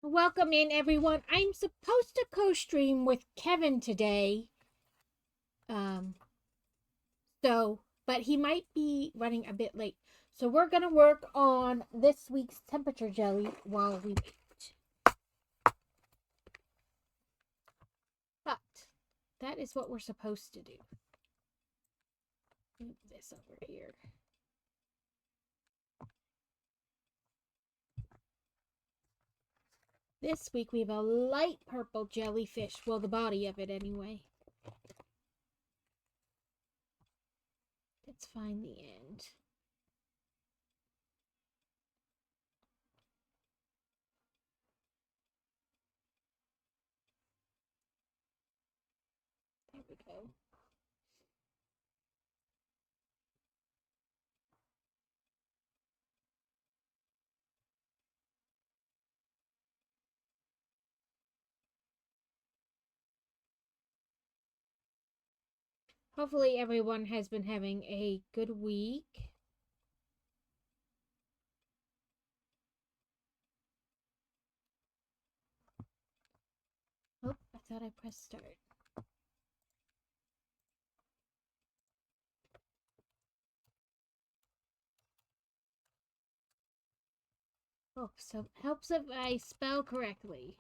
Welcome in, everyone. I'm supposed to co-stream with Kevin today. Um, but he might be running a bit late. So we're gonna work on this week's temperature jelly while we wait. But that is what we're supposed to do. Move this over here. This week we have a light purple jellyfish. Well, the body of it anyway. Let's find the end. There we go. Hopefully everyone has been having a good week. Oh, I thought I pressed start. Oh, so helps if I spell correctly.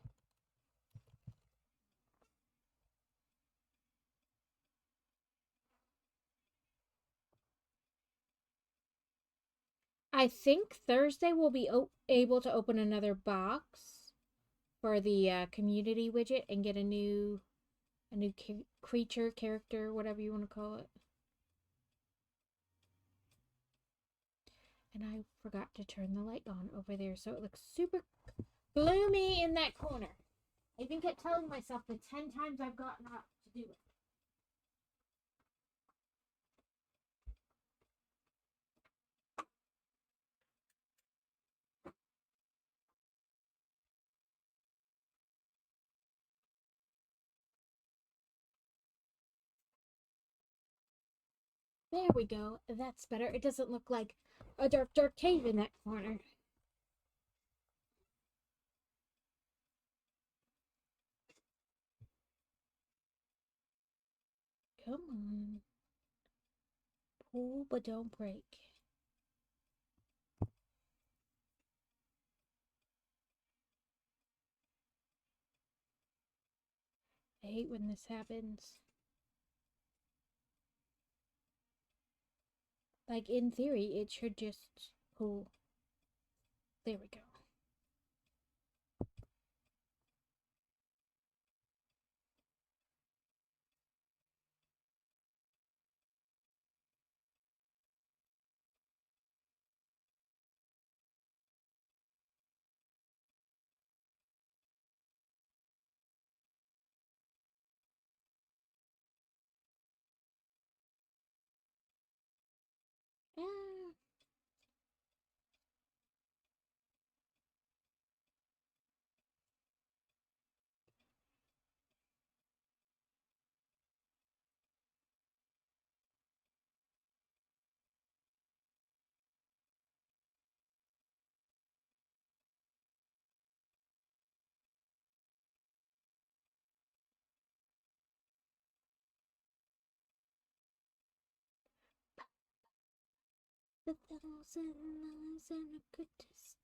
I think Thursday we'll be able to open another box for the community widget and get a new creature, character, whatever you want to call it. And I forgot to turn the light on over there, so it looks super gloomy in that corner. I think I'm telling myself the 10 times I've gotten up to do it. There we go. That's better. It doesn't look like a dark cave in that corner. Come on. Pull, but don't break. I hate when this happens. Like, in theory, it should just pull. There we go. Ah. The thousand miles and a good distance.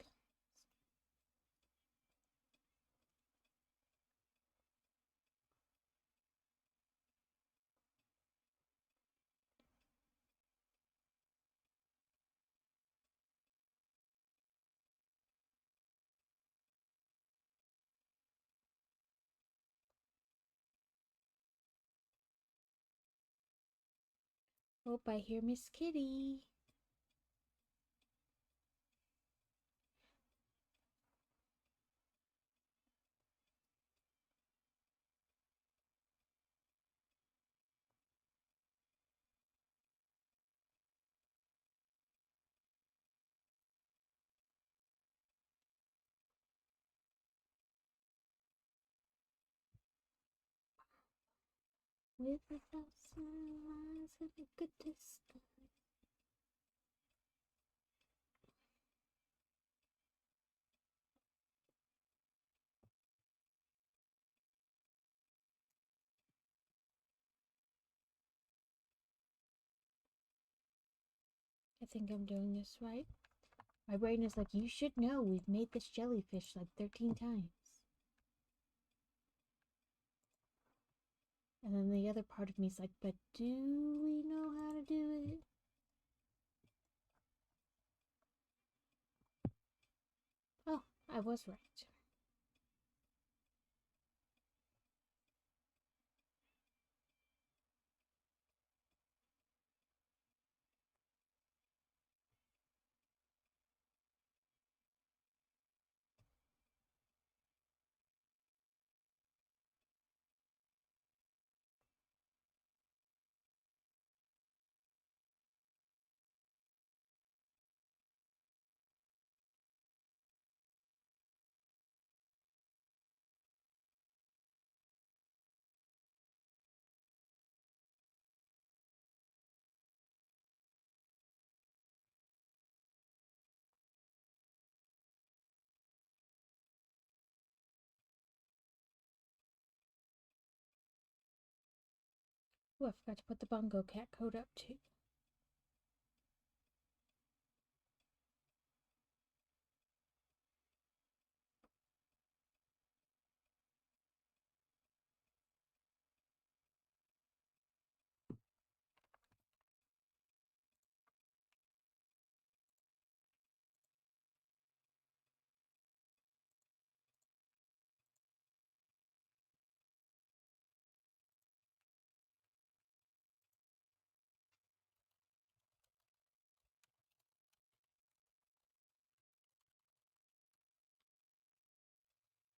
Hope I hear Miss Kitty. With a thousand miles and a good distance. I think I'm doing this right. My brain is like, you should know we've made this jellyfish like 13 times. And then the other part of me is like, but do we know how to do it? Oh, I was right. Oh, I forgot to put the Bongo Cat code up too.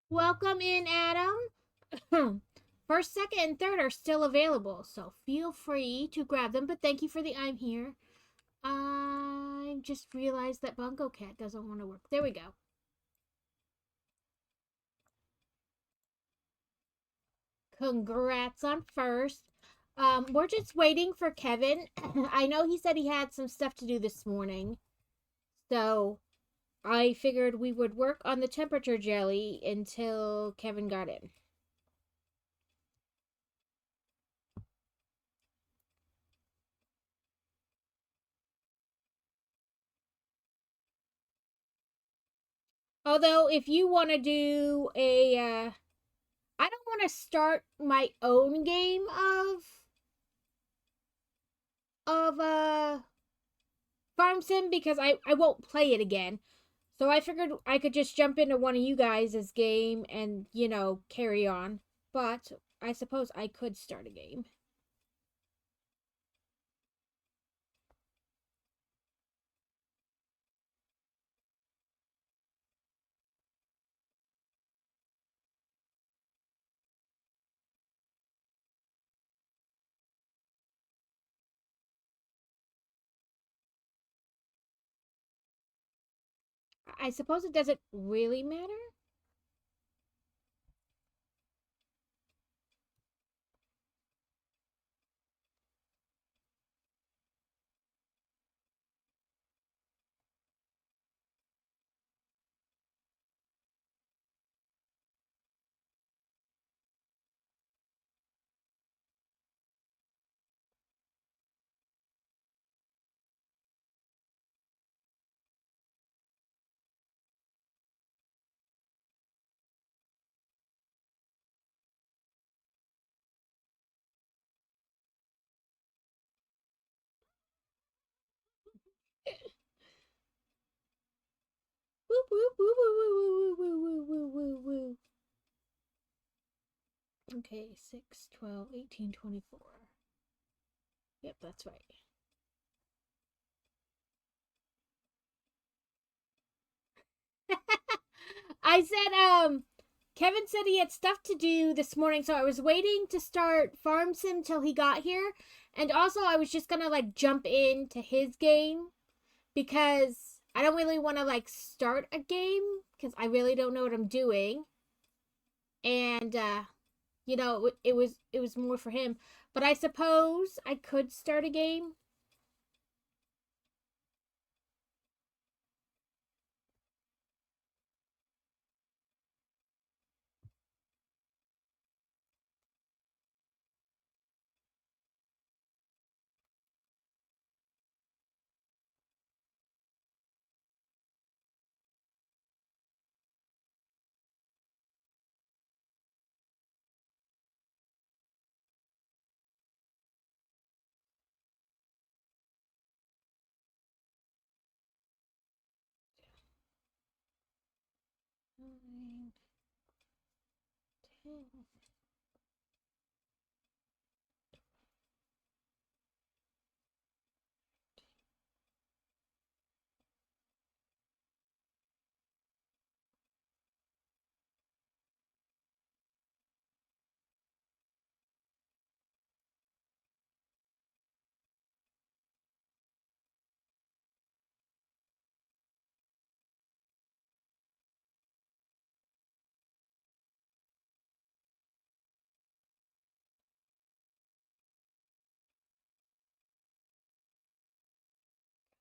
Welcome in, Adam. First, second, and third are still available, so feel free to grab them. But thank you for the I'm here. I just realized that Bongo Cat doesn't want to work. There we go. Congrats on first. We're just waiting for Kevin. I know he said he had some stuff to do this morning, so I figured we would work on the temperature jelly until Kevin got in. Although, if you want to do I don't want to start my own game of Farm Sim because I won't play it again. So I figured I could just jump into one of you guys' game and, carry on. But I suppose I could start a game. I suppose it doesn't really matter. Woo woo woo woo woo woo woo woo woo woo. Okay, 6, 12, 18, 24. Yep, that's right. I said, Kevin said he had stuff to do this morning, so I was waiting to start Farm Sim till he got here. And also, I was just gonna, jump into his game because I don't really want to, start a game because I really don't know what I'm doing. And, it was more for him. But I suppose I could start a game. 9, 10.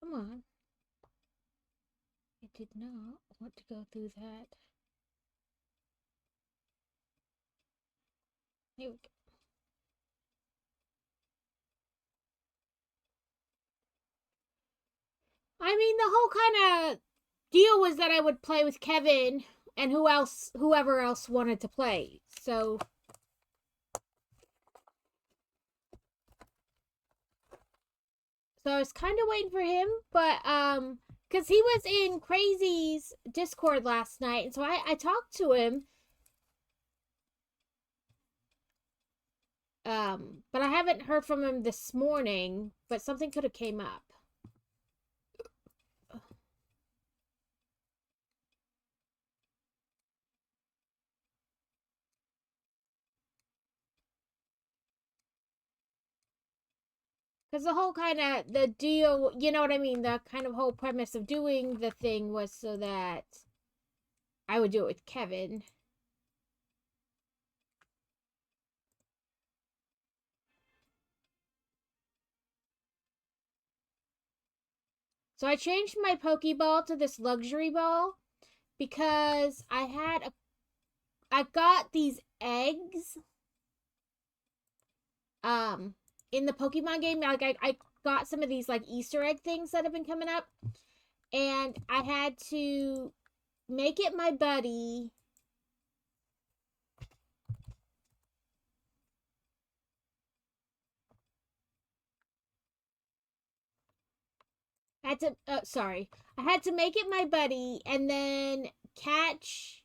Come on. I did not want to go through that. Here we go. I mean, the whole kind of deal was that I would play with Kevin and whoever else wanted to play. So I was kind of waiting for him, but because he was in Crazy's Discord last night, and so I talked to him. But I haven't heard from him this morning, but something could have came up. Because the whole kind of, the deal, you know what I mean? The kind of whole premise of doing the thing was so that I would do it with Kevin. So I changed my Pokeball to this luxury ball because I got these eggs in the Pokemon game. Like I got some of these like Easter egg things that have been coming up, and I had to make it my buddy. I had to I had to make it my buddy and then catch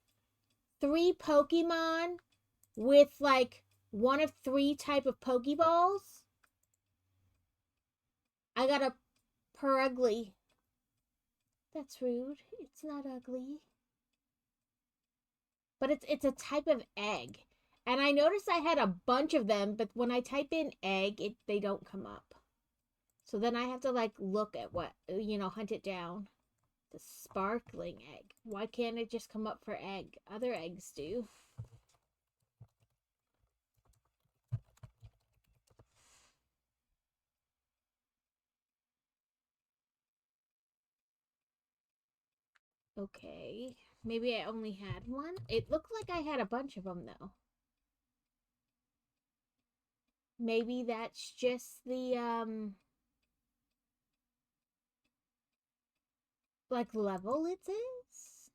3 Pokemon with like one of 3 type of Pokeballs. I got a Perugly. That's rude. It's not ugly. But it's a type of egg. And I noticed I had a bunch of them, but when I type in egg, they don't come up. So then I have to like look at what, hunt it down. The sparkling egg. Why can't it just come up for egg? Other eggs do. Okay. Maybe I only had one. It looked like I had a bunch of them though. Maybe that's just the like level it is.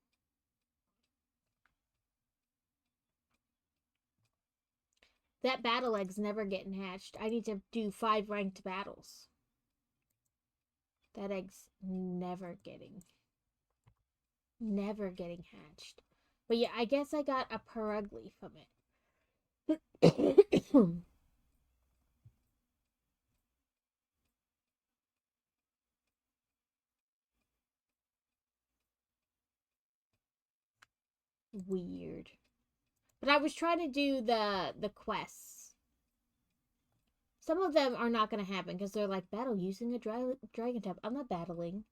That battle egg's never getting hatched. I need to do 5 ranked battles. That egg's never getting hatched. But yeah, I guess I got a Perugly from it. Weird. But I was trying to do the quests. Some of them are not going to happen because they're like battle using a dragon type. I'm not battling.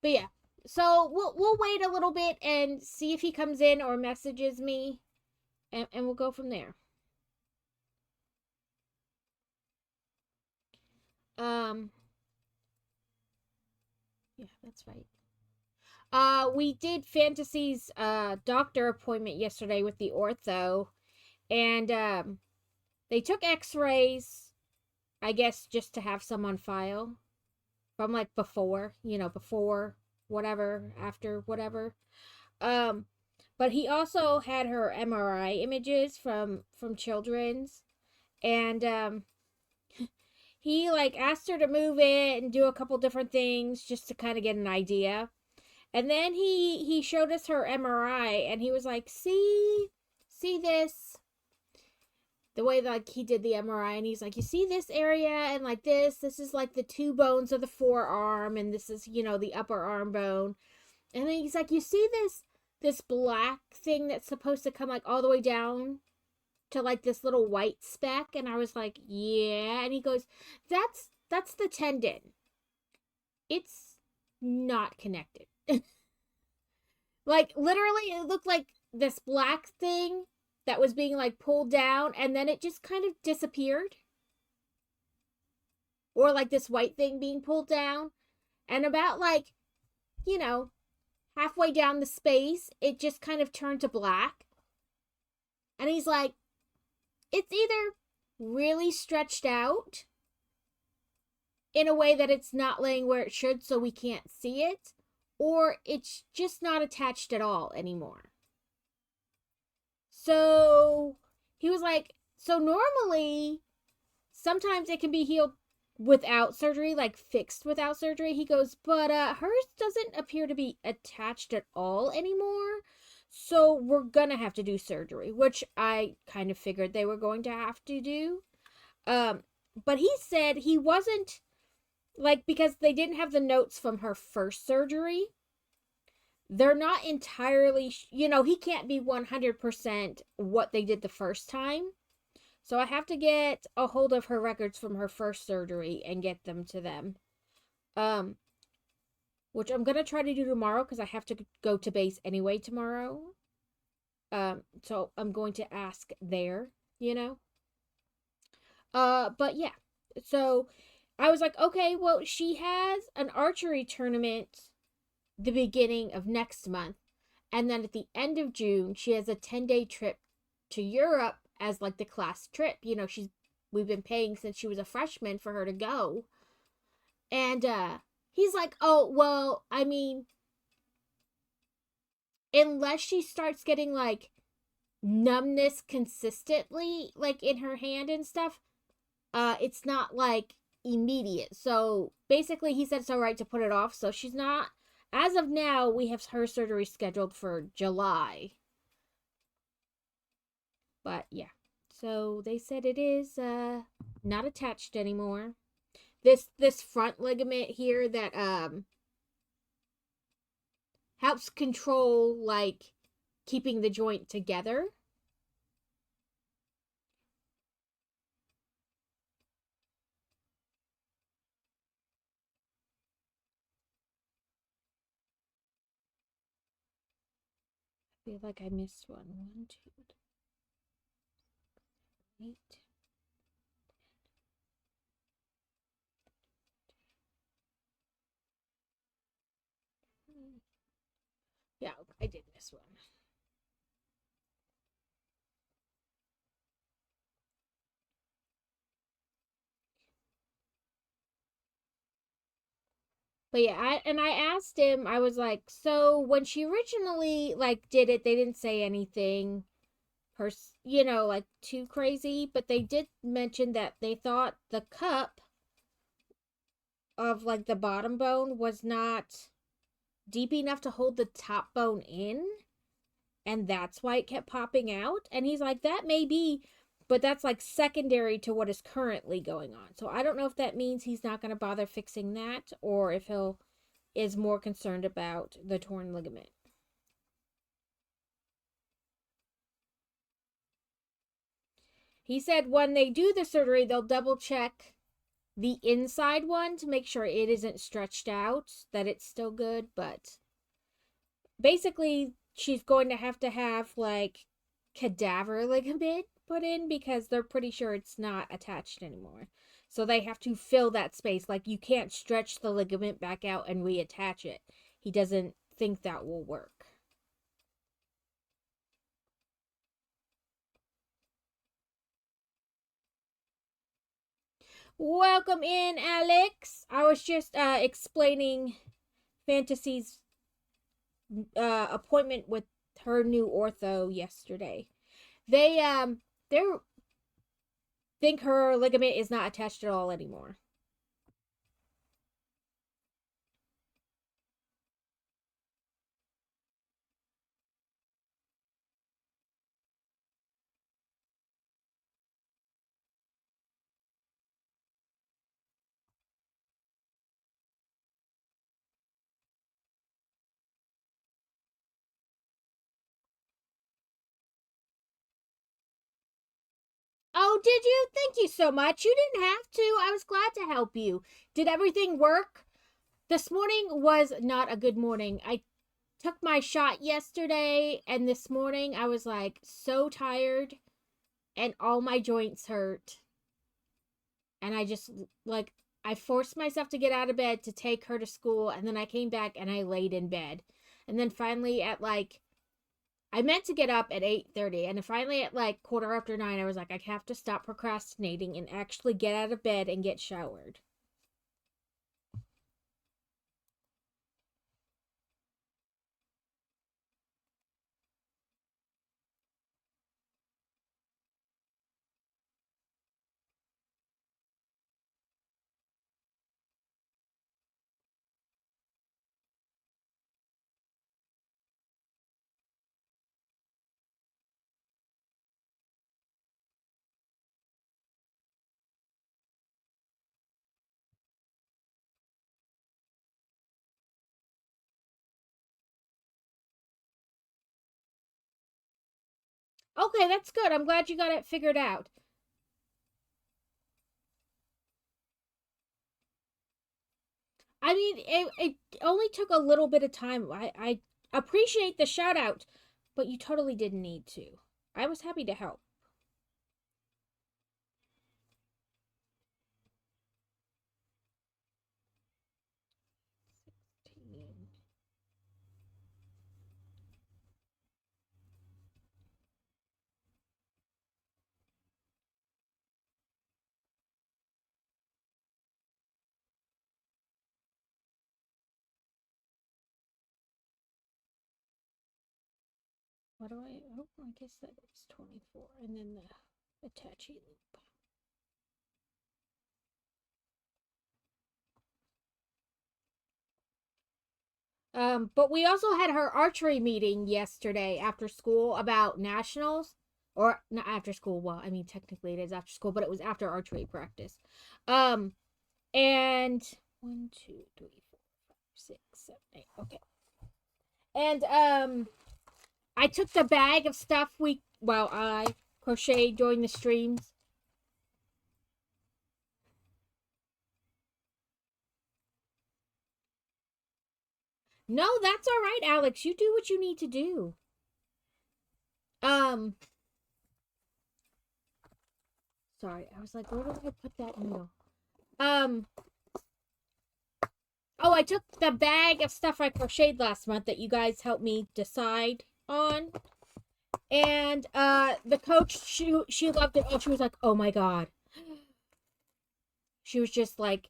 But yeah, so we'll wait a little bit and see if he comes in or messages me, and we'll go from there. Yeah, that's right. We did Fantasy's doctor appointment yesterday with the ortho, and they took X-rays, I guess, just to have some on file from like before, before whatever, after whatever. But he also had her MRI images from children's, and he like asked her to move it and do a couple different things just to kind of get an idea. And then he showed us her MRI, and he was like, see this, the way that, like, he did the MRI, and he's like, you see this area, and like this is like the two bones of the forearm, and this is, you know, the upper arm bone. And then he's like, you see this black thing that's supposed to come like all the way down to like this little white speck? And I was like, yeah. And he goes, that's the tendon. It's not connected. Like, literally, it looked like this black thing that was being like pulled down, and then it just kind of disappeared. Or like this white thing being pulled down, and about like, you know, halfway down the space, it just kind of turned to black. And he's like, it's either really stretched out in a way that it's not laying where it should, so we can't see it, or it's just not attached at all anymore. So he was like, so normally, sometimes it can be healed without surgery, like fixed without surgery. He goes, but hers doesn't appear to be attached at all anymore. So we're gonna have to do surgery, which I kind of figured they were going to have to do. But he said he wasn't, like, because they didn't have the notes from her first surgery, they're not entirely, you know, he can't be 100% what they did the first time. So I have to get a hold of her records from her first surgery and get them to them. Which I'm going to try to do tomorrow because I have to go to base anyway tomorrow. So I'm going to ask there, you know. But yeah. So I was like, okay, well, she has an archery tournament the beginning of next month, and then at the end of June she has a 10-day trip to Europe as like the class trip. You know, we've been paying since she was a freshman for her to go. And he's like, oh, well, I mean, unless she starts getting like numbness consistently, like in her hand and stuff, it's not like immediate. So basically he said it's all right to put it off. So she's not, as of now, we have her surgery scheduled for July. But yeah. So they said it is not attached anymore. This front ligament here that helps control like keeping the joint together. I feel like I missed one. 1, 2, 8. Yeah, I did miss one. But yeah, I asked him, I was like, so when she originally like did it, they didn't say anything you know, like too crazy, but they did mention that they thought the cup of like the bottom bone was not deep enough to hold the top bone in, and that's why it kept popping out. And he's like, that may be, but that's like secondary to what is currently going on. So I don't know if that means he's not going to bother fixing that, or if he'll is more concerned about the torn ligament. He said when they do the surgery, they'll double check the inside one to make sure it isn't stretched out, that it's still good. But basically, she's going to have like cadaver ligament put in because they're pretty sure it's not attached anymore. So they have to fill that space. Like, you can't stretch the ligament back out and reattach it. He doesn't think that will work. Welcome in, Alex. I was just explaining Fantasy's appointment with her new ortho yesterday. They think her ligament is not attached at all anymore. Oh, did you? Thank you so much. You didn't have to. I was glad to help you. Did everything work? This morning was not a good morning. I took my shot yesterday, and this morning I was like so tired and all my joints hurt. And I just like I forced myself to get out of bed to take her to school, and then I came back and I laid in bed. And then finally at like I meant to get up at 8:30, and finally at like 9:15 I was like I have to stop procrastinating and actually get out of bed and get showered. Okay, that's good. I'm glad you got it figured out. I mean, it only took a little bit of time. I appreciate the shout out, but you totally didn't need to. I was happy to help. 16. What do I? Oh, I guess that was 24, and then the attachee loop. But we also had her archery meeting yesterday after school about nationals, or not after school. Well, I mean technically it is after school, but it was after archery practice. Um, and 1, 2, 3, 4, 5, 6, 7, 8. Okay, and I took the bag of stuff I crocheted during the streams. No, that's all right, Alex. You do what you need to do. Um, sorry, I was like, where do I put that needle? Um, oh, I took the bag of stuff I crocheted last month that you guys helped me decide on. And the coach, she loved it. Oh, she was like, "Oh my god." She was just like,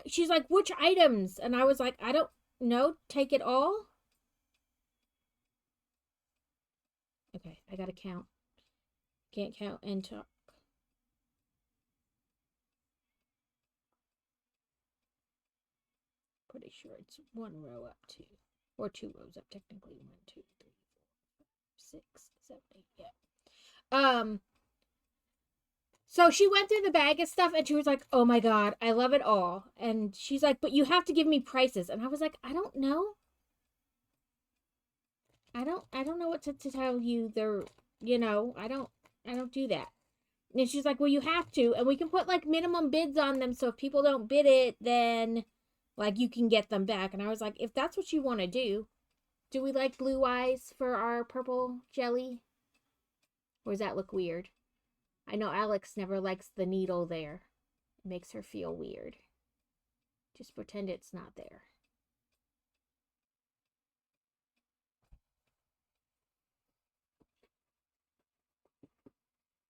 she's like, "Which items?" And I was like, "I don't know, take it all." Okay, I got to count. Can't count and talk. Pretty sure it's one row up two, or two rows up technically. 1, 2, 3, 4, 5, 6, 7, 8. Yeah. So she went through the bag of stuff and she was like, "Oh my god, I love it all." And she's like, "But you have to give me prices." And I was like, "I don't know. I don't know what to tell you. They're, I don't do that." And she's like, "Well, you have to, and we can put like minimum bids on them, so if people don't bid it, then like you can get them back." And I was like, "If that's what you want to do we like blue eyes for our purple jelly? Or does that look weird?" I know Alex never likes the needle there. It makes her feel weird. Just pretend it's not there.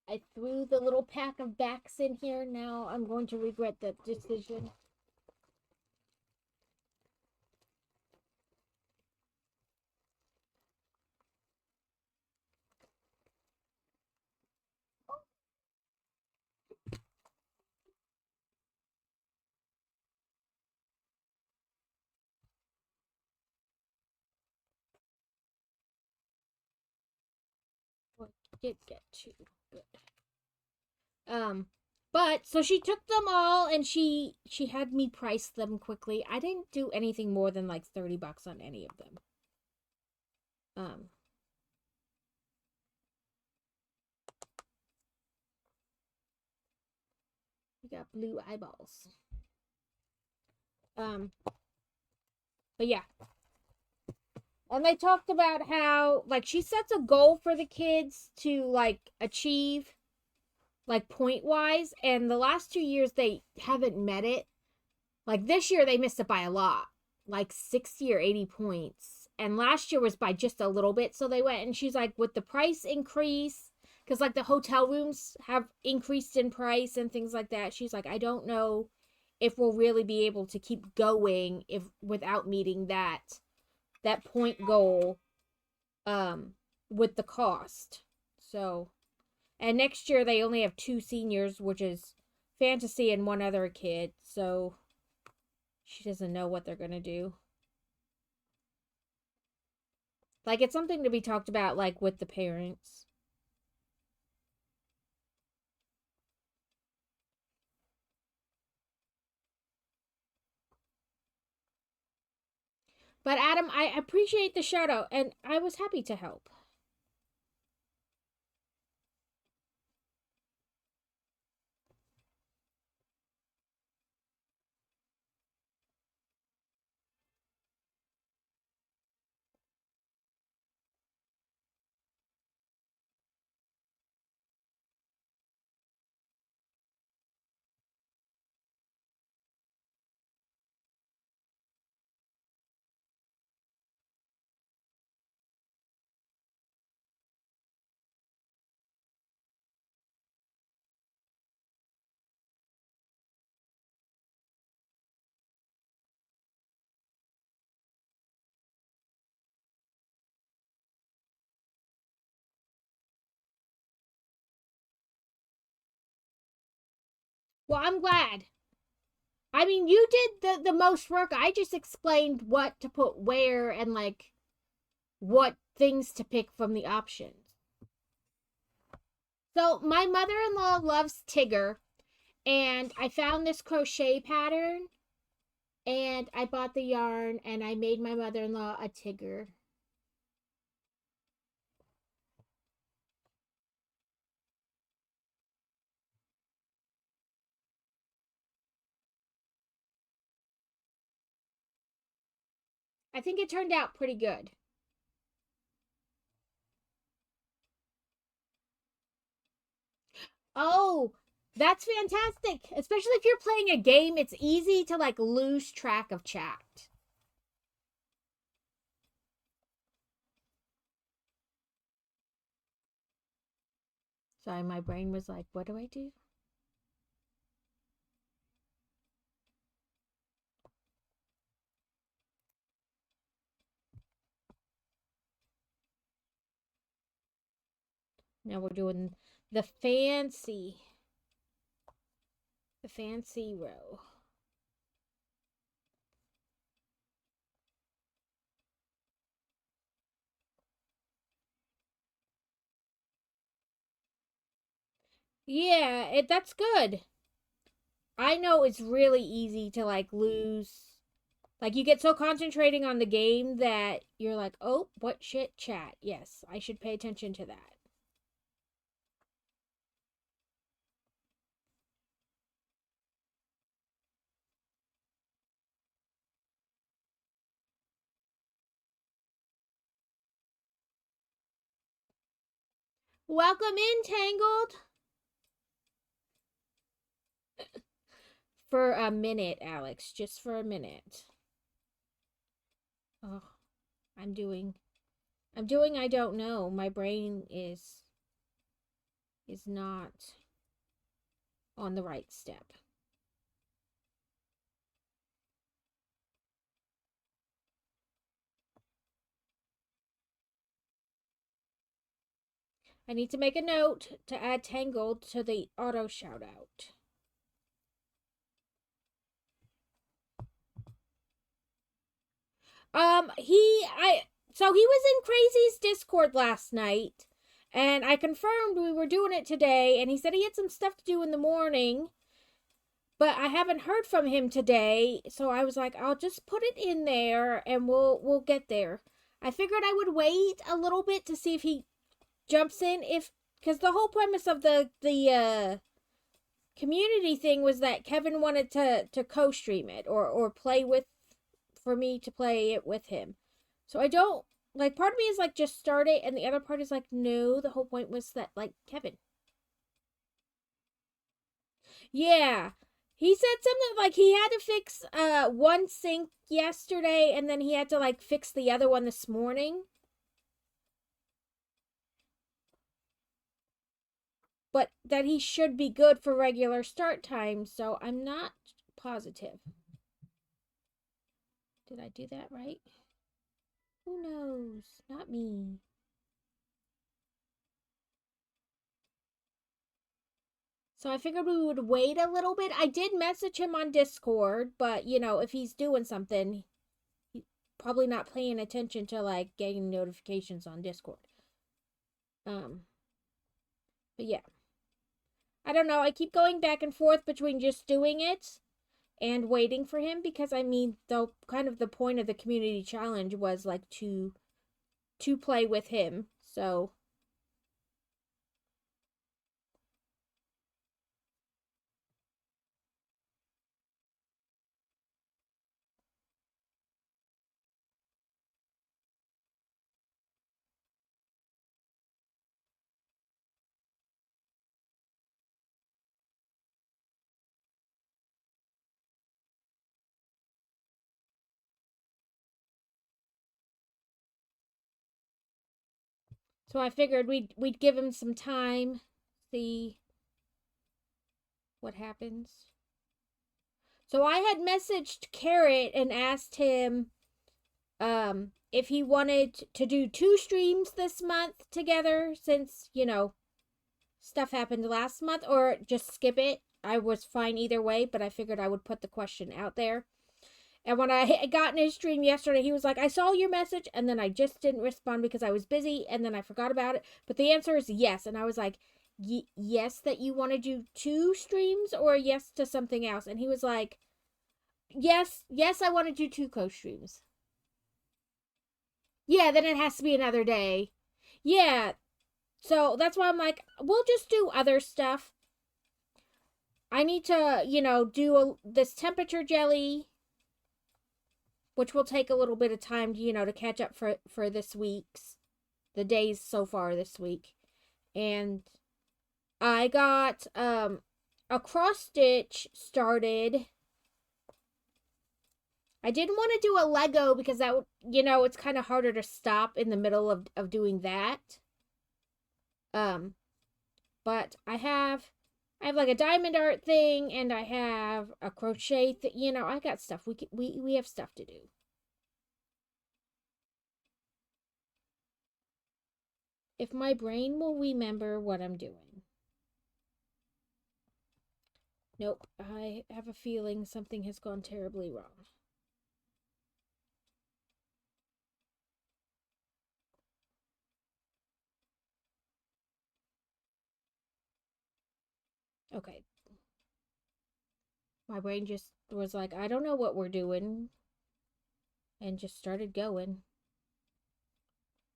I threw the little pack of backs in here. Now I'm going to regret that decision. did get 2. Good. But so she took them all and she had me price them quickly. I didn't do anything more than like $30 on any of them. We got blue eyeballs. But yeah. And they talked about how like she sets a goal for the kids to like achieve like point wise, and the last 2 years they haven't met it. Like this year they missed it by a lot, like 60 or 80 points, and last year was by just a little bit. So they went, and she's like, with the price increase, because like the hotel rooms have increased in price and things like that, she's like, I don't know if we'll really be able to keep going if without meeting that point goal with the cost. So, and next year they only have 2 seniors, which is Fantasy and one other kid. So she doesn't know what they're going to do. Like, it's something to be talked about, like, with the parents. But, Adam, I appreciate the shout out, and I was happy to help. Well, I'm glad. I mean, you did the most work. I just explained what to put where and, like, what things to pick from the options. So, my mother in law loves Tigger, and I found this crochet pattern, and I bought the yarn, and I made my mother in law a Tigger. I think it turned out pretty good. Oh, that's fantastic. Especially if you're playing a game, it's easy to like lose track of chat. Sorry, my brain was like, what do I do? Now we're doing the fancy row. Yeah, that's good. I know it's really easy to like lose. Like you get so concentrating on the game that you're like, oh, what shit chat. Yes, I should pay attention to that. Welcome in, Tangled. For a minute, Alex. Just for a minute. Oh, I'm doing I don't know. My brain is not on the right step. I need to make a note to add Tangled to the auto shout out. So he was in Crazy's Discord last night, And I confirmed we were doing it today, and he said he had some stuff to do in the morning, but I haven't heard from him today, so I was like, I'll just put it in there and we'll get there. I figured I would wait a little bit to see if he jumps in, if because the whole premise of the community thing was that Kevin wanted to co-stream it or play with, for me to play it with him. So I don't like, part of me is like, just start it, and the other part is like, no, the whole point was that, like, Kevin. Yeah. He said something like he had to fix one sink yesterday, and then he had to like fix the other one this morning. But that he should be good for regular start time, so I'm not positive. Did I do that right? Who knows? Not me. So I figured we would wait a little bit. I did message him on Discord, but you know, if he's doing something, he's probably not paying attention to like getting notifications on Discord. Um, but yeah. I don't know. I keep going back and forth between just doing it and waiting for him, because I mean, the kind of the point of the community challenge was like to play with him. So I figured we'd give him some time, see what happens. So I had messaged Carrot and asked him if he wanted to do 2 streams this month together, since, you know, stuff happened last month, or just skip it. I was fine either way, but I figured I would put the question out there. And when I got in his stream yesterday, he was like, I saw your message, and then I just didn't respond because I was busy, and then I forgot about it. But the answer is yes. And I was like, yes, that you want to do 2 streams, or yes to something else? And he was like, yes, I want to do 2 co-streams. Yeah, then it has to be another day. Yeah, so that's why I'm like, we'll just do other stuff. I need to, you know, do this temperature jelly, which will take a little bit of time, you know, to catch up for this week's, the days so far this week. And I got a cross stitch started. I didn't want to do a Lego because that would, you know, it's kind of harder to stop in the middle of doing that. But I have like a diamond art thing, and I have a crochet thing. You know, I got stuff. We have stuff to do. If my brain will remember what I'm doing. Nope, I have a feeling something has gone terribly wrong. Okay. My brain just was like, I don't know what we're doing, and just started going.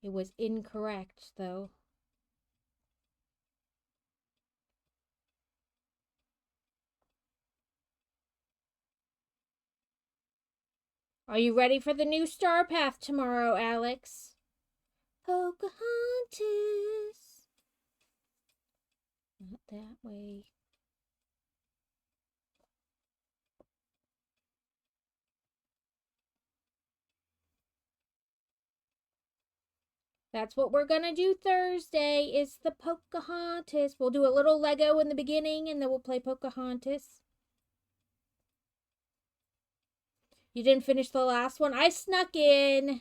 It was incorrect, though. Are you ready for the new star path tomorrow, Alex? Pocahontas. Not that way. That's what we're gonna do Thursday, is the Pocahontas. We'll do a little Lego in the beginning, and then we'll play Pocahontas. You didn't finish the last one? I snuck in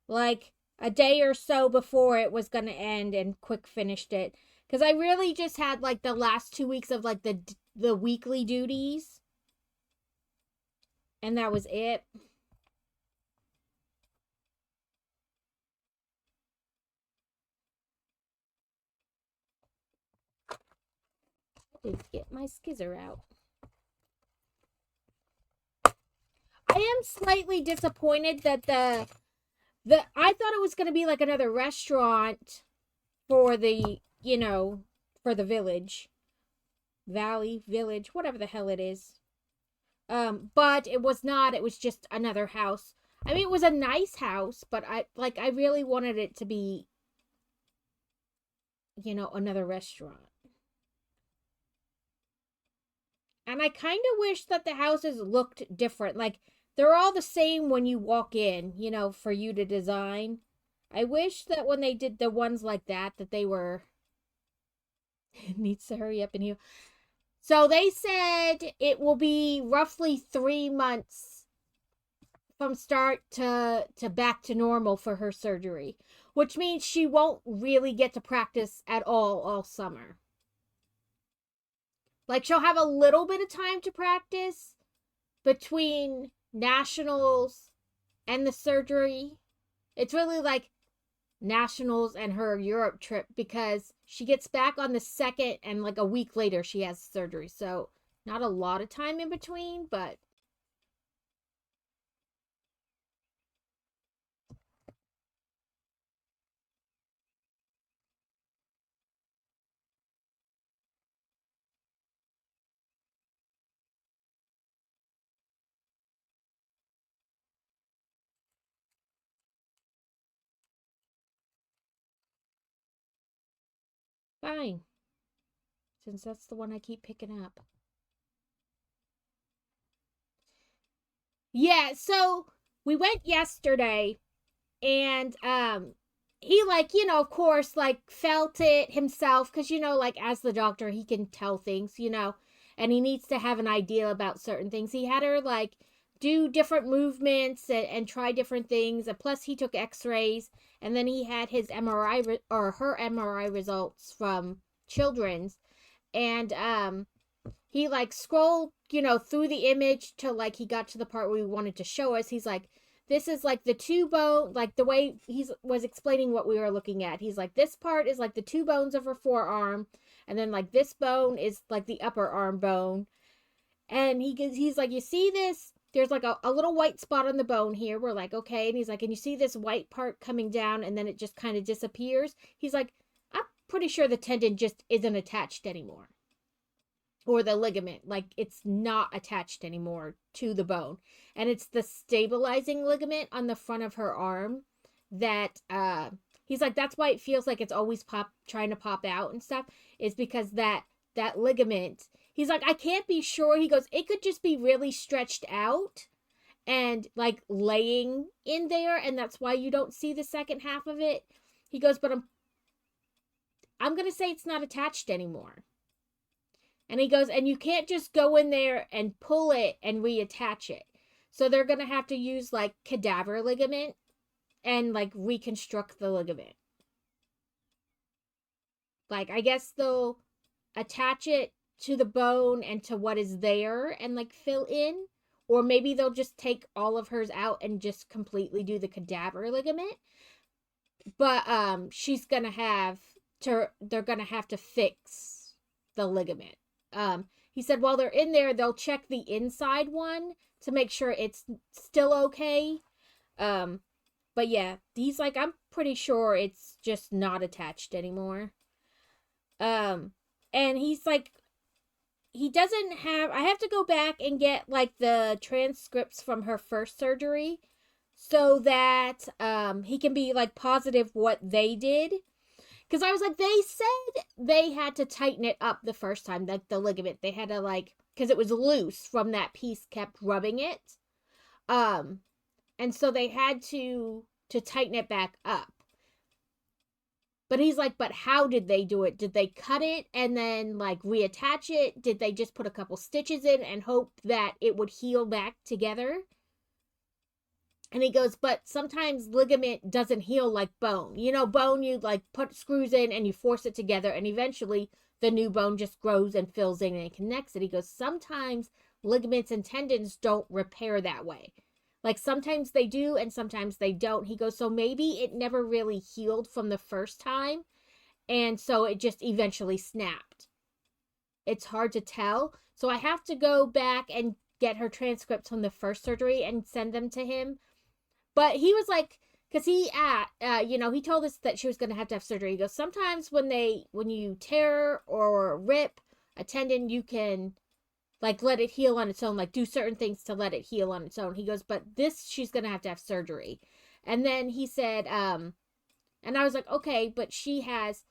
like a day or so before it was gonna end and quick finished it. Because I really just had like the last 2 weeks of like the weekly duties. And that was it. Let's get my skizzer out. I am slightly disappointed that the I thought it was going to be like another restaurant for the, for the village. Valley, village, whatever the hell it is. But it was not. It was just another house. I mean, it was a nice house, but I really wanted it to be, another restaurant. And I kind of wish that the houses looked different. Like, they're all the same when you walk in, for you to design. I wish that when they did the ones like that they were... It needs to hurry up and heal. So they said it will be roughly 3 months from start to back to normal for her surgery, which means she won't really get to practice at all summer. Like, she'll have a little bit of time to practice between nationals and the surgery. It's really like nationals and her Europe trip, because she gets back on the 2nd and like a week later she has surgery. So not a lot of time in between, but fine. Since that's the one I keep picking up. Yeah, so we went yesterday, and he, like, of course, like, felt it himself, because like, as the doctor, he can tell things, and he needs to have an idea about certain things. He had her like do different movements and try different things, and plus he took x-rays, and then he had his MRI or her MRI results from children's, and he like scrolled, through the image till like he got to the part where he wanted to show us. He's like, this is like the two bone, like the way he was explaining what we were looking at. He's like, this part is like the two bones of her forearm, and then like this bone is like the upper arm bone. And he's like, you see this? There's like a little white spot on the bone here. We're like, okay. And he's like, and you see this white part coming down, and then it just kind of disappears. He's like, I'm pretty sure the tendon just isn't attached anymore. Or the ligament, like, it's not attached anymore to the bone. And it's the stabilizing ligament on the front of her arm that he's like, that's why it feels like it's always trying to pop out and stuff, is because that ligament, he's like, I can't be sure. He goes, it could just be really stretched out and like laying in there, and that's why you don't see the second half of it. He goes, but I'm gonna say it's not attached anymore. And he goes, and you can't just go in there and pull it and reattach it. So they're going to have to use like cadaver ligament and like reconstruct the ligament. Like, I guess they'll attach it to the bone and to what is there and like fill in. Or maybe they'll just take all of hers out and just completely do the cadaver ligament. But she's going to have they're going to have to fix the ligament. He said while they're in there, they'll check the inside one to make sure it's still okay. But yeah, he's like, I'm pretty sure it's just not attached anymore. And he's like, he doesn't have, I have to go back and get like the transcripts from her first surgery so that he can be like positive what they did. Because I was like, they said they had to tighten it up the first time, like the ligament. They had to like, because it was loose from that piece kept rubbing it. And so they had to tighten it back up. But he's like, but how did they do it? Did they cut it and then like reattach it? Did they just put a couple stitches in and hope that it would heal back together? And he goes, but sometimes ligament doesn't heal like bone. Bone, you like put screws in and you force it together, and eventually the new bone just grows and fills in and connects it. He goes, sometimes ligaments and tendons don't repair that way. Like, sometimes they do and sometimes they don't. He goes, so maybe it never really healed from the first time, and so it just eventually snapped. it's hard to tell. So I have to go back and get her transcripts from the first surgery and send them to him. But he was like, because he told us that she was going to have surgery. He goes, sometimes when you tear or rip a tendon, you can like let it heal on its own, like do certain things to let it heal on its own. He goes, but this, she's going to have surgery. And then he said, and I was like, okay, but she has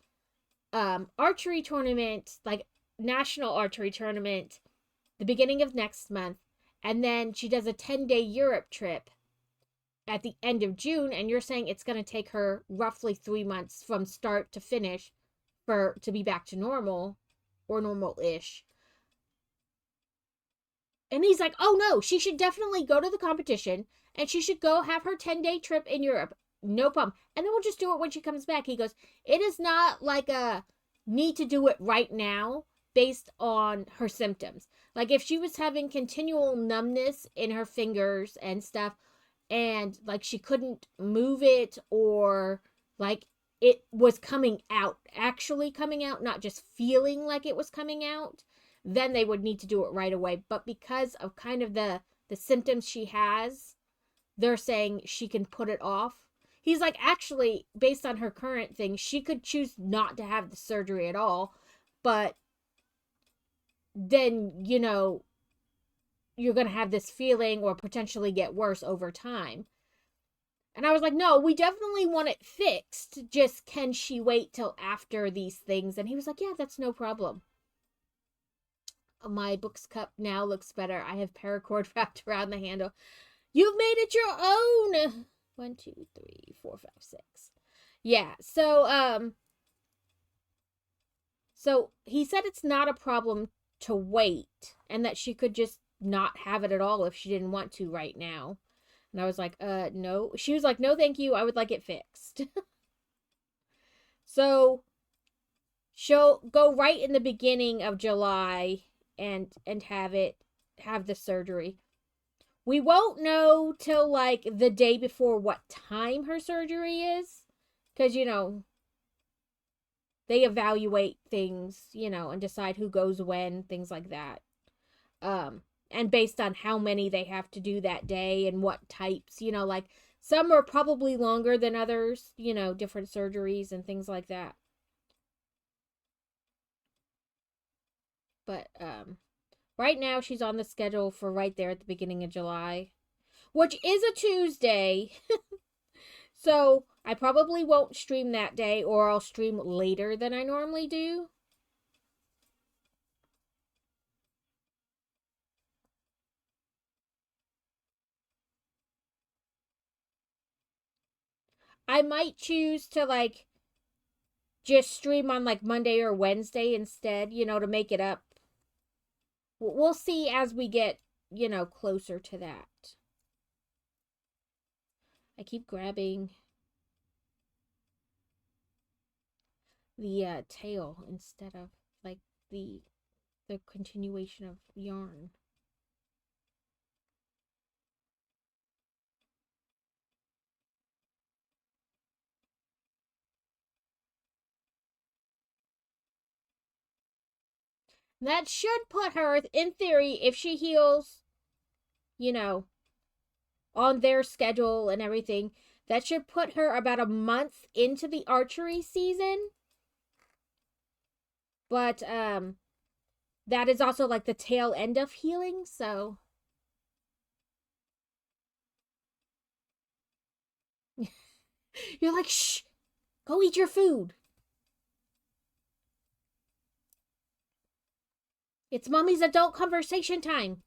archery tournament, like national archery tournament, the beginning of next month. And then she does a 10-day Europe trip at the end of June. And you're saying it's going to take her roughly 3 months from start to finish to be back to normal or normal-ish. And he's like, oh no, she should definitely go to the competition and she should go have her 10-day trip in Europe. No problem. And then we'll just do it when she comes back. He goes, it is not like a need to do it right now based on her symptoms. Like if she was having continual numbness in her fingers and stuff, and like she couldn't move it, or like it was actually coming out, not just feeling like it was coming out, then they would need to do it right away. But because of kind of the symptoms she has, they're saying she can put it off. He's like, actually, based on her current thing, she could choose not to have the surgery at all, but then, you're going to have this feeling or potentially get worse over time. And I was like, no, we definitely want it fixed. Just can she wait till after these things? And he was like, yeah, that's no problem. My book's cup now looks better. I have paracord wrapped around the handle. You've made it your own. 1, 2, 3, 4, 5, 6. Yeah, so he said it's not a problem to wait and that she could just not have it at all if she didn't want to right now. And I was like, no. She was like, no, thank you. I would like it fixed. So she'll go right in the beginning of July and have the surgery. We won't know till like the day before what time her surgery is, because they evaluate things, and decide who goes when, things like that. And based on how many they have to do that day and what types, like some are probably longer than others, different surgeries and things like that. But right now she's on the schedule for right there at the beginning of July, which is a Tuesday. So I probably won't stream that day, or I'll stream later than I normally do. I might choose to like just stream on like Monday or Wednesday instead, to make it up. We'll see as we get, closer to that. I keep grabbing the tail instead of like the continuation of yarn. That should put her, in theory, if she heals, on their schedule and everything, that should put her about a month into the archery season. But that is also like the tail end of healing, so you're like, shh, go eat your food. It's mommy's adult conversation time.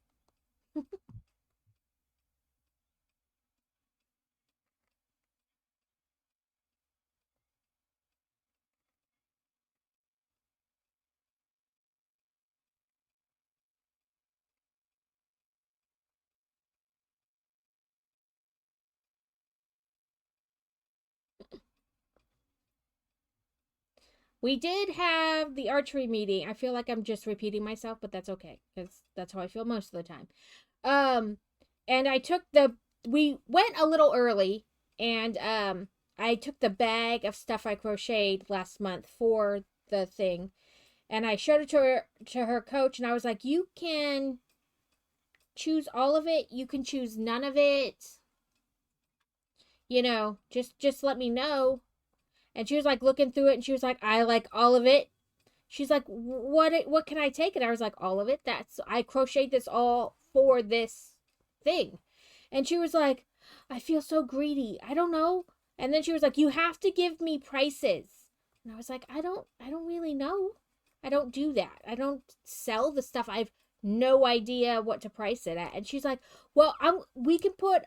We did have the archery meeting. I feel like I'm just repeating myself, but that's okay, because that's how I feel most of the time. And we went a little early, and I took the bag of stuff I crocheted last month for the thing. And I showed it to her coach, and I was like, you can choose all of it. You can choose none of it. Just let me know. And she was like looking through it, and she was like, I like all of it. She's like, what can I take? And I was like, all of it. I crocheted this all for this thing. And she was like, I feel so greedy. I don't know. And then she was like, you have to give me prices. And I was like, I don't really know. I don't do that. I don't sell the stuff. I've no idea what to price it at. And she's like, well, we can put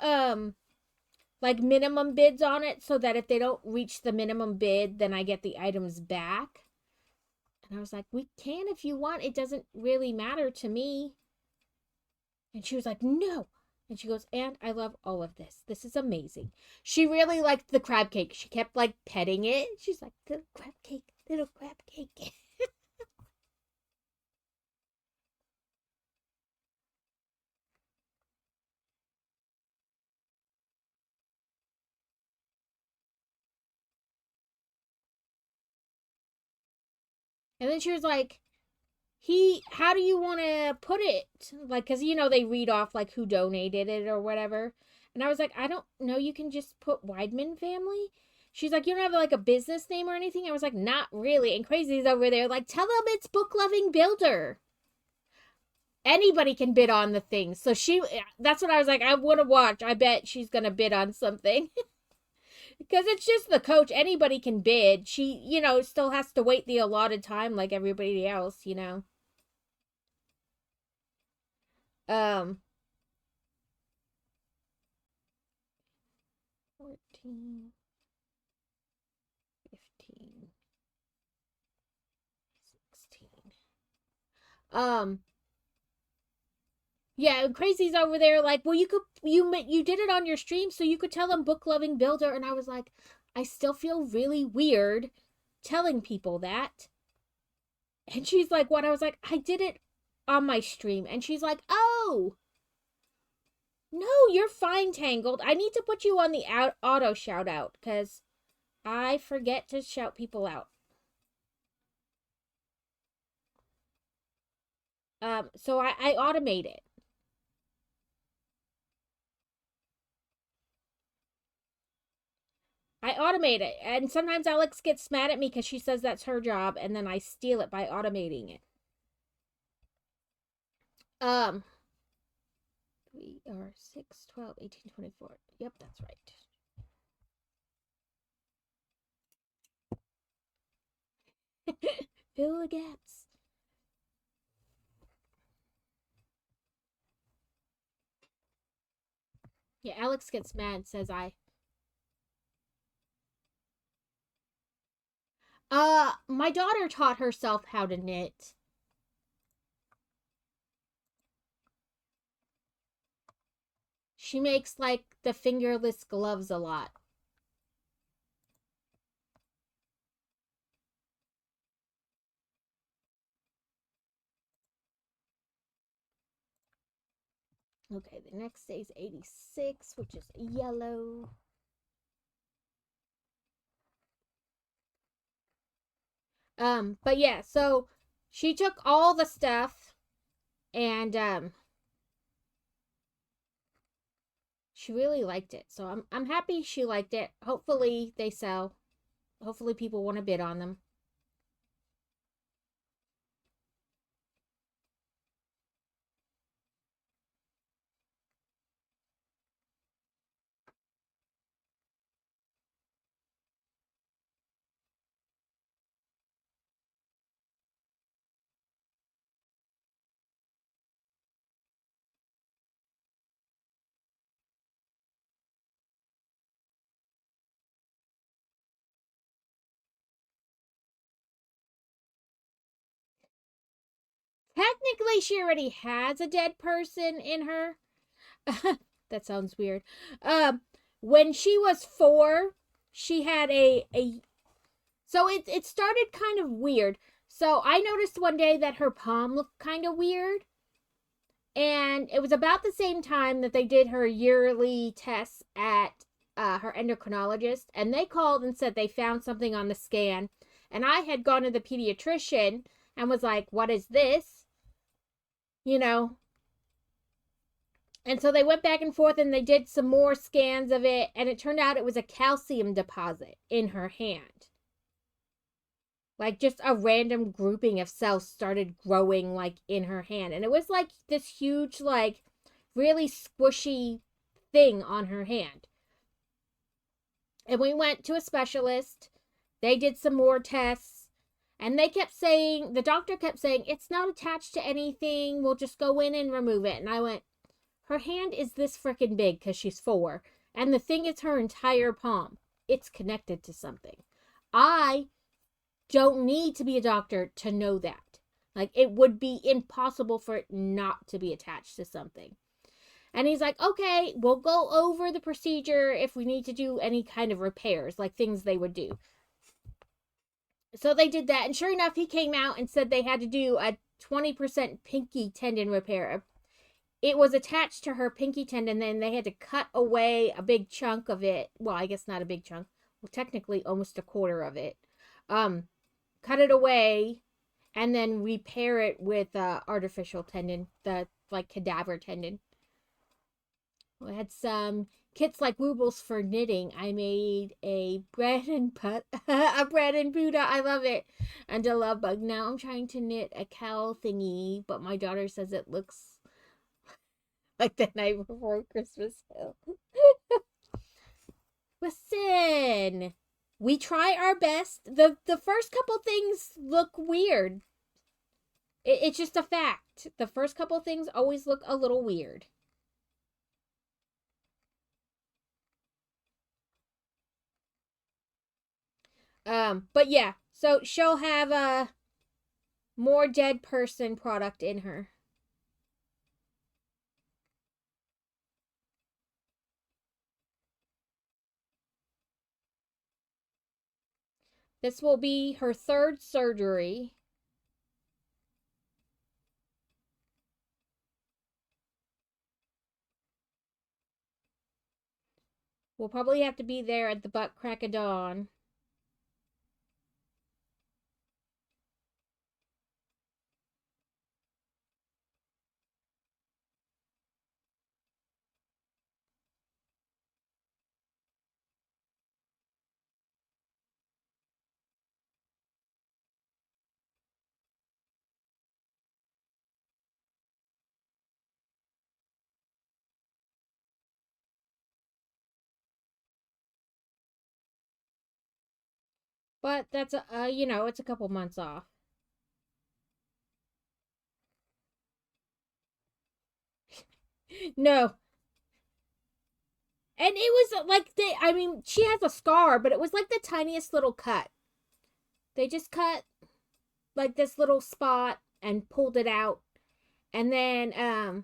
like minimum bids on it so that if they don't reach the minimum bid, then I get the items back. And I was like, we can if you want. It doesn't really matter to me. And she was like, no. And she goes, and I love all of this. This is amazing. She really liked the crab cake. She kept like petting it. She's like, little crab cake, little crab cake. And then she was like, how do you want to put it? Like, because, they read off, like, who donated it or whatever. And I was like, I don't know. You can just put Weidman family. She's like, you don't have, like, a business name or anything? I was like, not really. And Crazy's over there, like, tell them it's Book Loving Builder. Anybody can bid on the thing. So that's what I was like, I want to watch. I bet she's going to bid on something. Because it's just the coach. Anybody can bid. She, still has to wait the allotted time like everybody else, 14, 15, 16. Yeah, Crazy's over there like, well, you did it on your stream, so you could tell them Book Loving Builder. And I was like, I still feel really weird telling people that. And she's like, what? I was like, I did it on my stream. And she's like, oh, no, you're fine, Tangled. I need to put you on the auto shout out because I forget to shout people out. So I automate it. I automate it. And sometimes Alex gets mad at me because she says that's her job, and then I steal it by automating it. We are 6, 12, 18, 24. Yep, that's right. Fill the gaps. Yeah, Alex gets mad, says I. My daughter taught herself how to knit. She makes like the fingerless gloves a lot. Okay, the next day is 86, which is yellow. But yeah, so she took all the stuff and she really liked it. So I'm happy she liked it. Hopefully they sell. Hopefully people want to bid on them. Technically, she already has a dead person in her. That sounds weird. When she was 4, she had a so it started kind of weird. So I noticed one day that her palm looked kind of weird. And it was about the same time that they did her yearly tests at her endocrinologist. And they called and said they found something on the scan. And I had gone to the pediatrician and was like, what is this? You know, and so they went back and forth and they did some more scans of it, and it turned out it was a calcium deposit in her hand. Like just a random grouping of cells started growing like in her hand. And it was like this huge, like really squishy thing on her hand. And we went to a specialist. They did some more tests. And they kept saying, the doctor kept saying, it's not attached to anything. We'll just go in and remove it. And I went, her hand is this freaking big because she's 4. And the thing is her entire palm. It's connected to something. I don't need to be a doctor to know that. Like, it would be impossible for it not to be attached to something. And he's like, okay, we'll go over the procedure if we need to do any kind of repairs, like things they would do. So they did that, and sure enough, he came out and said they had to do a 20% pinky tendon repair. It was attached to her pinky tendon, then they had to cut away a big chunk of it. Well, I guess not a big chunk. Well, technically almost a quarter of it. Cut it away, and then repair it with artificial tendon, the like cadaver tendon. We had some kits like Woobles for knitting. I made a bread and a bread and Buddha. I love it. And a love bug. Now I'm trying to knit a cow thingy, but my daughter says it looks like the night before Christmas Hill. Listen, we try our best. The first couple things look weird. It's just a fact. The first couple things always look a little weird. But yeah, so she'll have a more dead person product in her. This will be her 3rd surgery. We'll probably have to be there at the butt crack of dawn. But that's it's a couple months off. No. And it was like she has a scar, but it was like the tiniest little cut. They just cut like this little spot and pulled it out. And then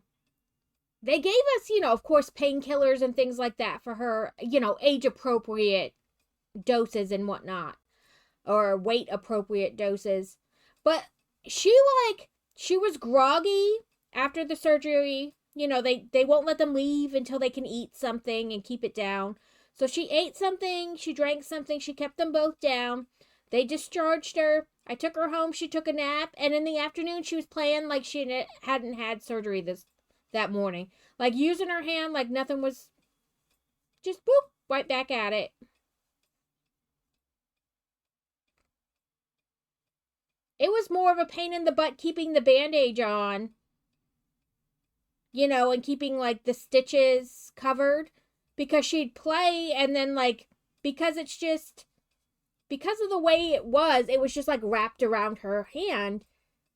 they gave us, of course, painkillers and things like that for her, age appropriate doses and whatnot, or weight appropriate doses. But she was groggy after the surgery. They won't let them leave until they can eat something and keep it down. So she ate something, she drank something, she kept them both down. They discharged her. I took her home, she took a nap, and in the afternoon she was playing like she hadn't had surgery that morning. Like using her hand like nothing was, just boop, right back at it. It was more of a pain in the butt keeping the bandage on, and keeping like the stitches covered, because she'd play and then like, because of the way it was just like wrapped around her hand.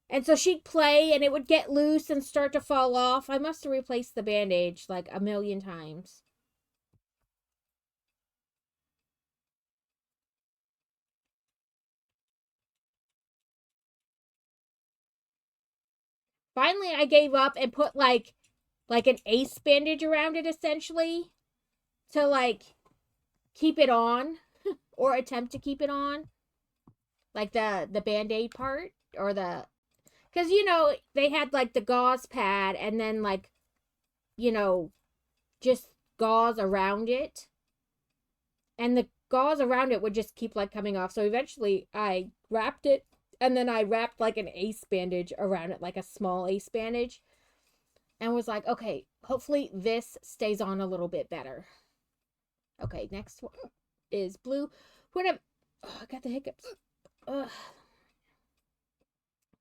And so she'd play and it would get loose and start to fall off. I must have replaced the bandage like a million times. Finally, I gave up and put like an ace bandage around it, essentially, to like keep it on or attempt to keep it on, like the band-aid part, or because they had like the gauze pad and then like just gauze around it, and the gauze around it would just keep like coming off. So eventually I wrapped it And then I wrapped like an ace bandage around it, like a small ace bandage, and was like, okay, hopefully this stays on a little bit better. Okay, next one is blue. Whenever, oh, I got the hiccups. Ugh.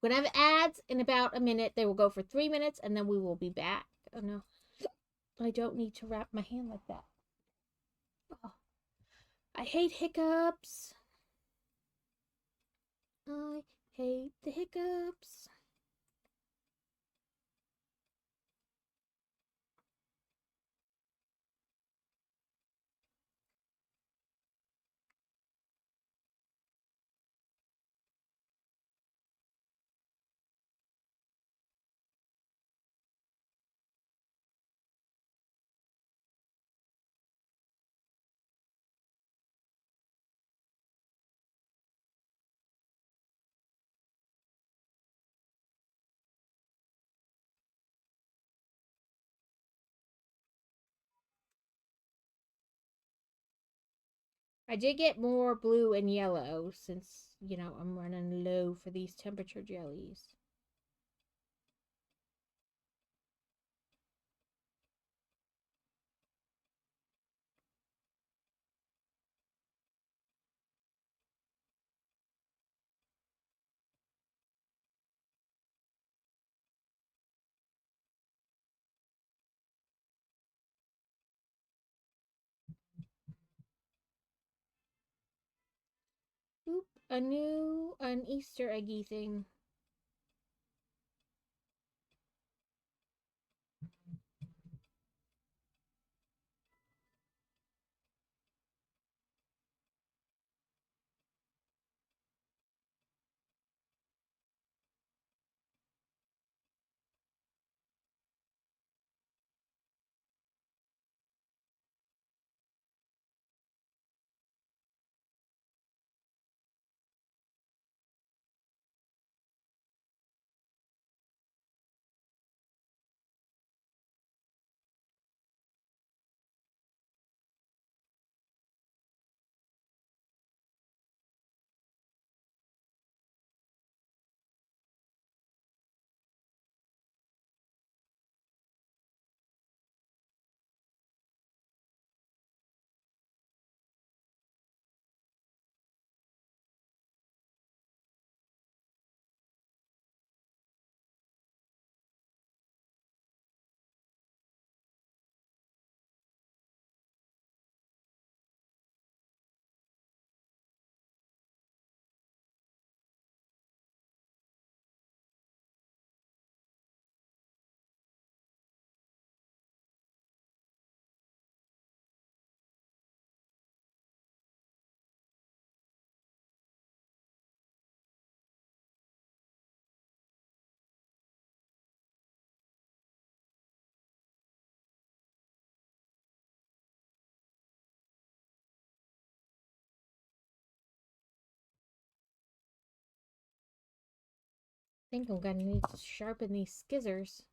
Whenever ads in about a minute, they will go for 3 minutes, and then we will be back. Oh no, I don't need to wrap my hand like that. Oh, I hate hiccups. I hate the hiccups. I did get more blue and yellow since, I'm running low for these temperature jellies. Oop, an Easter eggy thing. I think I'm gonna need to sharpen these scissors.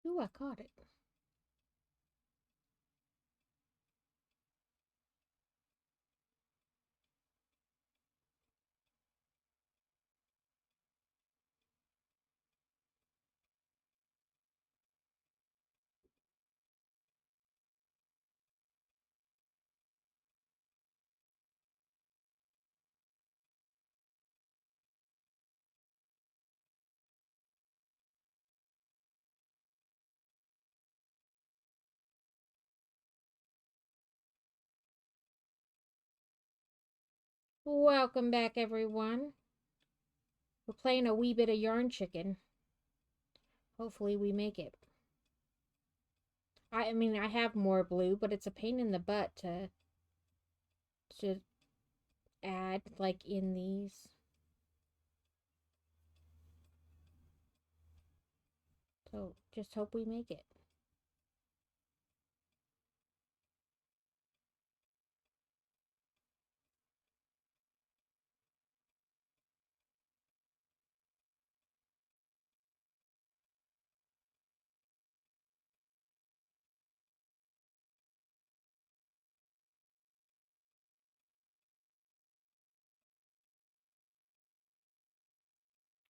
Ooh, I caught it. Welcome back, everyone. We're playing a wee bit of yarn chicken. Hopefully we make it. I mean, I have more blue, but it's a pain in the butt to add, like, in these. So, just hope we make it.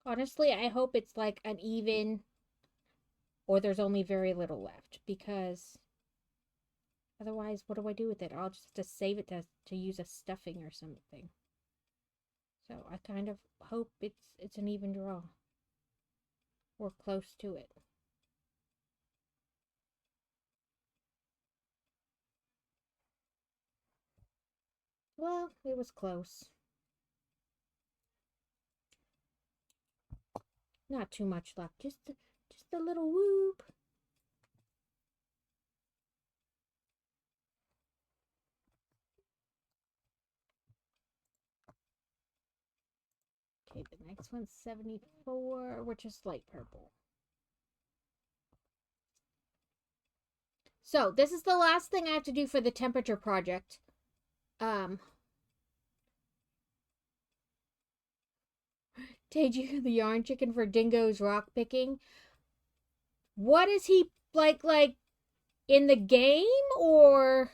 Honestly, I hope it's like an even, or there's only very little left, because otherwise, what do I do with it? I'll just have to save it to use as stuffing or something. So I kind of hope it's an even draw, or close to it. Well, it was close. Not too much left. Just a little whoop. Okay, the next one's 74, which is light purple. So this is the last thing I have to do for the temperature project. Teju the yarn chicken for Dingo's rock picking. What is he like in the game, or?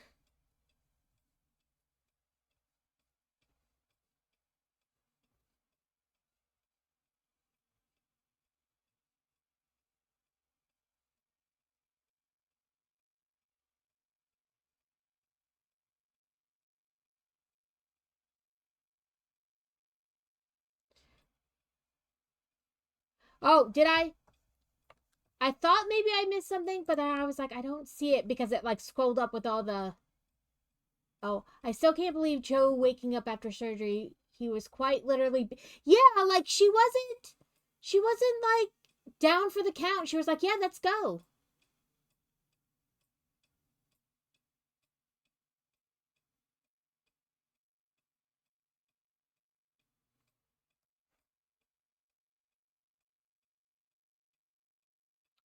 Oh, did I thought maybe I missed something, but then I was like, I don't see it because it like scrolled up with all the. Oh, I still can't believe Joe waking up after surgery. He was quite literally. Yeah, like she wasn't. She wasn't like down for the count. She was like, yeah, let's go.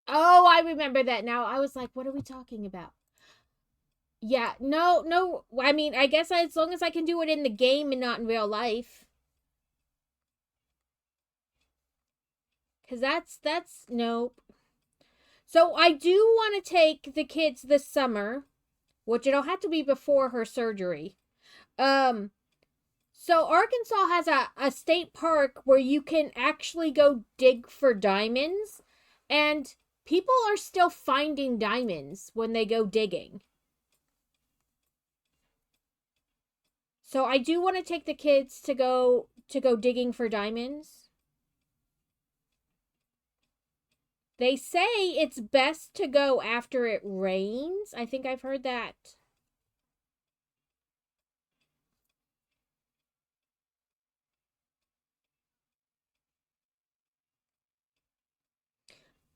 Oh, I remember that now. I was like, what are we talking about? Yeah, no, no. I mean, I guess as long as I can do it in the game and not in real life. Because that's nope. So I do want to take the kids this summer, which it'll have to be before her surgery. Um, so Arkansas has a state park where you can actually go dig for diamonds, and people are still finding diamonds when they go digging. So I do want to take the kids to go digging for diamonds. They say it's best to go after it rains. I think I've heard that.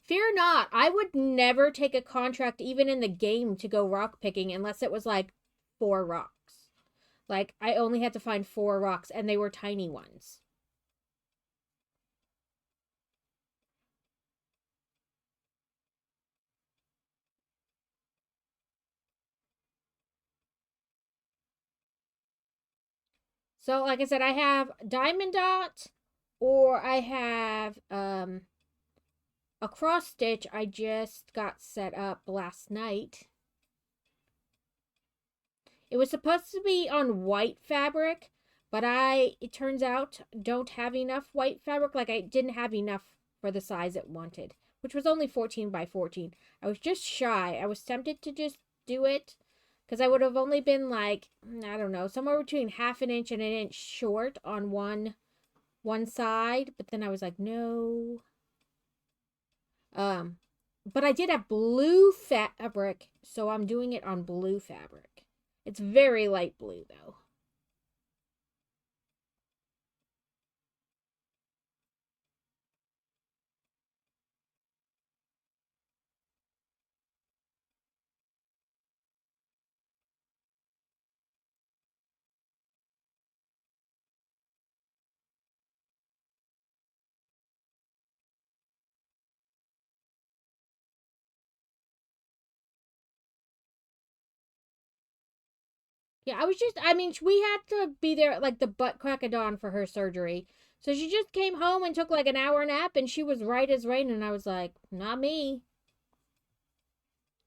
Fear not. I would never take a contract, even in the game, to go rock picking unless it was like 4 rocks. Like, I only had to find 4 rocks, and they were tiny ones. So, like I said, I have Diamond Dot, or I have a cross stitch I just got set up last night. It was supposed to be on white fabric, but it turns out, don't have enough white fabric. Like, I didn't have enough for the size it wanted, which was only 14 by 14. I was just shy. I was tempted to just do it because I would have only been like, I don't know, somewhere between half an inch and an inch short on one side, but then I was like, no. But I did have blue fabric, so I'm doing it on blue fabric. It's very light blue though. Yeah, I mean, we had to be there at like the butt crack of dawn for her surgery. So she just came home and took like an hour nap and she was right as rain. And I was like, not me.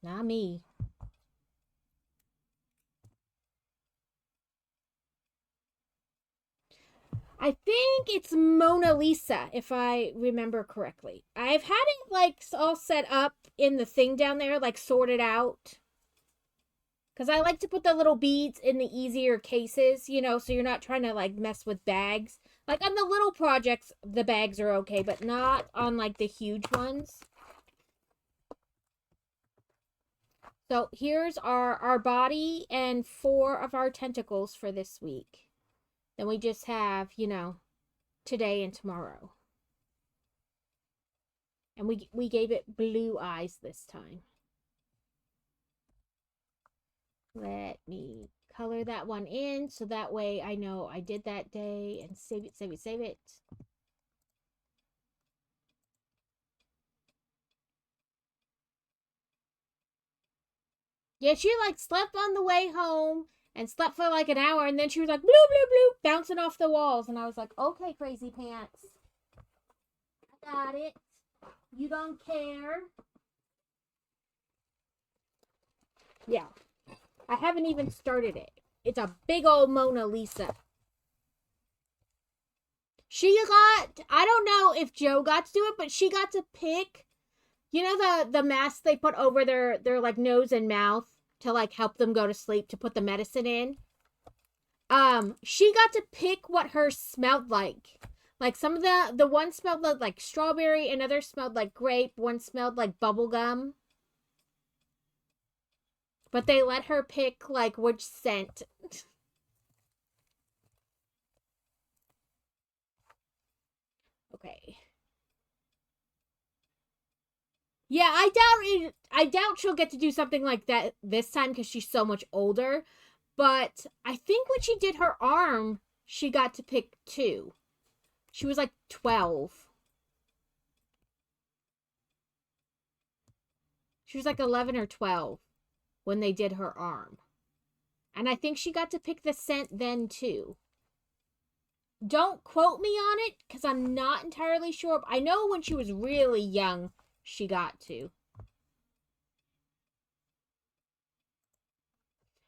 Not me. I think it's Mona Lisa, if I remember correctly. I've had it like all set up in the thing down there, like sorted out. Because I like to put the little beads in the easier cases, you know, so you're not trying to like mess with bags. Like on the little projects, the bags are okay, but not on like the huge ones. So here's our body and 4 of our tentacles for this week. Then we just have, you know, today and tomorrow. And we gave it blue eyes this time. Let me color that one in so that way I know I did that day and save it, save it, save it. Yeah, she like slept on the way home and slept for like an hour and then she was like bloop, bloop, bloop, bouncing off the walls. And I was like, okay, crazy pants. I got it. You don't care. Yeah. I haven't even started it. It's a big old Mona Lisa. I don't know if Joe got to do it, but she got to pick, you know, the mask they put over their like nose and mouth to like help them go to sleep to put the medicine in. She got to pick what hers smelled like. Like some of the one smelled like strawberry, another smelled like grape, one smelled like bubble gum. But they let her pick like which scent. Okay. Yeah, I doubt she'll get to do something like that this time because she's so much older. But I think when she did her arm, she got to pick 2. She was like 12. She was like 11 or 12 when they did her arm. And I think she got to pick the scent then too. Don't quote me on it because I'm not entirely sure. I know when she was really young, she got to.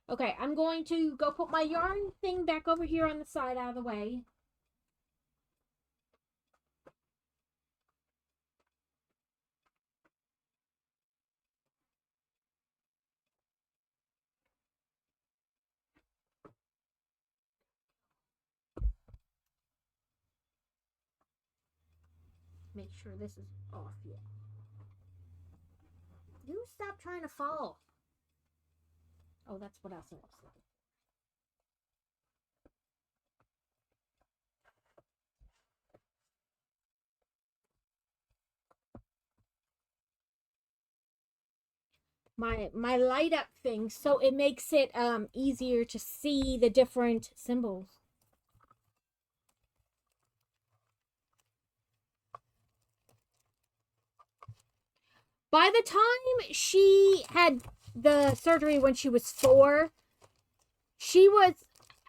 Okay, I'm going to go put my yarn thing back over here on the side out of the way. Make sure this is off yet. You stop trying to fall. Oh, that's what else I was looking. My light up thing so it makes it easier to see the different symbols. By the time she had the surgery when she was 4, she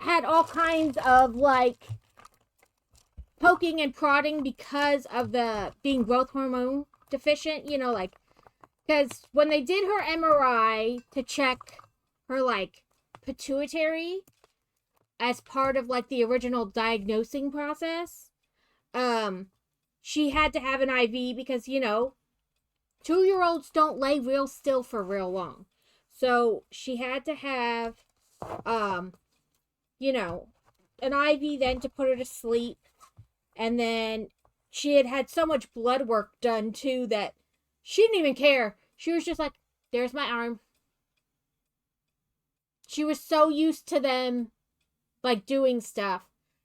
had all kinds of like poking and prodding because of the being growth hormone deficient, you know, like because when they did her MRI to check her like pituitary as part of like the original diagnosing process, she had to have an IV because, you know, 2-year-olds don't lay real still for real long. So she had to have, you know, an IV then to put her to sleep. And then she had so much blood work done too that she didn't even care. She was just like, there's my arm. She was so used to them like doing stuff.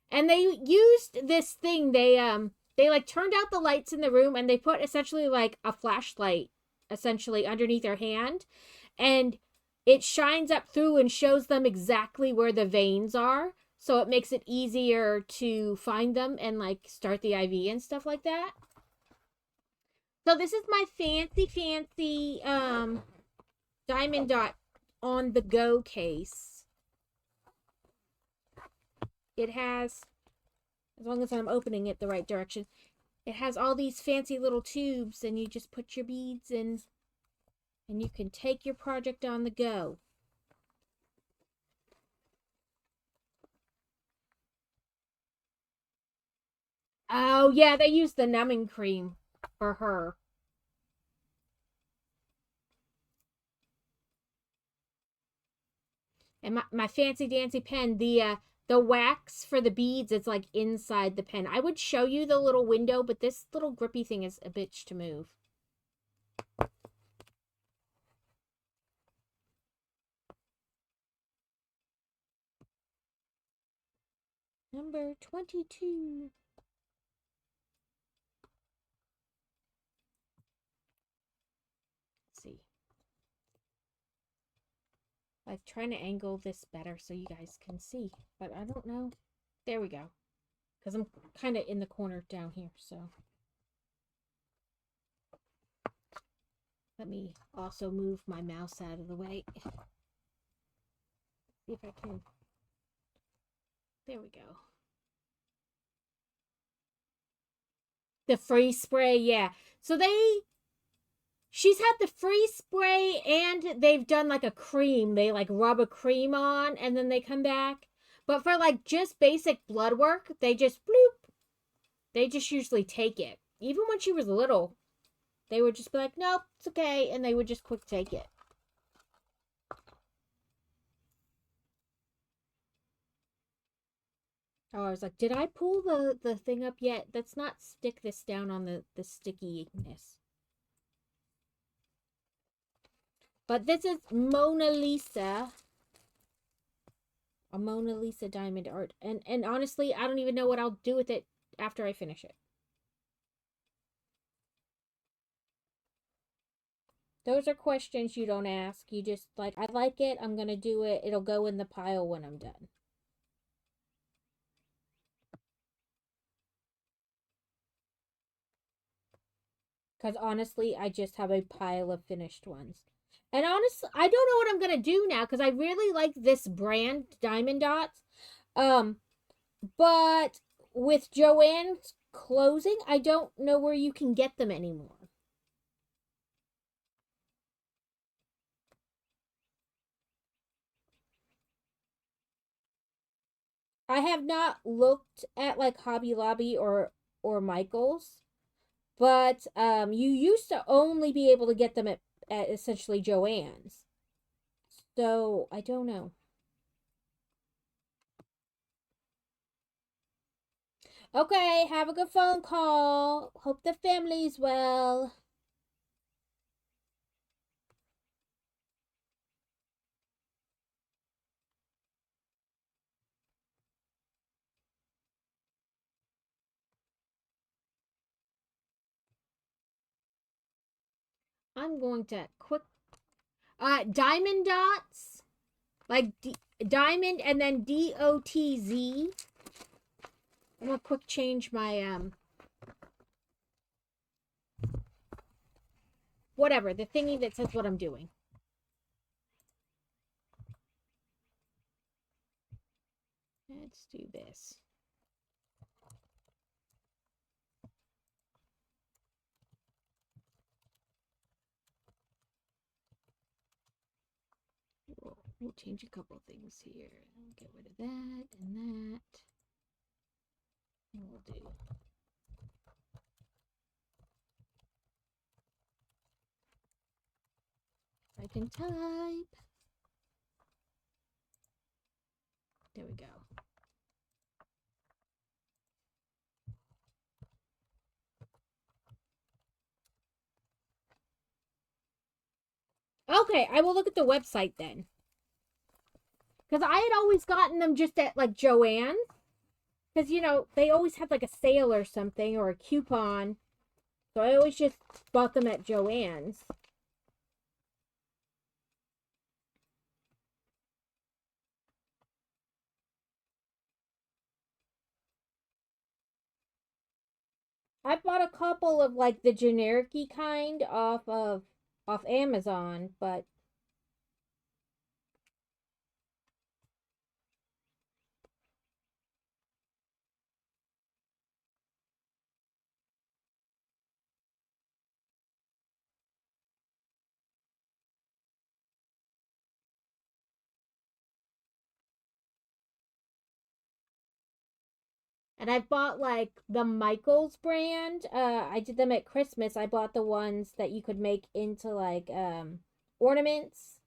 And they used this thing. They like turned out the lights in the room and they put essentially like a flashlight essentially underneath her hand and it shines up through and shows them exactly where the veins are, so it makes it easier to find them and like start the IV and stuff like that. So this is my fancy diamond dot on the go case. it has, as long as I'm opening it the right direction, it has all these fancy little tubes, and you just put your beads in, and you can take your project on the go. Oh, yeah, they use the numbing cream for her. And my fancy dancy pen, the wax for the beads, it's like inside the pen. I would show you the little window, but this little grippy thing is a bitch to move. Number 22. Let's see. I'm trying to angle this better so you guys can see, but I don't know. There we go. Because I'm kind of in the corner down here, so. Let me also move my mouse out of the way. See if I can. There we go. The free spray, yeah. So she's had the free spray, and they've done like a cream. They like rub a cream on and then they come back. But for like just basic blood work, they just bloop. They just usually take it. Even when she was little, they would just be like, nope, it's okay. And they would just quick take it. Oh, I was like, did I pull the thing up yet? Let's not stick this down on the stickiness. But this is Mona Lisa. A Mona Lisa diamond art. And honestly, I don't even know what I'll do with it after I finish it. Those are questions you don't ask. You just like, I like it, I'm gonna do it. It'll go in the pile when I'm done. Because honestly, I just have a pile of finished ones. And honestly, I don't know what I'm gonna do now because I really like this brand, Diamond Dots. Um, but with Joann's closing, I don't know where you can get them anymore. I have not looked at like Hobby Lobby or Michael's, but you used to only be able to get them at essentially Joann's. So I don't know. Okay, have a good phone call. Hope the family's well. I'm going to quick diamond dots, like diamond and then DOTZ. I'm gonna quick change my whatever, the thingy that says what I'm doing. Let's do this. We'll change a couple things here. Get rid of that and that. And we'll do. I can type. There we go. Okay, I will look at the website then. Because I had always gotten them just at like Joann's. Because, you know, they always had like a sale or something or a coupon. So I always just bought them at Joann's. I bought a couple of like the generic-y kind off Amazon, but And I bought like the Michaels brand. I did them at Christmas. I bought the ones that you could make into like ornaments.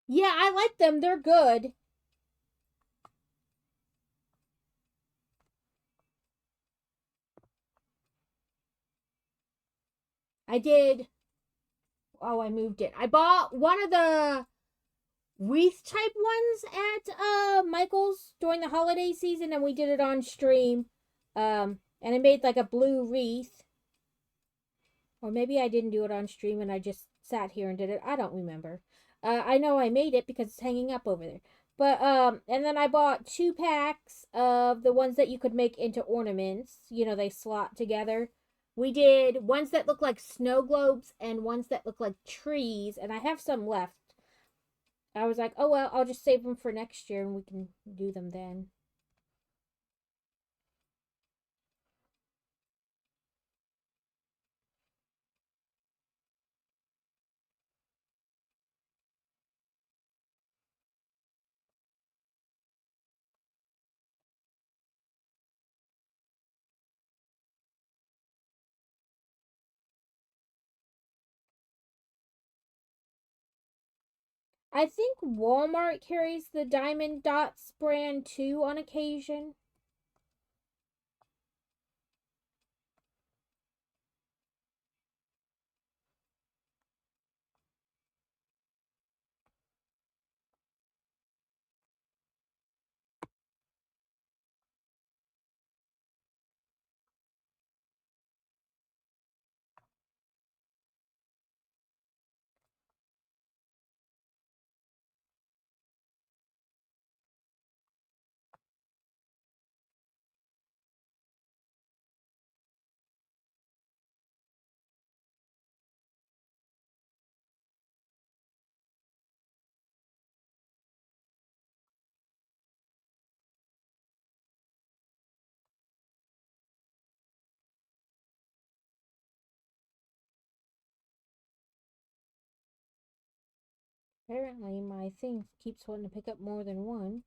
Yeah, I like them. They're good. I did. Oh, I moved it. I bought one of the wreath type ones at Michael's during the holiday season, and we did it on stream. And I made like a blue wreath, or maybe I didn't do it on stream and I just sat here and did it. I don't remember. I know I made it because it's hanging up over there. But and then I bought 2 packs of the ones that you could make into ornaments. You know, they slot together. We did ones that look like snow globes and ones that look like trees, and I have some left. I was like, oh well, I'll just save them for next year and we can do them then. I think Walmart carries the Diamond Dots brand too on occasion. Apparently, my thing keeps wanting to pick up more than one.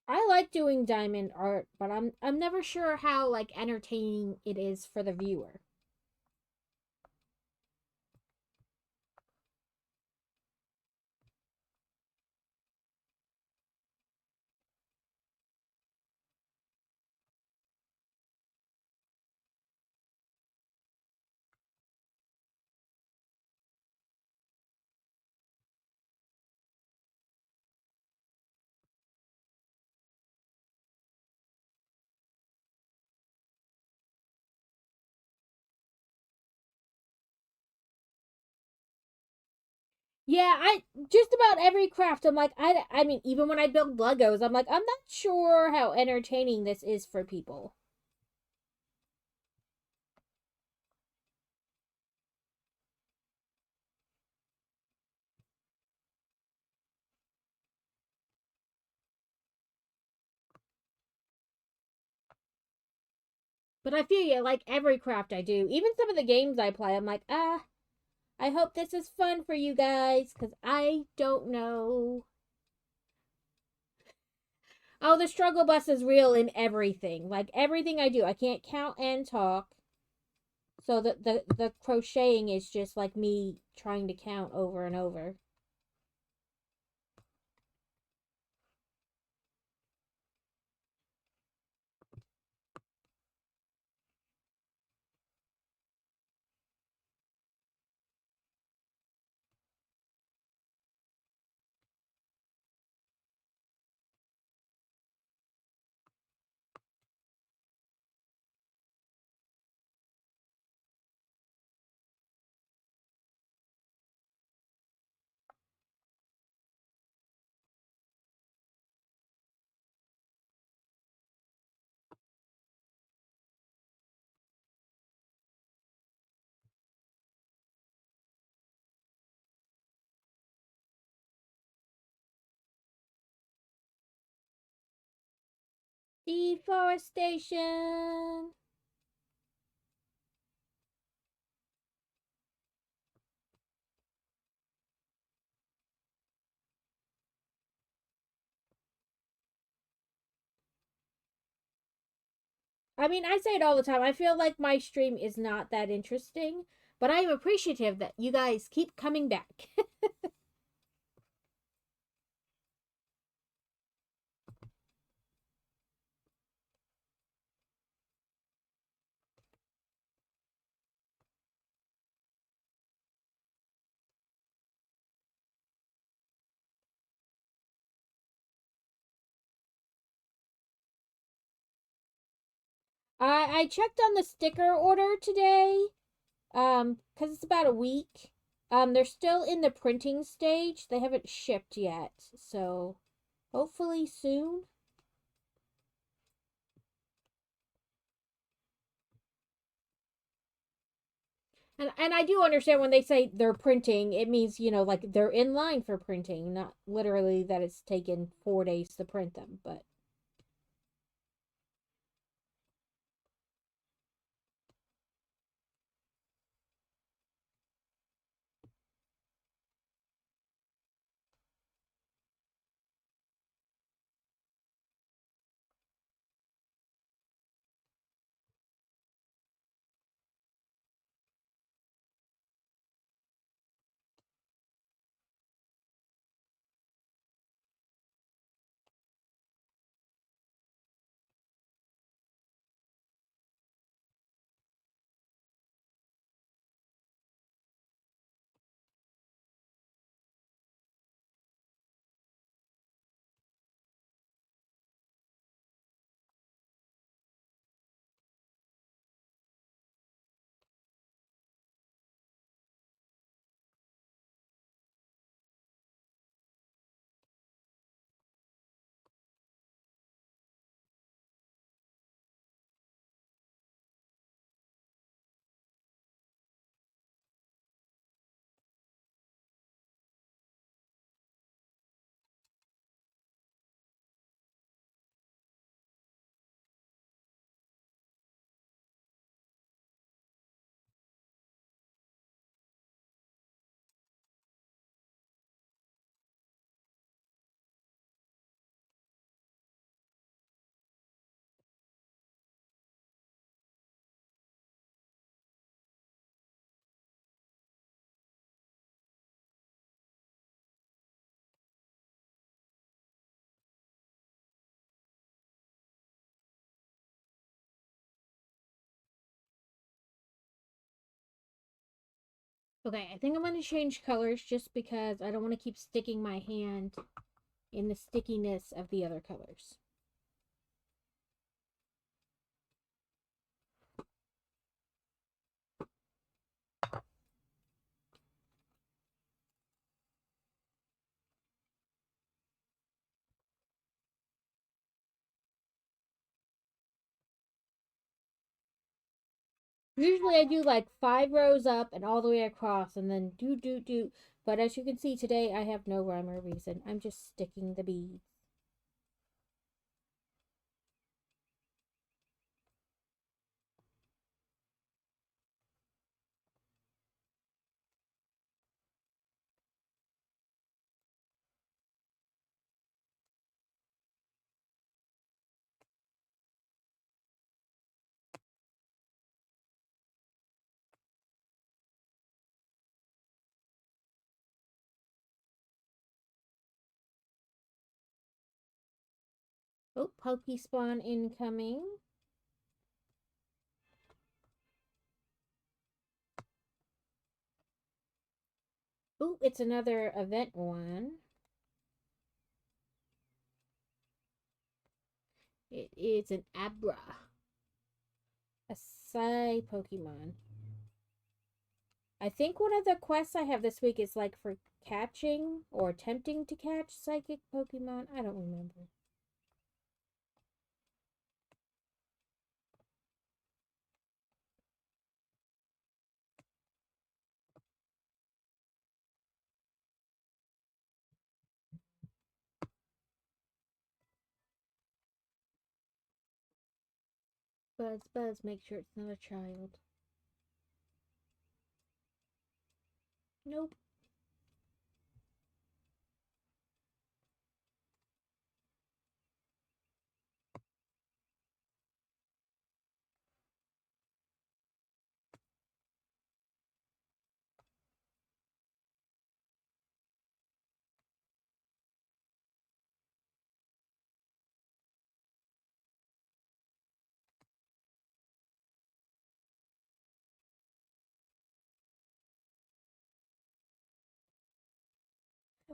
I like doing diamond art, but I'm never sure how like entertaining it is for the viewer. Yeah, I just about every craft. I'm like, I mean, even when I build Legos, I'm like, I'm not sure how entertaining this is for people. But I feel you, like every craft I do, even some of the games I play, I'm like, I hope this is fun for you guys, because I don't know. Oh, the struggle bus is real in everything. Like everything I do, I can't count and talk. So the crocheting is just like me trying to count over and over. Deforestation. I mean, I say it all the time. I feel like my stream is not that interesting, but I am appreciative that you guys keep coming back. I checked on the sticker order today. Because it's about a week. They're still in the printing stage. They haven't shipped yet, so hopefully soon. And I do understand when they say they're printing, it means, like they're in line for printing, not literally that it's taken 4 days to print them, but okay, I think I'm going to change colors just because I don't want to keep sticking my hand in the stickiness of the other colors. Usually I do like 5 rows up and all the way across and then do. But as you can see today, I have no rhyme or reason. I'm just sticking the beads. Oh, Pokespawn incoming. Oh, it's another event one. It is an Abra. A Psy Pokemon. I think one of the quests I have this week is like for catching or attempting to catch psychic Pokemon. I don't remember. Buzz, Buzz, make sure it's not a child. Nope.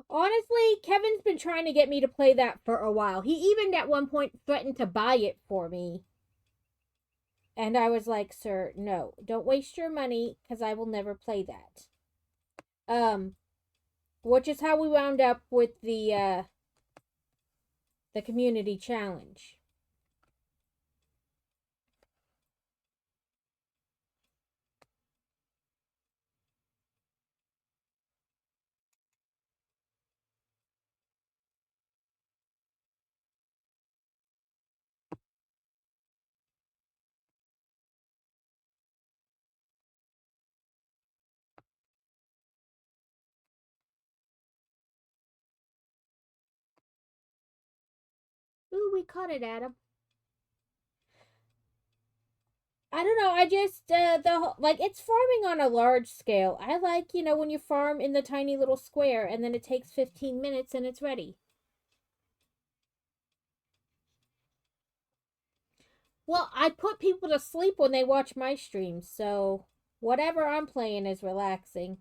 Honestly, Kevin's been trying to get me to play that for a while. He even at one point threatened to buy it for me. And I was like, sir, no, don't waste your money because I will never play that. Which is how we wound up with the community challenge. Ooh, we caught it, Adam. I don't know. I just like it's farming on a large scale. I like when you farm in the tiny little square and then it takes 15 minutes and it's ready. Well, I put people to sleep when they watch my streams, so whatever I'm playing is relaxing.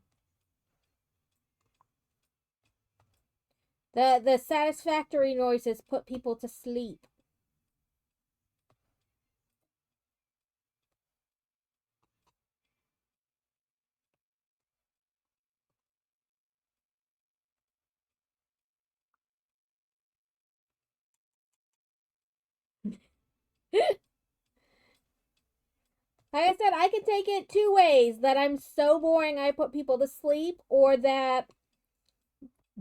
The satisfactory noises put people to sleep. Like I said, I can take it two ways: that I'm so boring I put people to sleep, or that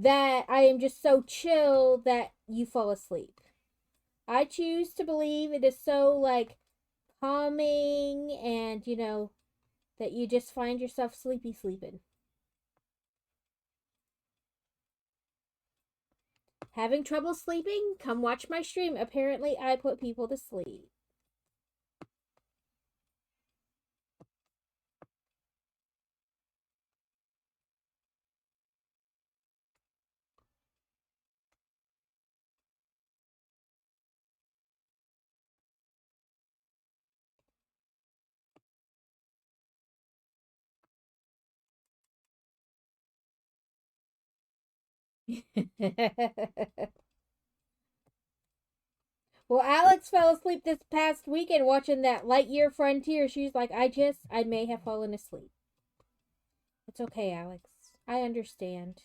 I am just so chill that you fall asleep. I choose to believe it is so like calming and that you just find yourself sleeping. Having trouble sleeping? Come watch my stream. Apparently I put people to sleep. Well, Alex fell asleep this past weekend watching that Lightyear Frontier. She's like, I may have fallen asleep. It's okay, Alex. I understand.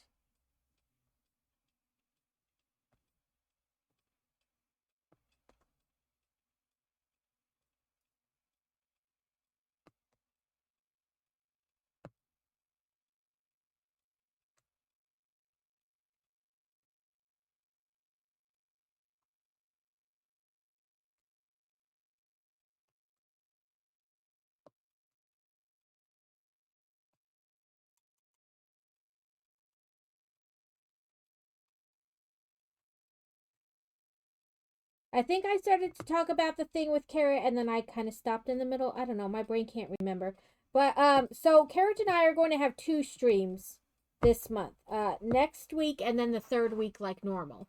I think I started to talk about the thing with Carrot and then I kind of stopped in the middle. I don't know. My brain can't remember. But so Carrot and I are going to have two streams this month. Next week and then the third week like normal.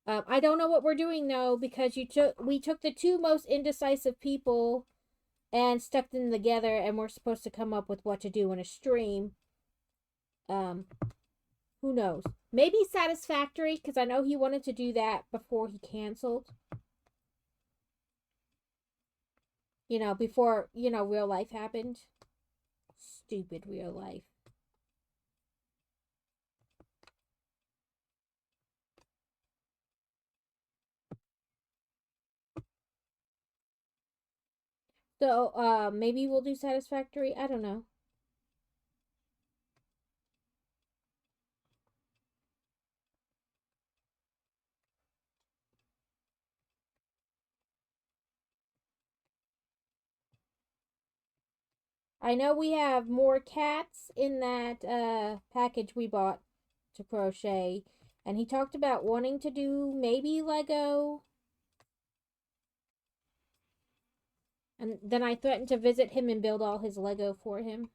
I don't know what we're doing though because we took the two most indecisive people and stuck them together, and we're supposed to come up with what to do in a stream. Um, who knows? Maybe Satisfactory because I know he wanted to do that before he canceled. Before real life happened. Stupid real life. So, maybe we'll do Satisfactory. I don't know. I know we have more cats in that package we bought to crochet, and he talked about wanting to do maybe Lego. And then I threatened to visit him and build all his Lego for him.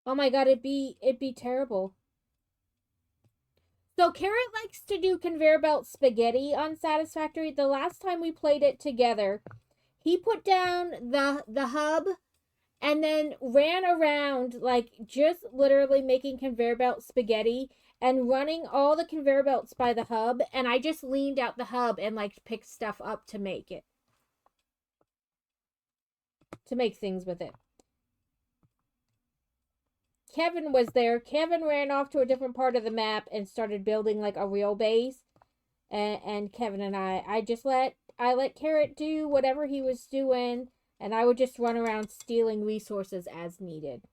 Oh my god, it'd be terrible. So Carrot likes to do conveyor belt spaghetti on Satisfactory. The last time we played it together, he put down the hub and then ran around like just literally making conveyor belt spaghetti and running all the conveyor belts by the hub, and I just leaned out the hub and like picked stuff up to make things with it. Kevin was there. Kevin ran off to a different part of the map and started building like a real base. And Kevin and I let Carrot do whatever he was doing, and I would just run around stealing resources as needed.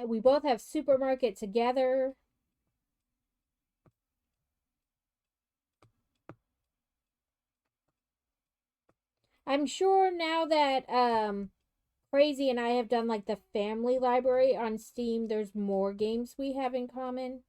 We both have supermarket together. I'm sure now that Crazy and I have done like the family library on Steam, there's more games we have in common.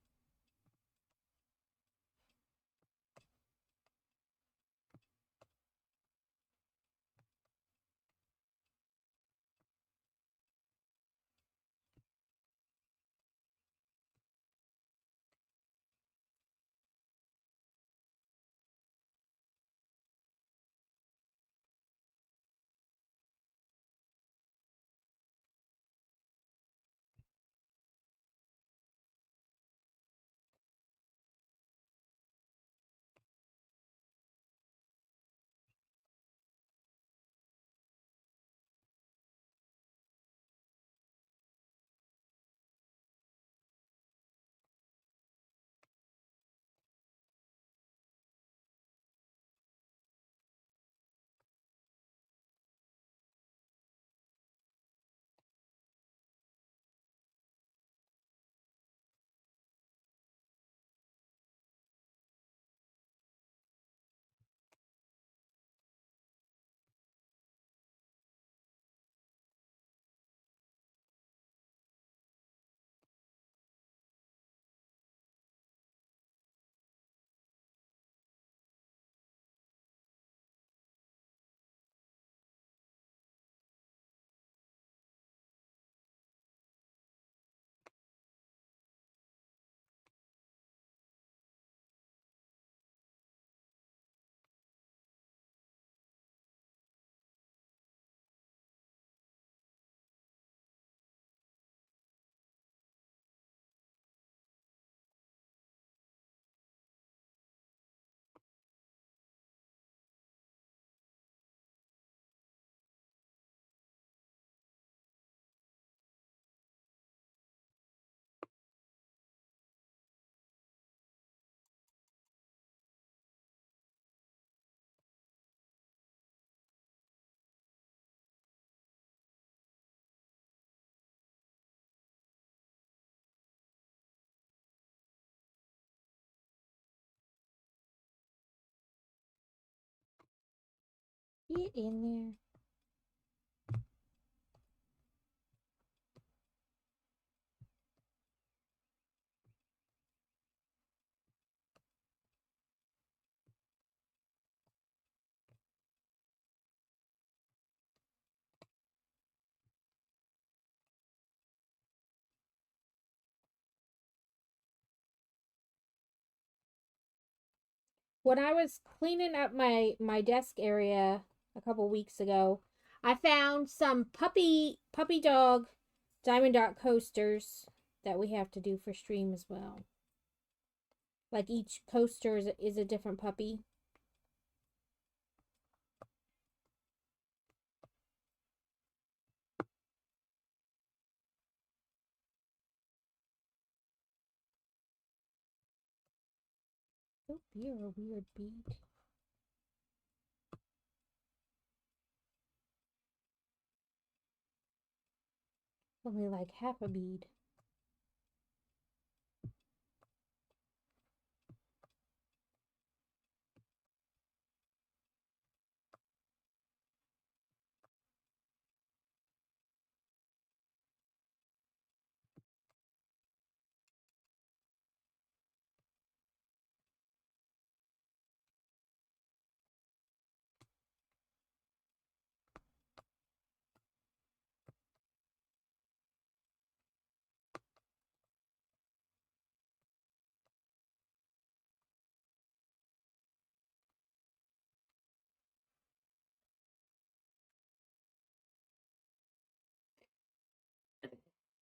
Get in there. When I was cleaning up my desk area a couple weeks ago, I found some puppy dog diamond dot coasters that we have to do for stream as well. Like each coaster is a different puppy. Oh, you're a weird bead. Only like half a bead.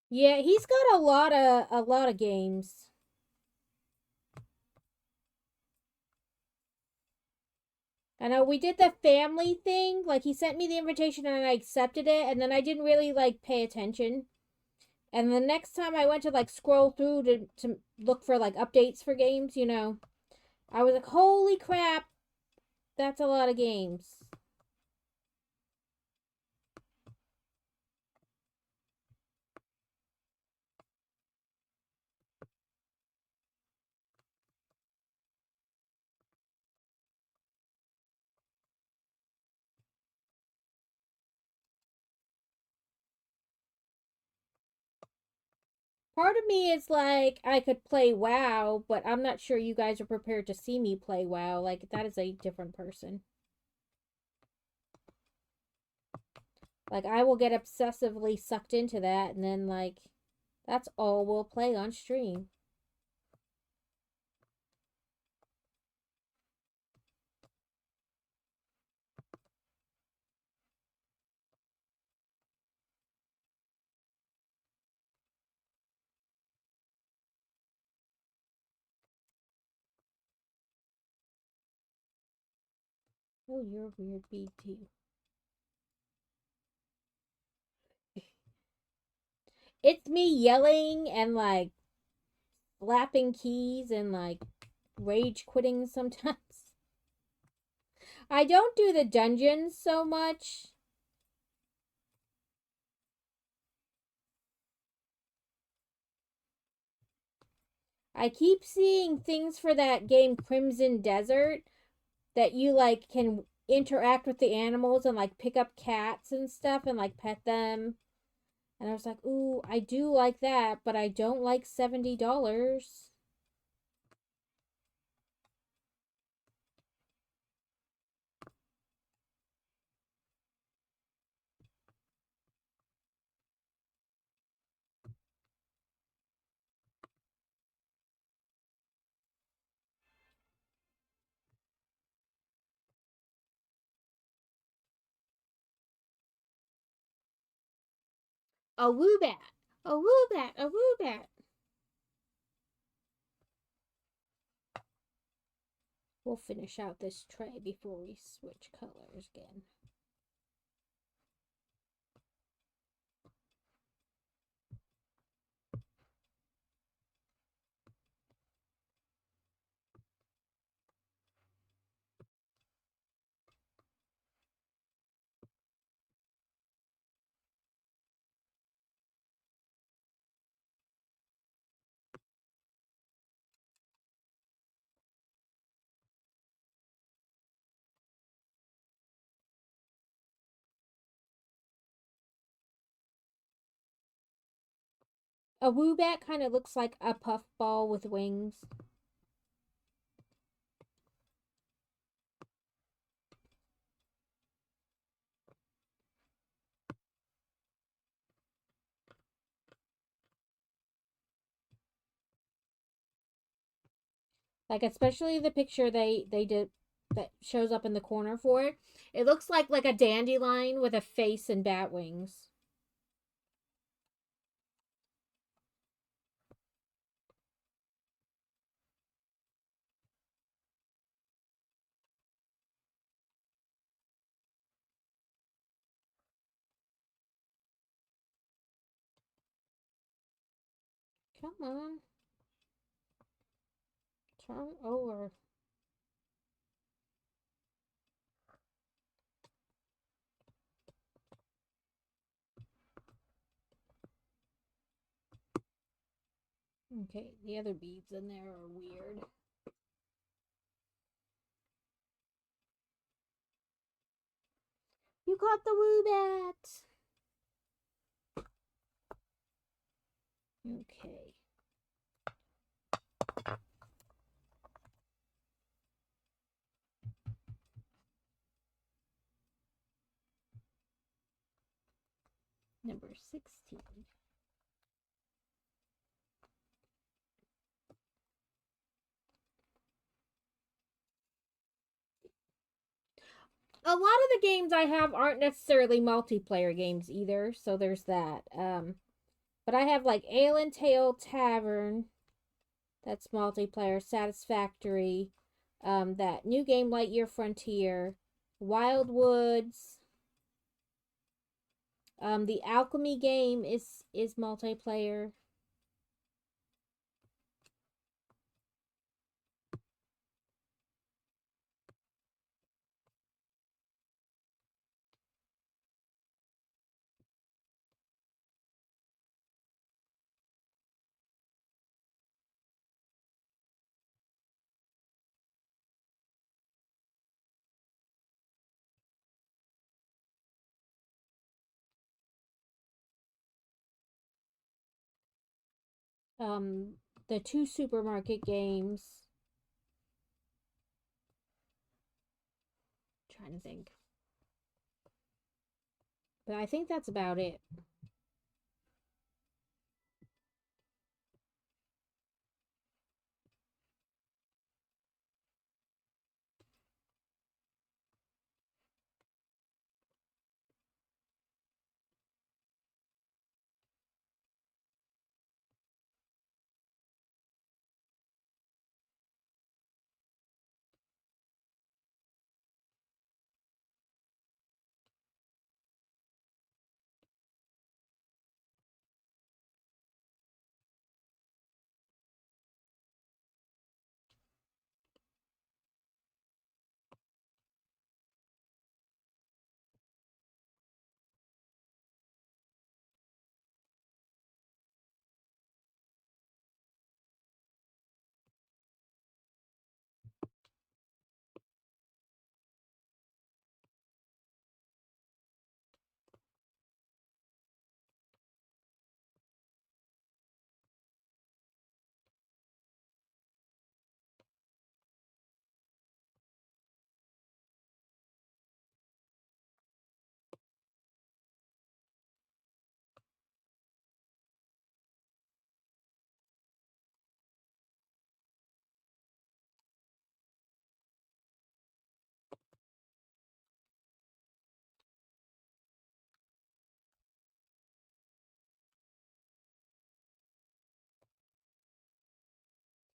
Yeah, he's got a lot of games. I know we did the family thing. Like he sent me the invitation and I accepted it, and then I didn't really like pay attention. And the next time I went to like scroll through to look for like updates for games, I was like, holy crap, that's a lot of games. Part of me is like, I could play WoW, but I'm not sure you guys are prepared to see me play WoW. Like, that is a different person. Like, I will get obsessively sucked into that, and then, like, that's all we'll play on stream. Oh, you're a weird bee, too. It's me yelling and, like, slapping keys and, like, rage quitting sometimes. I don't do the dungeons so much. I keep seeing things for that game Crimson Desert that you like can interact with the animals and like pick up cats and stuff and like pet them. And I was like, "Ooh, I do like that, but I don't like $70." A woobat. A woobat. A woobat. We'll finish out this tray before we switch colors again. A woobat kind of looks like a puffball with wings. Like especially the picture they did that shows up in the corner for it. It looks like a dandelion with a face and bat wings. Come on. Turn over. Okay, the other beads in there are weird. You caught the woobat! Okay. Number 16. A lot of the games I have aren't necessarily multiplayer games either, so there's that. But I have like Ale and Tail Tavern, that's multiplayer, Satisfactory, that new game Lightyear Frontier, Wild Woods, the Alchemy game is multiplayer. Um, the two supermarket games. I'm trying to think. But I think that's about it.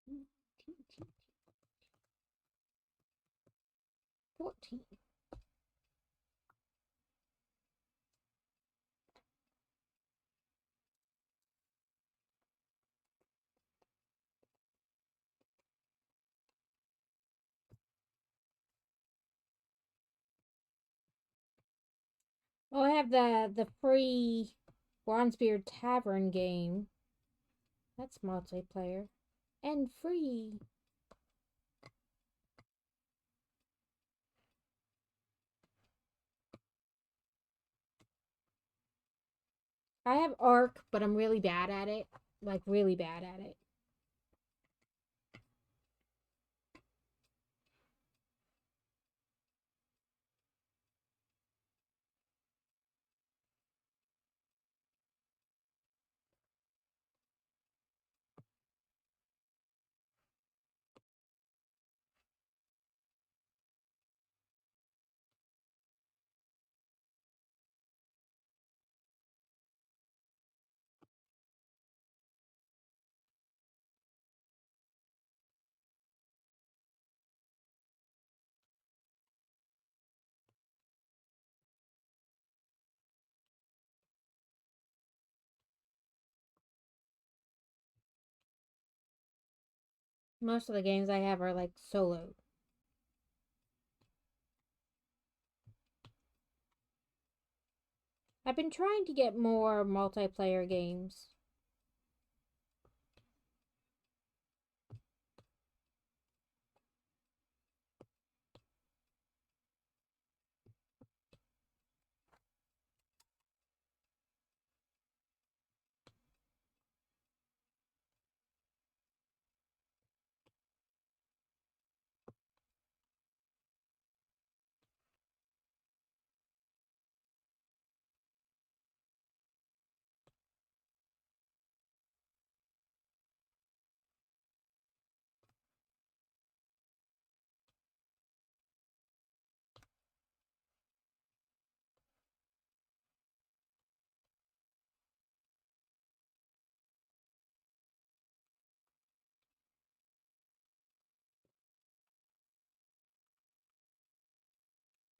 Mm, 14. Oh, I have the free Bronzebeard Tavern game. That's multiplayer. And free. I have Ark, but I'm really bad at it. like really bad at it. Most of the games I have are like solo. I've been trying to get more multiplayer games.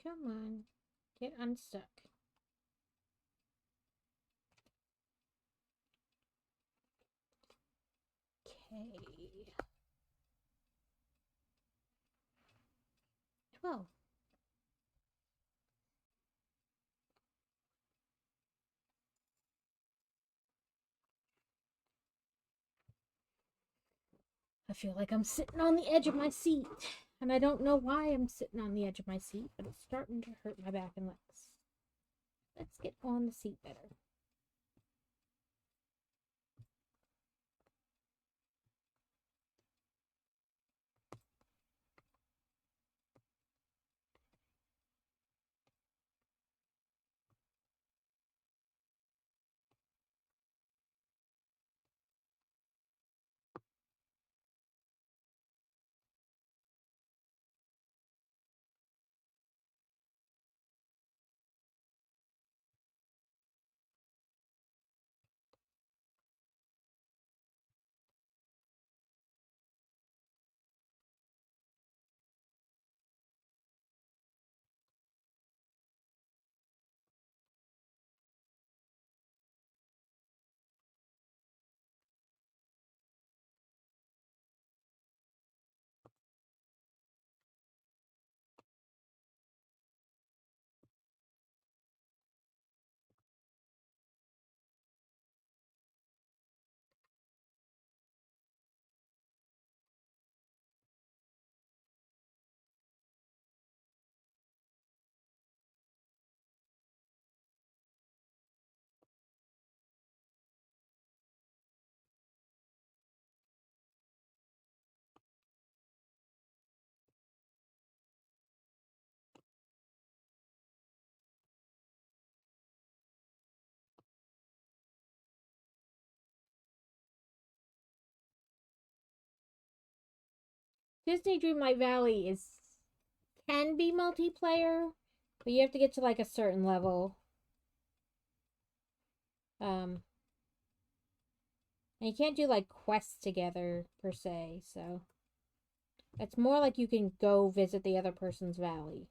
Come on, get unstuck. Okay. 12. I feel like I'm sitting on the edge of my seat. And I don't know why I'm sitting on the edge of my seat, but it's starting to hurt my back and legs. Let's get on the seat better. Disney Dreamlight Valley can be multiplayer, but you have to get to like a certain level. And you can't do like quests together per se, so it's more like you can go visit the other person's valley.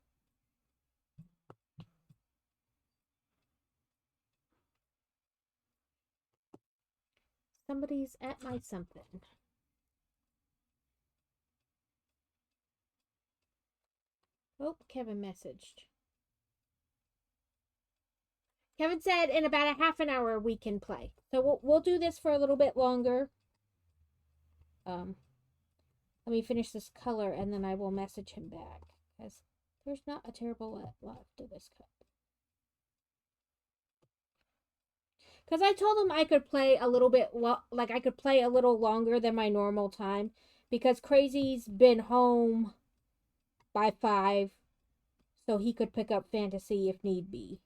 Somebody's at my something. Oh, Kevin messaged. Kevin said in about a half an hour we can play. So we'll do this for a little bit longer. Let me finish this color and then I will message him back because there's not a terrible lot left of this cup. Because I told him I could play a little bit, like I could play a little longer than my normal time. Because Crazy's been home by 5, so he could pick up fantasy if need be.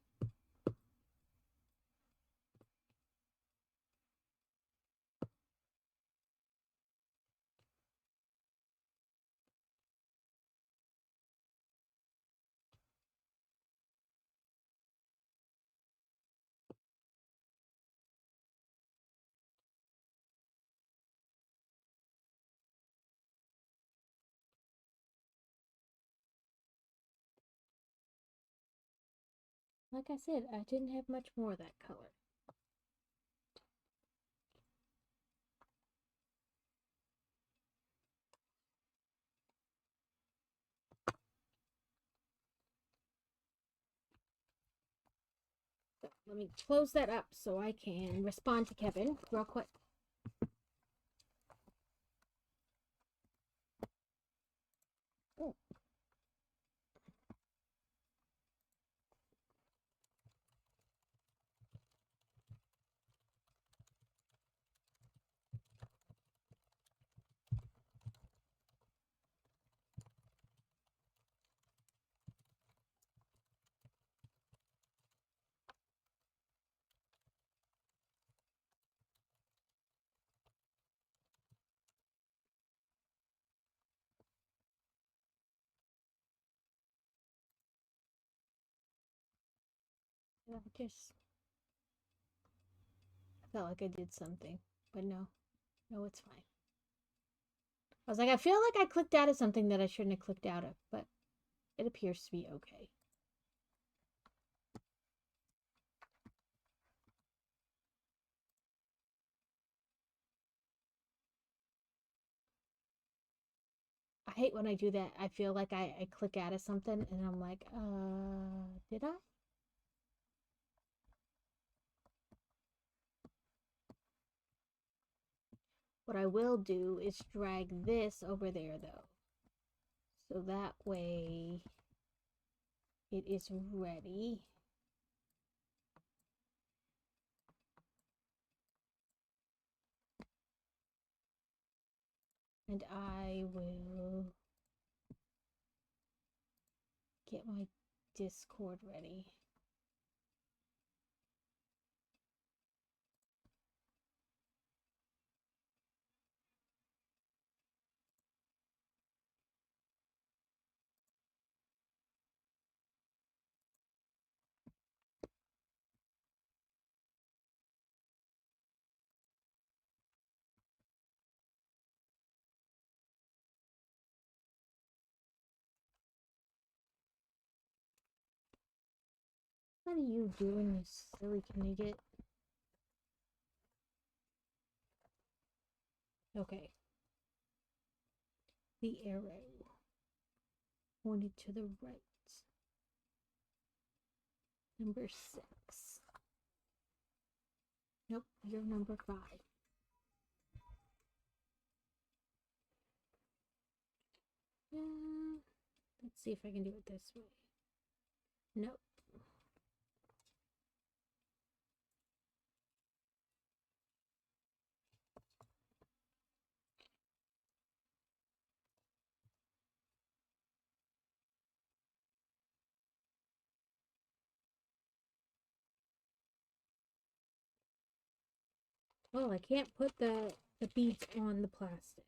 Like I said, I didn't have much more of that color. So let me close that up so I can respond to Kevin real quick. Oh. Yeah, I felt like I did something, but no, it's fine. I was like, I feel like I clicked out of something that I shouldn't have clicked out of, but it appears to be okay. I hate when I do that. I feel like I click out of something and I'm like, did I? What I will do is drag this over there though. So that way it is ready. And I will get my Discord ready. What are you doing, you silly knigget? Okay. The arrow pointed to the right. Number 6. Nope, you're number 5. Let's see if I can do it this way. Nope. Oh, I can't put the beads on the plastic.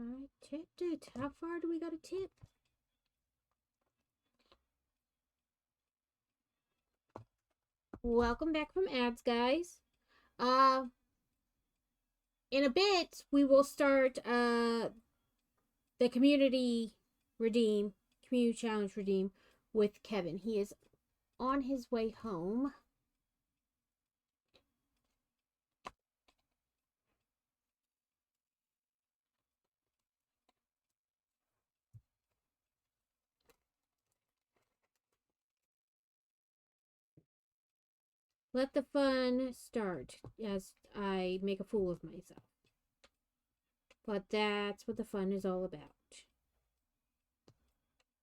I tipped it. How far do we got to tip? Welcome back from ads, guys. Uh, in a bit, we will start the community challenge redeem with Kevin. He is on his way home. Let the fun start as I make a fool of myself. But that's what the fun is all about.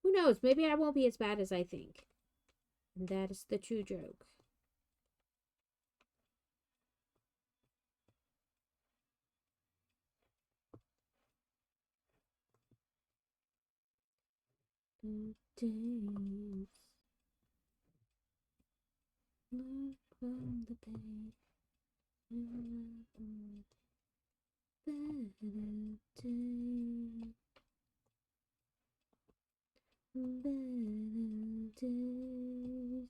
Who knows? Maybe I won't be as bad as I think. And that is the true joke. The days from the day. Better days.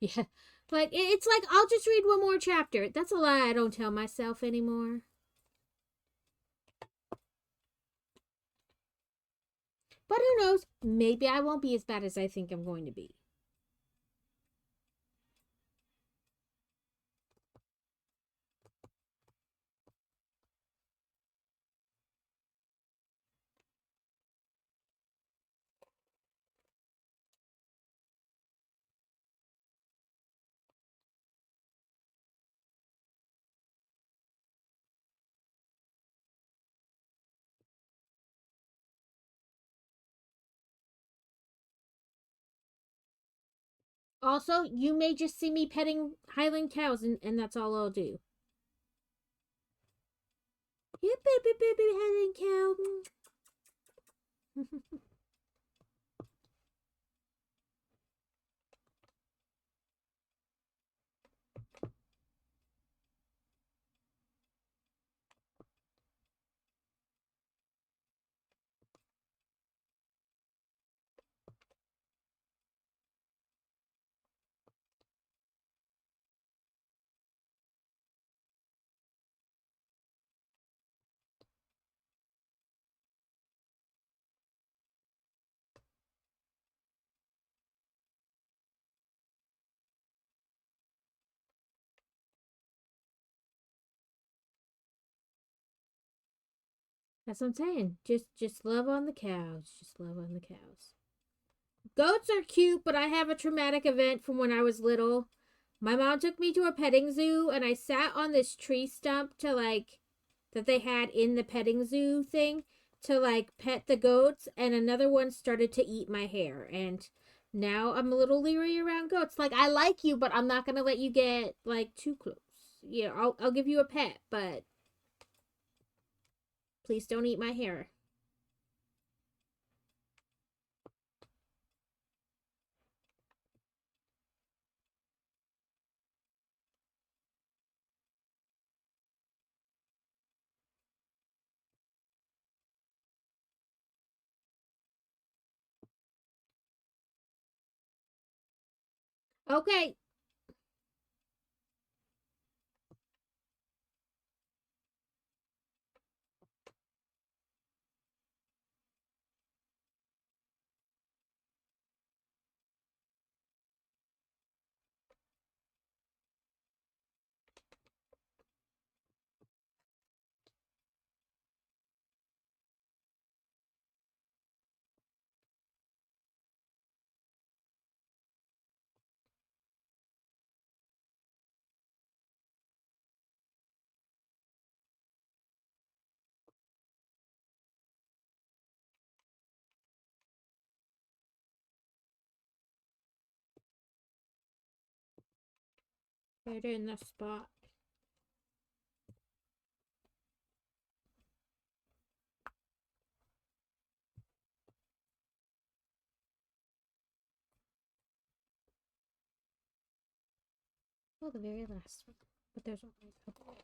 Yeah, but it's like I'll just read one more chapter. That's a lie I don't tell myself anymore. But who knows? Maybe I won't be as bad as I think I'm going to be. Also, you may just see me petting Highland cows, and that's all I'll do. Yeah, baby, baby, Highland cow. That's what I'm saying. Just love on the cows. Just love on the cows. Goats are cute, but I have a traumatic event from when I was little. My mom took me to a petting zoo, and I sat on this tree stump that they had in the petting zoo thing to pet the goats, and another one started to eat my hair. And now I'm a little leery around goats. Like, I like you, but I'm not gonna let you get too close. Yeah, I'll give you a pet, but please don't eat my hair. Okay, Right in the spot. Oh, the very last one. But there's only a couple.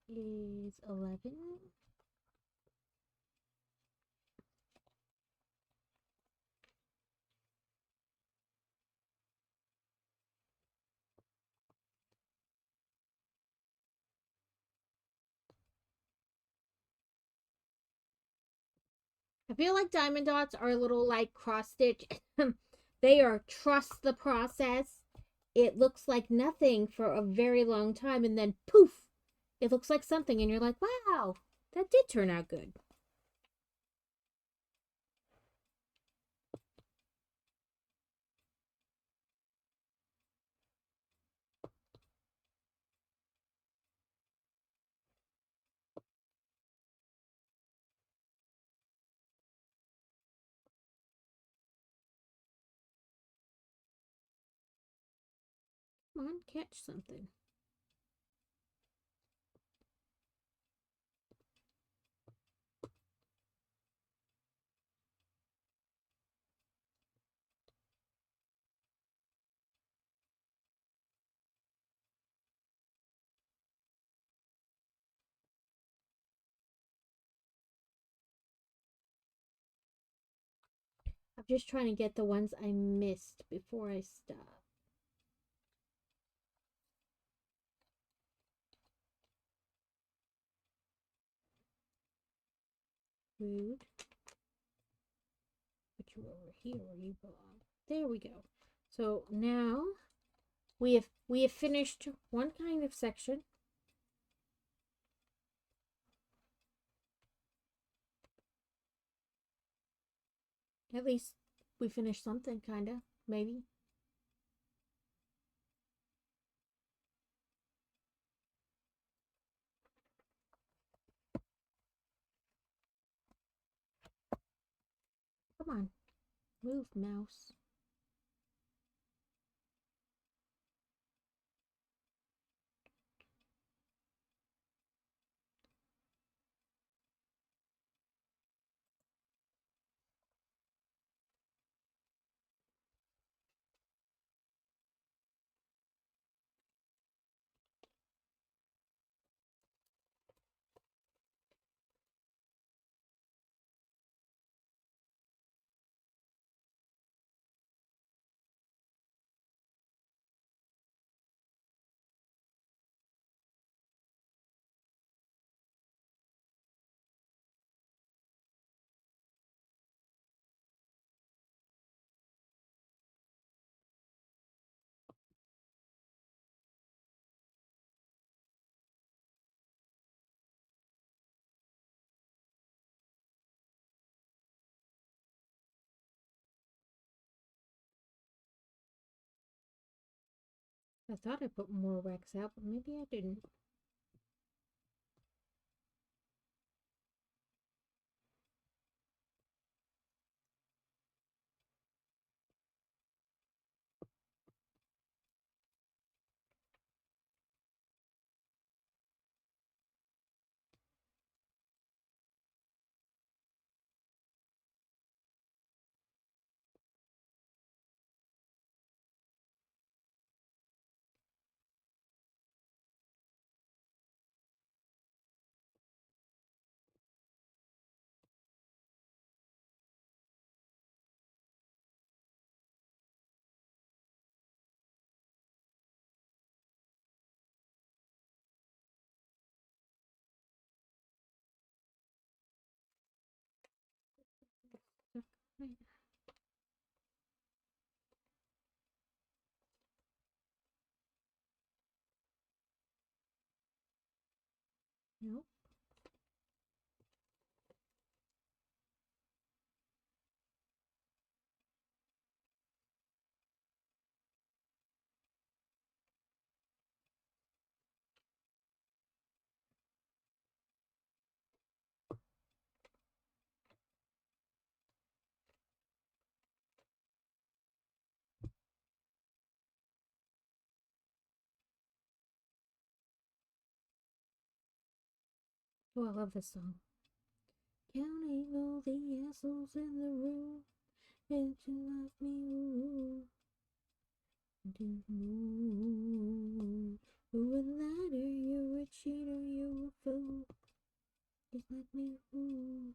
Is 11. I feel like diamond dots are a little like cross stitch. They are trust the process. It looks like nothing for a very long time, and then poof, it looks like something, and you're like, wow, that did turn out good. Come on, catch something. I'm just trying to get the ones I missed before I stop. Rude. Put you over here where you belong. There we go. So now we have finished one kind of section. At least we finished something, kinda, maybe. Come on, move, mouse. I thought I put more wax out, but maybe I didn't. Right. Nope. Oh, I love this song. Counting all the assholes in the room, and you like me, you're a liar, you're a cheater, you're a fool. Just like me, ooh.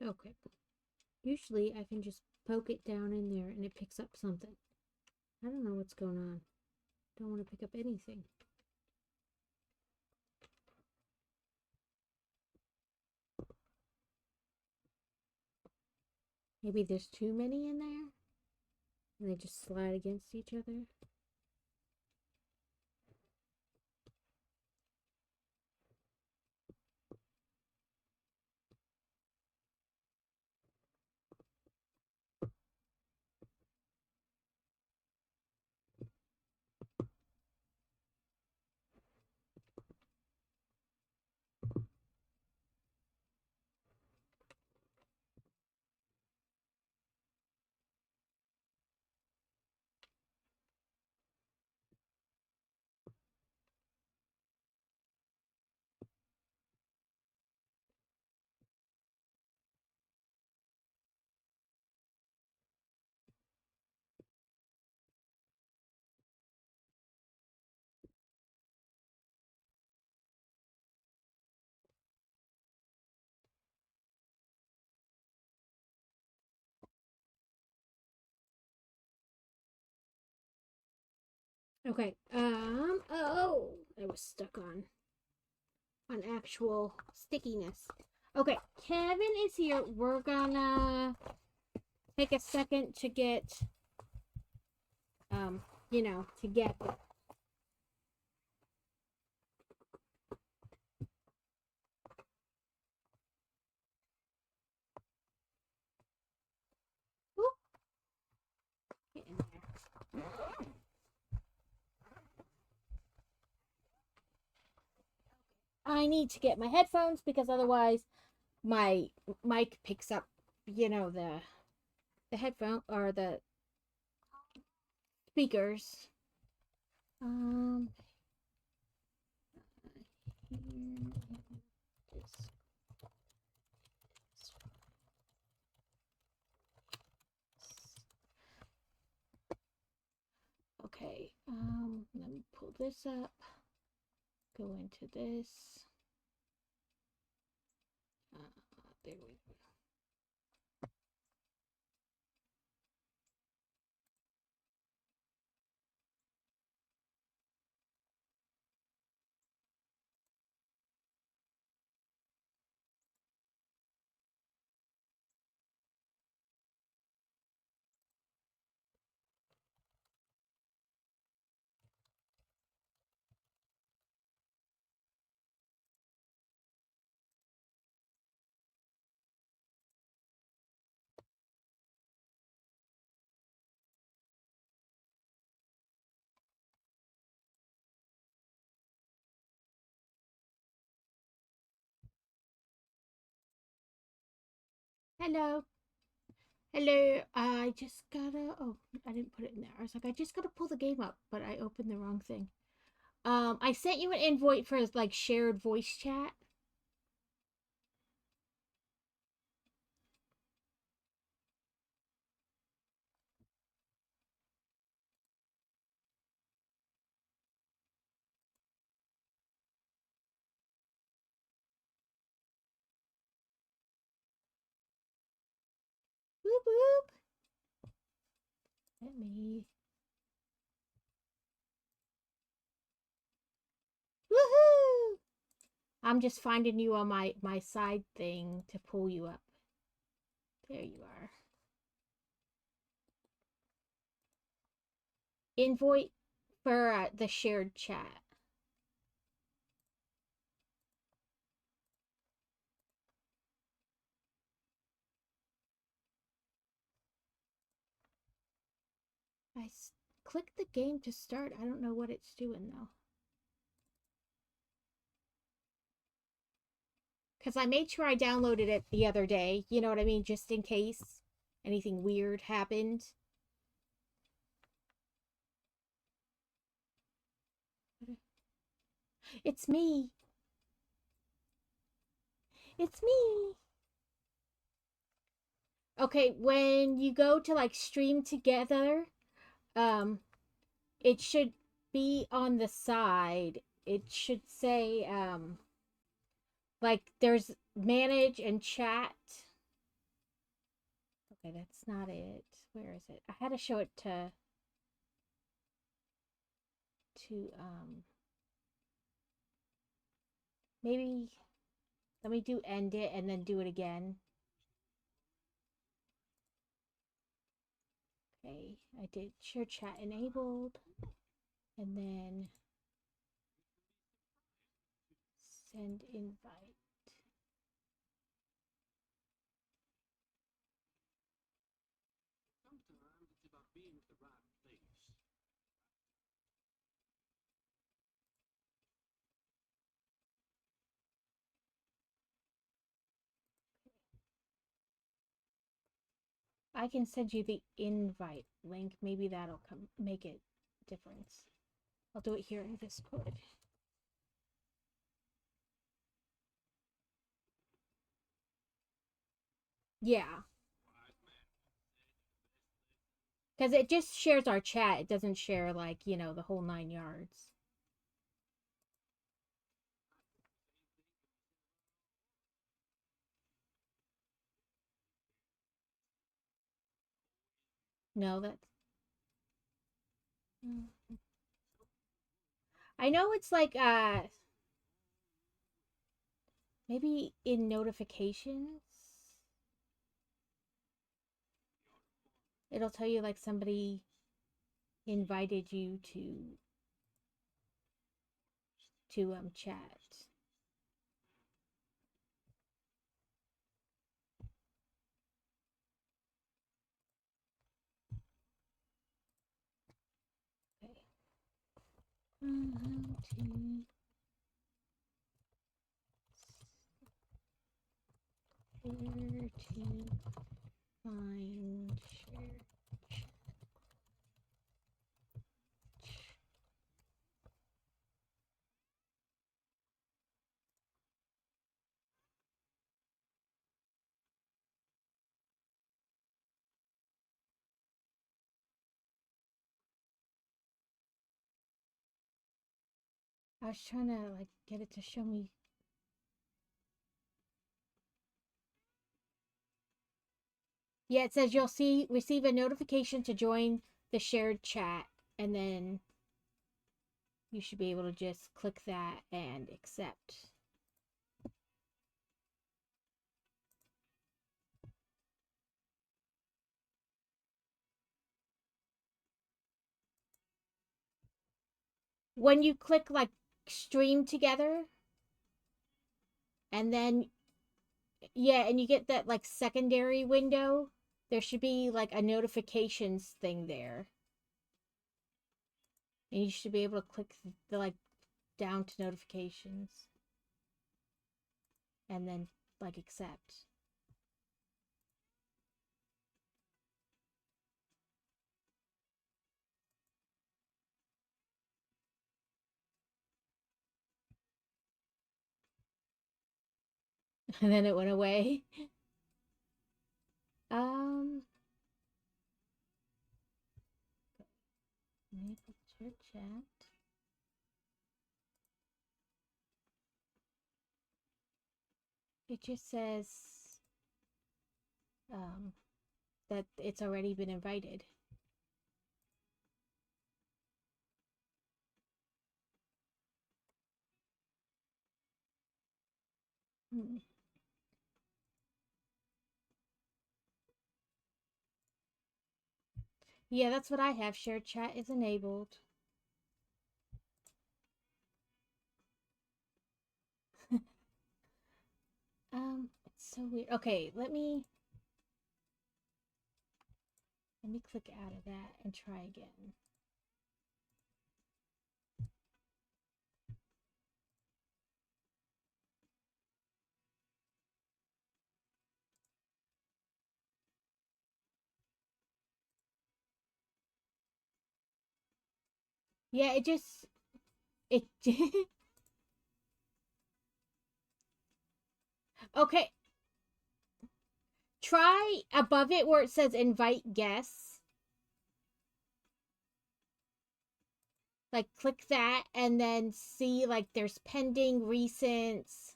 Okay. Usually I can just poke it down in there and it picks up something. I don't know what's going on. Don't want to pick up anything. Maybe there's too many in there and they just slide against each other. Okay. Oh, I was stuck on actual stickiness. Okay, Kevin is here. We're gonna take a second to get, to get it. Ooh, get in there. I need to get my headphones because otherwise my mic picks up, the headphone or the speakers. Here this. Okay, let me pull this up. Go into this. There we go. Hello. Hello. I just gotta. Oh, I didn't put it in there. I was like, I just gotta pull the game up, but I opened the wrong thing. I sent you an invite for like shared voice chat. Whoop whoop. Let me. Woohoo! I'm just finding you on my side thing to pull you up. There you are. Invite for the shared chat. I clicked the game to start. I don't know what it's doing though. Because I made sure I downloaded it the other day. You know what I mean? Just in case anything weird happened. It's me. It's me. Okay, when you go to like stream together, it should be on the side. It should say like there's manage and chat. Okay, that's not it. Where is it? I had to show it to maybe let me do end it and then do it again. Okay, I did share chat enabled and then send invite. I can send you the invite link. Maybe that'll come make it difference. I'll do it here in Discord. Yeah. Because it just shares our chat. It doesn't share, like, you know, the whole 9 yards. No, that's... I know it's like, maybe in notifications. It'll tell you, like, somebody invited you to chat. Okay. Where to find share chat. I was trying to like get it to show me. Yeah, it says you'll receive a notification to join the shared chat, and then you should be able to just click that and accept. When you click like stream together, and then yeah, and you get that like secondary window, there should be like a notifications thing there. And you should be able to click the like down to notifications and then like accept. And then it went away. Enable chat. It just says that it's already been invited. Yeah, that's what I have. Shared chat is enabled. It's so weird. Okay, let me click out of that and try again. Yeah, it okay. Try above it where it says invite guests. Like click that and then see like there's pending recents.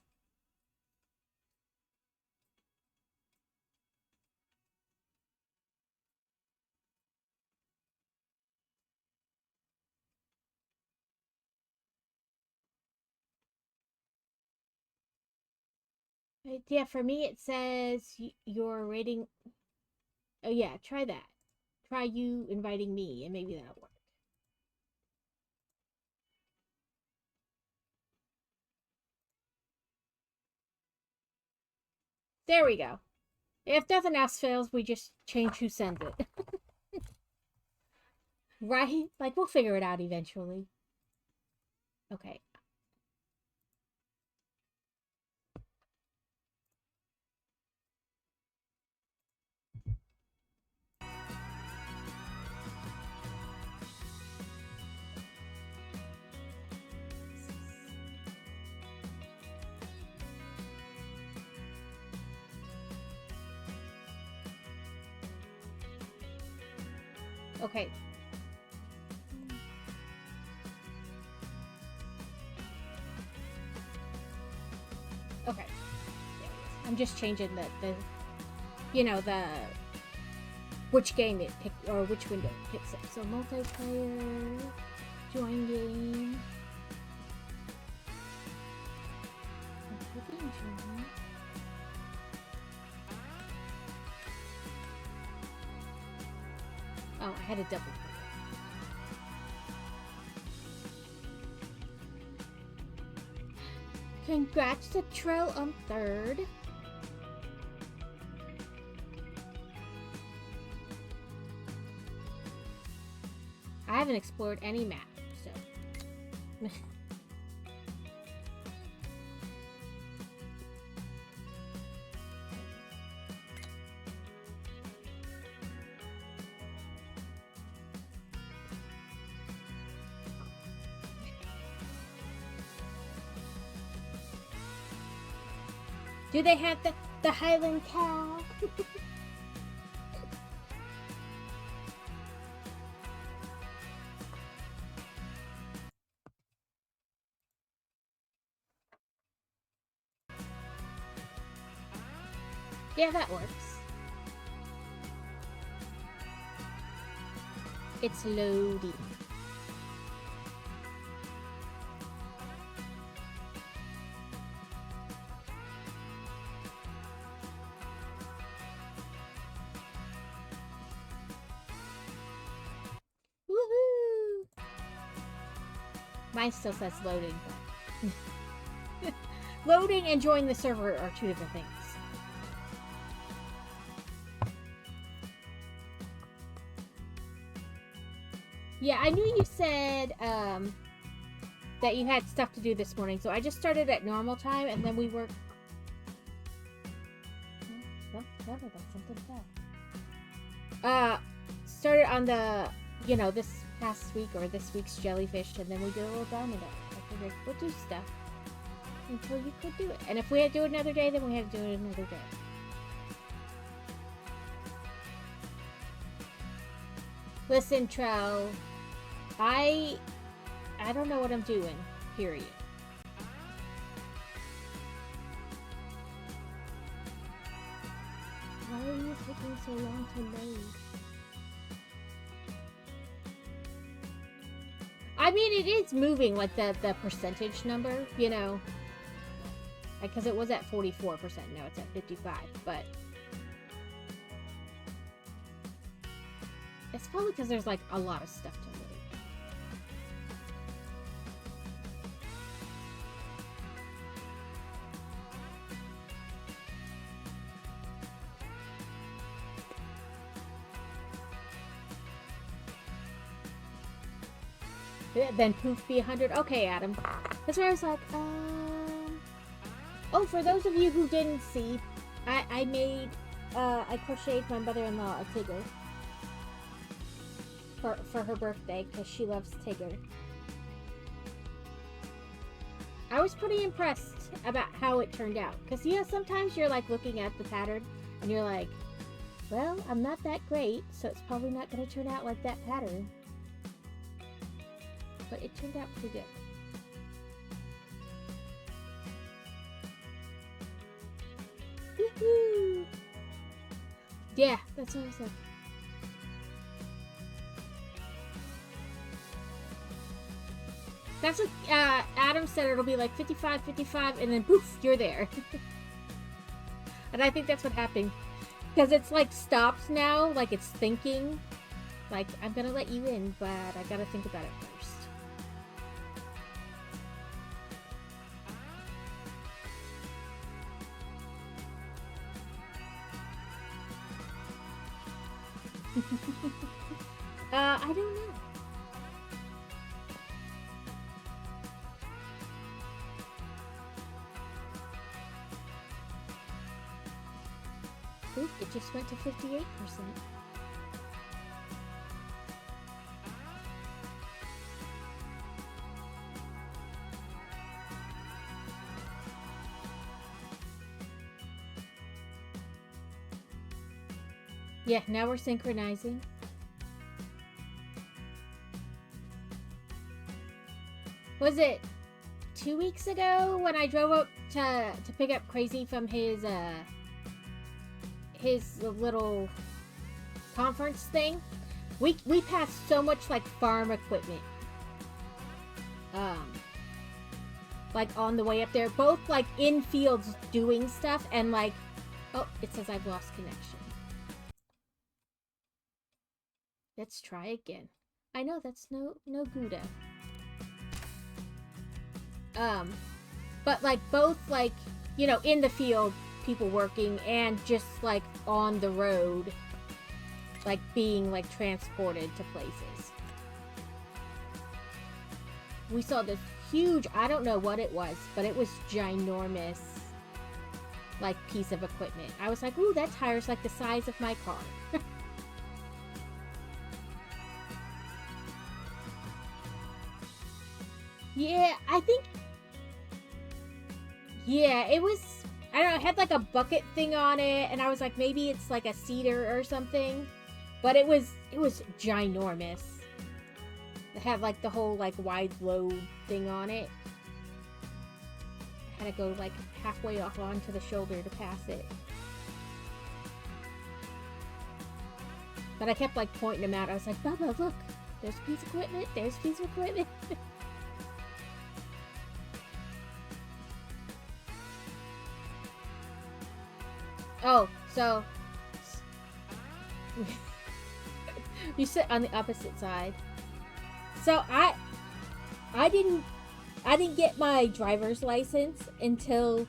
Yeah, for me it says you're rating. Oh yeah, try that. Try you inviting me and maybe that'll work. There we go. If nothing else fails, we just change who sends it. Right? Like we'll figure it out eventually. Okay. Okay. Okay. I'm just changing the you know, the which game it picked or which window it picks up. So multiplayer, join game. Oh, I had a double. Congrats to Trill on 3rd. I haven't explored any map, so. Do they have the Highland cow? Yeah, that works. It's loading. Woohoo! Mine still says loading. But loading and joining the server are two different things. Yeah, I knew you said that you had stuff to do this morning, so I just started at normal time, and then we worked. Started on the, this past week or this week's jellyfish, and then we did a little diamond up. I figured we'll do stuff until you could do it, and if we had to do it another day, then we had to do it another day. Listen, Trell, I don't know what I'm doing, period. Why are you taking so long to load? I mean, it is moving, like the percentage number, because it was at 44%, now it's at 55%, but it's probably because there's like a lot of stuff to load. Then poof, be 100. Okay, Adam. That's where I was like, Oh, for those of you who didn't see, I crocheted my mother-in-law a Tigger for her birthday, because she loves Tigger. I was pretty impressed about how it turned out, because sometimes you're like looking at the pattern and you're like, well, I'm not that great, so it's probably not going to turn out like that pattern. But it turned out pretty good. Woohoo! Yeah, that's what I said. That's what Adam said. It'll be like 55, 55, and then poof, you're there. And I think that's what happened. Because it's like stops now, like it's thinking. Like, I'm gonna let you in, but I gotta think about it first. I don't know. Oop, it just went to 58%. Yeah, now we're synchronizing. Was it 2 weeks ago when I drove up to pick up Crazy from his little conference thing? We passed so much like farm equipment. Like on the way up there, both like in fields doing stuff and like, oh, it says I've lost connection. Let's try again. I know that's no Gouda. But like both like, in the field, people working, and just like on the road, like being like transported to places. We saw this huge, I don't know what it was, but it was ginormous, like piece of equipment. I was like, ooh, that tire's like the size of my car. Yeah, I think... Yeah, it was... I don't know, it had like a bucket thing on it, and I was like, maybe it's like a cedar or something. But it was ginormous. It had like the whole like wide load thing on it. I had to go like halfway off onto the shoulder to pass it. But I kept like pointing them out. I was like, Bubba, look, there's a piece of equipment. There's a piece of equipment. Oh, so you sit on the opposite side. So I didn't get my driver's license until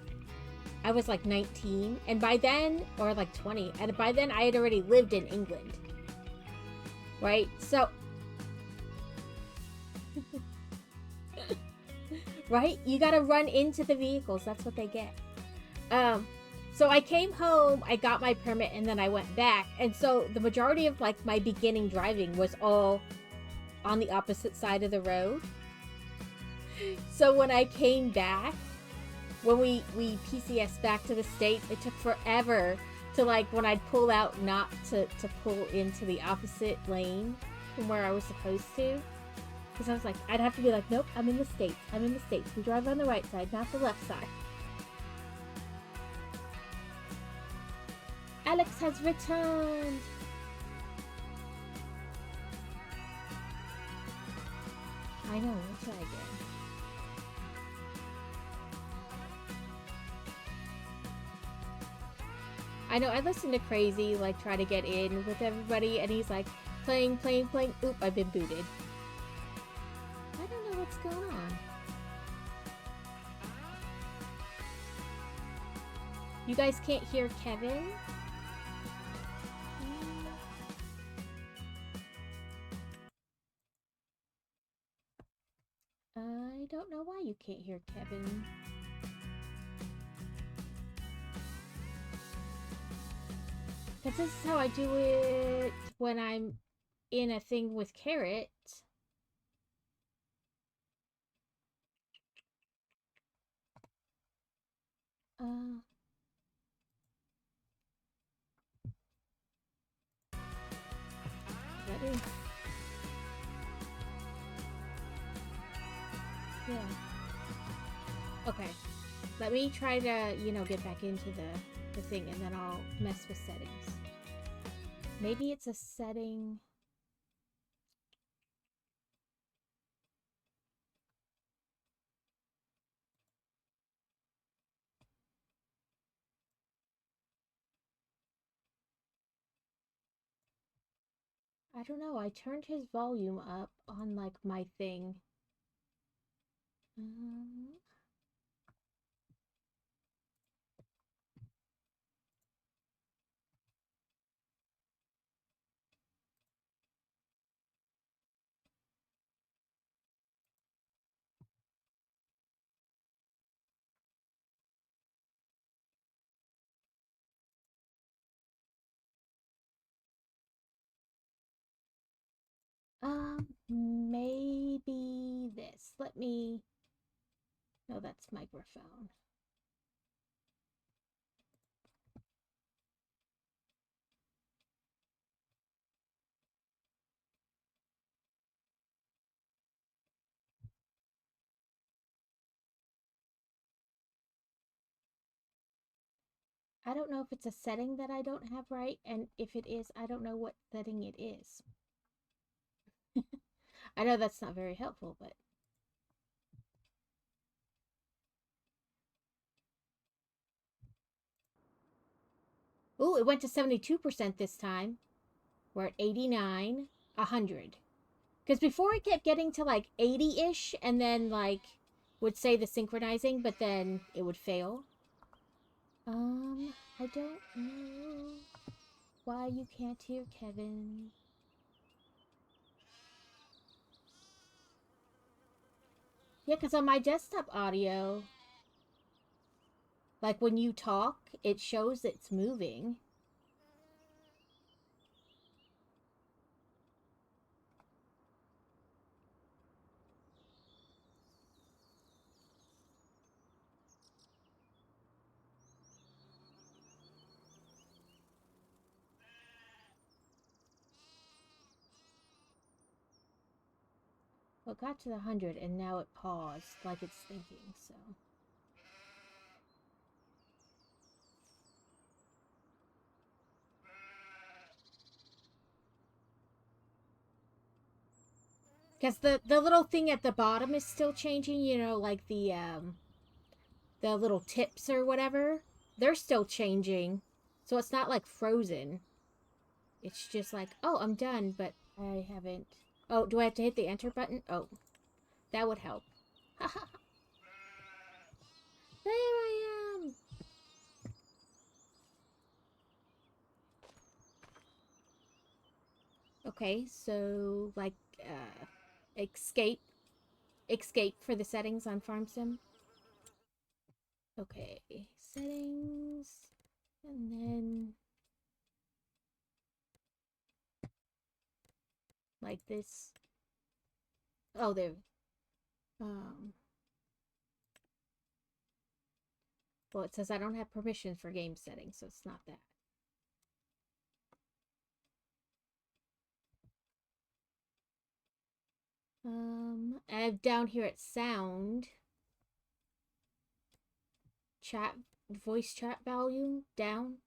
I was like 19, and by then, or like 20, and by then I had already lived in England. Right? So right? You gotta run into the vehicles. That's what they get. So I came home, I got my permit, and then I went back. And so the majority of like my beginning driving was all on the opposite side of the road. So when I came back, when we PCS back to the States, it took forever to like when I'd pull out not to pull into the opposite lane from where I was supposed to. Because I was like, I'd have to be like, nope, I'm in the States. I'm in the States. We drive on the right side, not the left side. Alex has returned. I know, what should I get? I know, I listened to Crazy, like, try to get in with everybody, and he's like, playing. Oop, I've been booted. I don't know what's going on. You guys can't hear Kevin? I don't know why you can't hear Kevin. Because this is how I do it when I'm in a thing with Carrot. Ready? Yeah. Okay. Let me try to, you know, get back into the thing, and then I'll mess with settings. Maybe it's a setting. I don't know. I turned his volume up on like my thing. Maybe this. Let me. No, that's microphone. I don't know if it's a setting that I don't have right, and if it is, I don't know what setting it is. I know that's not very helpful, but... Ooh, it went to 72% this time. We're at 89, 100. Because before it kept getting to like 80-ish, and then like would say the synchronizing, but then it would fail. I don't know why you can't hear Kevin. Yeah, because on my desktop audio, like when you talk, it shows it's moving. Well, it got to the 100, and now it paused, like it's thinking, so... Because the little thing at the bottom is still changing, you know, like the little tips or whatever. They're still changing. So it's not like frozen. It's just like, oh, I'm done, but I haven't. Oh, do I have to hit the enter button? Oh, that would help. There I am! Okay, so, like, escape for the settings on Farm Sim. Okay, settings, and then like this. Oh, there. Well, it says I don't have permission for game settings, so it's not that. I have down here at sound, chat, voice chat volume down.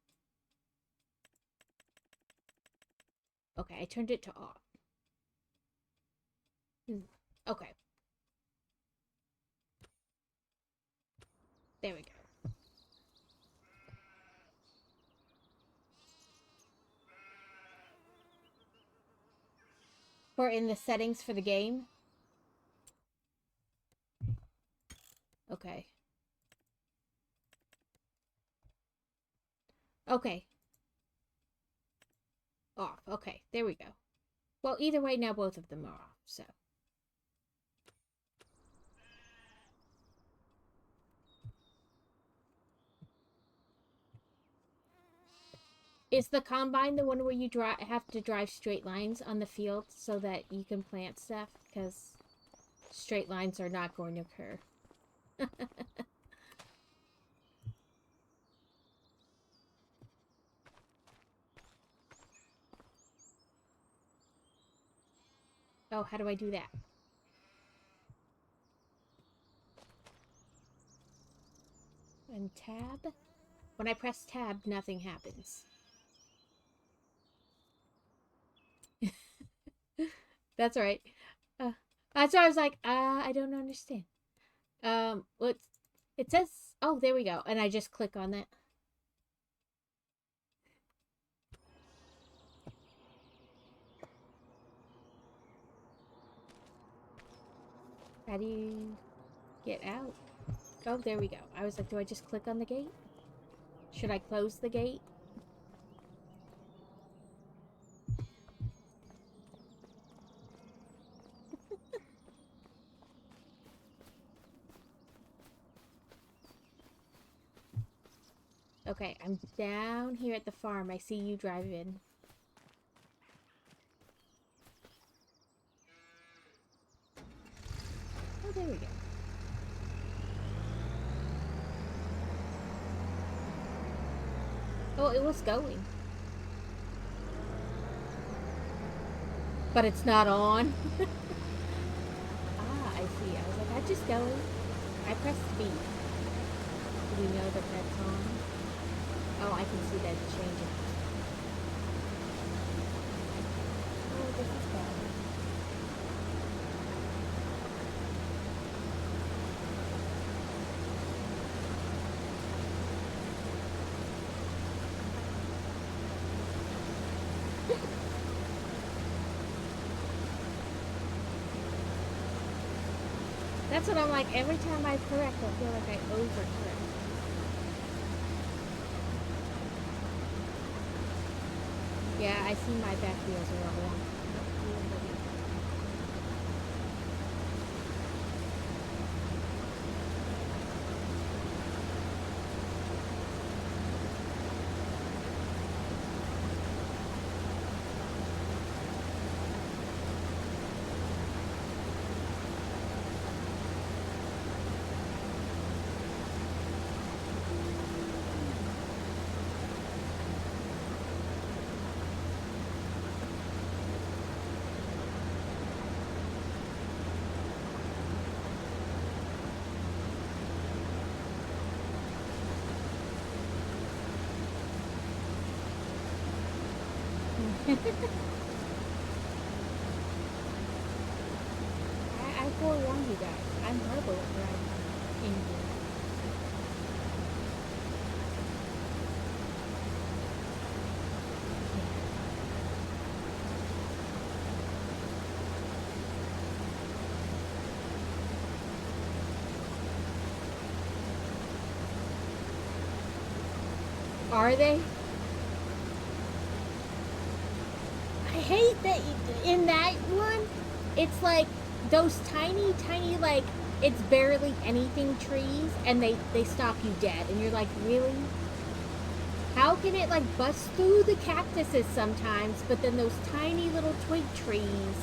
Okay, I turned it to off. Okay. There we go. For in the settings for the game. Okay. Okay. Off. Okay, there we go. Well, either way, now both of them are off, so. Is the combine the one where you have to drive straight lines on the field so that you can plant stuff? Because straight lines are not going to occur. Oh, how do I do that? And tab? When I press tab, nothing happens. That's right. That's why I was like, I don't understand. Well, it says, oh, there we go. And I just click on that. How do you get out? Oh, there we go. I was like, do I just click on the gate? Should I close the gate? Okay, I'm down here at the farm. I see you drive in. Oh, there we go. Oh, it was going. But it's not on. Ah, I see. I was like, I'm just going. I pressed B. Do we know that that's on? Oh, I can see that changing. Oh, this is bad. That's what I'm like, every time I correct, I feel like I overcorrect. Yeah, I see my back wheels are all wrong. forewarn you guys. I'm horrible at driving in here. Are they? I hate that in that one, it's like those tiny, tiny, like, it's barely anything trees, and they stop you dead. And you're like, really? How can it, like, bust through the cactuses sometimes, but then those tiny little twig trees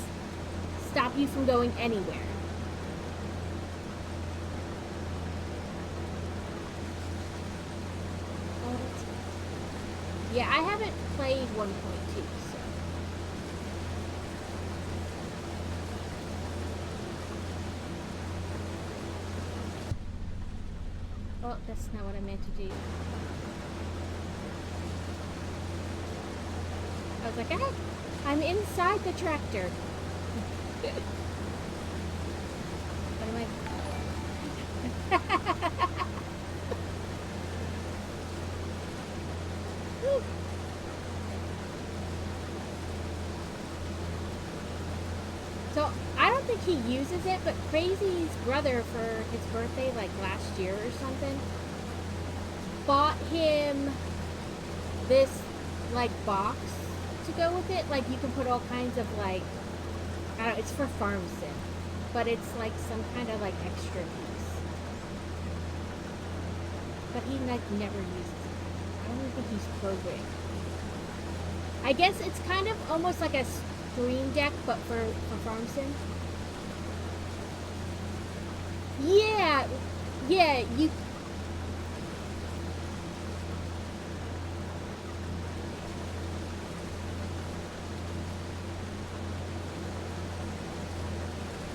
stop you from going anywhere? Yeah, I haven't played 1.2, so. Oh, that's not what I meant to do. I was like, ah, I'm inside the tractor. What am I? So, I don't think he uses it, but Crazy's brother, for his birthday, like last year or something, bought him this, like, box to go with it. Like, you can put all kinds of, like, I don't know, it's for farm sim, but it's like some kind of, like, extra piece. But he, like, never uses it. I don't even think he's programmed. I guess it's kind of almost like a Stream Deck, but for farm sim. Yeah, yeah, you.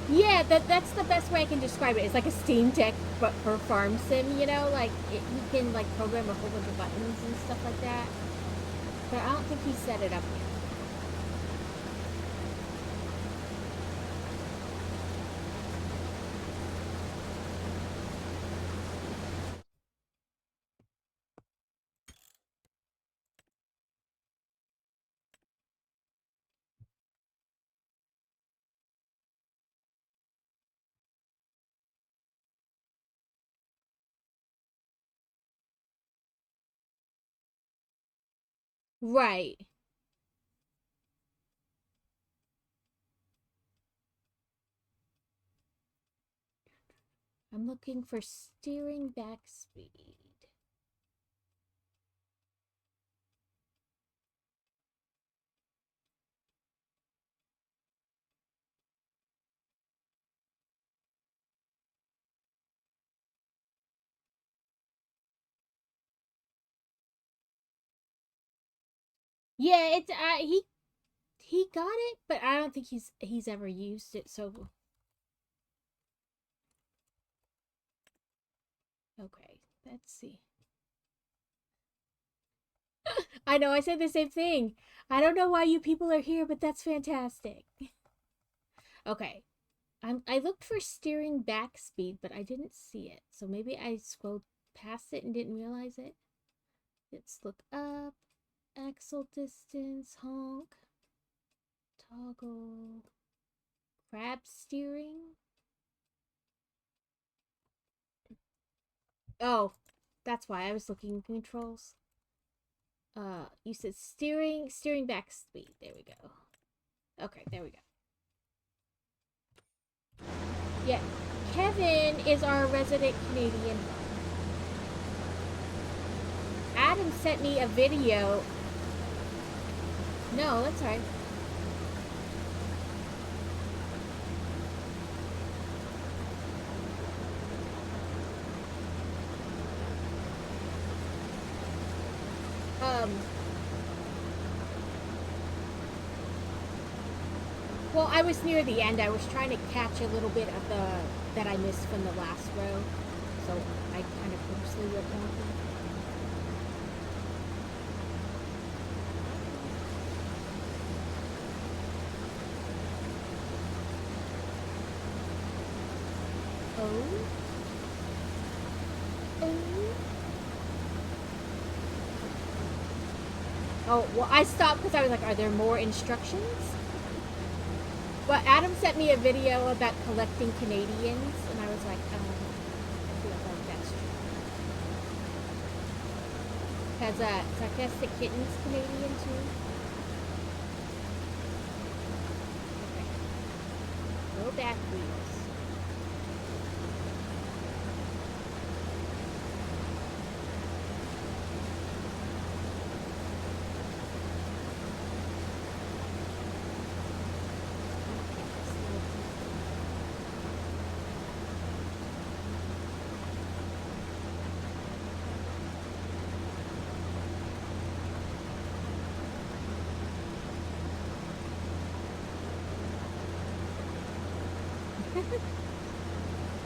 Yeah, that's the best way I can describe it. It's like a Steam Deck, but for farm sim. You know, like you can like program a whole bunch of buttons and stuff like that. But I don't think he set it up yet. Right. I'm looking for steering back speed. Yeah, it's he got it, but I don't think he's ever used it. So okay, let's see. I know I said the same thing. I don't know why you people are here, but that's fantastic. Okay. I looked for steering back speed, but I didn't see it. So maybe I scrolled past it and didn't realize it. Let's look up. Axle distance, honk. Toggle. Crab steering. Oh, that's why I was looking at controls. You said steering back speed. There we go. Okay, there we go. Yeah, Kevin is our resident Canadian. Adam sent me a video. No, that's all right. Well, I was near the end. I was trying to catch a little bit of the that I missed from the last row, so I kind of purposely went down. Oh, well, I stopped because I was like, are there more instructions? But Adam sent me a video about collecting Canadians, and I was like, I feel like that's true. Because Sarcastic Kitten's Canadian too. Okay. No back wheels.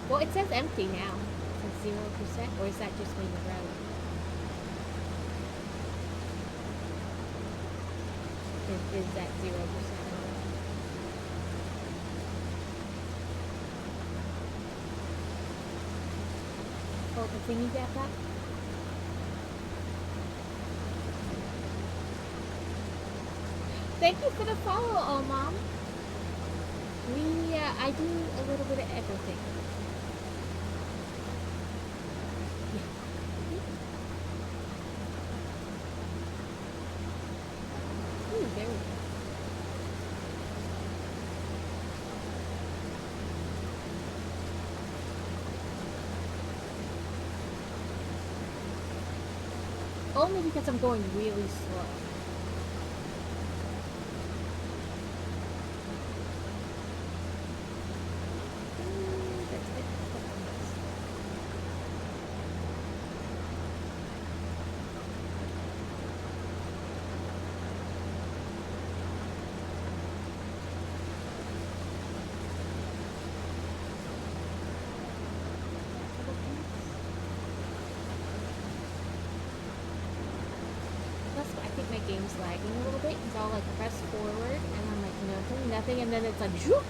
Well, it says empty now. It says 0%, or is that just me in the road? Is that 0%? Oh, the thingy got that? Thank you for the follow, oh mom. I do a little bit of everything. Ooh, there we go. Only because I'm going really slow. Game's lagging a little bit because I'll like press forward and I'm like nothing, and then it's like whoop.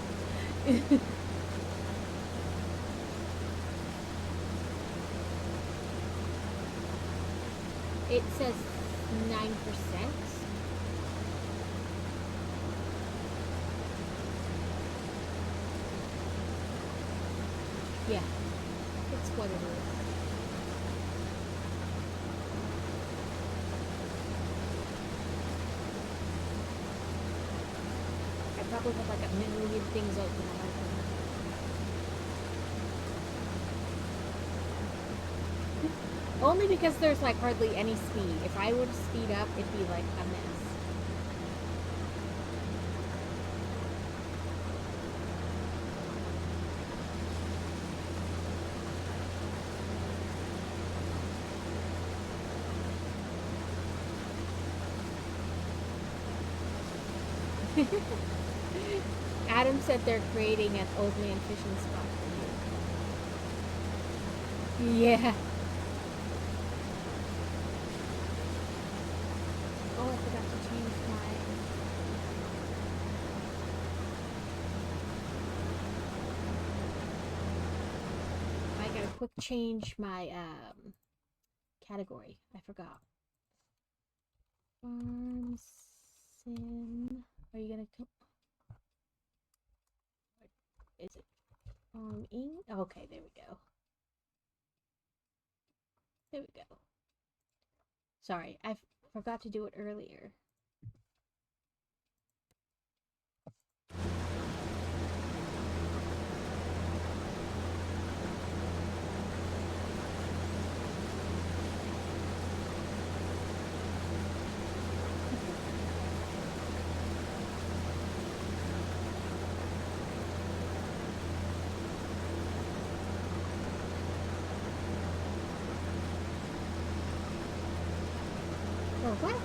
It says 9%. Yeah, it's what it is. Probably have like a million things open on my phone. Only because there's like hardly any speed. If I were to speed up, it'd be like a mess. Adam said they're creating an old man fishing spot for you. Yeah. Oh, I forgot to change I gotta quick change my category. I forgot. Farm sim. Are you gonna come? Is it farming? Okay, there we go. There we go. Sorry, I forgot to do it earlier. What?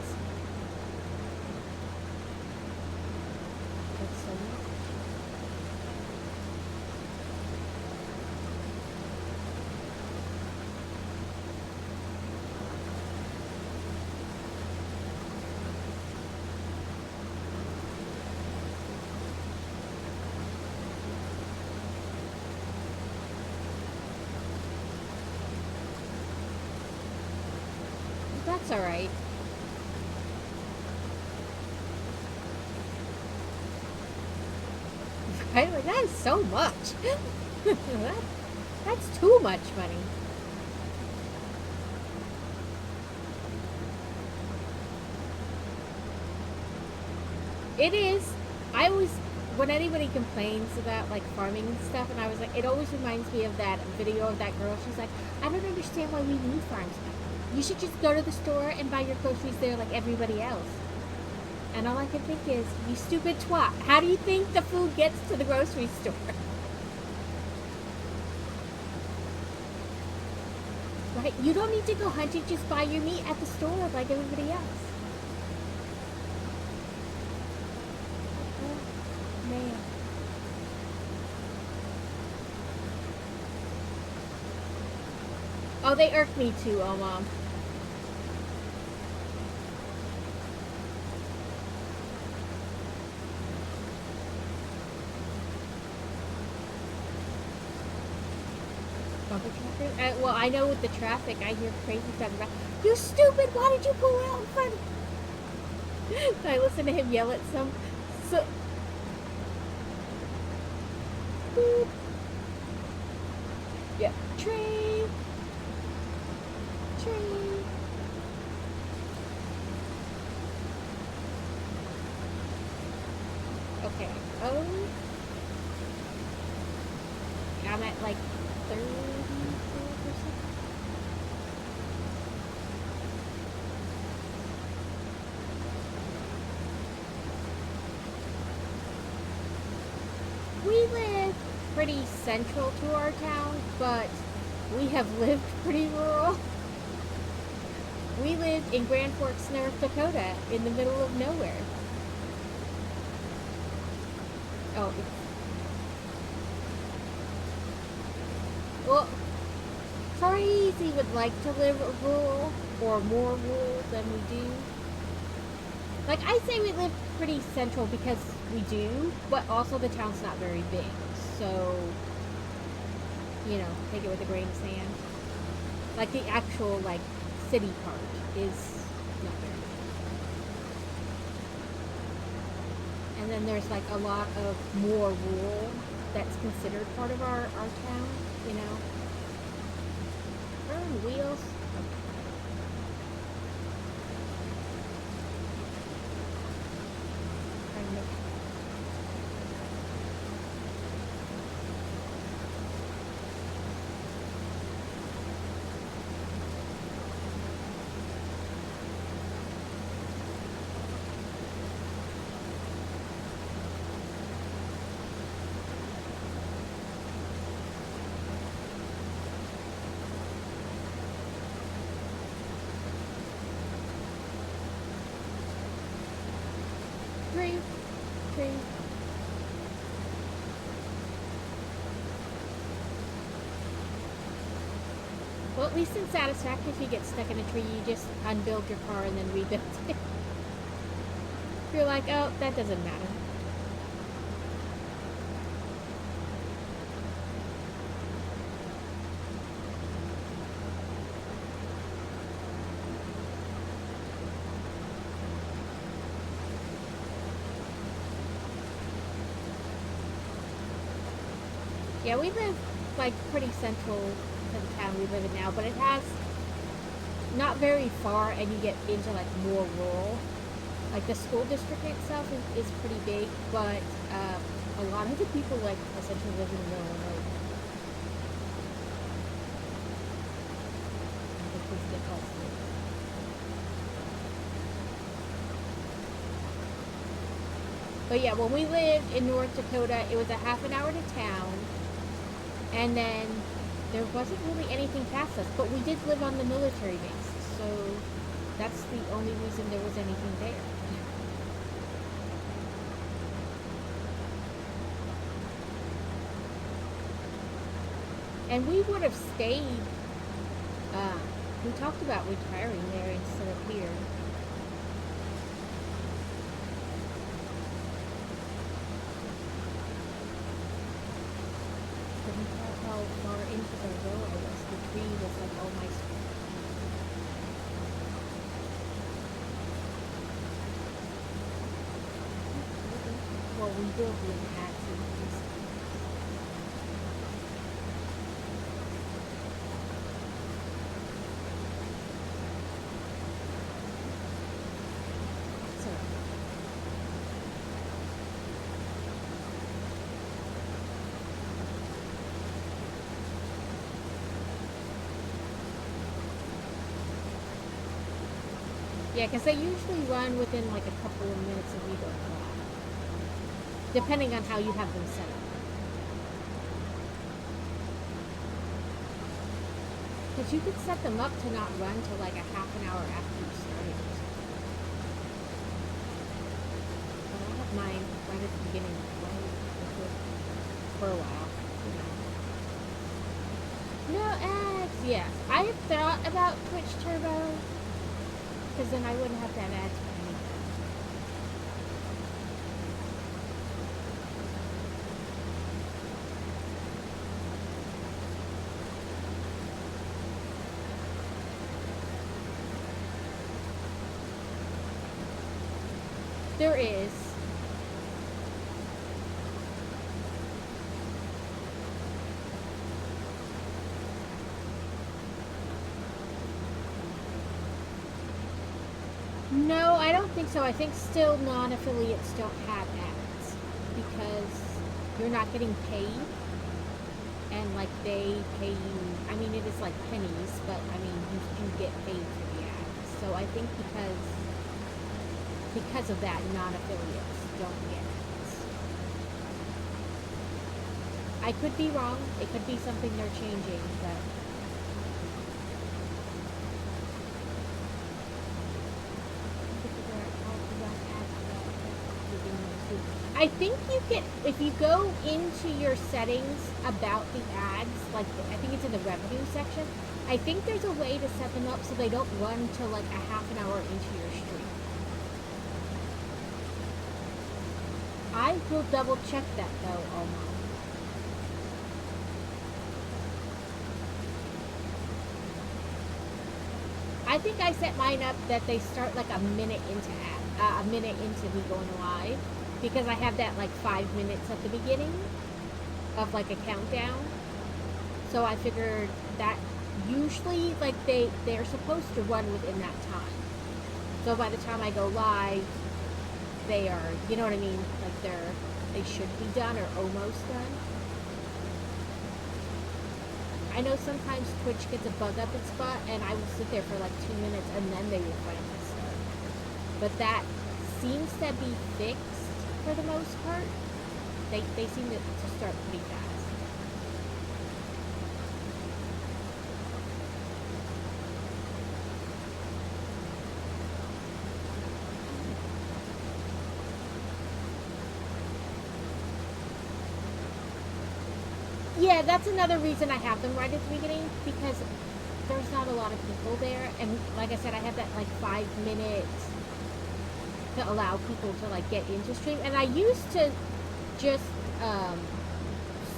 That's alright. Like, that is so much. That's too much money. It is. I always, when anybody complains about like farming and stuff, and I was like, it always reminds me of that video of that girl. She's like, I don't understand why we need farms. You should just go to the store and buy your groceries there like everybody else. And all I can think is, you stupid twat, how do you think the food gets to the grocery store? Right? You don't need to go hunting, just buy your meat at the store like everybody else. Oh, man. Oh, they irk me too, oh, Mom. Well, I know with the traffic, I hear crazy stuff about, you stupid, why did you pull out in front of I listen to him yell at some, so, boop. Yeah, train, train. Okay, oh, I'm at like 34%. We live pretty central to our town, but we have lived pretty rural. We live in Grand Forks, North Dakota, in the middle of nowhere. Oh, well, crazy would like to live rural, or more rural than we do. Like, I say we live pretty central because we do, but also the town's not very big. So, you know, take it with a grain of sand. Like, the actual, like, city part is not very big. And then there's, like, a lot of more rural that's considered part of our town, you know. Burn wheels. Tree. Well, at least in Satisfactory, if you get stuck in a tree, you just unbuild your car and then rebuild it. You're like, oh, that doesn't matter. Yeah, we live, like, pretty central to the town we live in now, but it has not very far, and you get into, like, more rural. Like, the school district itself is pretty big, but a lot of the people, like, essentially live in the middle of nowhere. But yeah, when we lived in North Dakota, it was a half an hour to town. And then there wasn't really anything past us, but we did live on the military base, so that's the only reason there was anything there. And we would have stayed, we talked about retiring there instead of here. How far into the row I was. The tree was like all my rebuild the ads and things. So yeah, because they usually run within like a couple of minutes of you going live, depending on how you have them set up. Because you could set them up to not run till like a half an hour after you started. But I'll have mine right at the beginning for a while. You know. No ads, yes. I have thought about Twitch Turbo. Because then I wouldn't have to have ads for anything. There is. No, I don't think so. I think still non-affiliates don't have ads because you're not getting paid, and like they pay you. I mean, it is like pennies, but I mean, you do get paid for the ads. So I think because of that, non-affiliates don't get ads. I could be wrong. It could be something they're changing, but. I think you get, if you go into your settings about the ads, like I think it's in the revenue section, I think there's a way to set them up so they don't run till like a half an hour into your stream. I will double check that though, Omar. I think I set mine up that they start like a minute into me going live. Because I have that like 5 minutes at the beginning of like a countdown. So I figured that usually like they're supposed to run within that time. So by the time I go live, they are, you know what I mean? Like they should be done or almost done. I know sometimes Twitch gets a bug up its butt and I will sit there for like 2 minutes and then they will finally start. But that seems to be fixed. For the most part, they seem to start pretty fast. Yeah, that's another reason I have them right at the beginning, because there's not a lot of people there, and like I said, I have that like 5 minutes to allow people to like get into stream, and I used to just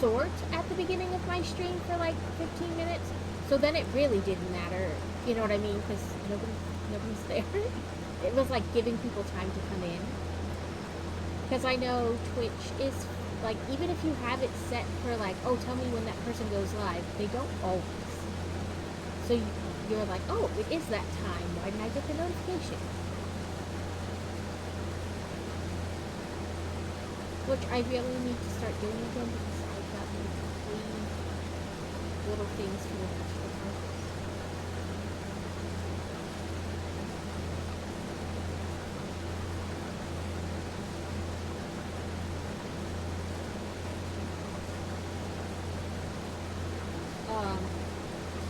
sort at the beginning of my stream for like 15 minutes, so then it really didn't matter, you know what I mean, because nobody's there. It was like giving people time to come in, because I know Twitch is like, even if you have it set for like, oh, tell me when that person goes live, they don't always, so you're like, oh, it is that time, why didn't I get the notification? Which I really need to start doing again because I've got like 3 little things for the vegetable harvest.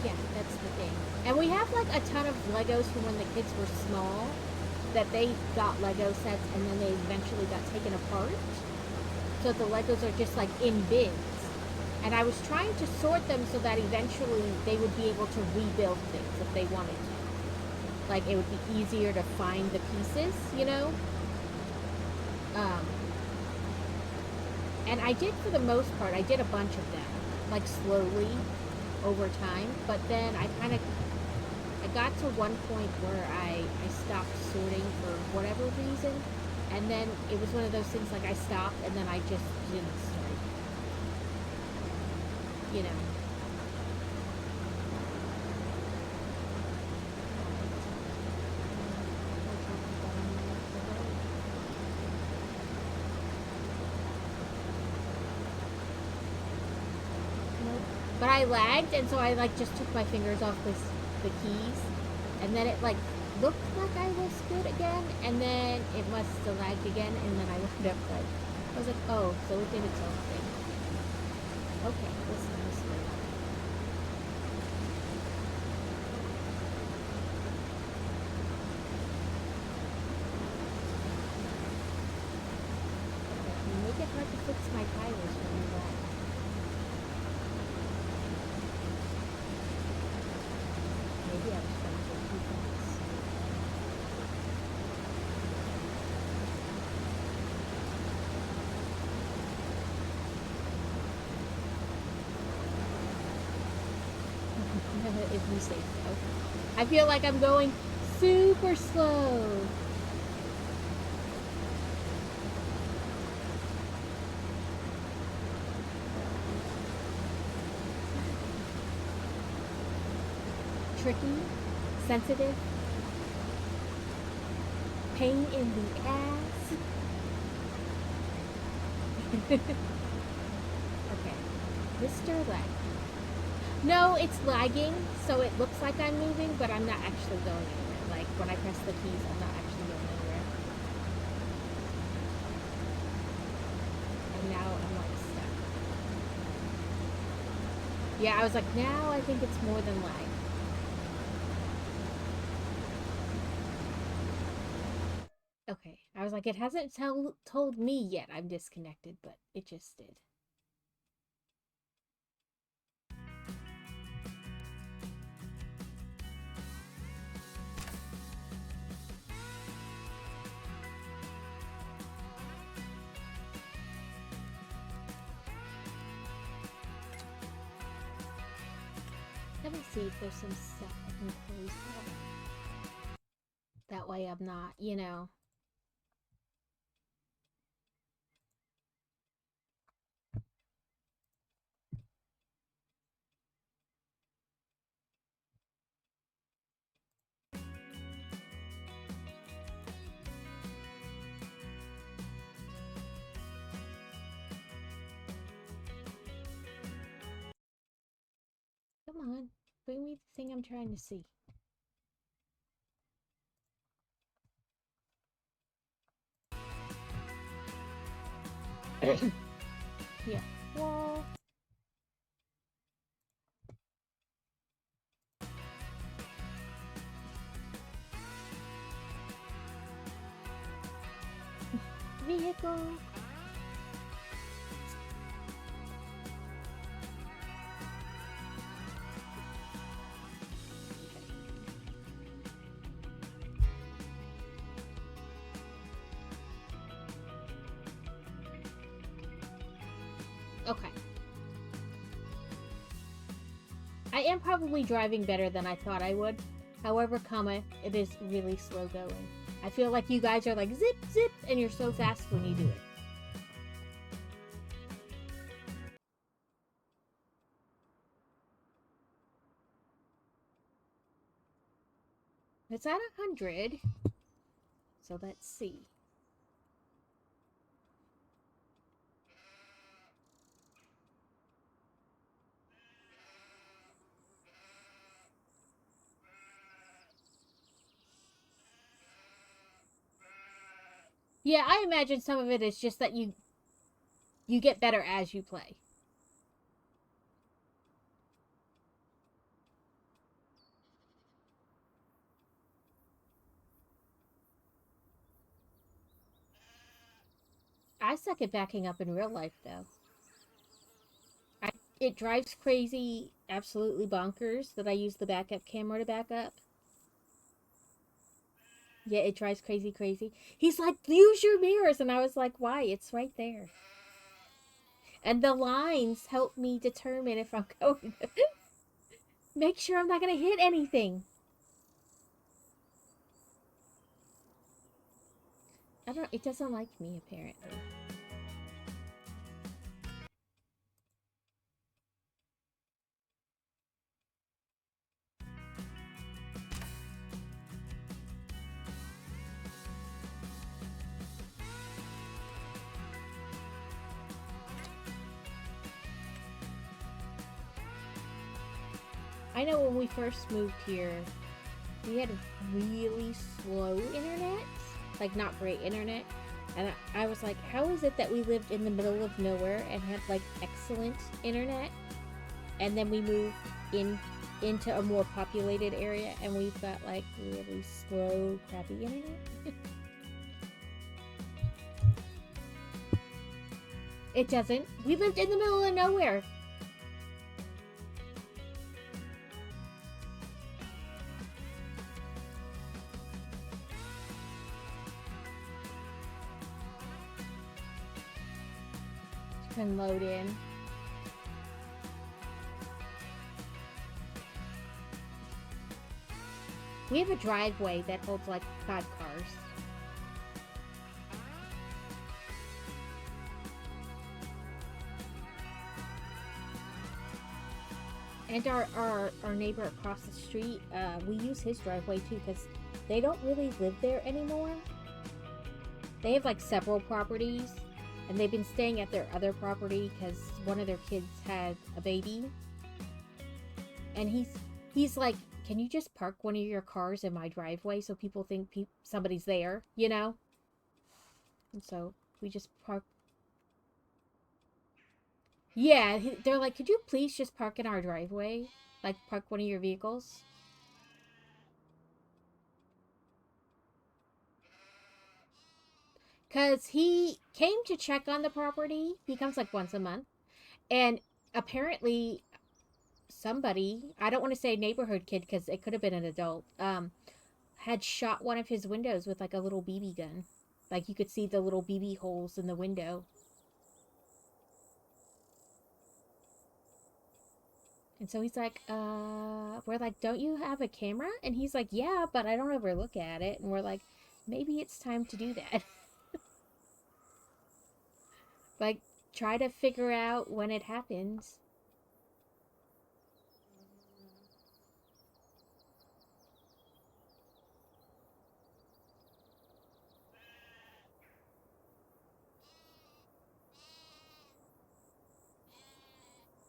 Yeah, that's the thing. And we have like a ton of Legos from when the kids were small that they got Lego sets and then they eventually got taken apart. So the Legos are just like in bins. And I was trying to sort them so that eventually they would be able to rebuild things if they wanted to. Like it would be easier to find the pieces, you know? And I did, for the most part, I did a bunch of them, like slowly over time. But then I got to one point where I stopped sorting for whatever reason. And then it was one of those things like I stopped and then I just didn't start. You know. But I lagged, and so I like just took my fingers off the keys, and then it like looked like I was good again, and then it must have lagged again, and then I wound up like I was like, oh, so it did its own thing. Okay, listen. Okay, you make it hard to fix my tires when you lag. Maybe I was trying to go too fast. If you say so. I feel like I'm going super slow. Tricky, sensitive, pain in the ass. Okay, Mr. Lag. No, it's lagging, so it looks like I'm moving, but I'm not actually going anywhere. Like, when I press the keys, I'm not actually going anywhere. And now I'm, like, stuck. Yeah, I was like, now I think it's more than lag. Okay, I was like, it hasn't told me yet I'm disconnected, but it just did. Let me see if there's some stuff I can close out. That way I'm not, you know. Come on, bring me the thing I'm trying to see. Yeah. Wall. Vehicle. Okay. I am probably driving better than I thought I would. However, it is really slow going. I feel like you guys are like zip, zip, and you're so fast when you do it. It's at 100. So let's see. Yeah, I imagine some of it is just that you get better as you play. I suck at backing up in real life, though. It drives crazy, absolutely bonkers that I use the backup camera to back up. Yeah, it drives crazy, crazy. He's like, use your mirrors. And I was like, why? It's right there. And the lines help me determine if I'm going to make sure I'm not going to hit anything. I don't. It doesn't like me apparently. I know when we first moved here, we had really slow internet, like not great internet. And I was like, how is it that we lived in the middle of nowhere and had like excellent internet? And then we moved into a more populated area and we've got like really slow, crappy internet. It doesn't. We lived in the middle of nowhere. Can load in. We have a driveway that holds like 5 cars. And our neighbor across the street, we use his driveway too because they don't really live there anymore. They have like several properties and they've been staying at their other property because one of their kids had a baby. And he's like, can you just park one of your cars in my driveway so people think somebody's there, you know? And so we just park. Yeah, they're like, could you please just park in our driveway? Like, park one of your vehicles? Because he came to check on the property. He comes like once a month. And apparently somebody, I don't want to say neighborhood kid because it could have been an adult, had shot one of his windows with like a little BB gun. Like you could see the little BB holes in the window. And so he's like, we're like, don't you have a camera? And he's like, yeah, but I don't ever look at it. And we're like, maybe it's time to do that. Like, try to figure out when it happens.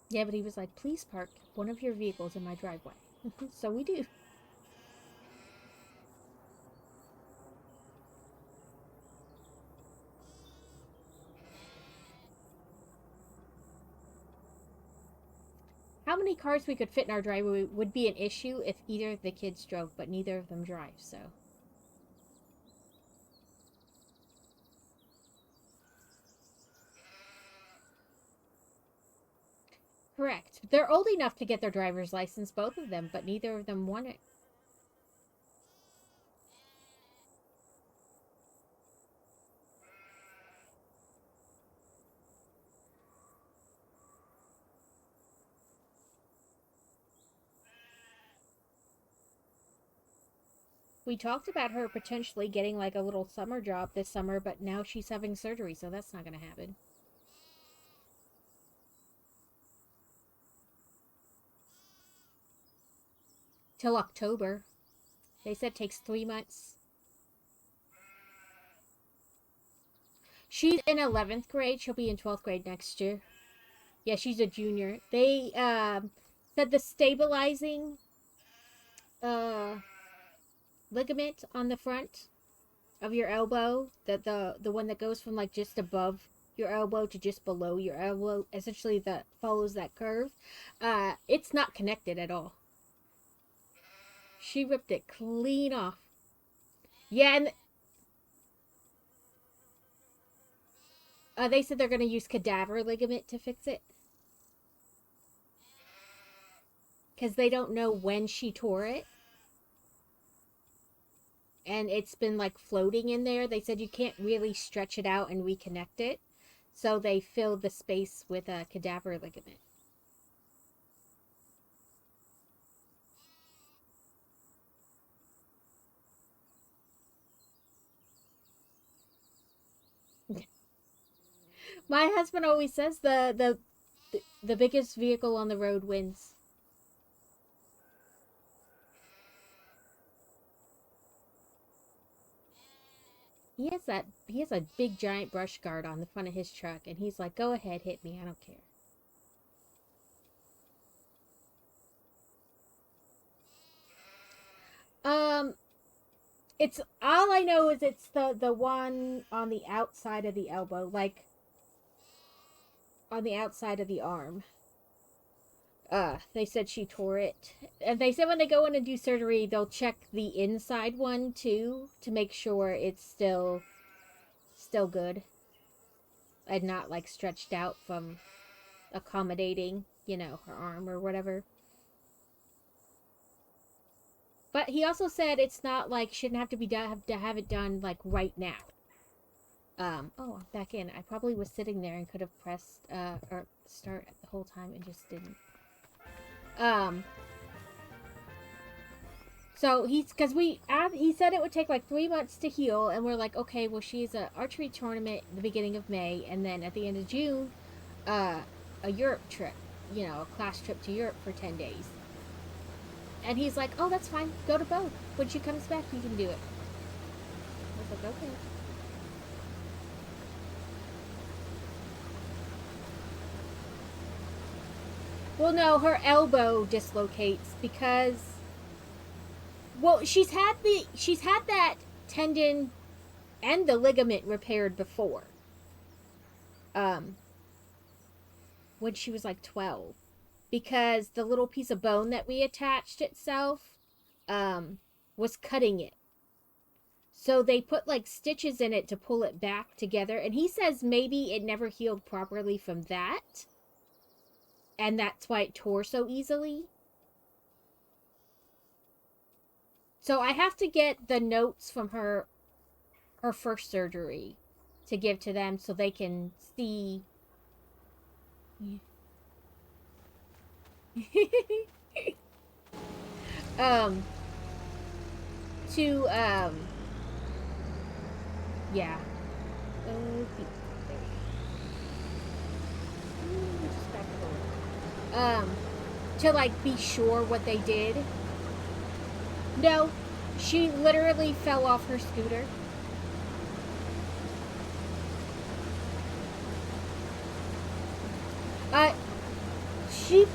Yeah, but he was like, please park one of your vehicles in my driveway. So we do. How many cars we could fit in our driveway would be an issue if either of the kids drove, but neither of them drive, so. Correct. They're old enough to get their driver's license, both of them, but neither of them want it. We talked about her potentially getting like a little summer job this summer, but now she's having surgery, so that's not going to happen. Till October. They said it takes 3 months. She's in 11th grade. She'll be in 12th grade next year. Yeah, she's a junior. They said the stabilizing ligament on the front of your elbow, the one that goes from like just above your elbow to just below your elbow, essentially that follows that curve, it's not connected at all. She ripped it clean off. Yeah, and they said they're going to use cadaver ligament to fix it because they don't know when she tore it. And it's been like floating in there. They said you can't really stretch it out and reconnect it. So they filled the space with a cadaver ligament. My husband always says the biggest vehicle on the road wins. He has a big giant brush guard on the front of his truck, and he's like, "Go ahead, hit me. I don't care." Um, it's all I know is it's the one on the outside of the elbow, like on the outside of the arm. They said she tore it. And they said when they go in and do surgery, they'll check the inside one too to make sure it's still good and not like stretched out from accommodating, her arm or whatever. But he also said it's not like shouldn't have to be done have to have it done like right now. I'm back in. I probably was sitting there and could have pressed or start the whole time and just didn't. So he said it would take like 3 months to heal, and we're like, okay, well she's a archery tournament at the beginning of May, and then at the end of June, a Europe trip, a class trip to Europe for 10 days. And he's like, oh, that's fine, go to both. When she comes back, you can do it. I was like, okay. Well, no, her elbow dislocates because, well, she's had that tendon and the ligament repaired before. When she was like 12, because the little piece of bone that we attached itself, was cutting it. So they put like stitches in it to pull it back together, and he says maybe it never healed properly from that. And that's why it tore so easily. So I have to get the notes from her first surgery to give to them so they can see. To yeah. To like be sure what they did. No, she literally fell off her scooter. She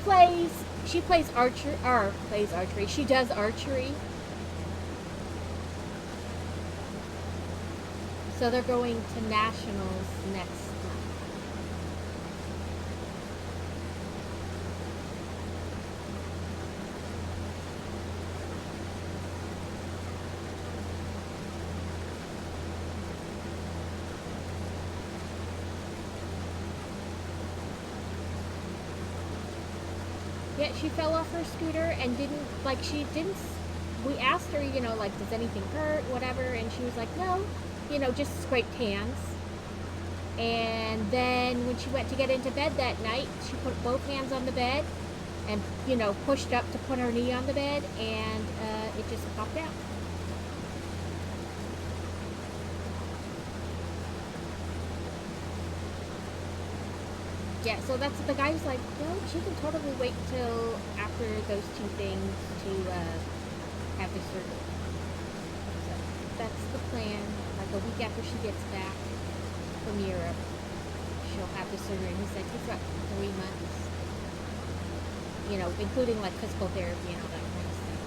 plays archery. She does archery. So they're going to nationals next month. Yeah, she fell off her scooter and we asked her, like, does anything hurt, whatever, and she was like, no, just scraped hands. And then when she went to get into bed that night, she put both hands on the bed and, pushed up to put her knee on the bed, and it just popped out. Yeah, so that's the guy who's like, well, she can totally wait till after those two things to have the surgery. So that's the plan. Like a week after she gets back from Europe, she'll have the surgery. And he said it takes about 3 months. Including like physical therapy and all that kind of stuff.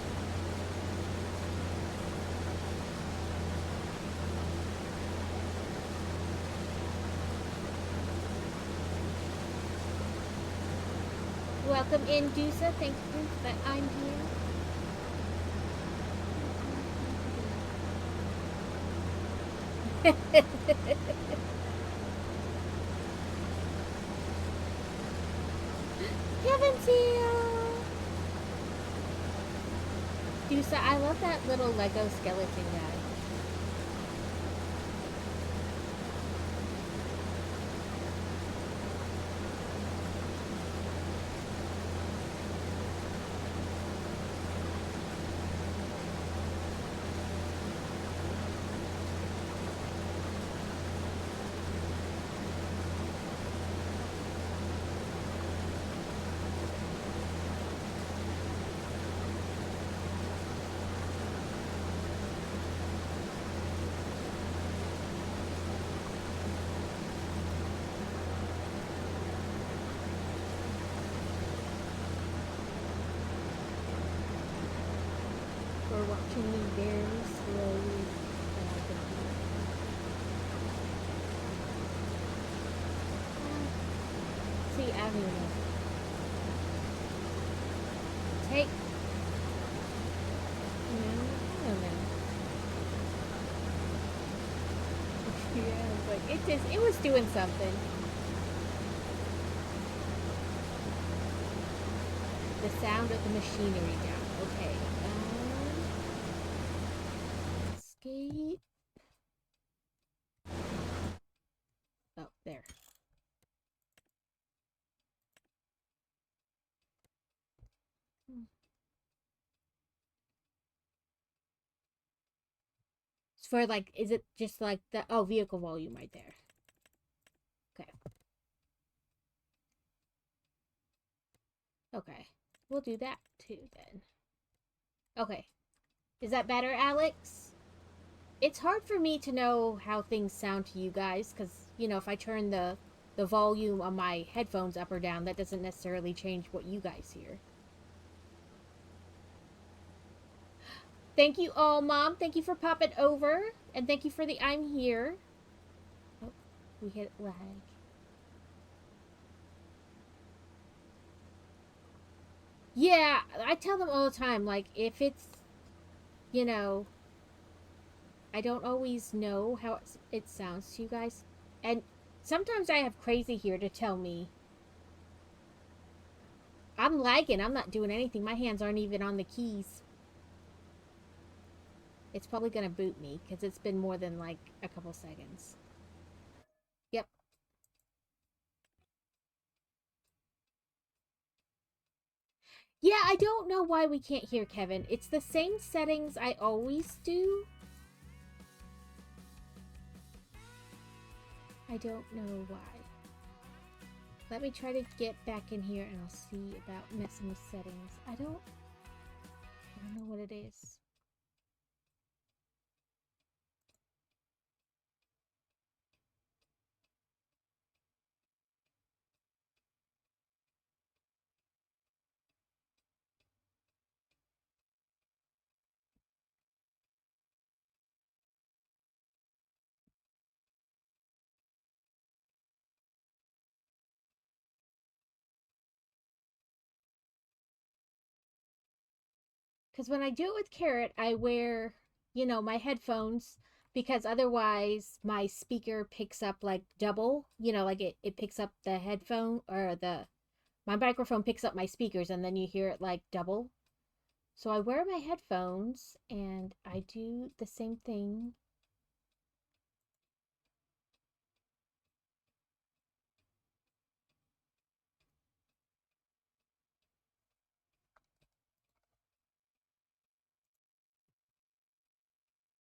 Welcome in, Dusa. Thank you that I'm here. Kevin's here. Dusa, I love that little Lego skeleton guy. I don't even know. Take. No, I don't know. Yeah, it's like it was doing something. The sound of the machinery down. Okay. Escape. Oh, there. It's for like, is it just like the vehicle volume right there? Okay. Okay. We'll do that too then. Okay. Is that better, Alex? It's hard for me to know how things sound to you guys because, you know, if I turn the volume on my headphones up or down, that doesn't necessarily change what you guys hear. Thank you all, Mom. Thank you for popping over. And thank you for the I'm here. Oh, we hit lag. Yeah, I tell them all the time, like, if it's, you know, I don't always know how it sounds to you guys. And sometimes I have Crazy here to tell me I'm lagging. I'm not doing anything. My hands aren't even on the keys. It's probably going to boot me because it's been more than like a couple seconds. Yep. Yeah, I don't know why we can't hear Kevin. It's the same settings I always do. I don't know why. Let me try to get back in here and I'll see about messing with settings. I don't know what it is. Because when I do it with Carrot, I wear, you know, my headphones because otherwise my speaker picks up like double, you know, like it picks up the headphone or my microphone picks up my speakers and then you hear it like double. So I wear my headphones and I do the same thing.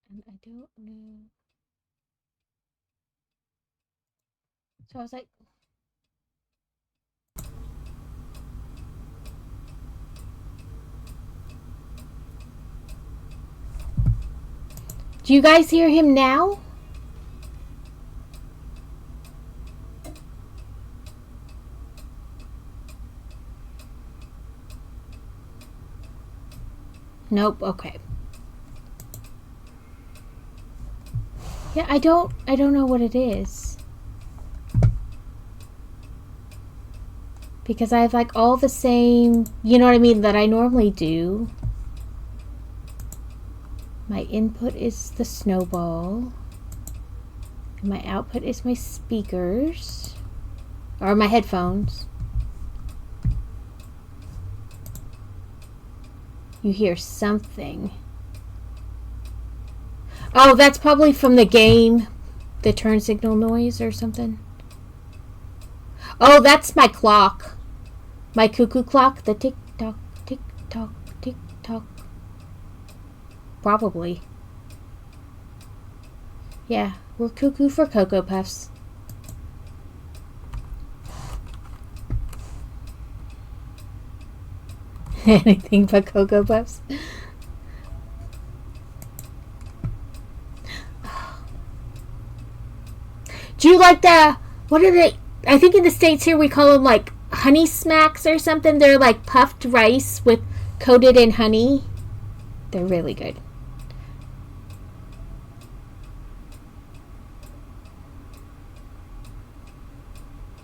And I don't know. So I was like, do you guys hear him now? Nope, okay. Yeah, I don't know what it is. Because I have like all the same, you know what I mean, that I normally do. My input is the snowball. And my output is my speakers. Or my headphones. You hear something. Oh, that's probably from the game. The turn signal noise or something. Oh, that's my clock. My cuckoo clock. The tick tock, tick tock, tick tock. Probably. Yeah, we're cuckoo for Cocoa Puffs. Anything but Cocoa Puffs. Do you like the, what are they? I think in the States here we call them like honey smacks or something. They're like puffed rice with coated in honey. They're really good.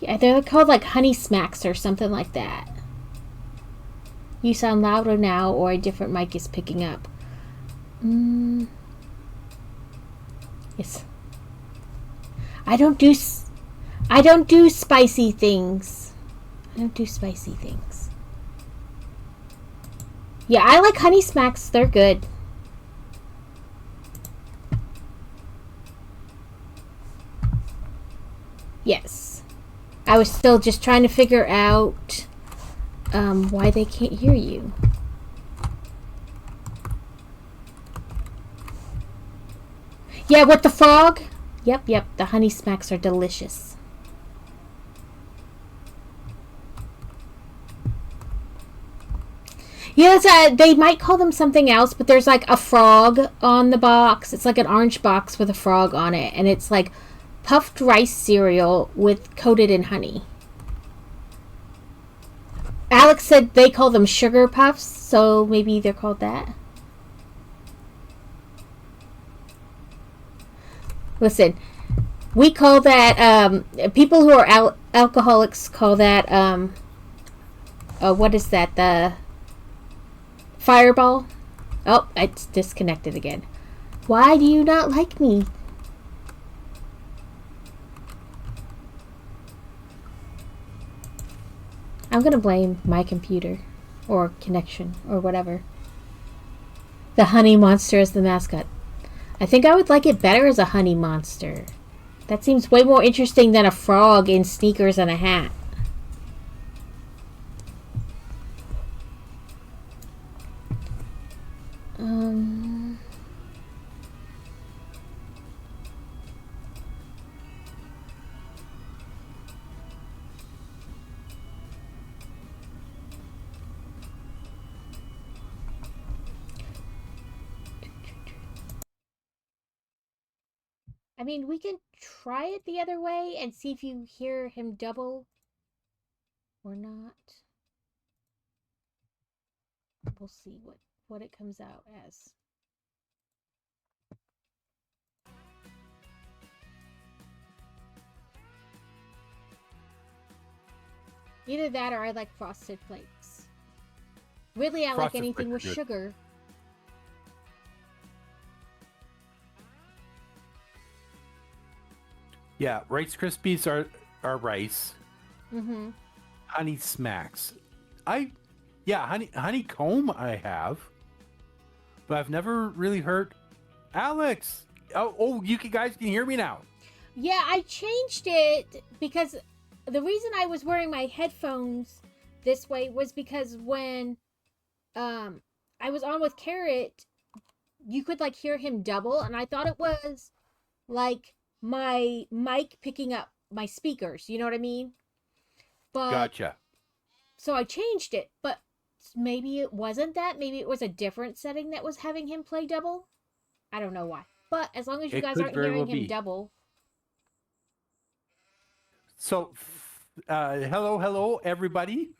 Yeah, they're called like honey smacks or something like that. You sound louder now, or a different mic is picking up. Yes. I don't do. I don't do spicy things. I don't do spicy things. Yeah, I like honey smacks. They're good. Yes. I was still just trying to figure out why they can't hear you. Yeah, with the frog? Yep. The honey smacks are delicious. Yeah, they might call them something else, but there's like a frog on the box. It's like an orange box with a frog on it, and it's like puffed rice cereal with coated in honey. Alex said they call them sugar puffs, so maybe they're called that. Listen, we call that people who are alcoholics call that what is that, the fireball? Oh, it's disconnected again. Why do you not like me? I'm gonna blame my computer or connection or whatever. The honey monster is the mascot. I think I would like it better as a honey monster. That seems way more interesting than a frog in sneakers and a hat. Um, I mean, we can try it the other way and see if you hear him double or not. We'll see what it comes out as. Either that or I like Frosted Flakes. Really, I like anything with sugar. Yeah, Rice Krispies are rice. Mm-hmm. Honey Smacks. Honeycomb I have, but I've never really heard. Alex. Oh, you guys can hear me now. Yeah, I changed it because the reason I was wearing my headphones this way was because when I was on with Carrot, you could like hear him double, and I thought it was like my mic picking up my speakers. You know what I mean? But Gotcha. so I changed it, but maybe it wasn't that. Maybe it was a different setting that was having him play double. I don't know why. But as long as you It guys could aren't very well hearing him be. double. So, hello, everybody.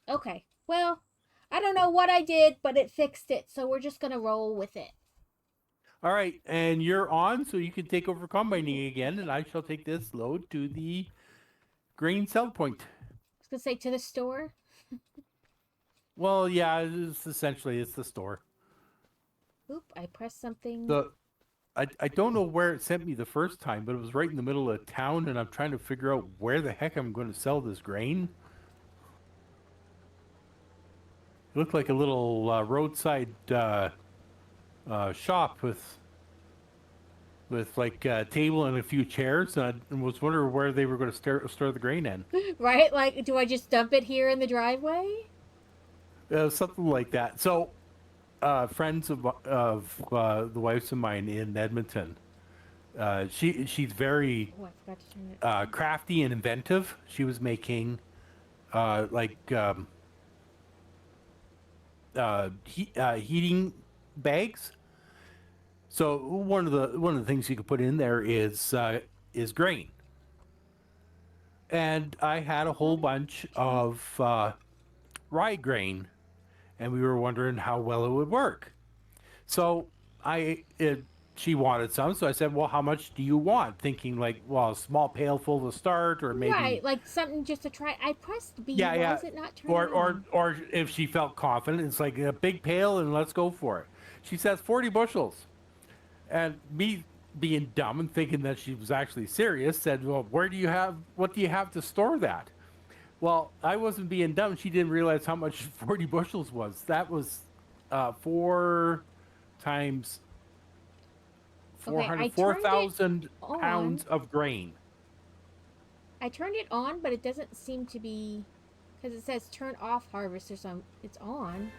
Okay. Well, I don't know what I did, but it fixed it, so we're just gonna roll with it. All right, and you're on, so you can take over combining again, and I shall take this load to the grain sell point. I was gonna say to the store. Well, yeah, it's the store. Oop, I pressed something. The I don't know where it sent me the first time, but it was right in the middle of town, and I'm trying to figure out where the heck I'm going to sell this grain. It looked like a little roadside shop with like a table and a few chairs, and I was wondering where they were going to store the grain in. Right? Like, do I just dump it here in the driveway? Something like that. So, friends of the wife's of mine in Edmonton. She's very Oh, I forgot to turn it. crafty and inventive. She was making like heating bags. So one of the things you could put in there is grain. And I had a whole bunch of rye grain, and we were wondering how well it would work. So I she wanted some, so I said, "Well, how much do you want?" Thinking like, well, a small pailful to start, or Right, maybe, like something just to try. I pressed B. yeah, Why yeah, is it not turning on? or if she felt confident, it's like a big pail, and let's go for it. She says 40 bushels, and me being dumb and thinking that she was actually serious, said, "Well, what do you have to store that?" Well, I wasn't being dumb. She didn't realize how much 40 bushels was. That was 4 times Okay, I four turned it thousand on. pounds of grain. I turned it on, but it doesn't seem to be because it says turn off harvester. So it's on.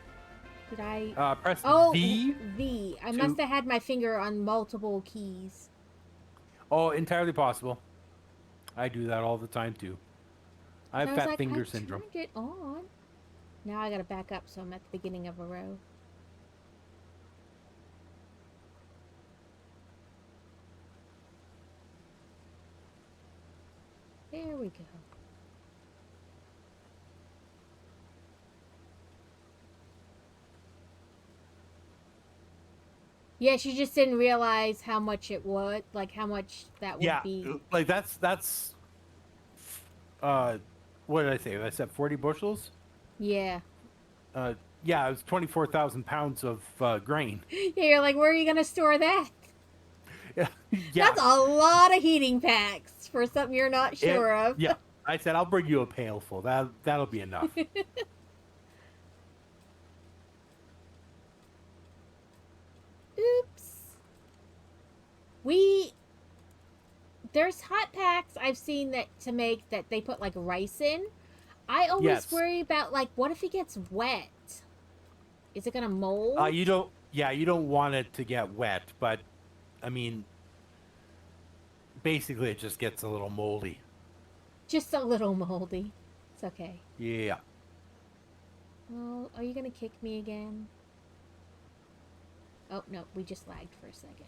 Did I? Press Oh, V V. I must to, have had my finger on multiple keys. oh, entirely possible. I do that all the time too. I So have I was fat like, I finger syndrome. turned it on. Now I gotta back up so I'm at the beginning of a row. There we go. Yeah, she just didn't realize how much it would, like how much that would Yeah, be. like that's uh what did I say? I said 40 bushels. Yeah. Uh, yeah, it was 24,000 pounds of grain. Yeah, you're like, where are you gonna store that? That's Yes, a lot of heating packs for something you're not it. sure of. Yeah, I said I'll bring you a pailful. That'll be enough. Oops. We there's hot packs I've seen that to make that they put like rice in. I always Yes. worry about like what if it gets wet? Is it gonna mold? You don't. Yeah, you don't want it to get wet, but I mean, basically, it just gets a little moldy. Just a little moldy. It's okay. Yeah. Oh, are you gonna kick me again? Oh no, we just lagged for a second.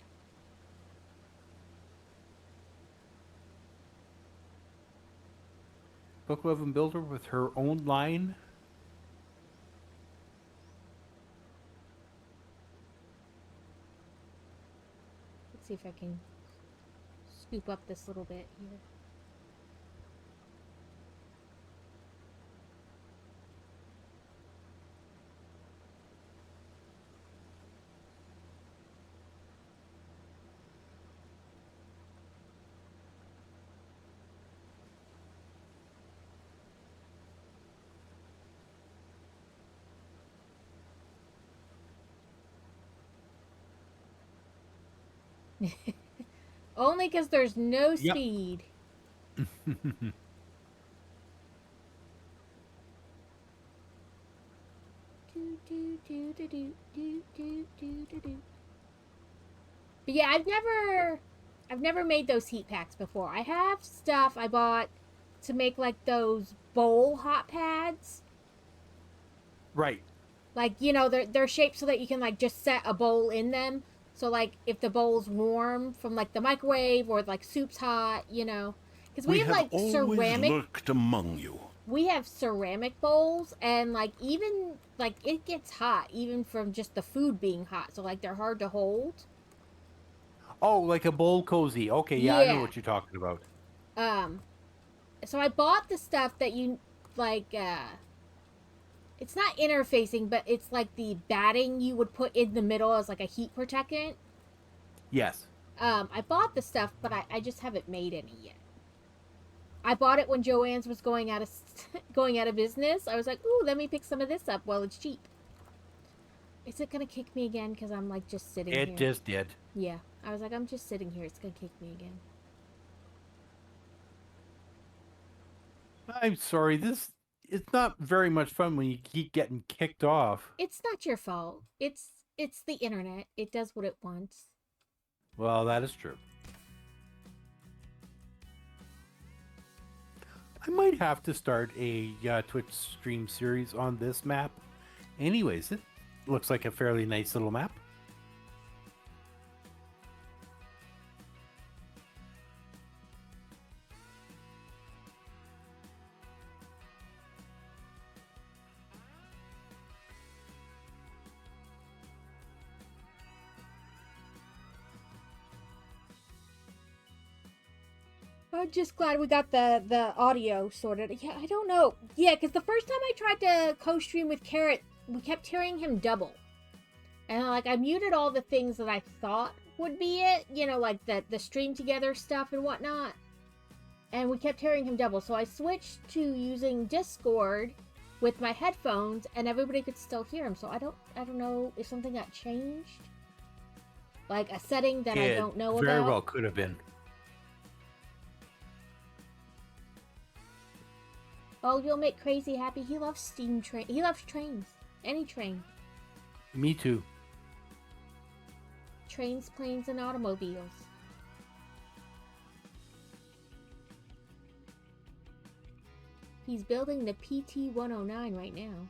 Book Bookworm Builder with her own line. Let's see if I can scoop up this little bit here. Only because there's no Yep. speed. But yeah, I've never made those heat packs before. I have stuff I bought to make like those bowl hot pads. Right. Like, they're shaped so that you can like just set a bowl in them. So like if the bowl's warm from like the microwave or like soup's hot. Because we We have have like always ceramic lurked among you. we have ceramic bowls and like even like it gets hot even from just the food being hot. So like they're hard to hold. Oh, like a bowl cozy. Okay, yeah, I know Yeah. what you're talking about. Um so I bought the stuff that you like it's not interfacing, but it's like the batting you would put in the middle as like a heat protectant. Yes. I bought the stuff, but I just haven't made any yet. I bought it when Joann's was going out of going out of business. I was like, "Ooh, let me pick some of this up while it's cheap." Is it gonna kick me again? Because I'm like just sitting It here. just did. Yeah, I was like, I'm just sitting here. It's gonna kick me again. I'm sorry. This it's not very much fun when you keep getting kicked off. It's not your fault. It's the internet. It does what it wants. Well, that is true. I might have to start a Twitch stream series on this map. Anyways, it looks like a fairly nice little map. I'm just glad we got the audio sorted. Yeah, I don't know. Yeah, because the first time I tried to co-stream with Carrot, we kept hearing him double. And like I muted all the things that I thought would be it, you know, like the stream together stuff and whatnot. And we kept hearing him double. So I switched to using Discord with my headphones and everybody could still hear him. So I don't know if something got changed. Like a setting that I don't know about. Very well could have been. Oh, you'll make Crazy happy. He loves steam train. He loves trains. Any train. Me too. Trains, planes, and automobiles. He's building the PT-109 right now.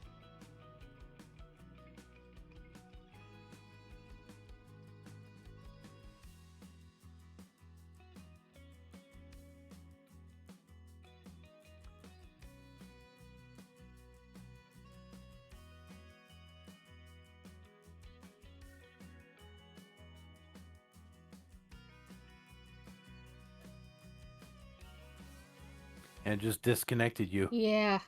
And just disconnected you. Yeah.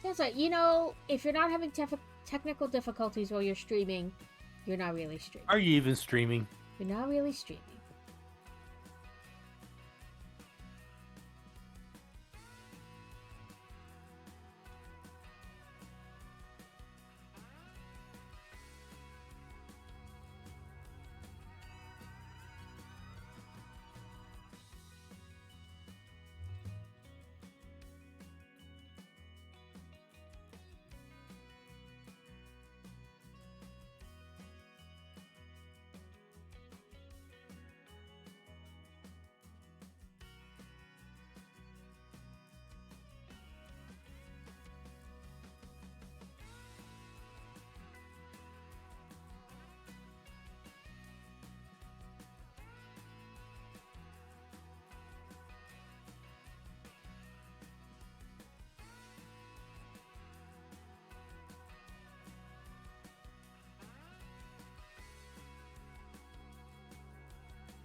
That's like, you know, if you're not having technical difficulties while you're streaming, you're not really streaming. Are you even streaming? You're not really streaming.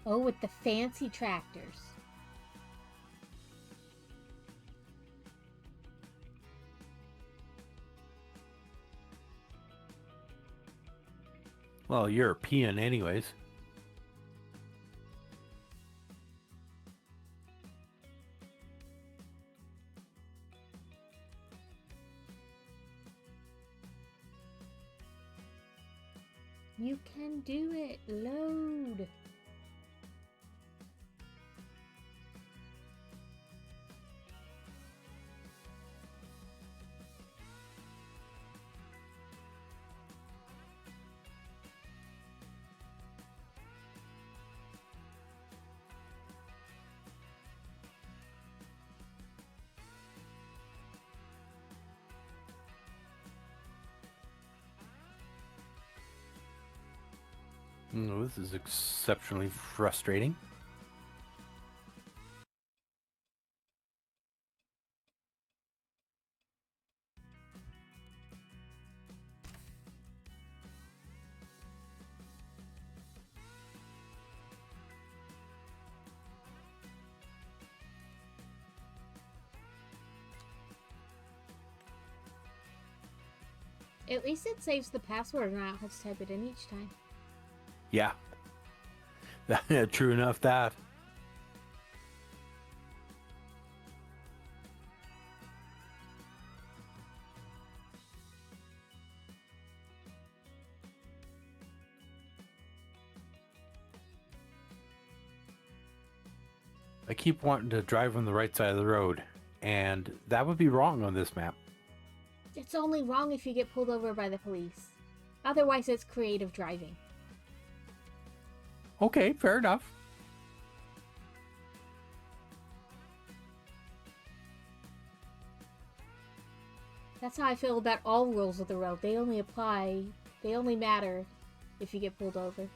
Oh, with the fancy tractors. Well, European anyways. You can do it. Load. Oh, this is exceptionally frustrating. At least it saves the password and I don't have to type it in each time. Yeah. True enough, that. I keep wanting to drive on the right side of the road, and that would be wrong on this map. It's only wrong if you get pulled over by the police. Otherwise, it's creative driving. Okay, fair enough. That's how I feel about all rules of the road. They only apply, they only matter if you get pulled over.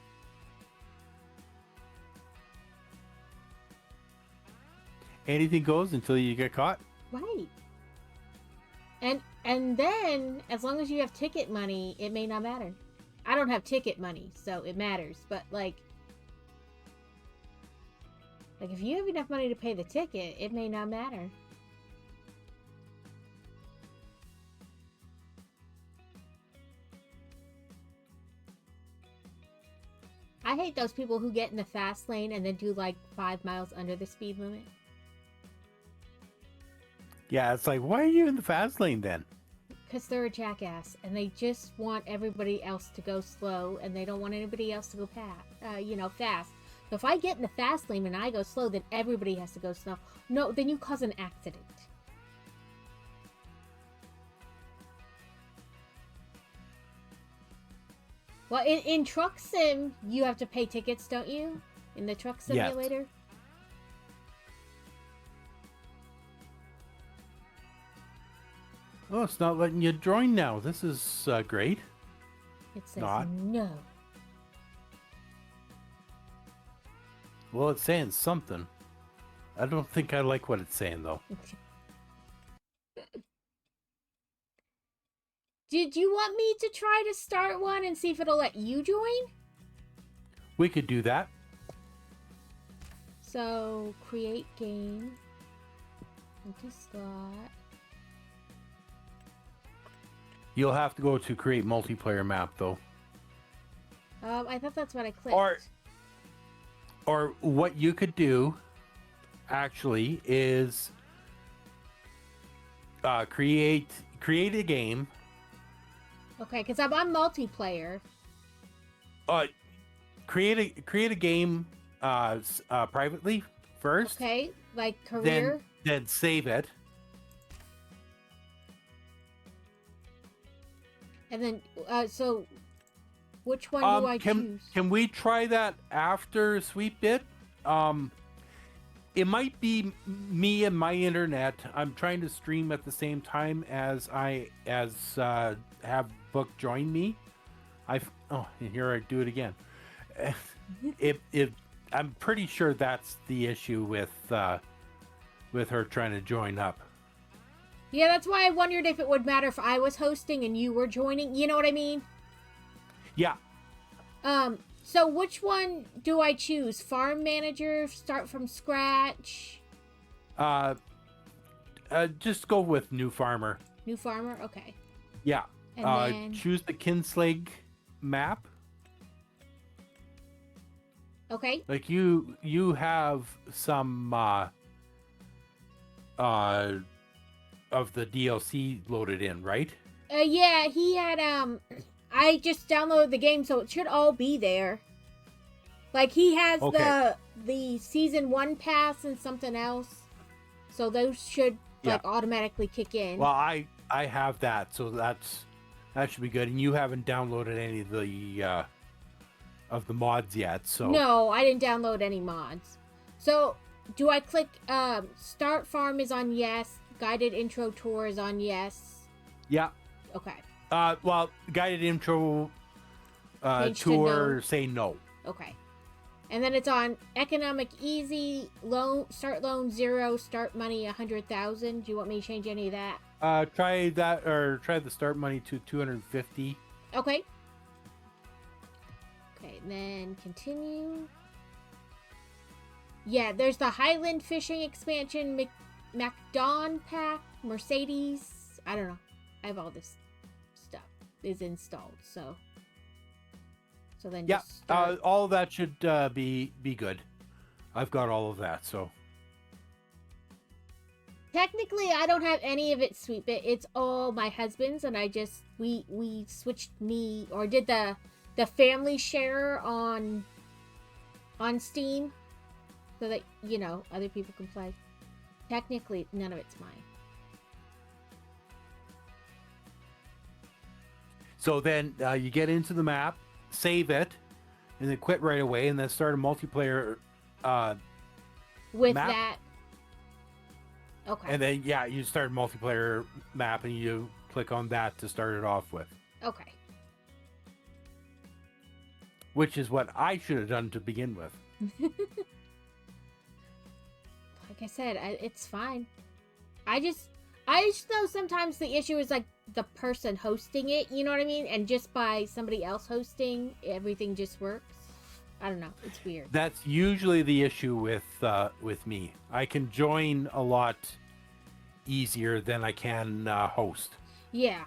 Anything goes until you get caught. Right. And then as long as you have ticket money, it may not matter. I don't have ticket money, so it matters. But like if you have enough money to pay the ticket, it may not matter. I hate those people who get in the fast lane and then do like 5 miles under the speed limit. Yeah, it's like, why are you in the fast lane then? Because they're a jackass and they just want everybody else to go slow and they don't want anybody else to go fast. So if I get in the fast lane and I go slow, then everybody has to go slow. No, then you cause an accident. Well, in Truck Sim, you have to pay tickets, don't you? In the Truck Simulator? Yes. Oh, it's not letting you join now. This is great. It says no. Well, it's saying something. I don't think I like what it's saying, though. Did you want me to try to start one and see if it'll let you join? We could do that. So, create game. Empty slot. You'll have to go to create multiplayer map, though. I thought that's what I clicked. Or what you could do, actually, is create a game. Okay, because I'm on multiplayer. Create a game privately first. Okay, like career. Then save it. And then, so which one do I choose? Can we try that after Sweet Bit? It might be me and my internet. I'm trying to stream at the same time as have Book join me. Here I do it again. I'm pretty sure that's the issue with her trying to join up. Yeah, that's why I wondered if it would matter if I was hosting and you were joining. You know what I mean? Yeah. So which one do I choose? Farm manager, start from scratch? Just go with new farmer. New farmer? Okay. Yeah. And then choose the Kinslag map. Okay. Like you have some of the DLC loaded in, right? Yeah, he had I just downloaded the game, so it should all be there. Like he has the season 1 pass and something else. So those should automatically kick in. Well, I have that, so that should be good. And you haven't downloaded any of the mods yet, so no, I didn't download any mods. So do I click start farm is on yes, guided intro tour is on yes? Yeah. Okay. Well, guided intro tour, no. Say no. Okay. And then it's on economic easy, start loan 0, start money 100,000. Do you want me to change any of that? Try that, or try the start money to 250. Okay. Okay, and then continue. Yeah, there's the Highland Fishing Expansion, MacDon Pack, Mercedes. I don't know. I have all this stuff is installed, so then just all of that should be good. I've got all of that, so technically I don't have any of it, Sweet Bit. It's all my husband's, and I just we switched did the family share on Steam so that other people can play. Technically none of it's mine. So then you get into the map, save it, and then quit right away, and then start a multiplayer with map. that. Okay. And then you start a multiplayer map, and you click on that to start it off with. Okay. Which is what I should have done to begin with. Like I said, it's fine. I I just know sometimes the issue is like the person hosting it, you know what I mean? And just by somebody else hosting, everything just works. I don't know. It's weird. That's usually the issue with me. I can join a lot easier than I can host. Yeah.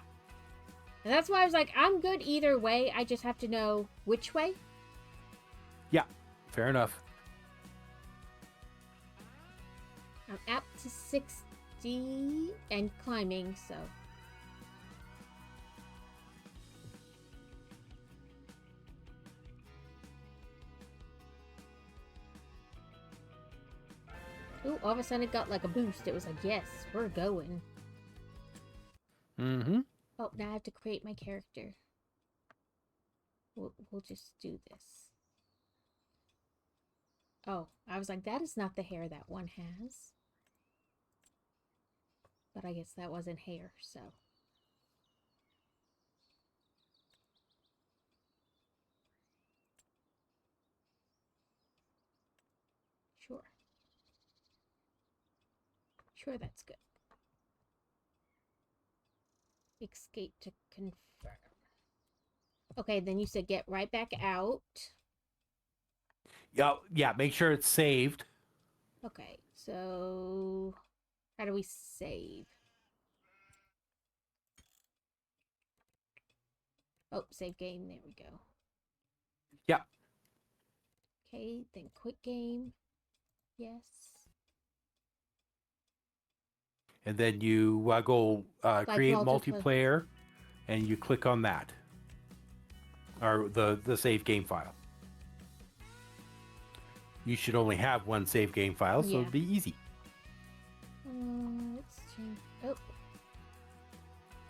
And that's why I was like, I'm good either way. I just have to know which way. Yeah, fair enough. I'm up to 60 and climbing, so. Ooh, all of a sudden it got like a boost. It was like, yes, we're going. Mm-hmm. Oh, now I have to create my character. We'll just do this. Oh, I was like, that is not the hair that one has. But I guess that wasn't hair, so. Sure. Sure, that's good. Escape to confirm. Okay, then you said get right back out. Yeah, make sure it's saved. Okay, so how do we save? Oh, save game. There we go. Yeah. Okay, then quit game. Yes. And then you go Like create multiplayer, and you click on that, or the save game file. You should only have one save game file, so it'd be easy. Let's change. Oh,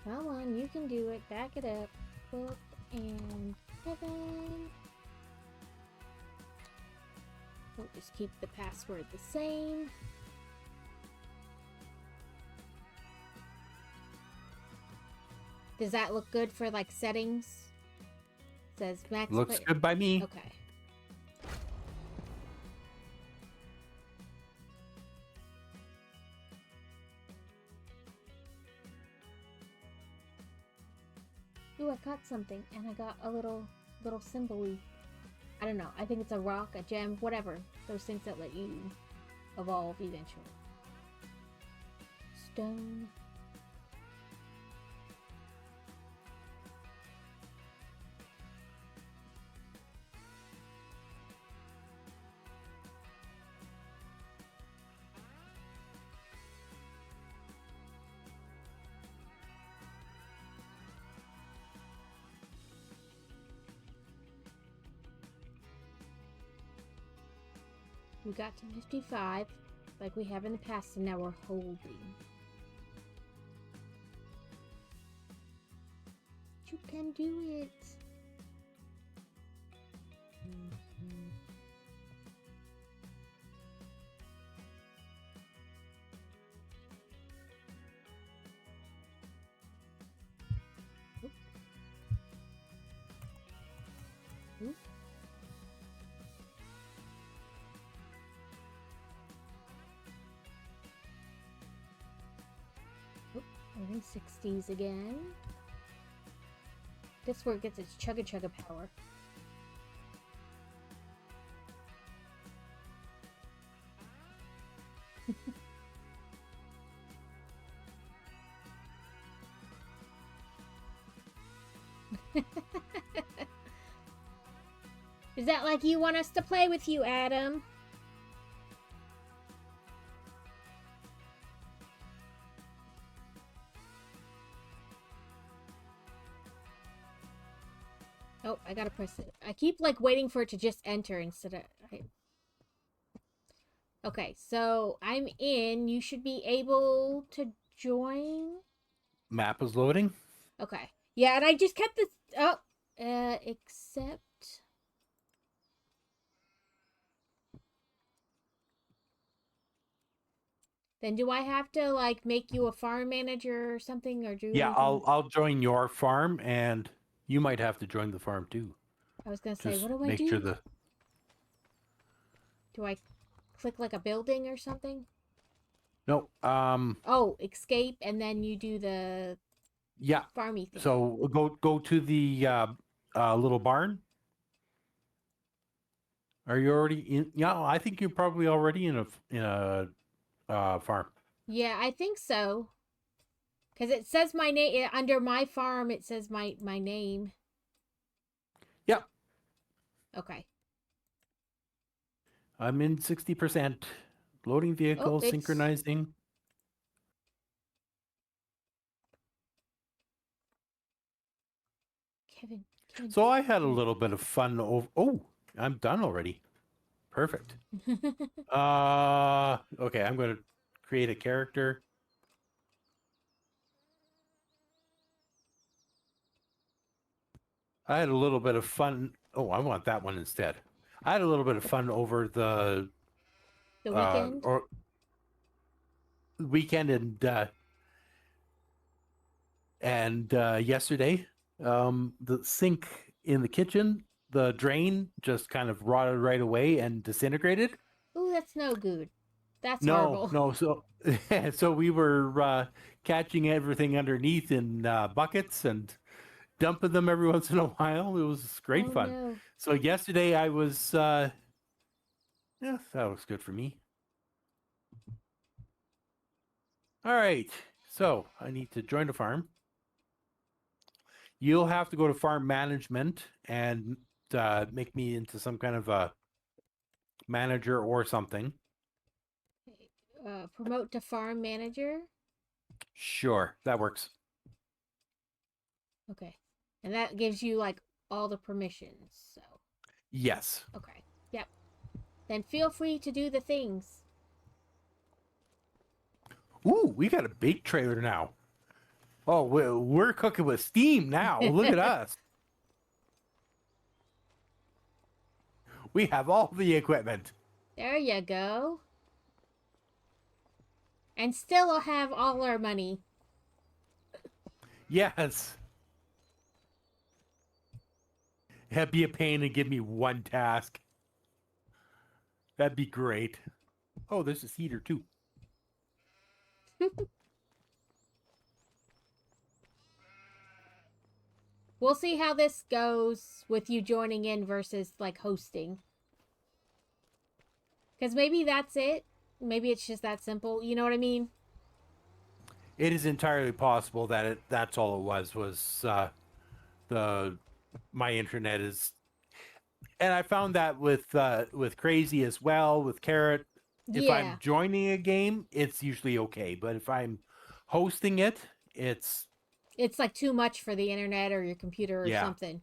come on, you can do it. Back it up. Book and heaven. We'll just keep the password the same. Does that look good for like settings? It says max. Looks good by me. Okay. Ooh, I caught something, and I got a little symbol-y. I don't know. I think it's a rock, a gem, whatever. Those things that let you evolve eventually. Stone. We got to 55, like we have in the past, and now we're holding. You can do it. Oop. Oop. We're in 60s again. This word gets its chugga chugga power. Is that like you want us to play with you, Adam? Oh, I gotta press it. I keep like waiting for it to just enter instead of... Okay, so I'm in. You should be able to join. Map is loading. Okay. Yeah, and I just kept this... Oh, except... Then do I have to like make you a farm manager or something, or do? Yeah, I'll join your farm, and you might have to join the farm too. I was gonna say, Just what do I make do? sure the... Do I click like a building or something? No. Oh, escape, and then you do the Yeah. farmy thing. So go to the little barn. Are you already in? Yeah, I think you're probably already in a farm. Yeah, I think so. Because it says my name under my farm. It says my name. Yeah, Okay. I'm in 60%. Loading Oh, vehicle, it's synchronizing. Kevin. Kevin. So I had a Kevin. little bit of fun over. Oh, I'm done already. Perfect. Okay, I'm going to create a character. I had a little bit of fun. Oh, I want that one instead. I had a little bit of fun over the The weekend. or weekend and yesterday. The sink in the kitchen, the drain just kind of rotted right away and disintegrated. Ooh, that's no good. That's No, horrible. no. So, so we were catching everything underneath in buckets and dumping them every once in a while. It was great Oh fun. no. So yesterday I was, yeah, that was good for me. All right. So I need to join the farm. You'll have to go to farm management and make me into some kind of a manager or something. Promote to farm manager. Sure, that works. Okay. And that gives you like all the permissions. So, Yes. okay. Yep. Then feel free to do the things. Ooh, we got a big trailer now. Oh, we're cooking with steam now. Look at us. We have all the equipment. There you go. And still will have all our money. Yes. That'd be a pain and give me one task. That'd be great. Oh, there's a heater too. We'll see how this goes with you joining in versus like hosting. Because maybe that's it. Maybe it's just that simple. You know what I mean? It is entirely possible that that's all it was the my internet is, and I found that with Crazy as well, with Carrot. If I'm Yeah. joining a game, it's usually okay, but if I'm hosting it, it's It's like too much for the internet or your computer or yeah. something.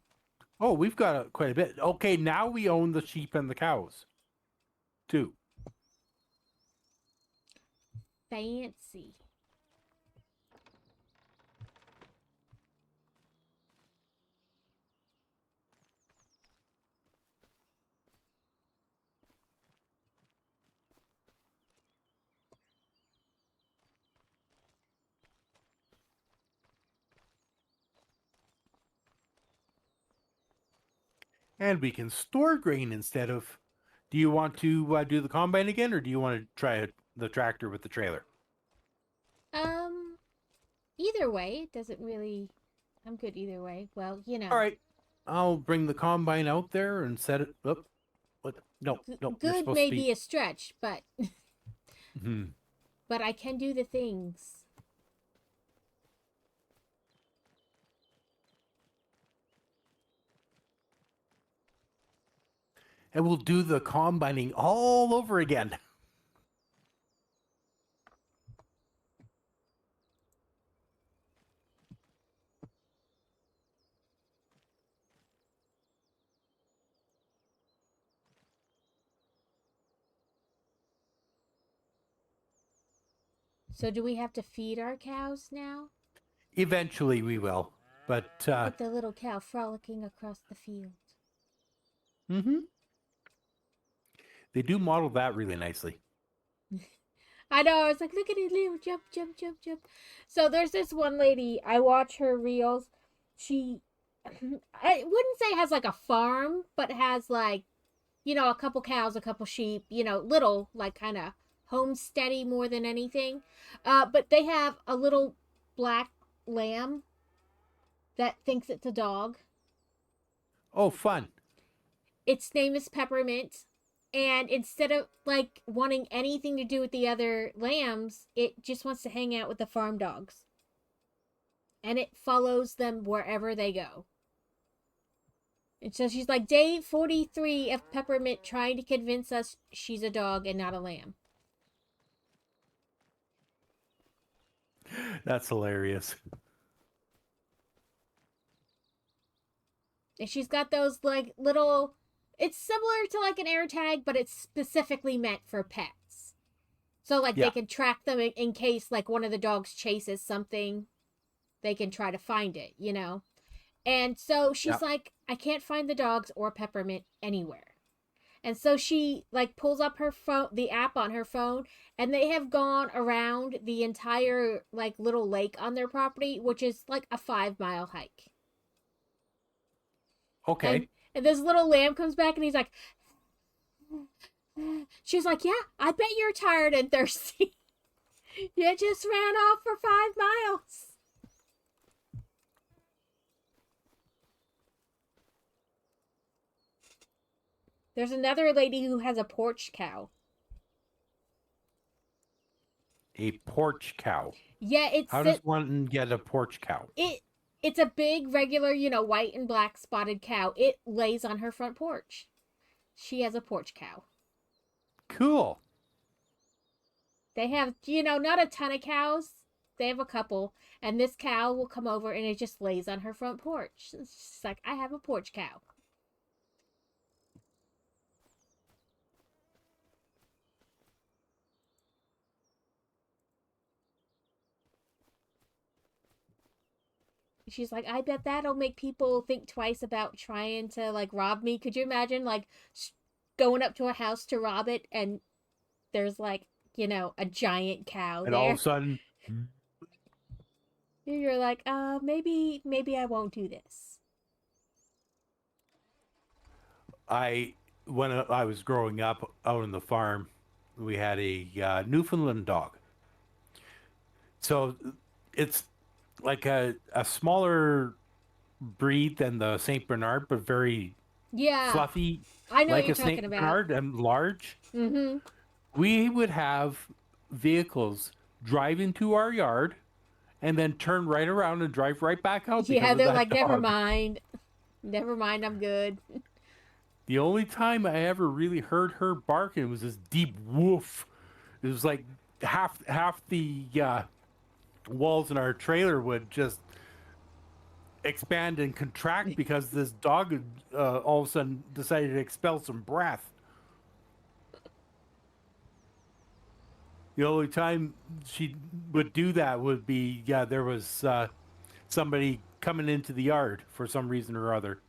Oh, we've got quite a bit. Okay, now we own the sheep and the cows too. Fancy. And we can store grain instead of. Do you want to do the combine again, or do you want to try the tractor with the trailer? Um, Either way, it doesn't really. I'm good either way. Well, you All know, right, I'll bring the combine out there and set it up. What? No, no, you're good supposed to may be. be a stretch, but Hmm. but I can do the things. And we'll do the combining all over again. So do we have to feed our cows now? Eventually, we will. But Look at the little cow frolicking across the field. hmm they do model that really nicely. I know. I was like, look at it, little jump, jump, jump, jump. So there's this one lady. I watch her reels. She, I wouldn't say has like a farm, but has like, a couple cows, a couple sheep. Little like kind of homesteady more than anything. But they have a little black lamb that thinks it's a dog. Oh, fun. Its name is Peppermint. And instead of like wanting anything to do with the other lambs, it just wants to hang out with the farm dogs. And it follows them wherever they go. And so she's like, day 43 of Peppermint trying to convince us she's a dog and not a lamb. That's hilarious. And she's got those like little, it's similar to like an air tag, but it's specifically meant for pets. So like they can track them in case like one of the dogs chases something, they can try to find it, you know? And so she's like, I can't find the dogs or Peppermint anywhere. And so she like pulls up her phone, the app on her phone, and they have gone around the entire like little lake on their property, which is like a 5-mile hike. Okay. And this little lamb comes back and he's like, she's like, yeah, I bet you're tired and thirsty. You just ran off for 5 miles. There's another lady who has a porch cow. A porch cow. Yeah, it's how does one get a porch cow? It's a big, regular, you know, white and black spotted cow. It lays on her front porch. She has a porch cow. Cool. They have, you know, not a ton of cows. They have a couple. And this cow will come over and it just lays on her front porch. It's just like, I have a porch cow. She's like, I bet that'll make people think twice about trying to like rob me. Could you imagine like going up to a house to rob it and there's like, you know, a giant cow and there. All of a sudden you're like, maybe I won't do this. When I was growing up out on the farm, we had a Newfoundland dog. So it's like a smaller breed than the Saint Bernard, but very fluffy. I know like what you're a Saint talking about. Bernard and large. Mm-hmm. We would have vehicles drive into our yard and then turn right around and drive right back out. Yeah, they're like, dog. never mind, I'm good. The only time I ever really heard her barking was this deep woof. It was like half the walls in our trailer would just expand and contract because this dog all of a sudden decided to expel some breath. The only time she would do that would be, there was somebody coming into the yard for some reason or other,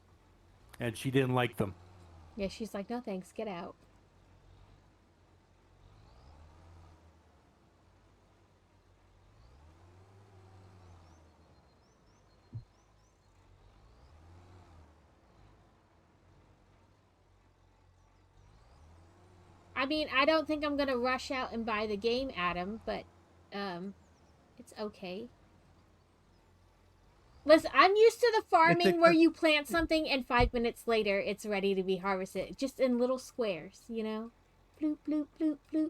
and she didn't like them. Yeah, she's like, no thanks, get out. I mean, I don't think I'm gonna rush out and buy the game, Adam, but it's okay. Listen, I'm used to the farming where you plant something and 5 minutes later it's ready to be harvested, just in little squares, you know? Bloop, bloop, bloop, bloop.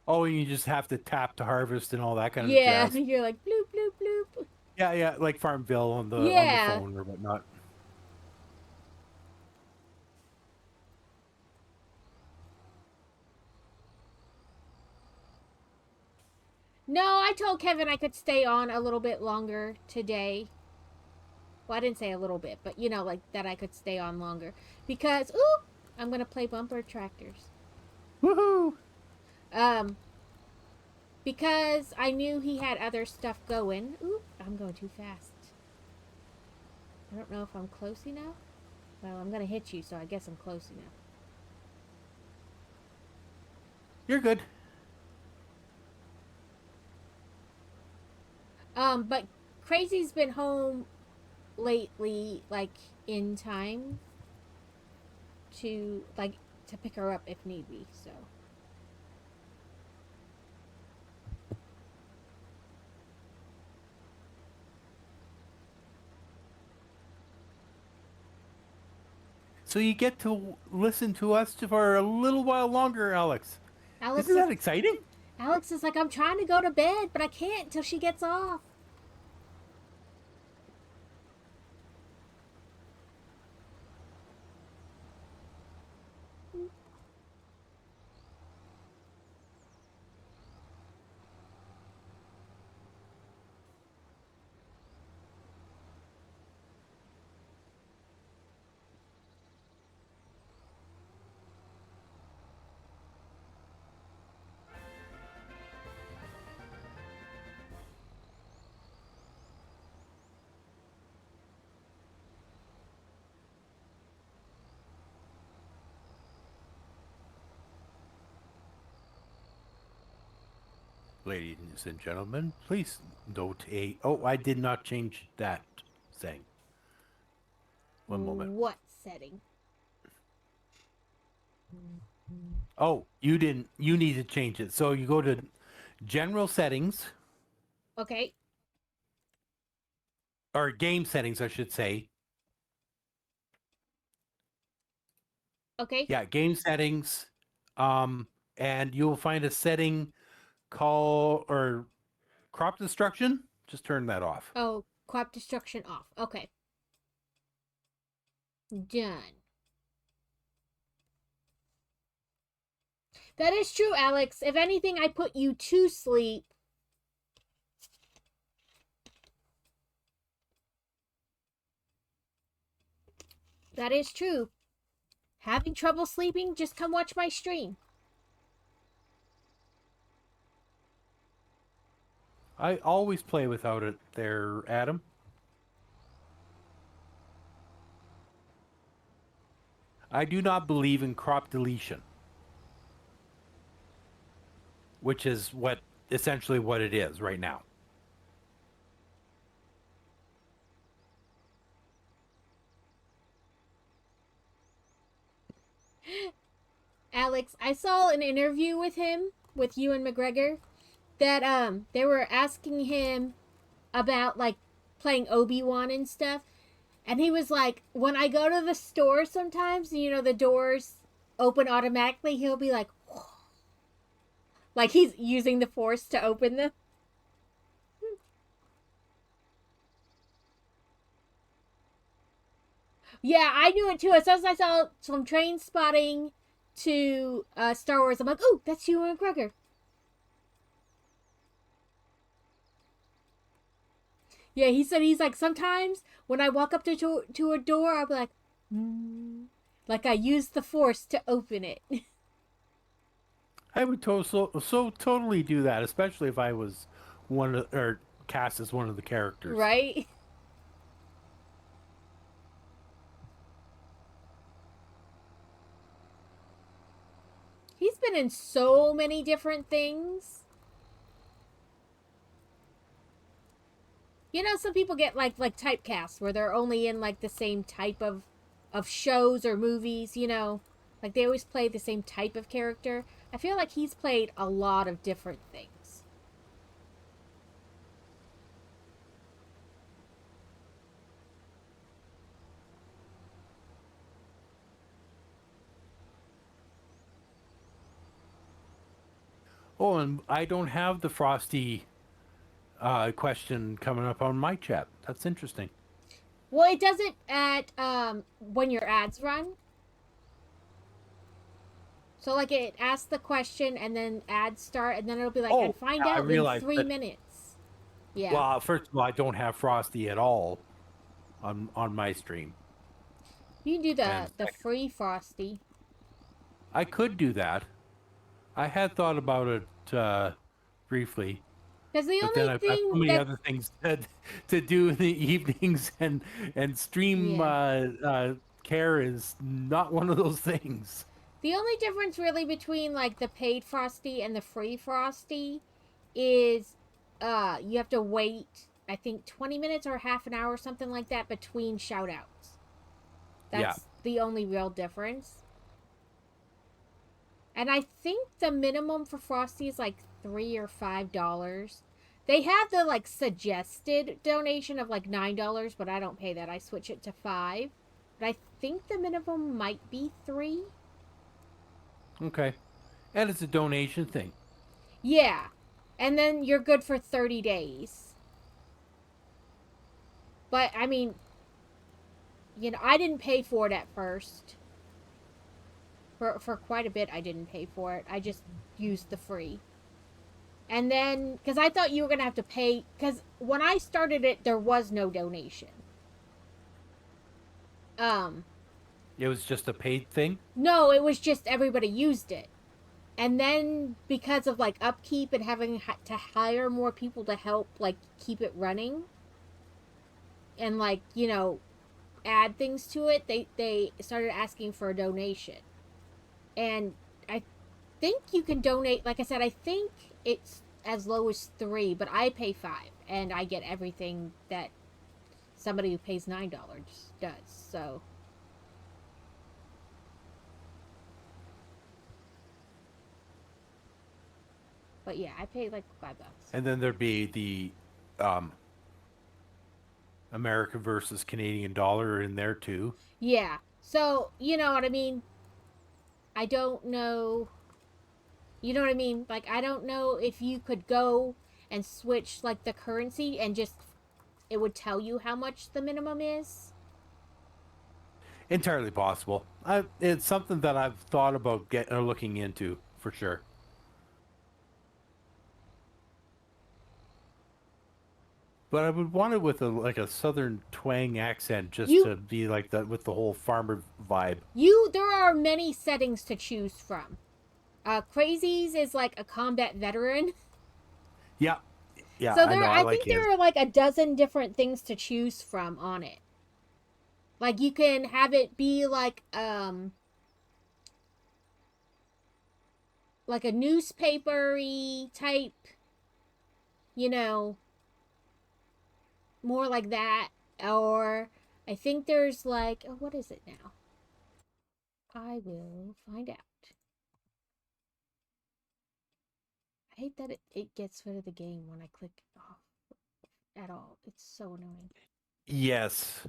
Oh, and you just have to tap to harvest and all that kind of jazz. Yeah, You're like bloop, bloop, bloop. Yeah, like Farmville on the phone or whatnot. No, I told Kevin I could stay on a little bit longer today. Well, I didn't say a little bit, but you know, like that I could stay on longer. Because, ooh, I'm going to play Bumper Tractors. Woohoo! Because I knew he had other stuff going. Ooh, I'm going too fast. I don't know if I'm close enough. Well, I'm going to hit you, so I guess I'm close enough. You're good. But Crazy's been home lately, like, in time to pick her up if need be, so. So you get to listen to us for a little while longer, Alex. Alex Isn't is that exciting? Alex is like, I'm trying to go to bed, but I can't till she gets off. Ladies and gentlemen, please note a. Oh, I did not change that thing. One moment. What setting? Oh, you didn't. You need to change it. So you go to general settings Okay. or game settings, I should say. Okay. Yeah, game settings. And you'll find a setting called or crop destruction. Just turn that off. Oh, crop destruction off. Okay. Done. That is true, Alex. If anything, I put you to sleep. That is true. Having trouble sleeping? Just come watch my stream. I always play without it there, Adam. I do not believe in crop deletion, which is what essentially what it is right now. Alex, I saw an interview with him, with Ewan McGregor, that they were asking him about like playing Obi-Wan and stuff. And he was like, when I go to the store sometimes, you know, the doors open automatically, he'll be like, whoa. Like he's using the force to open them. Yeah, I knew it too. As soon as I saw some train spotting to Star Wars, I'm like, oh, that's Ewan McGregor. Yeah, he said he's like, sometimes when I walk up to a door, I'll be like, like I used the force to open it. I would so totally do that, especially if I was one of, or cast as one of the characters. Right? He's been in so many different things. You know, some people get like typecast where they're only in like the same type of shows or movies, you know. Like they always play the same type of character. I feel like he's played a lot of different things. Oh, and I don't have the Frosty question coming up on my chat. That's interesting. Well, it does it at when your ads run. So like it asks the question and then ads start and then it'll be like, and Oh, find yeah, I out in realized 3 minutes. Yeah. Well, first of all, I don't have Frosty at all on my stream. You can do And the free Frosty. I could do that. I had thought about it briefly, Because the but then only I've got so thing many that other things to do in the evenings, and stream care is not one of those things. the only difference really between like the paid Frosty and the free Frosty is you have to wait I think 20 minutes or half an hour or something like that between shoutouts. Yeah. That's the only real difference. And I think the minimum for Frosty is like $3 or $5. They have the like suggested donation of like $9, but I don't pay that. I switch it to 5. But I think the minimum might be 3. Okay. And it's a donation thing. Yeah. And then you're good for 30 days. But, I mean, I didn't pay for it at first. For quite a bit, I didn't pay for it. I just used the free. And then, because I thought you were going to have to pay, because when I started it, there was no donation. It was just a paid thing? No, it was just everybody used it. And then because of like upkeep and having to hire more people to help like keep it running and like, add things to it, they started asking for a donation. And I think you can donate, like I said, I think it's as low as 3, but I pay 5 and I get everything that somebody who pays $9 does. So but yeah, I pay like $5. And then there'd be the um, American versus Canadian dollar in there too. Yeah. So, you know what I mean? I don't know. You know what I mean? Like, I don't know if you could go and switch, like, the currency and just, it would tell you how much the minimum is. Entirely possible. It's something that I've thought about looking into for sure. But I would want it with a southern twang accent, just You, to be like that with the whole farmer vibe. there are many settings to choose from. Crazies is like a combat veteran. Yeah, yeah, So I there, know. I I like think his. there are like a dozen different things to choose from on it. Like you can have it be like a newspapery type, you know, more like that. Or I think there's like, oh, what is it now? I will find out. I hate that it gets rid of the game when I click off at all. It's so annoying. Yes.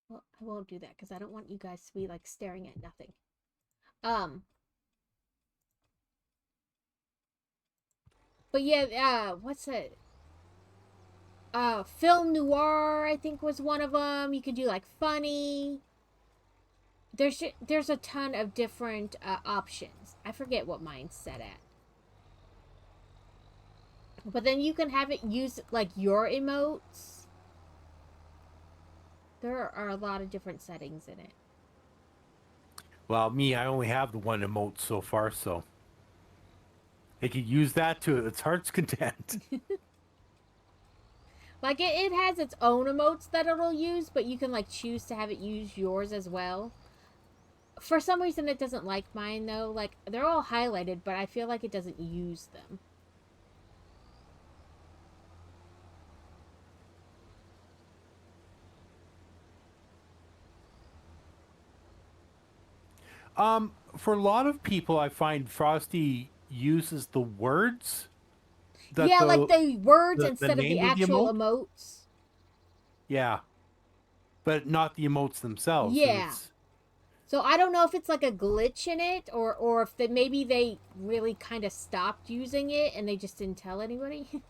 Well, I won't do that because I don't want you guys to be like staring at nothing. Um, but yeah, what's it? Film noir, I think was one of them. You could do like funny. There's a ton of different options. I forget what mine's set at. But then you can have it use like your emotes. There are a lot of different settings in it. Well, me, I only have the one emote so far, so it could use that to its heart's content. Like it has its own emotes that it'll use, but you can like choose to have it use yours as well. For some reason it doesn't like mine though. Like they're all highlighted, but I feel like it doesn't use them. For a lot of people, I find Frosty uses the words that Yeah, like the words the instead of the name of the actual emote. emotes. Yeah, but not the emotes themselves. And Yeah. it's So I don't know if it's like a glitch in it or if maybe they really kind of stopped using it and they just didn't tell anybody.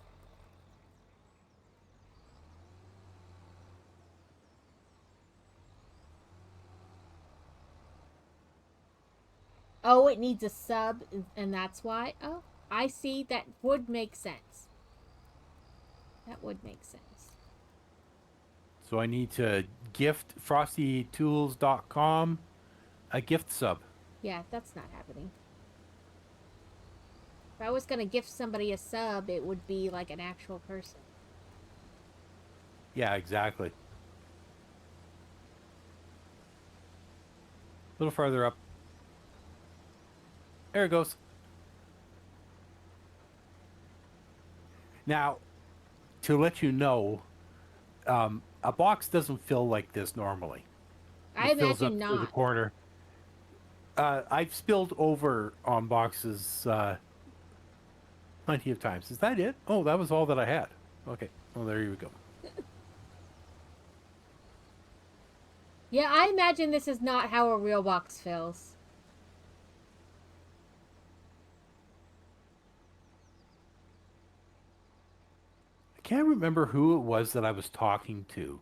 Oh, it needs a sub and that's why. Oh, I see. That would make sense. That would make sense. so I need to gift frostytools.com a gift sub. Yeah, that's not happening. If I was going to gift somebody a sub, it would be like an actual person. Yeah, exactly. A little farther up. There it goes. Now, to let you know, a box doesn't fill like this normally. I It fills imagine up to the not. corner. I've spilled over on boxes plenty of times. Is that it? Oh, that was all that I had. Okay. Well, there you go. Yeah, I imagine this is not how a real box feels. I can't remember who it was that I was talking to,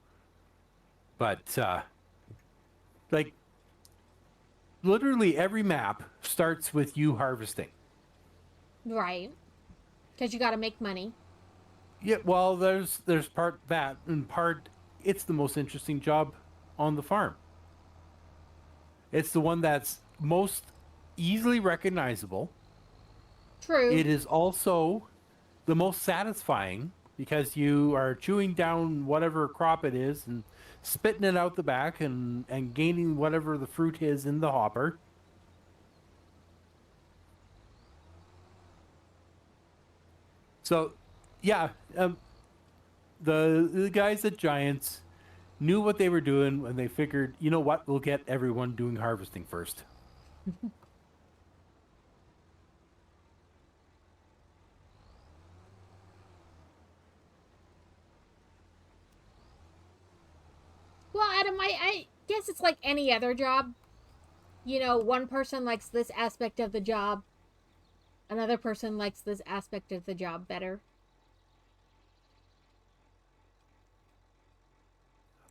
but like literally every map starts with you harvesting. Right. Because you got to make money. Yeah, well, there's part that and part it's the most interesting job on the farm. It's the one that's most easily recognizable. True. It is also the most satisfying because you are chewing down whatever crop it is and spitting it out the back and gaining whatever the fruit is in the hopper. So, yeah, the guys at Giants knew what they were doing when they figured, you know what, we'll get everyone doing harvesting first. Well, Adam, I guess it's like any other job. You know, one person likes this aspect of the job, another person likes this aspect of the job better.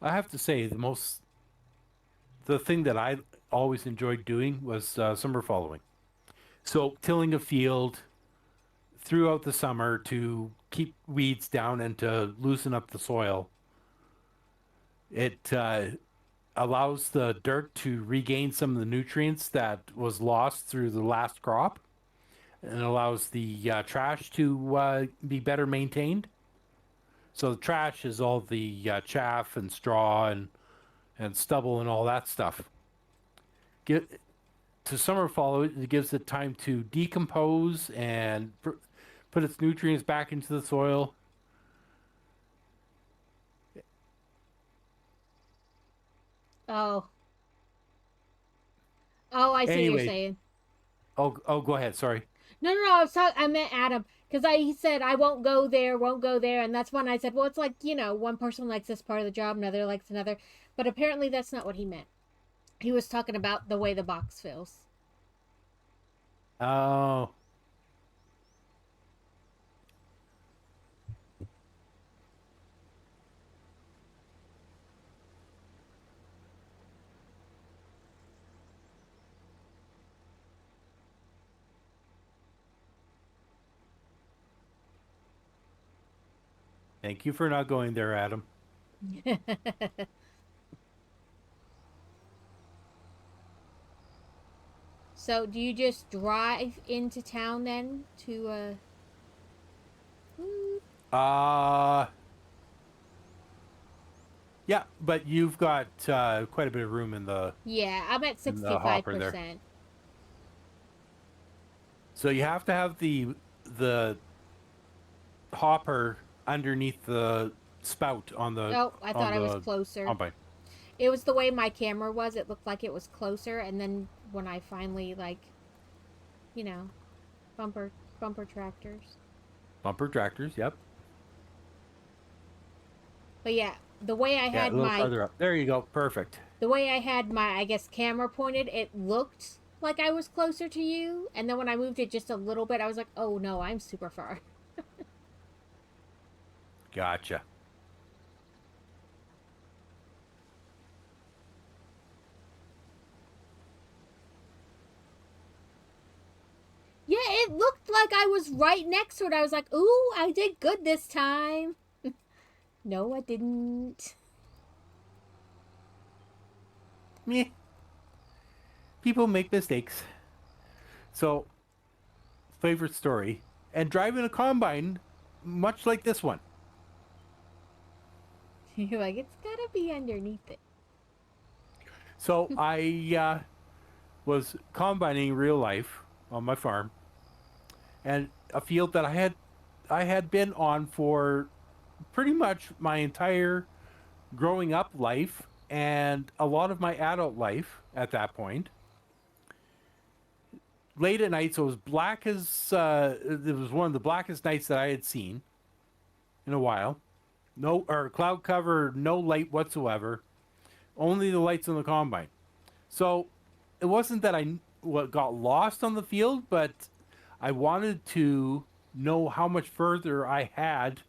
I have to say, the thing that I always enjoyed doing was summer following. So tilling a field throughout the summer to keep weeds down and to loosen up the soil. It allows the dirt to regain some of the nutrients that was lost through the last crop, and allows the trash to be better maintained. So the trash is all the chaff and straw and stubble and all that stuff. Get to summer follow it gives it time to decompose and put its nutrients back into the soil. Oh. Oh, I see what you're Anyway, saying. oh, go ahead. Sorry. No. I meant Adam because he said I won't go there, and that's when I said, well, it's like one person likes this part of the job, another likes another, but apparently that's not what he meant. He was talking about the way the box feels. Oh, thank you for not going there, Adam. So, do you just drive into town then to Uh, yeah, but you've got quite a bit of room Yeah, I'm at in the hopper there. 65%. So you have to have the hopper underneath the spout Oh, I on thought I was the closer. combine. It was the way my camera was. It looked like it was closer, and then when I finally you know, bumper bumper tractors. Bumper tractors. Yep. But yeah, the way I Yeah, a had little my farther up. There you go. Perfect. I guess camera pointed, it looked like I was closer to you, and then when I moved it just a little bit, I was like, "Oh no, I'm super far." Gotcha. Yeah, it looked like I was right next to it. I was like, "Ooh, I did good this time." No, I didn't. Meh. People make mistakes. So, favorite story. And driving a combine, much like this one. You're like, "It's gotta be underneath it." So, I was combining real life on my farm, and a field that I had been on for pretty much my entire growing up life and a lot of my adult life at that point. Late at night, so it was black as it was one of the blackest nights that I had seen in a while. No, or cloud cover, no light whatsoever. Only the lights on the combine. So it wasn't that got lost on the field, but I wanted to know how much further I had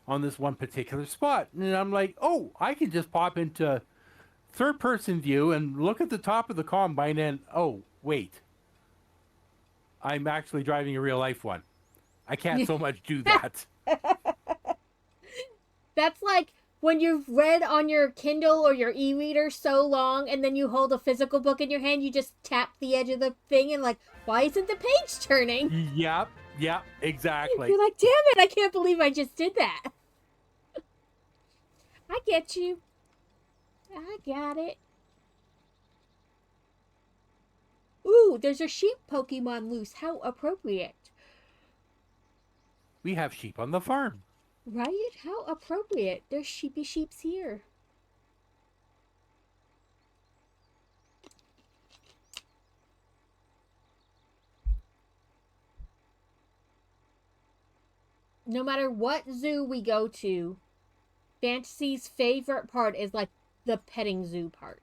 on this one particular spot. And I'm like, oh, I can just pop into third person view and look at the top of the combine and, oh, wait, I'm actually driving a real life one. I can't so much do that. That's like when you've read on your Kindle or your e-reader so long and then you hold a physical book in your hand, you just tap the edge of the thing and like, why isn't the page turning? Yep, exactly. You're like, damn it, I can't believe I just did that. I get you. I got it. Ooh, there's a sheep Pokemon loose. How appropriate. We have sheep on the farm. Right? How appropriate. There's sheepy sheeps here. No matter what zoo we go to, Fantasy's favorite part is like the petting zoo part.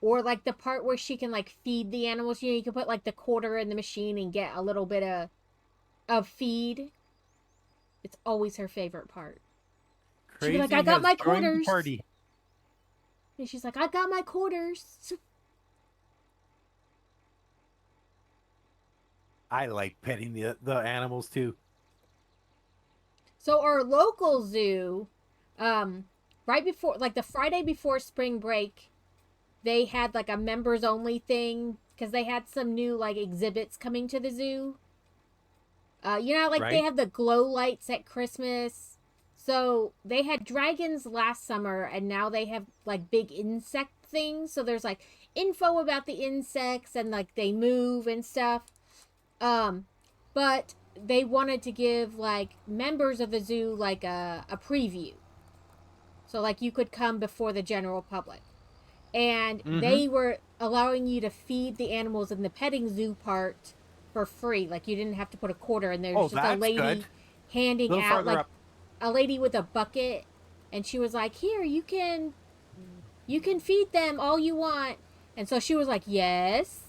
Or like the part where she can like feed the animals. You know, you can put like the quarter in the machine and get a little bit of feed. It's always her favorite part. She'd be like, I got my quarters. Party. And she's like, I got my quarters. I like petting the animals too. So our local zoo, right before, like the Friday before spring break, they had like a members only thing because they had some new like exhibits coming to the zoo. You know, like they have the glow lights at Christmas. So they had dragons last summer and now they have like big insect things. So there's like info about the insects and like they move and stuff. But they wanted to give like members of the zoo like a preview. So like you could come before the general public. And they were allowing you to feed the animals in the petting zoo part for free. Like you didn't have to put a quarter in there. There's just a lady handing out like a lady with a bucket and she was like, "Here, you can feed them all you want." And so she was like, "Yes."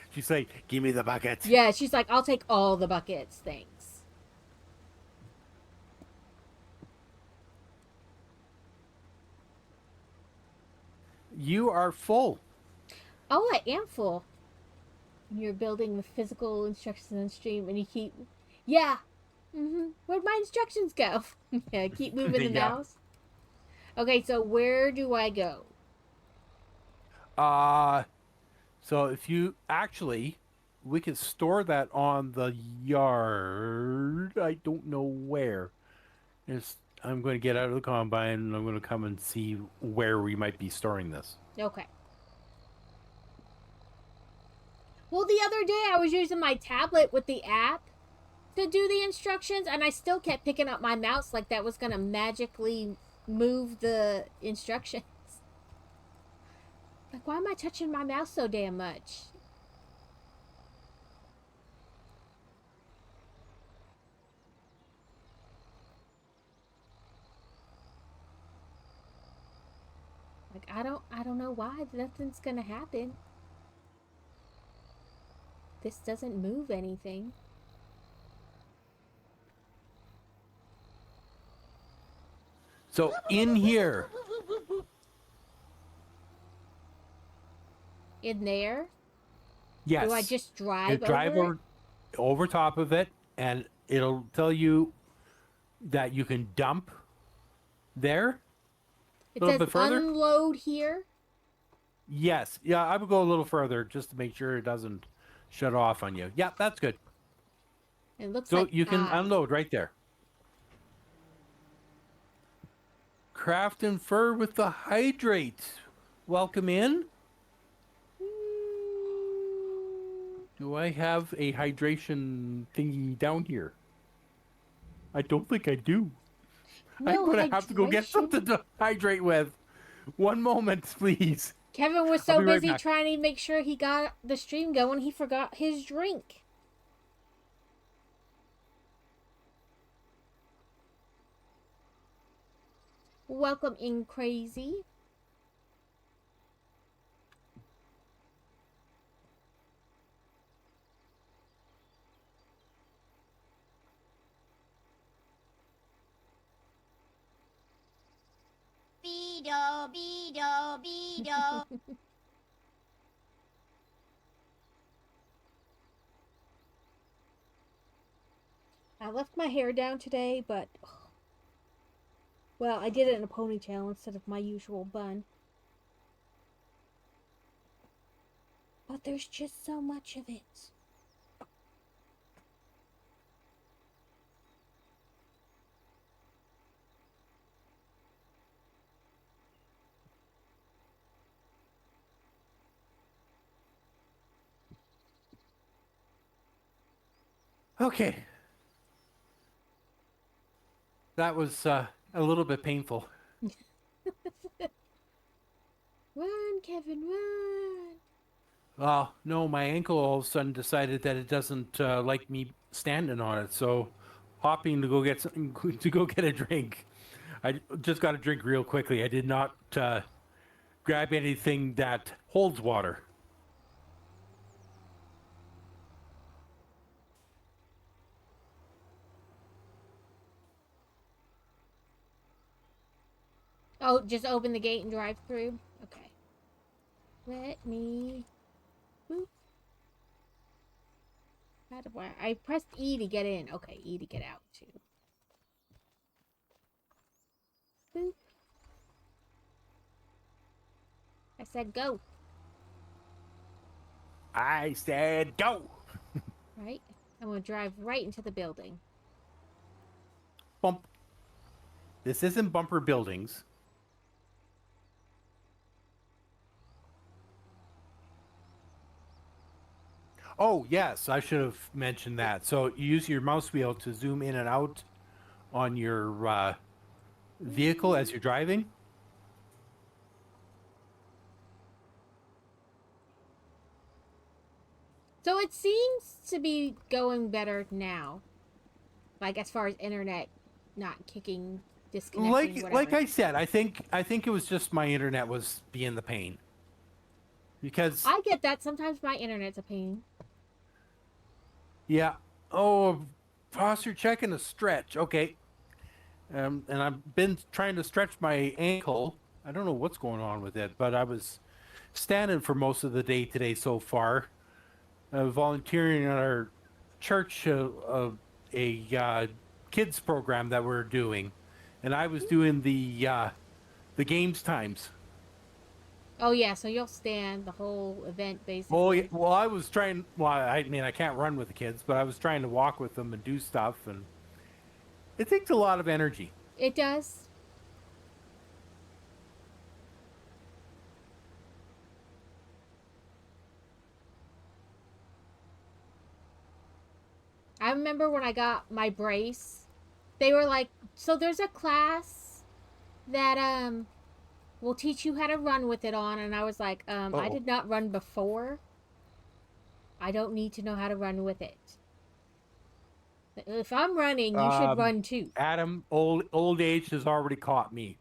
She's like, "Give me the bucket." Yeah, she's like, "I'll take all the buckets, thanks." You are full. Oh, I am full. You're building the physical instructions on stream and you keep... Yeah. Where'd my instructions go? Yeah, keep moving the mouse. Okay, so where do I go? So if you... Actually, we can store that on the yard. I don't know where. I'm going to get out of the combine and I'm going to come and see where we might be storing this. Okay. Well, the other day I was using my tablet with the app to do the instructions, and I still kept picking up my mouse like that was going to magically move the instructions. Like, why am I touching my mouse so damn much? Like, I don't know why. Nothing's going to happen. This doesn't move anything. So in here. In there? Yes. Do I just drive over top of it, and it'll tell you that you can dump there. It says unload here. Yes. Yeah, I would go a little further just to make sure it doesn't shut off on you. Yeah, that's good. It looks so like you can unload right there. Craft and fur with the hydrate. Welcome in. Do I have a hydration thingy down here? I don't think I do. No, I'm going to have to go get something to hydrate with. One moment, please. Kevin was so busy trying to make sure he got the stream going, he forgot his drink. Welcome in, Crazy. Beedo, beedo, beedo. I left my hair down today, but well, I did it in a ponytail instead of my usual bun. But there's just so much of it. Okay. That was a little bit painful. Run, Kevin, run! No, my ankle all of a sudden decided that it doesn't like me standing on it. So, hopping to go get something to go get a drink. I just got a drink real quickly. I did not grab anything that holds water. Oh, just open the gate and drive through? Okay. Let me... Boop. How do I pressed E to get in. Okay, E to get out, too. Boop. I said go. I said go. Right? I'm going to drive right into the building. Bump. This isn't bumper buildings. Oh, yes, I should have mentioned that. So you use your mouse wheel to zoom in and out on your vehicle as you're driving. So it seems to be going better now. Like as far as internet not kicking, disconnecting, whatever. Like I said, I think it was just my internet was being the pain. Because I get that. Sometimes my internet's a pain. yeah. Oh, posture check and a stretch. Okay. And I've been trying to stretch my ankle. I don't know what's going on with it, but I was standing for most of the day today so far, volunteering at our church a kids program that we're doing, and I was doing the games times. Oh yeah, so you'll stand the whole event basically. Oh, yeah, well, I was trying. Well, I mean, I can't run with the kids, but I was trying to walk with them and do stuff, and it takes a lot of energy. It does. I remember when I got my brace, they were like, so there's a class that will teach you how to run with it on, and I was like, I Uh-oh. did not run before. I don't need to know how to run with it. If I'm running, you should run too. Adam, old age has already caught me.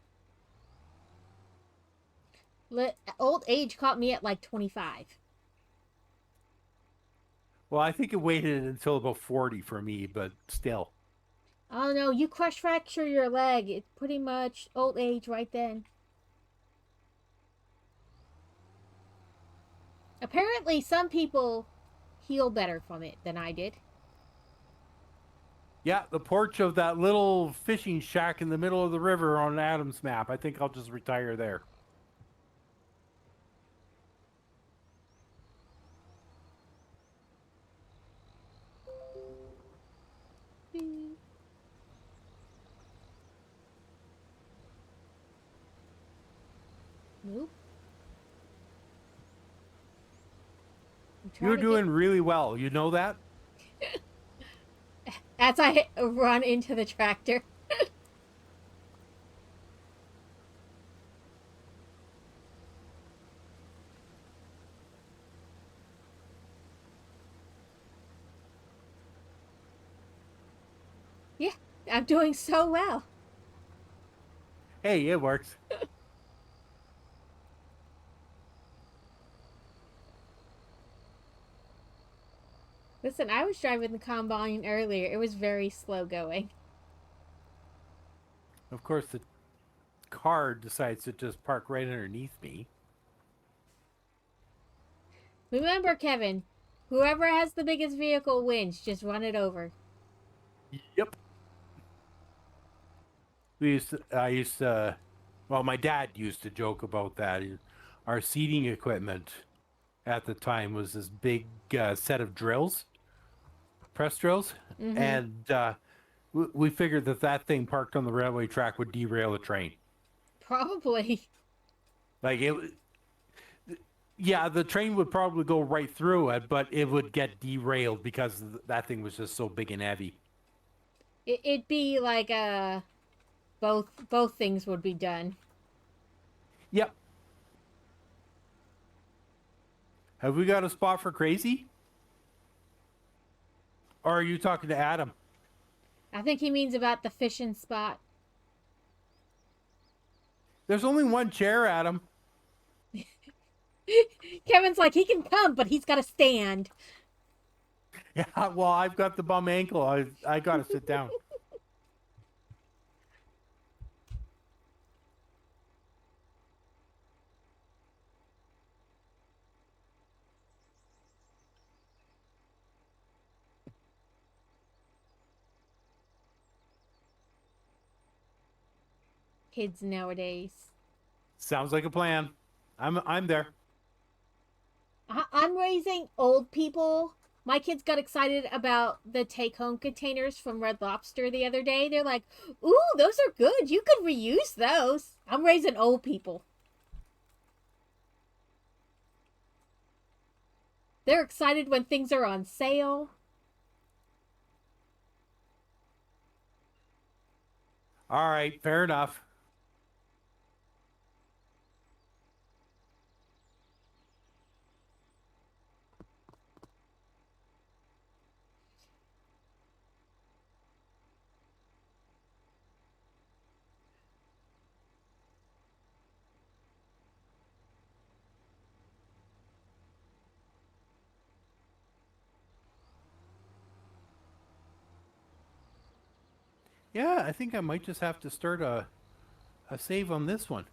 Old age caught me at like 25. Well, I think it waited until about 40 for me, but still. Oh no, you crush fracture your leg. It's pretty much old age right then. Apparently, some people heal better from it than I did. Yeah, the porch of that little fishing shack in the middle of the river on Adam's map. I think I'll just retire there. Nope. You're doing really well. You know that? As I run into the tractor. Yeah, I'm doing so well. Hey, it works. Listen, I was driving the combine earlier. It was very slow going. Of course, the car decides to just park right underneath me. Remember, Kevin, whoever has the biggest vehicle wins. Just run it over. Yep. Well, my dad used to joke about that. Our seating equipment at the time was this big set of drills, press drills, Mm-hmm. and we figured that thing parked on the railway track would derail a train. Probably. Like yeah, the train would probably go right through it, but it would get derailed because that thing was just so big and heavy. It'd be like both things would be done. Yep. Have we got a spot for crazy? Or are you talking to Adam? I think he means about the fishing spot. There's only one chair, Adam. Kevin's like, he can come, but he's got to stand. Yeah, well, I've got the bum ankle. I got to sit down. Kids nowadays. Sounds like a plan. I'm there. I'm raising old people. My kids got excited about the take home containers from Red Lobster the other day. They're like, ooh, those are good. You could reuse those. I'm raising old people. They're excited when things are on sale. All right, fair enough. Yeah, I think I might just have to start a save on this one.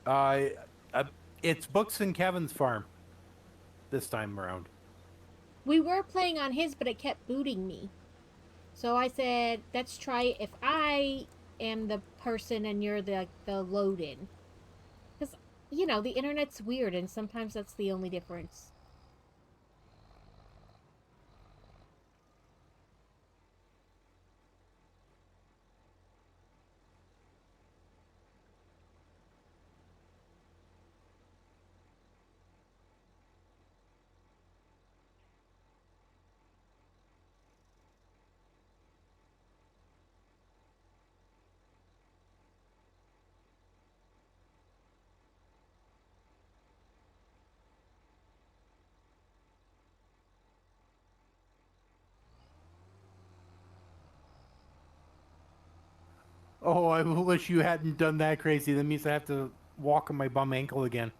Uh, uh it's Books and Kevin's farm this time around. We were playing on his, but it kept booting me. So I said, let's try if I am the person and you're the load in. Because, the internet's weird and sometimes that's the only difference. Oh, I wish you hadn't done that crazy. That means I have to walk on my bum ankle again.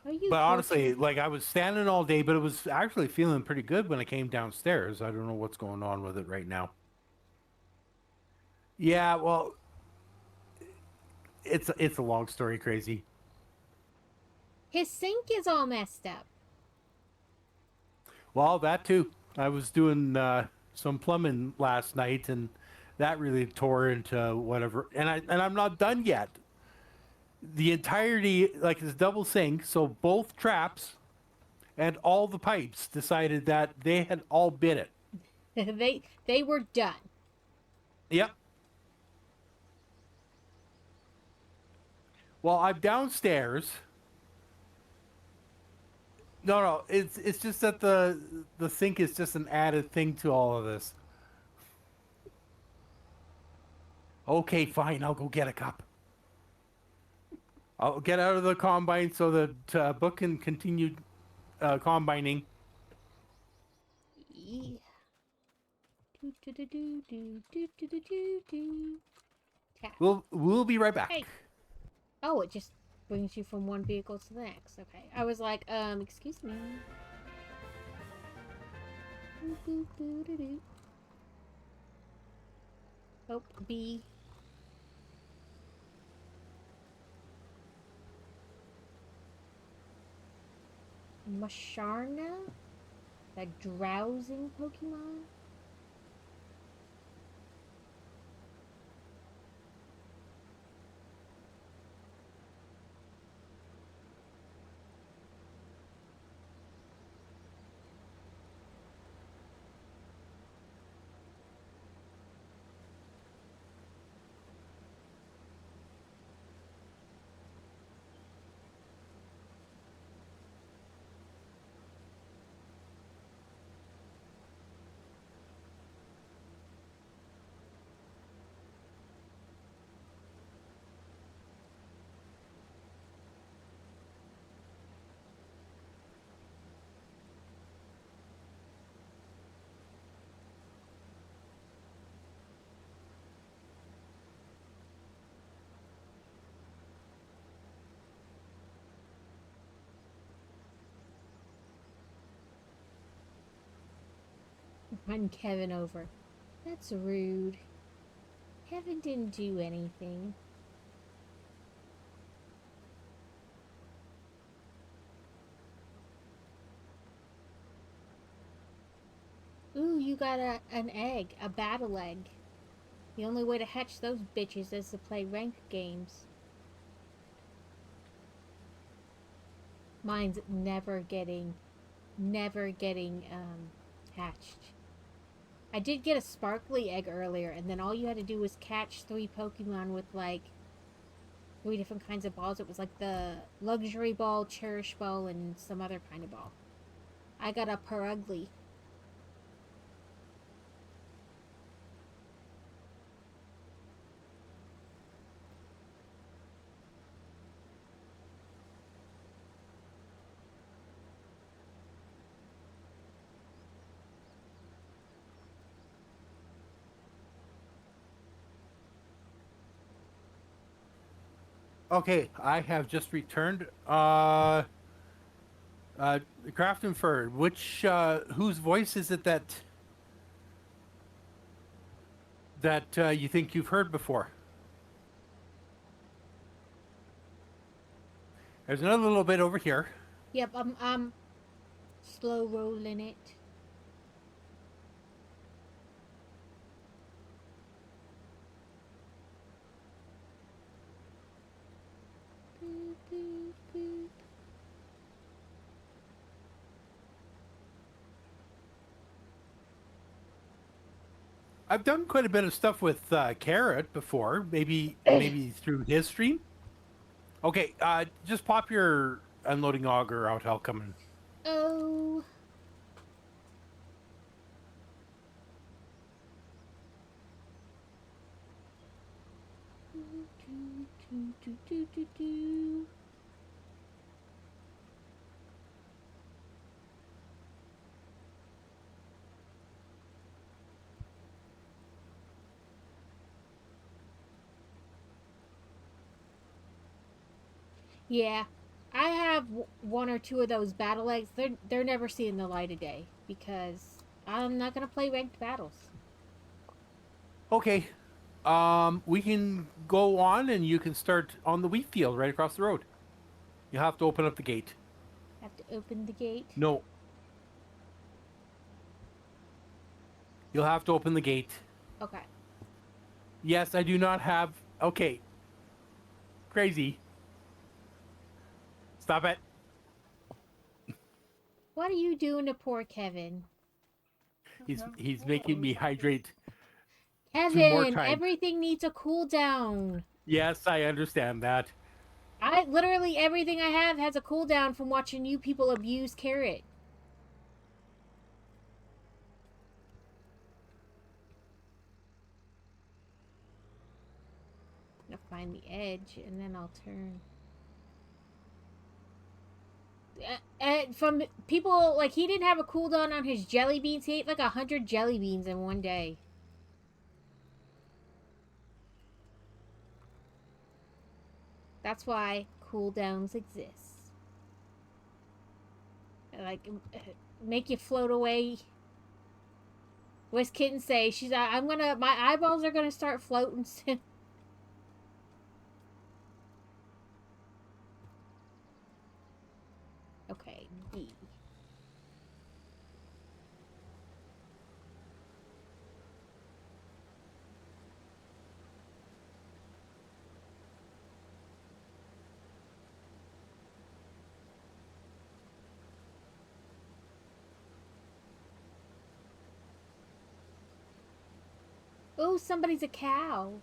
Oh, you But honestly, tortured. like I was standing all day, but it was actually feeling pretty good when I came downstairs. I don't know what's going on with it right now. Yeah, well, it's a long story, crazy. His sink is all messed up. Well, that too. I was doing some plumbing last night, and that really tore into whatever. And I'm not done yet. The entirety, like this double sink, so both traps and all the pipes decided that they had all bit it. they were done. Yep. Well, I'm downstairs. No, it's just that the sink is just an added thing to all of this. Okay, fine. I'll go get a cup. I'll get out of the combine so that Book can continue combining. Yeah. Do, do, do, do, do, do, do, do, do, do. Tap. We'll be right back. Hey. Oh, it just brings you from one vehicle to the next. Okay. I was like, excuse me. Boop, boop, boop, doo, doo. Oh, B. Masharna? That drowsing Pokemon? Run Kevin over. That's rude. Kevin didn't do anything. Ooh, you got an egg, a battle egg. The only way to hatch those bitches is to play ranked games. Mine's never getting hatched. I did get a sparkly egg earlier, and then all you had to do was catch 3 Pokemon with like 3 different kinds of balls. It was like the luxury ball, cherish ball, and some other kind of ball. I got a Perugly. Okay, I have just returned. Craftonford, which whose voice is it that you think you've heard before? There's another little bit over here. Yep, I'm slow rolling it. Boop, boop, boop. I've done quite a bit of stuff with Carrot before, maybe through his stream. Okay, just pop your unloading auger out. I'll come in. Oh. Do. Yeah, I have one or two of those battle eggs. They're never seeing the light of day because I'm not gonna play ranked battles. Okay, we can go on, and you can start on the wheat field right across the road. You have to open up the gate. Have to open the gate. No. You'll have to open the gate. Okay. Yes, I do not have. Okay. Crazy. Stop it. What are you doing to poor Kevin? He's making me hydrate. Kevin, time. everything needs a cooldown. Yes, I understand that. Literally everything I have has a cooldown from watching you people abuse carrot. I'm gonna find the edge and then I'll turn. And from people, like, he didn't have a cooldown on his jelly beans. He ate like 100 jelly beans in one day. That's why cooldowns exist. Like, make you float away. What's Kitten say? She's like, my eyeballs are gonna start floating soon. Okay, B. Oh, somebody's a cow.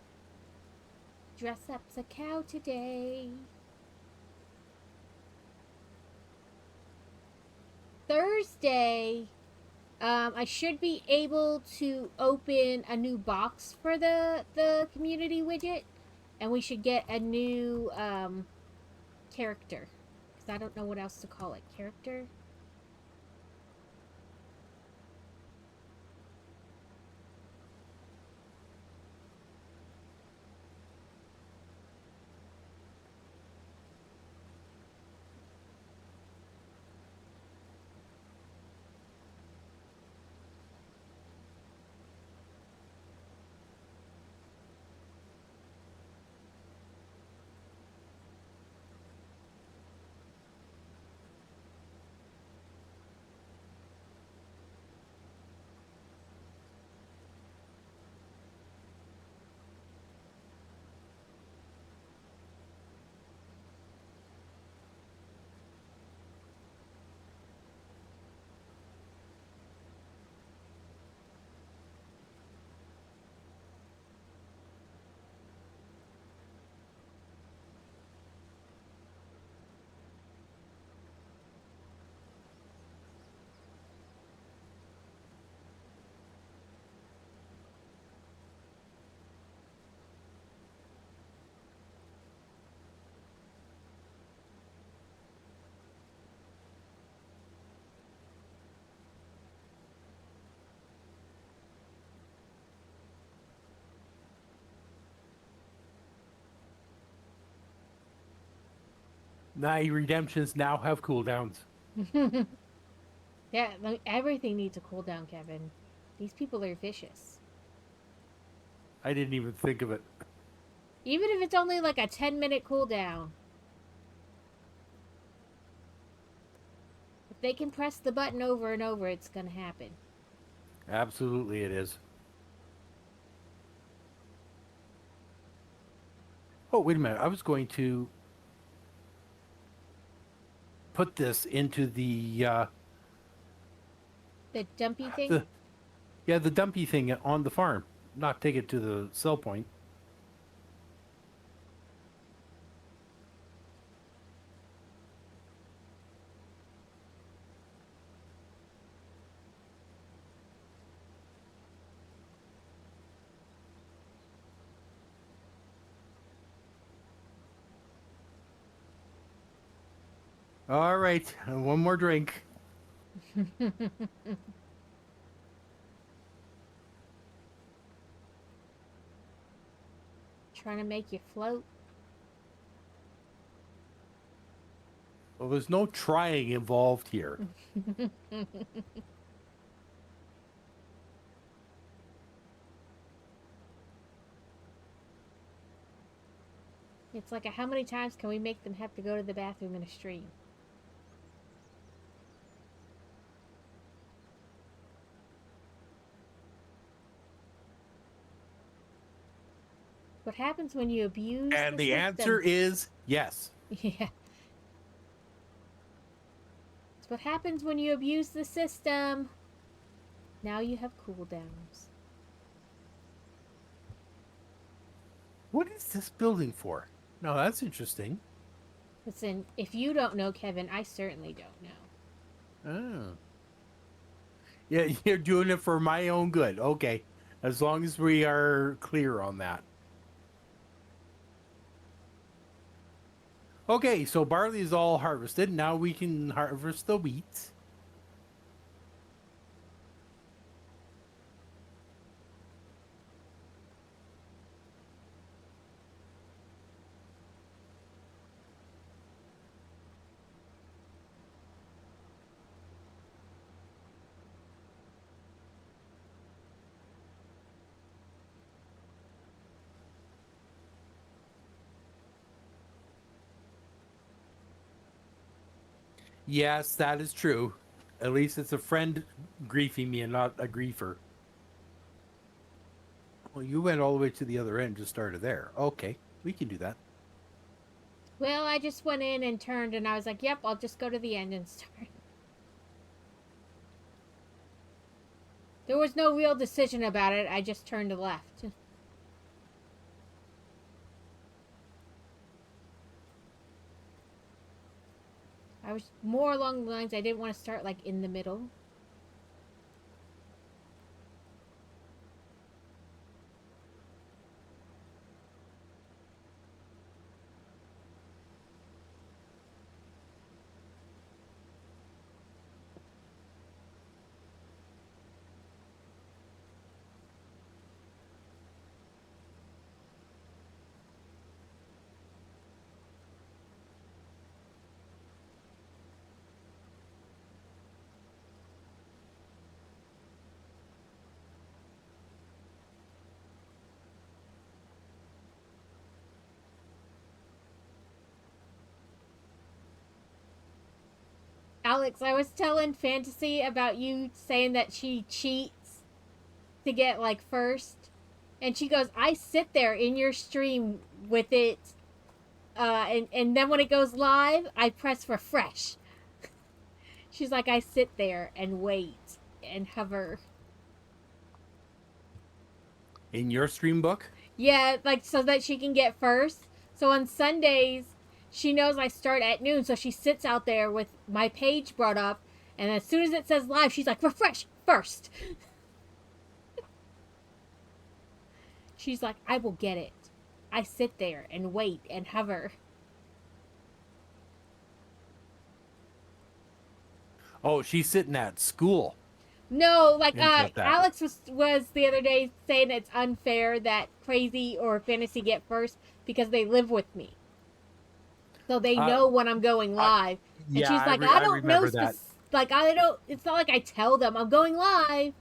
Dress up's a cow today. Thursday, I should be able to open a new box for the community widget, and we should get a new character, because I don't know what else to call it. Character. Now redemptions now have cooldowns. Yeah, everything needs a cooldown, Kevin. These people are vicious. I didn't even think of it. Even if it's only like a 10-minute cooldown. If they can press the button over and over, it's gonna happen. Absolutely, it is. Oh, wait a minute. I was going to put this into the The dumpy thing? the dumpy thing on the farm, not take it to the sell point. All right, one more drink. Trying to make you float. Well, there's no trying involved here. It's like how many times can we make them have to go to the bathroom in a stream? What happens when you abuse And the system? answer is yes. Yeah. It's what happens when you abuse the system. Now you have cooldowns. What is this building for? No, that's interesting. Listen, if you don't know, Kevin, I certainly don't know. Oh. Yeah, you're doing it for my own good. Okay. As long as we are clear on that. Okay, so barley is all harvested. Now we can harvest the wheat. Yes, that is true. At least it's a friend griefing me and not a griefer. Well, you went all the way to the other end, just started there. Okay, we can do that. Well, I just went in and turned, and I was like, "Yep, I'll just go to the end and start." There was no real decision about it. I just turned left. I was more along the lines I didn't want to start like in the middle. Alex, I was telling Fantasy about you saying that she cheats to get like first. And she goes, I sit there in your stream with it, and then when it goes live, I press refresh. She's like, I sit there and wait and hover. In your stream book? Yeah, like so that she can get first. So on Sundays, she knows I start at noon, so she sits out there with my page brought up, and as soon as it says live, she's like, refresh first. She's like, I will get it. I sit there and wait and hover. Oh, she's sitting at school. No, like And get that. Alex was the other day saying it's unfair that Crazy or Fantasy get first because they live with me, so they know when I'm going live. And Yeah, she's like, I don't know, remember that. like I don't. It's not like I tell them I'm going live,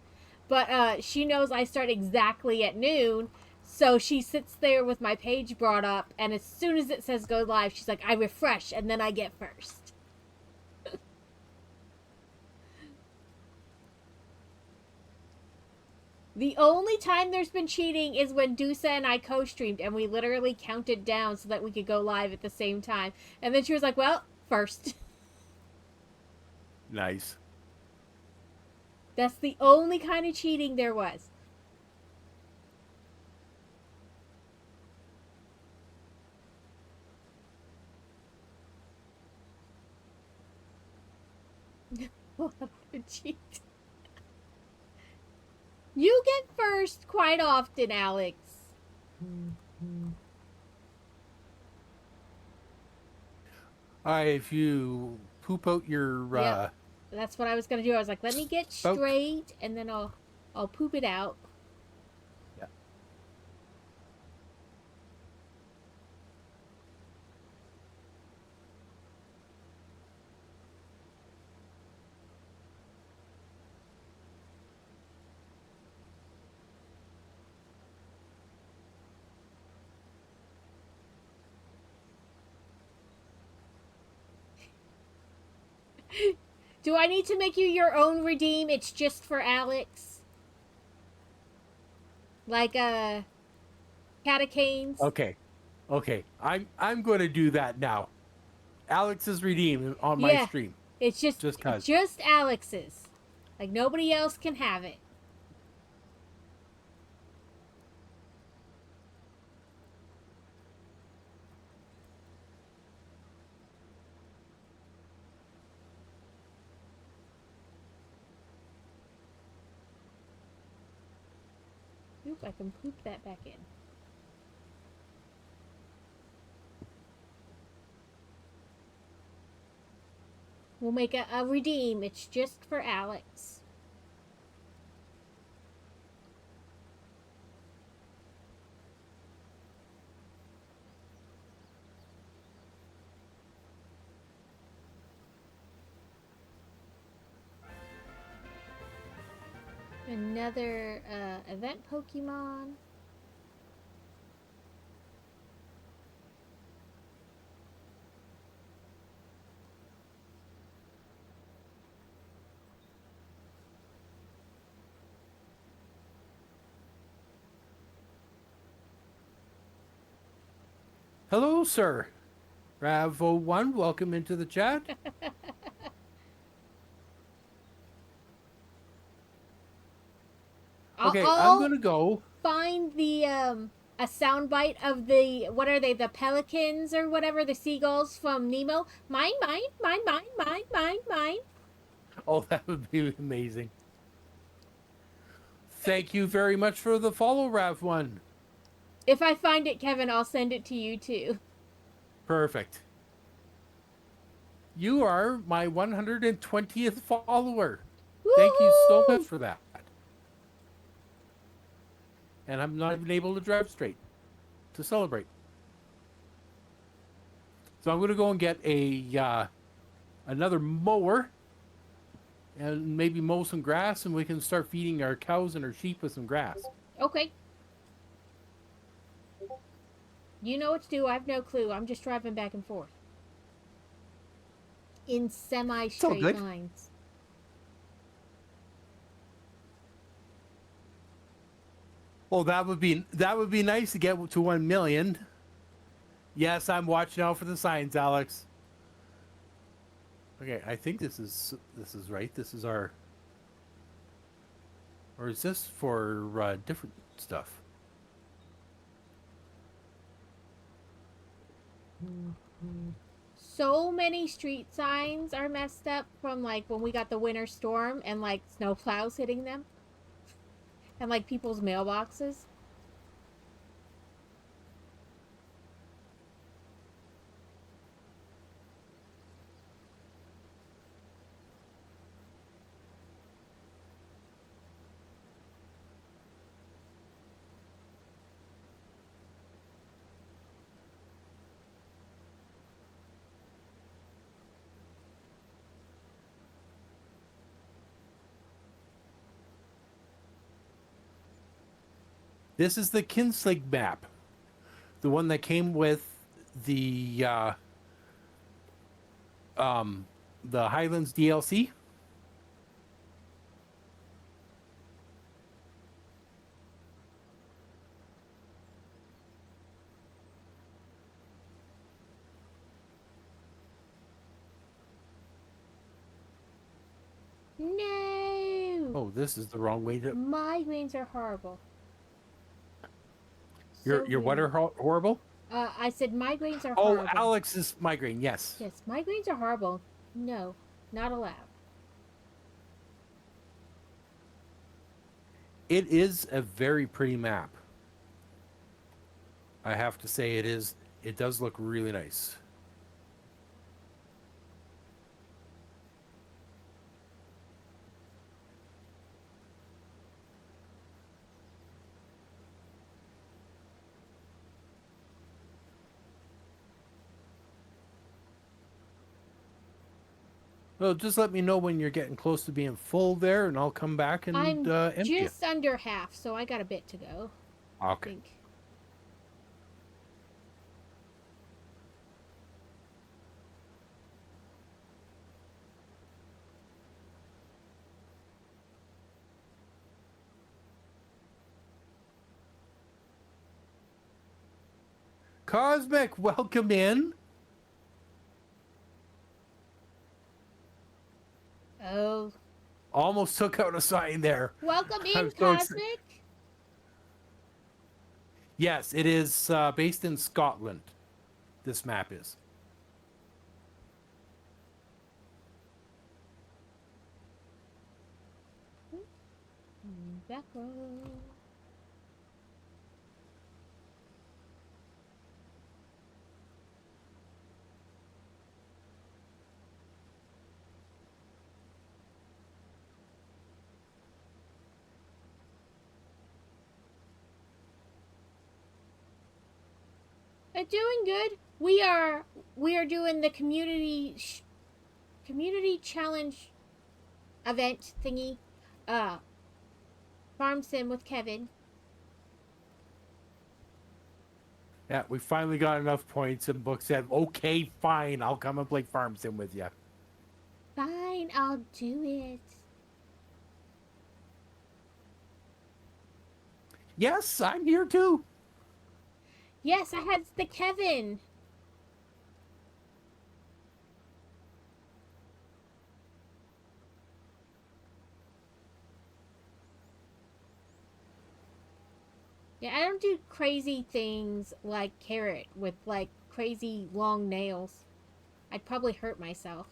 but she knows I start exactly at noon. So she sits there with my page brought up, and as soon as it says go live, she's like, I refresh, and then I get first. The only time there's been cheating is when Dusa and I co-streamed, and we literally counted down so that we could go live at the same time. And then she was like, well, first. Nice. That's the only kind of cheating there was. Cheat. You get first quite often, Alex. If you poop out your Yep. That's what I was gonna do. I was like, let me get spout. straight, and then I'll poop it out. Yeah. Do I need to make you your own redeem? It's just for Alex. Like Catacanes. Okay. I'm going to do that now. Alex is redeemed on my stream. It's just cause. just Alex's. Like nobody else can have it. Oop, I can poop that back in. We'll make a redeem. It's just for Alex. Another event Pokemon. Hello, sir. Rav01, welcome into the chat. Okay, I'm going to go. Find the a soundbite of the, what are they, the pelicans or whatever, the seagulls from Nemo. Mine, mine, mine, mine, mine, mine, mine. Oh, that would be amazing. Thank you very much for the follow, Rav1. If I find it, Kevin, I'll send it to you too. Perfect. You are my 120th follower. Thank you so much for that. And I'm not even able to drive straight to celebrate. So I'm going to go and get a another mower and maybe mow some grass, and we can start feeding our cows and our sheep with some grass. Okay. You know what to do. I have no clue. I'm just driving back and forth. In semi-straight lines. Well, that would be nice to get to 1 million. Yes, I'm watching out for the signs, Alex. Okay, I think this is right. This is our, or is this for different stuff? So many street signs are messed up from like when we got the winter storm and like snow plows hitting them. And like people's mailboxes. This is the Kinslig map, the one that came with the Highlands DLC. No. Oh, this is the wrong way to. Migraines are horrible. Your what are horrible? I said migraines are Oh, horrible. Alex's migraine. Yes. Yes, migraines are horrible. No, not allowed. It is a very pretty map. I have to say it is. It does look really nice. Well, just let me know when you're getting close to being full there, and I'll come back and I'm empty it. just under half, so I got a bit to go. Okay. I think. Cosmic, welcome in. Oh. Almost took out a sign there. Welcome in, I'm so excited. Cosmic. Yes, it is based in Scotland. This map is. Back row. Doing good. We are doing the community challenge event thingy. Uh, Farm Sim with Kevin. Yeah, we finally got enough points, and Book said, "Okay, fine, I'll come and play Farm Sim with you." Fine, I'll do it. Yes, I'm here too. Yes, I had the Kevin. Yeah, I don't do crazy things like Carrot with like crazy long nails. I'd probably hurt myself.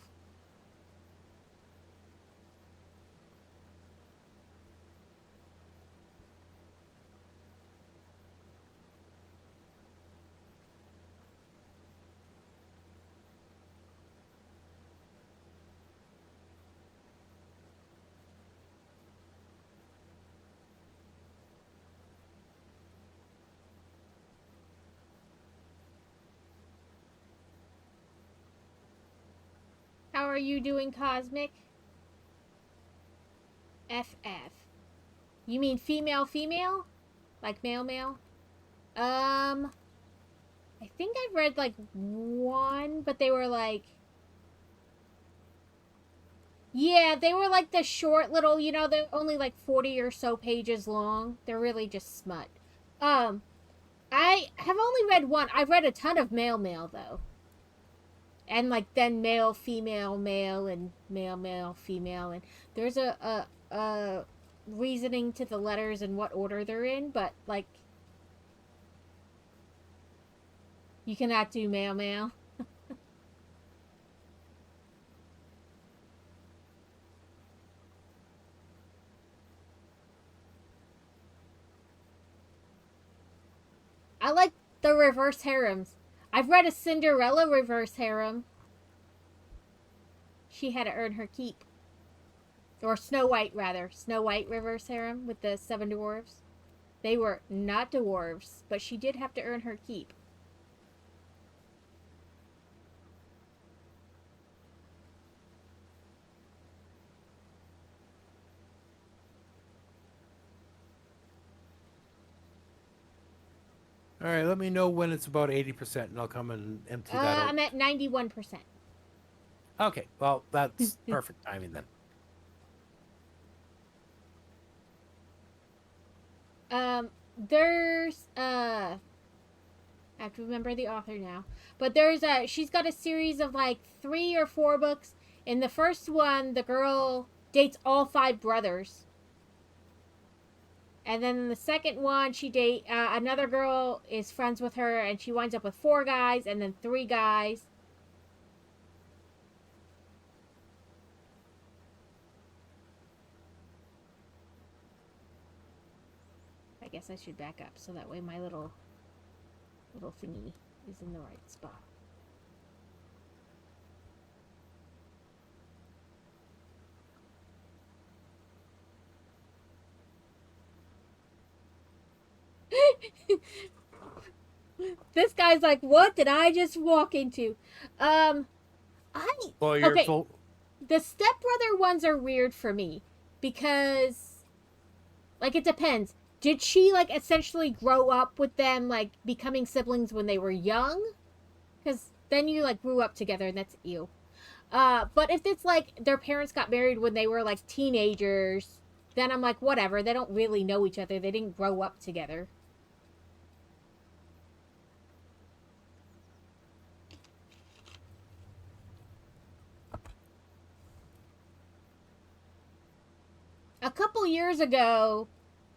How are you doing, Cosmic? FF. You mean female female? Like male male? I think I've read like one, but they were like, yeah, they were like the short little, they're only like 40 or so pages long. They're really just smut. Um, I have only read one. I've read a ton of male male though. And like then male, female, male, and male, male, female, and there's a reasoning to the letters and what order they're in, but like you cannot do male male. I like the reverse harems. I've read a Cinderella reverse harem. She had to earn her keep. Or Snow White, rather. Snow White reverse harem with the 7 dwarves. They were not dwarves, but she did have to earn her keep. All right, let me know when it's about 80%, and I'll come and empty that out. I'm at 91%. Okay, well, that's perfect timing then. There's I have to remember the author now. But she's got a series of like 3 or 4 books. In the first one, the girl dates all 5 brothers. And then in the second one, another girl is friends with her, and she winds up with 4 guys and then 3 guys. I guess I should back up so that way my little thingy is in the right spot. This guy's like, what did I just walk into? I Well, you're okay. full. The stepbrother ones are weird for me because, like, it depends. Did she like essentially grow up with them, like becoming siblings when they were young? Because then you like grew up together, and that's ew. But if it's like their parents got married when they were like teenagers, then I'm like, whatever. They don't really know each other. They didn't grow up together. A couple years ago,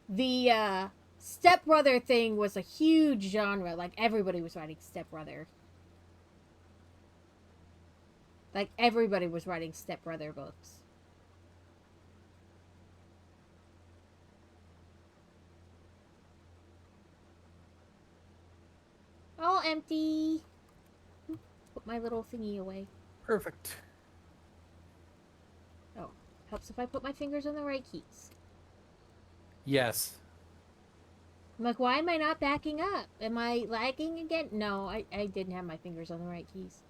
the stepbrother thing was a huge genre. Like everybody was writing stepbrother. Like everybody was writing stepbrother books. All empty. Put my little thingy away. Perfect. Oh, helps if I put my fingers on the right keys. Yes. I'm like, why am I not backing up? Am I lagging again? No, I didn't have my fingers on the right keys.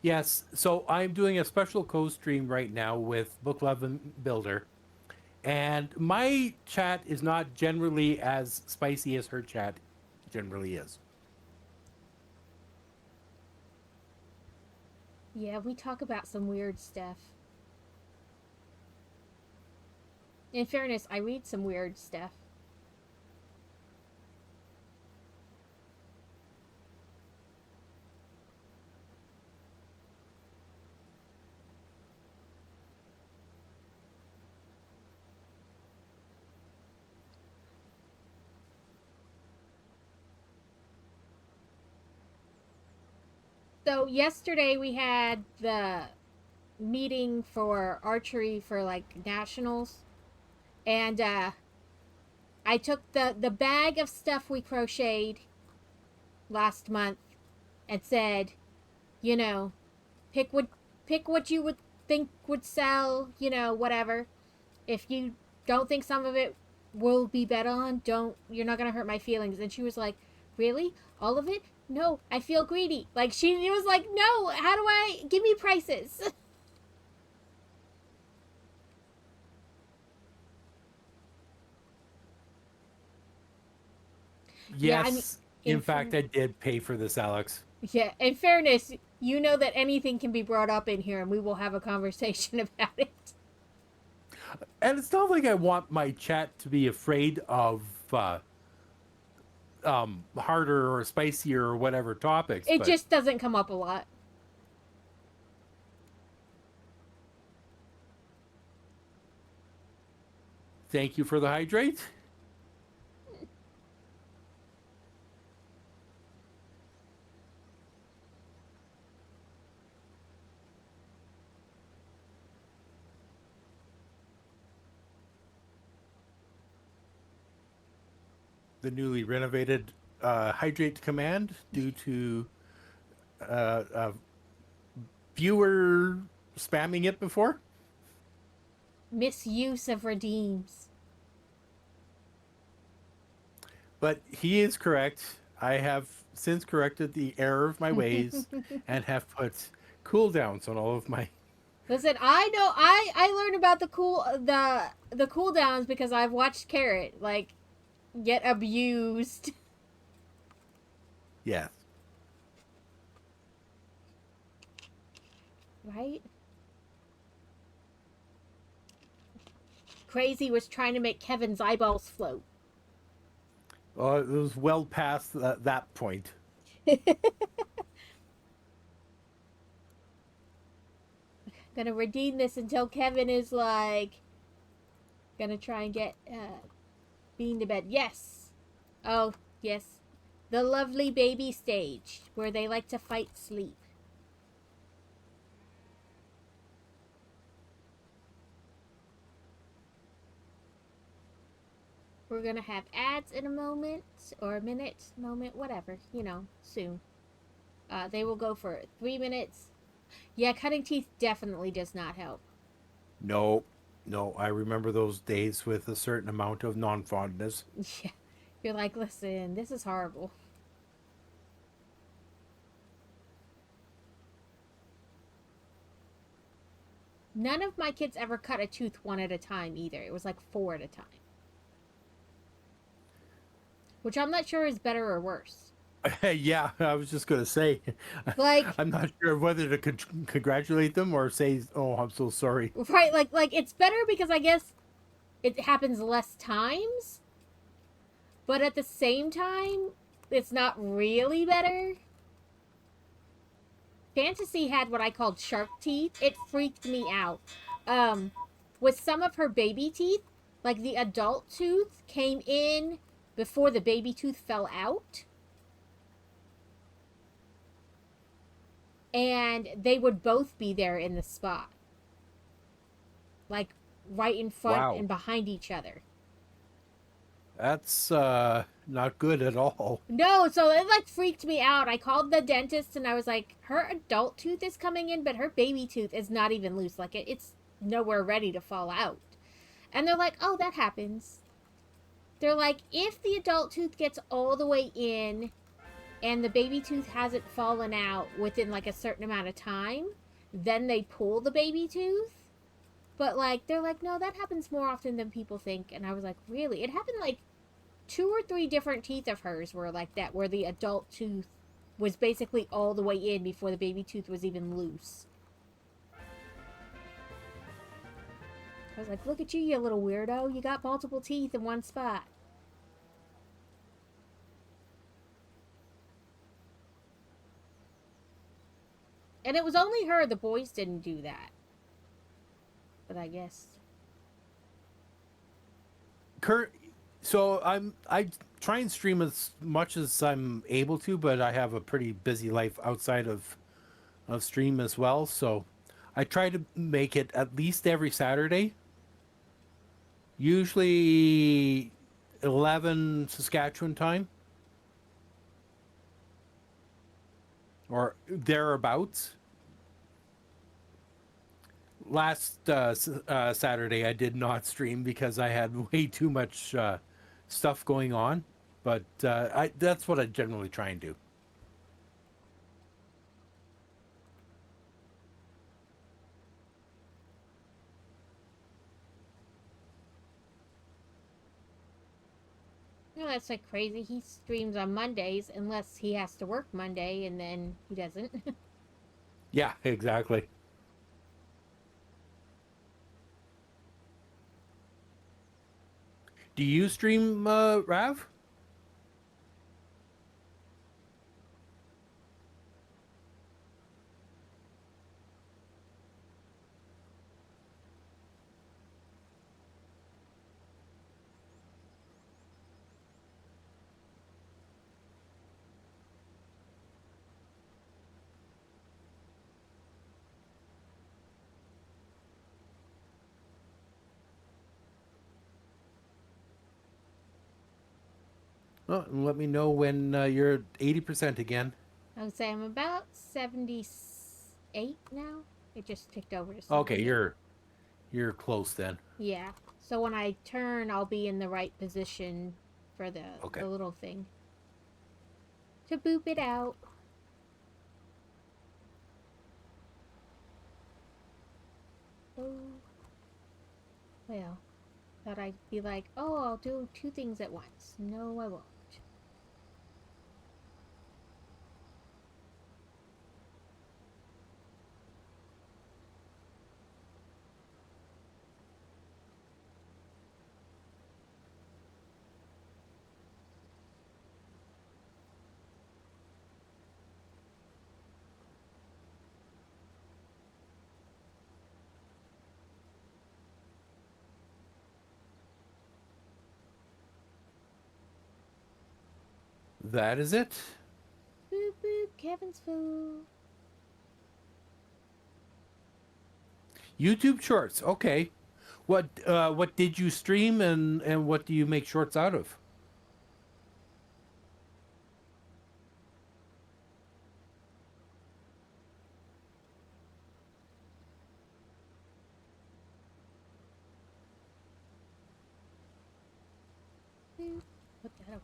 Yes, so I'm doing a special co-stream right now with Book Love and Builder, and my chat is not generally as spicy as her chat generally is. Yeah, we talk about some weird stuff. In fairness, I read some weird stuff. So yesterday we had the meeting for archery for like nationals, and I took the bag of stuff we crocheted last month and said, you know, pick what you would think would sell, whatever. If you don't think some of it will be bet on, don't you're not gonna hurt my feelings. And she was like, really? All of it? No, I feel greedy. Like she was like, no, how do I give me prices? Yeah, I mean, Yes, in fact, I did pay for this, Alex. yeah, in fairness, you know that anything can be brought up in here and we will have a conversation about it. And it's not like I want my chat to be afraid of harder or spicier or whatever topics, It but just doesn't come up a lot. thank you for the hydrate. The newly renovated hydrate command due to viewer spamming it before. Misuse of redeems. But he is correct. I have since corrected the error of my ways and have put cooldowns on all of my. Listen, I know I learned about the cooldowns because I've watched Carrot like get abused. Yes. Right? Crazy was trying to make Kevin's eyeballs float. It was well past that point. Gonna redeem this until Kevin is like gonna try and get Bean to bed. Yes. Oh, yes. The lovely baby stage where they like to fight sleep. We're gonna have ads in a moment, or a minute, moment, whatever, soon. They will go for 3 minutes. Yeah, cutting teeth definitely does not help. No, no, I remember those days with a certain amount of non-fondness. Yeah, you're like, listen, this is horrible. None of my kids ever cut a tooth one at a time either. It was like 4 at a time. Which I'm not sure is better or worse. Yeah, I was just gonna say, Like, I'm not sure whether to congratulate them or say, "Oh, I'm so sorry." right, like it's better because I guess it happens less times. But at the same time, it's not really better. Fantasy had what I called shark teeth. It freaked me out. With some of her baby teeth, like the adult tooth came in before the baby tooth fell out. And they would both be there in the spot. Like right in front Wow. and behind each other. That's not good at all. No, so it like freaked me out. I called the dentist and I was like, her adult tooth is coming in, but her baby tooth is not even loose. Like it's nowhere ready to fall out. And they're like, oh, that happens. They're like, if the adult tooth gets all the way in and the baby tooth hasn't fallen out within like a certain amount of time, then they pull the baby tooth. But like, they're like, no, that happens more often than people think. And I was like, really? It happened like 2 or 3 different teeth of hers were like that, where the adult tooth was basically all the way in before the baby tooth was even loose. I was like, look at you, you little weirdo. You got multiple teeth in one spot. And it was only her. The boys didn't do that. But I guess. So I try and stream as much as I'm able to, but I have a pretty busy life outside of stream as well. So I try to make it at least every Saturday. Usually 11 Saskatchewan time or thereabouts. Last Saturday I did not stream because I had way too much stuff going on, but that's what I generally try and do. No, that's like crazy. He streams on Mondays unless he has to work Monday, and then he doesn't. Yeah, exactly. Do you stream, Rav? Oh, and let me know when you're 80% again. I would say I'm about 78 now. It just ticked over to 70. Okay, you're close then. Yeah. So when I turn, I'll be in the right position for the Okay. little thing to boop it out. Oh. Well, thought I'd be like, oh, I'll do 2 things at once. No, I won't. That is it. Boop boop, Kevin's fool. YouTube Shorts. Okay. What did you stream and what do you make shorts out of? Boop. Put that away.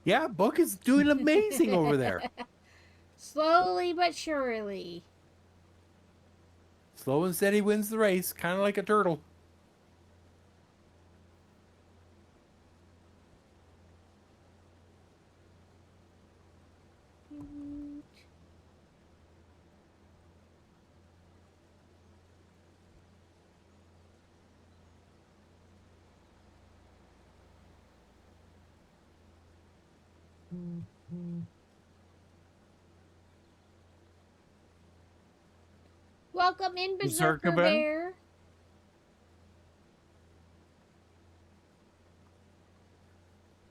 Yeah, Book is doing amazing over there. Slowly but surely. Slow and steady wins the race, kind of like a turtle. Welcome in, Berserker Berserker Bear? Bear.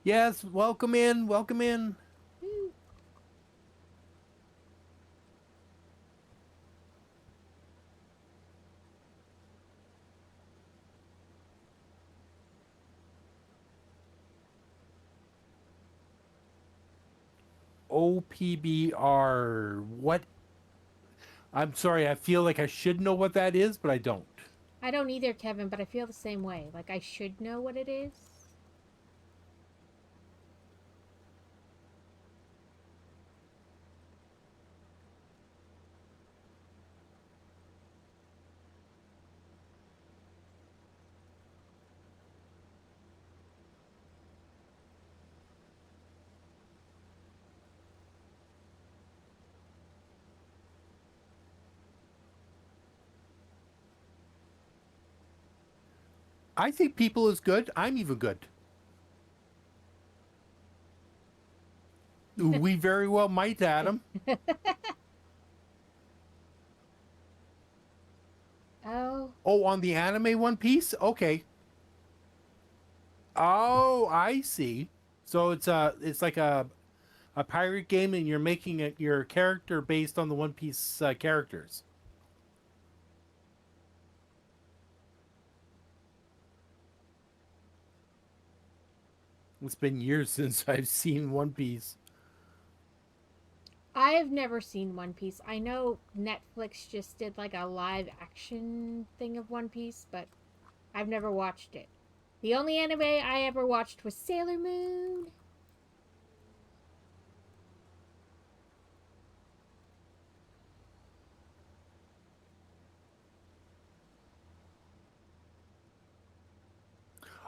Yes, welcome in, welcome in. Ooh. OPBR. What? I'm sorry, I feel like I should know what that is, but I don't. I don't either, Kevin, but I feel the same way. Like I should know what it is. I think people is good. I'm even good. We very well might, Adam. Oh, Oh, on the anime One Piece? Okay. Oh, I see. So it's like a pirate game, and you're making it your character based on the One Piece characters. It's been years since I've seen One Piece. I have never seen One Piece. I know Netflix just did like a live action thing of One Piece, but I've never watched it. The only anime I ever watched was Sailor Moon.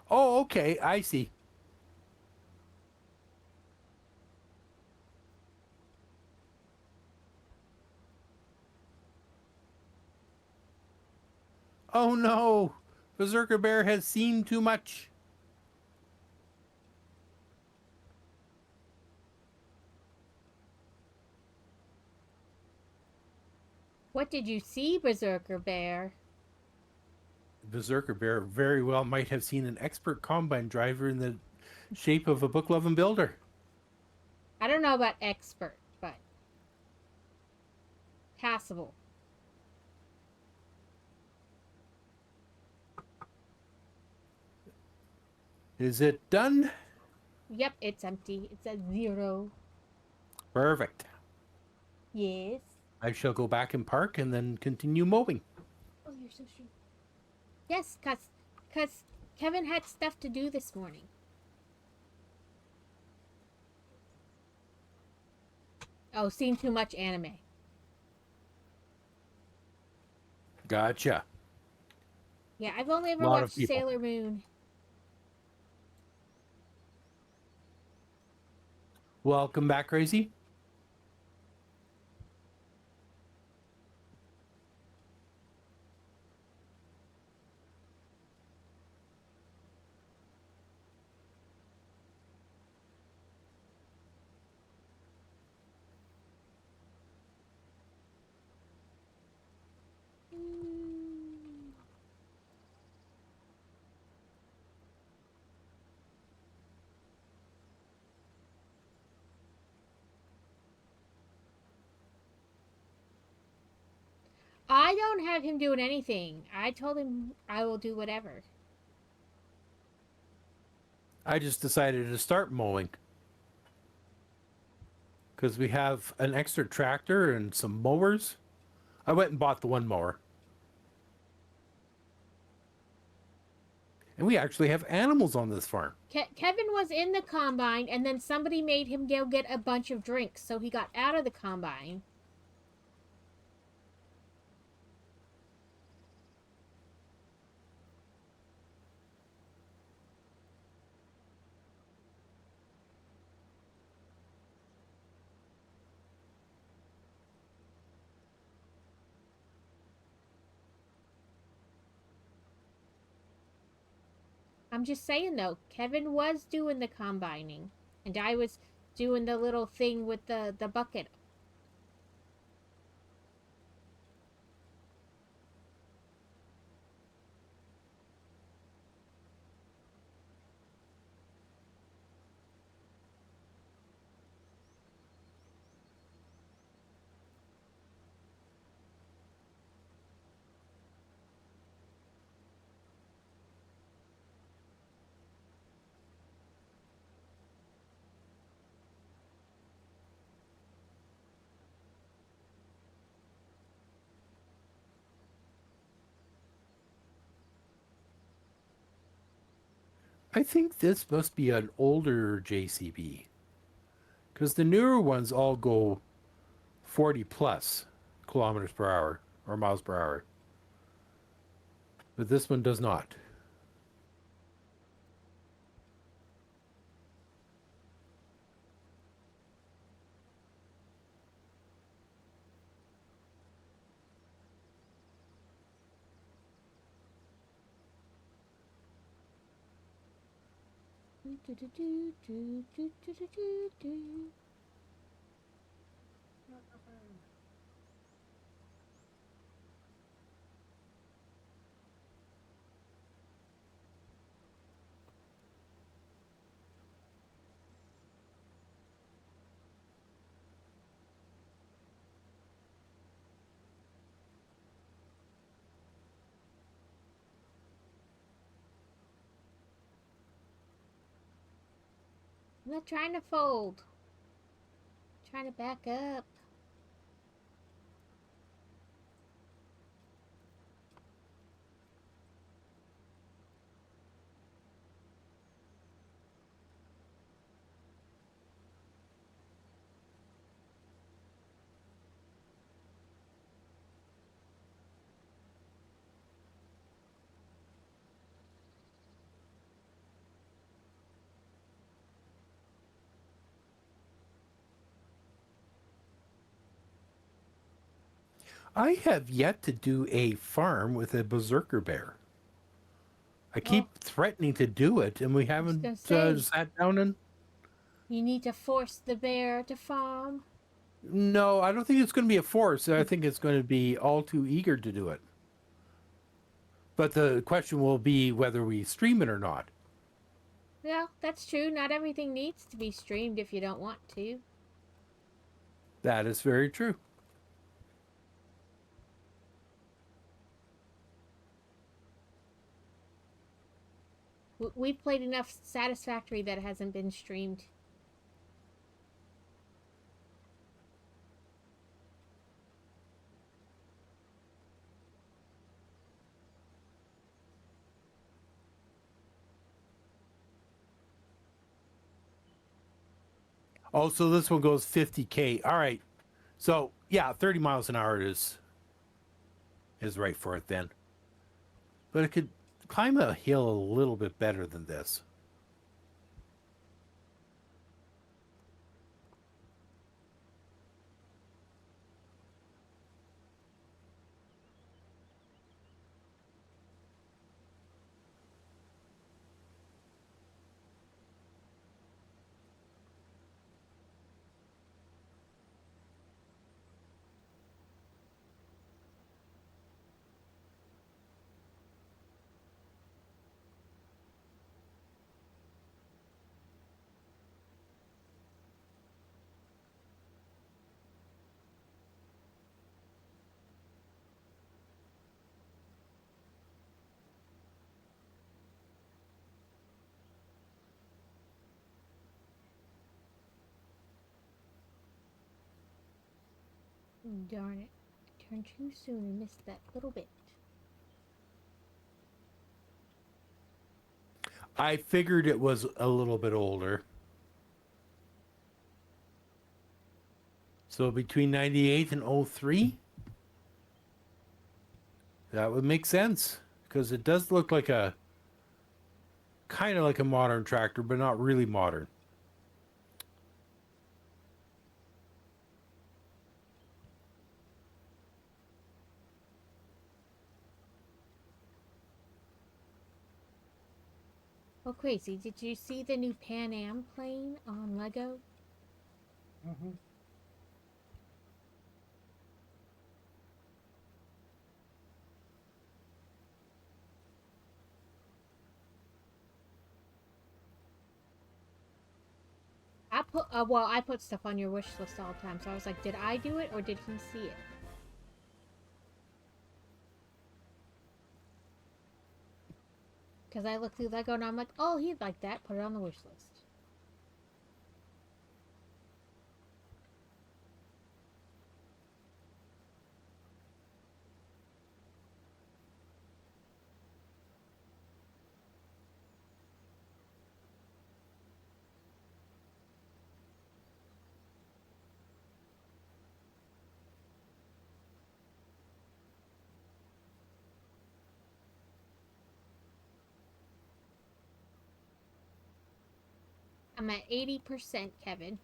Oh, okay, I see. Oh no, Berserker Bear has seen too much. What did you see, Berserker Bear? Berserker Bear very well might have seen an expert combine driver in the shape of a book loving builder. I don't know about expert, but passable. Is it done? Yep, it's empty. It's at 0. Perfect. Yes. I shall go back and park and then continue mowing. Oh, you're so sweet. Yes, cause Kevin had stuff to do this morning. Oh, seen too much anime. Gotcha. Yeah, I've only ever Lot of watched people. Sailor Moon. Welcome back, Crazy. I don't have him doing anything. I told him I will do whatever. I just decided to start mowing because we have an extra tractor and some mowers. I went and bought the one mower. And we actually have animals on this farm. Kevin was in the combine, and then somebody made him go get a bunch of drinks, so he got out of the combine. I'm just saying though, Kevin was doing the combining, and I was doing the little thing with the bucket. I think this must be an older JCB because the newer ones all go 40 plus kilometers per hour or miles per hour, but this one does not. I'm not trying to fold. I'm trying to back up. I have yet to do a farm with a berserker bear. I keep threatening to do it, and we haven't gonna say. sat down and. You need to force the bear to farm. No, I don't think it's going to be a force. I think it's going to be all too eager to do it. But the question will be whether we stream it or not. Yeah, that's true. Not everything needs to be streamed if you don't want to. That is very true. We've played enough Satisfactory that hasn't been streamed. Oh, so this one goes 50K. All right. So, yeah, 30 miles an hour is right for it then. But it could climb a hill a little bit better than this. Darn it. I turned too soon and missed that little bit. I figured it was a little bit older. So between 98 and 03? That would make sense because it does look like a kind of like a modern tractor, but not really modern. Oh, crazy. Did you see the new Pan Am plane on Lego? Mm-hmm. I put stuff on your wish list all the time, so I was like, did I do it or did he see it? Because I look through Lego and I'm like, oh, he'd like that. Put it on the wish list. I'm at 80%, Kevin.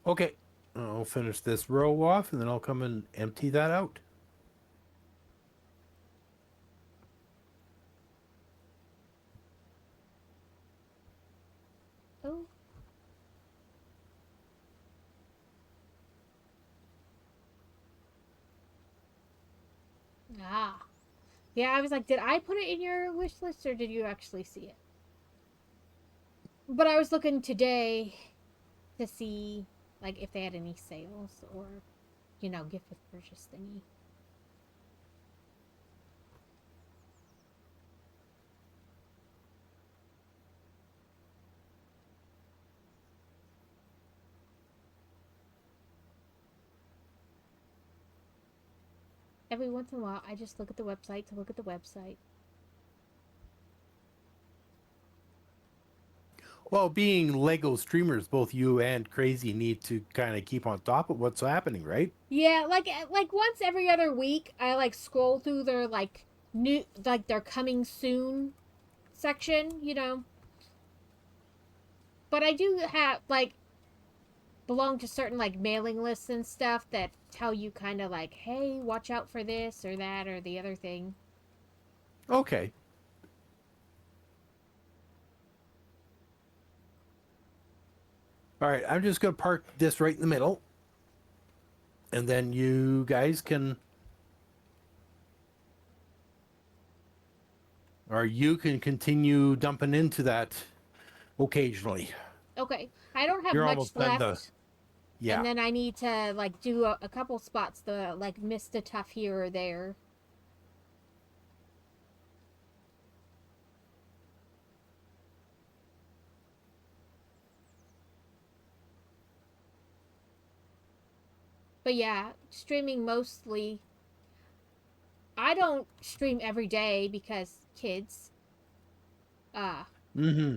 Okay, I'll finish this row off, and then I'll come and empty that out. Oh. Ah. Yeah, I was like, did I put it in your wish list or did you actually see it? But I was looking today to see like if they had any sales or, gift with purchase thingy. Every once in a while, I just look at the website to look at the website. Well, being Lego streamers, both you and Crazy need to kind of keep on top of what's happening, right? Yeah, like once every other week, I like scroll through their their coming soon section. But I do have belong to certain like mailing lists and stuff that tell you kind of like, hey, watch out for this or that or the other thing. Okay. All right, I'm just going to park this right in the middle. And then you guys can, or you can continue dumping into that occasionally. Okay, I don't have You're much almost done the, left. And yeah. then I need to like do a couple spots to like missed a tough here or there. But yeah, streaming mostly. I don't stream every day because kids. Uh, Mm-hmm.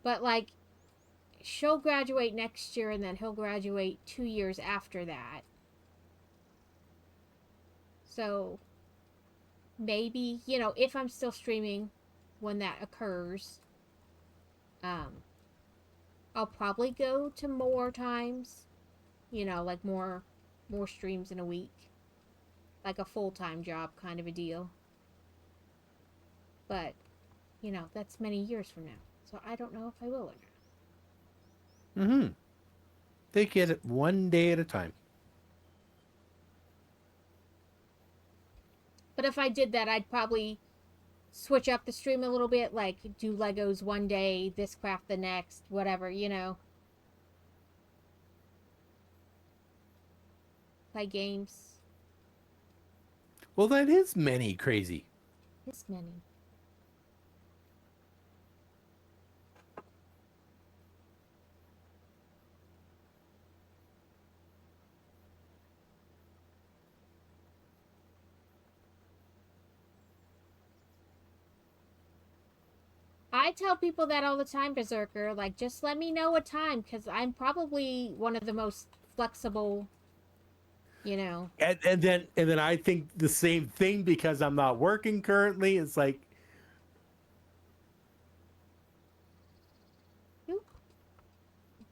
but like she'll graduate next year and then he'll graduate 2 years after that. So maybe, if I'm still streaming when that occurs, um, I'll probably go to more times, like more streams in a week. Like a full-time job kind of a deal. But, that's many years from now. So I don't know if I will or not. Mm-hmm. Take it one day at a time. But if I did that, I'd probably switch up the stream a little bit, like do Legos one day, this craft the next, whatever. Play games. Well, that is many Crazy. This many. I tell people that all the time, Berserker. Like, just let me know a time, because I'm probably one of the most flexible, you know. And then I think the same thing because I'm not working currently. It's like, Boop,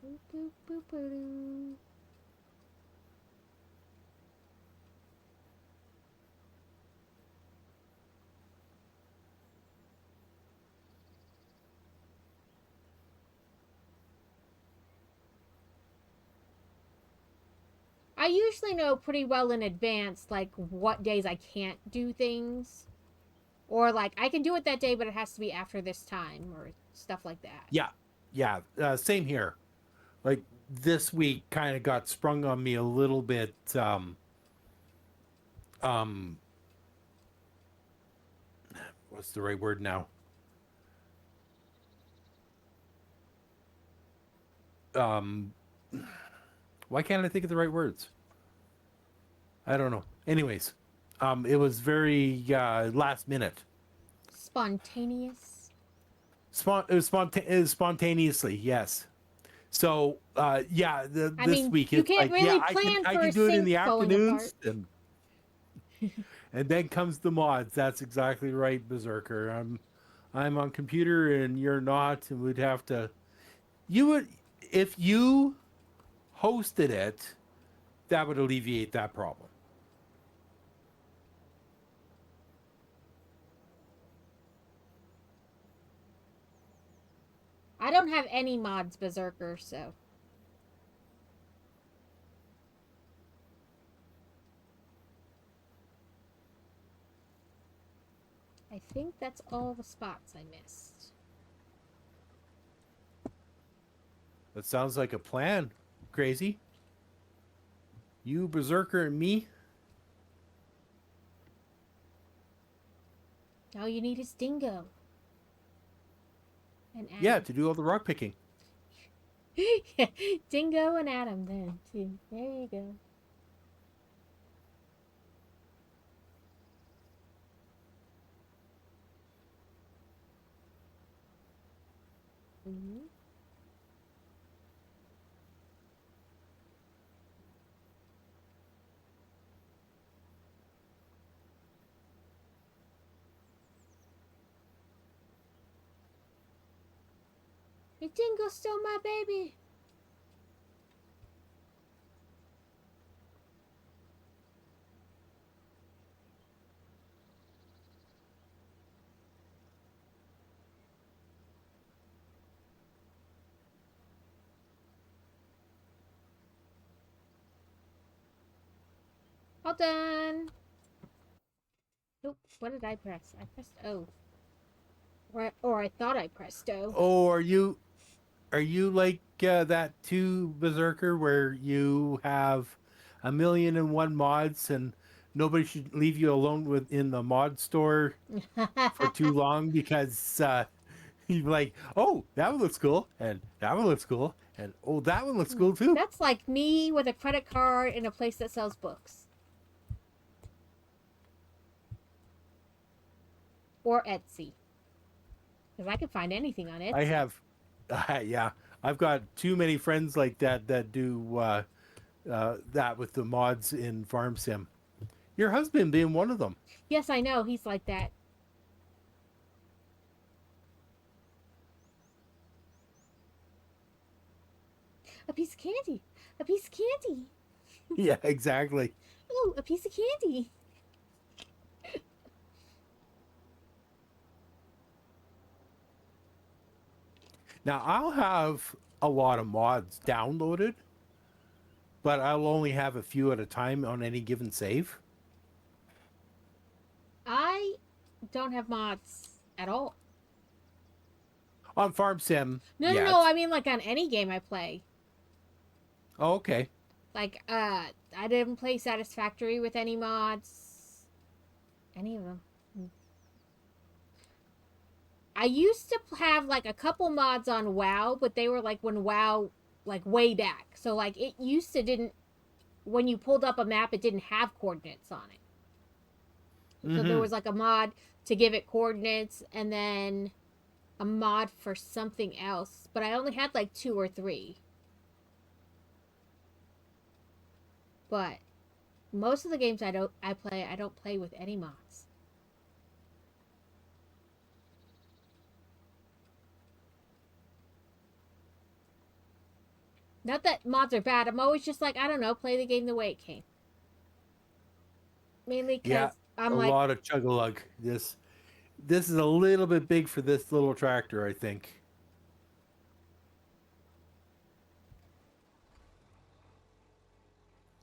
boop, boop, boop, boop. I usually know pretty well in advance, like, what days I can't do things. Or, like, I can do it that day, but it has to be after this time, or stuff like that. Yeah, yeah, same here. Like this week kind of got sprung on me a little bit. Um, what's the right word now? Um, why can't I think of the right words? I don't know. Anyways, it was very last minute. Spontaneous. It was spontaneously, yes. So yeah, I this mean, week you it's can't like, yeah, really plan I for can a do it in sink the falling apart. afternoons, and then comes the mods. That's exactly right, Berserker. I'm on computer and you're not, and we'd have to. You would, if you hosted it, that would alleviate that problem. I don't have any mods, Berserker, so. I think that's all the spots I missed. That sounds like a plan. Crazy. You, Berserker, and me. All you need is Dingo. And Adam. Yeah, to do all the rock picking. Dingo and Adam, then, too. There you go. Mm-hmm. Hey, Dingo stole my baby. All done. Nope. What did I press? I pressed O. Or I thought I pressed O. Oh, are you like that too, Berserker, where you have 1,000,001 mods and nobody should leave you alone within the mod store for too long because you're like, oh, that one looks cool, and that one looks cool, and oh, that one looks cool too. That's like me with a credit card in a place that sells books. Or Etsy. Because I can find anything on Etsy. I have, yeah, I've got too many friends like that that do that with the mods in Farm Sim. Your husband being one of them. Yes, I know. He's like that. A piece of candy. A piece of candy. Yeah, exactly. Oh, a piece of candy. Now I'll have a lot of mods downloaded, but I'll only have a few at a time on any given save. I don't have mods at all. On Farm Sim. No, yet. no, no. I mean, like on any game I play. Oh, okay. Like, I didn't play Satisfactory with any mods. Any of them. I used to have like a couple mods on WoW, but they were like when WoW, like way back. So like it used to didn't, when you pulled up a map, it didn't have coordinates on it. So there was like a mod to give it coordinates and then a mod for something else. But I only had like 2 or 3. But most of the games I don't play with any mods. Not that mods are bad. I'm always just like, I don't know, play the game the way it came. Mainly because Yeah, I'm a like, lot of chug-a-lug. This is a little bit big for this little tractor, I think.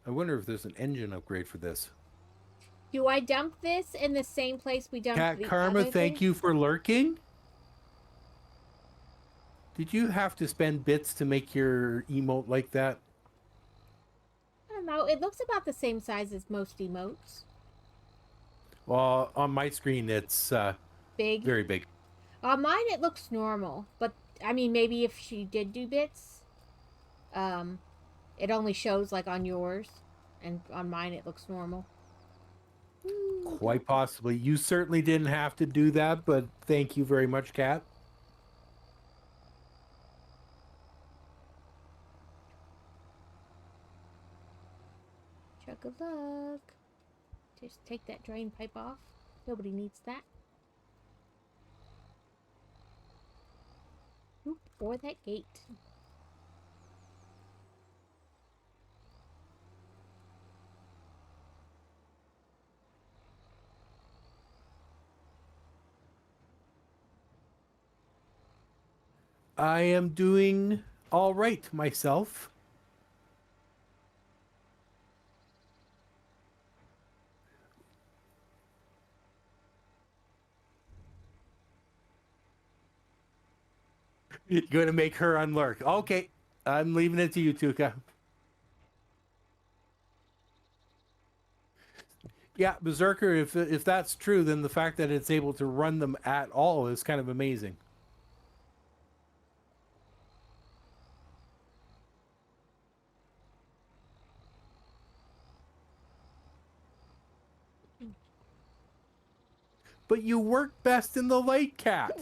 I wonder if there's an engine upgrade for this. Do I dump this in the same place we dumped Cat the Karma, other thank thing? you for lurking. Did you have to spend bits to make your emote like that? I don't know. It looks about the same size as most emotes. Well, on my screen, it's Big. very big. On mine, it looks normal. But, I mean, maybe if she did do bits, it only shows, like, on yours. And on mine, it looks normal. Quite possibly. You certainly didn't have to do that, but thank you very much, Kat. Chuck of luck. Just take that drain pipe off. Nobody needs that. Oop, or that gate. I am doing all right myself. You're going to make her unlurk. Okay, I'm leaving it to you, Tuka. Yeah, Berserker, if that's true, then the fact that it's able to run them at all is kind of amazing. But you work best in the light, Cat.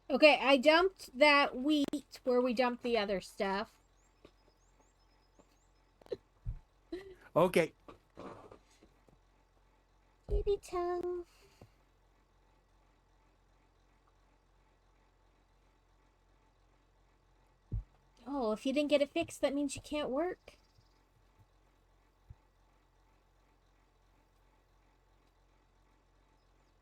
Okay, I dumped that wheat where we dumped the other stuff. Okay. Kitty tongue. Oh, if you didn't get it fixed, that means you can't work.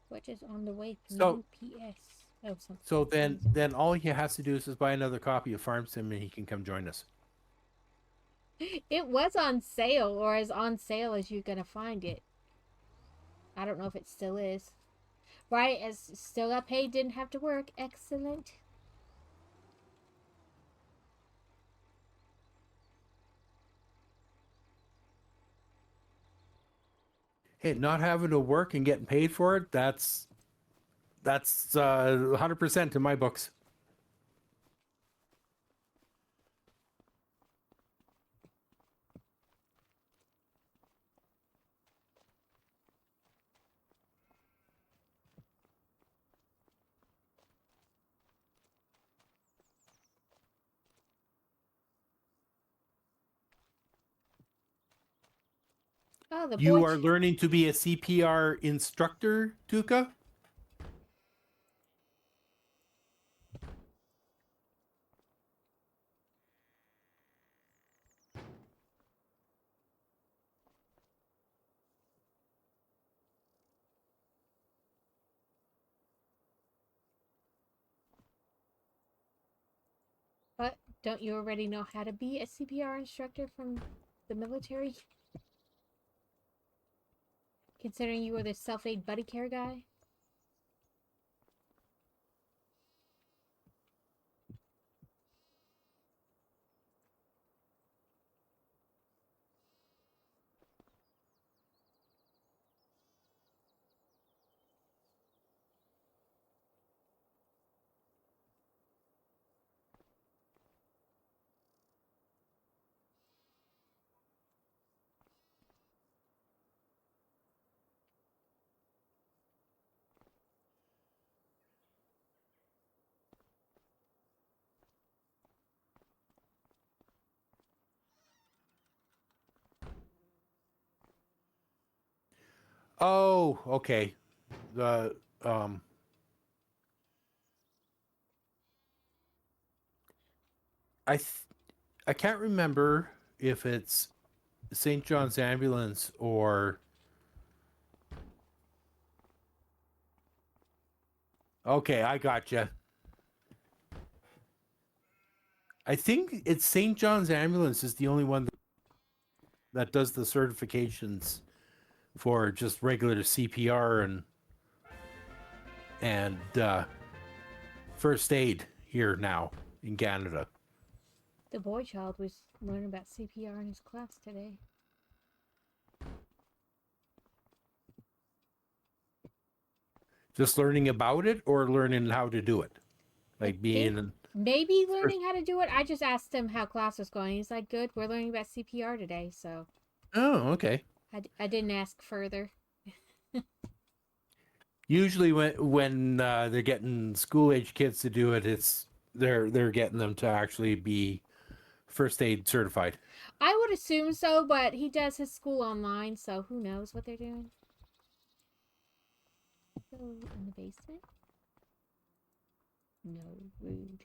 Which is on the way from UPS. Oh, something. So then all he has to do is just buy another copy of Farm Sim and he can come join us. It was on sale, or as on sale as you're gonna find it. I don't know if it still is. Right, as still got paid, didn't have to work. Excellent. Hey, not having to work and getting paid for it, that's 100% in my books. Oh, the You boy. are learning to be a CPR instructor, Tuka? What? Don't you already know how to be a CPR instructor from the military? Considering you were the self-aid buddy care guy? Oh, okay. The I th- I can't remember if it's St. John's Ambulance or Okay, I gotcha. I think it's St. John's Ambulance is the only one that does the certifications for just regular CPR and first aid here now in Canada. The boy child was learning about CPR in his class today. Just learning about it or learning how to do it, like being. Maybe learning how to do it. I just asked him how class was going. He's like, "Good, we're learning about CPR today." So. Oh, okay. I didn't ask further. Usually, when they're getting school age kids to do it, it's they're getting them to actually be first aid certified. I would assume so, but he does his school online, so who knows what they're doing. So, in the basement? No, rude.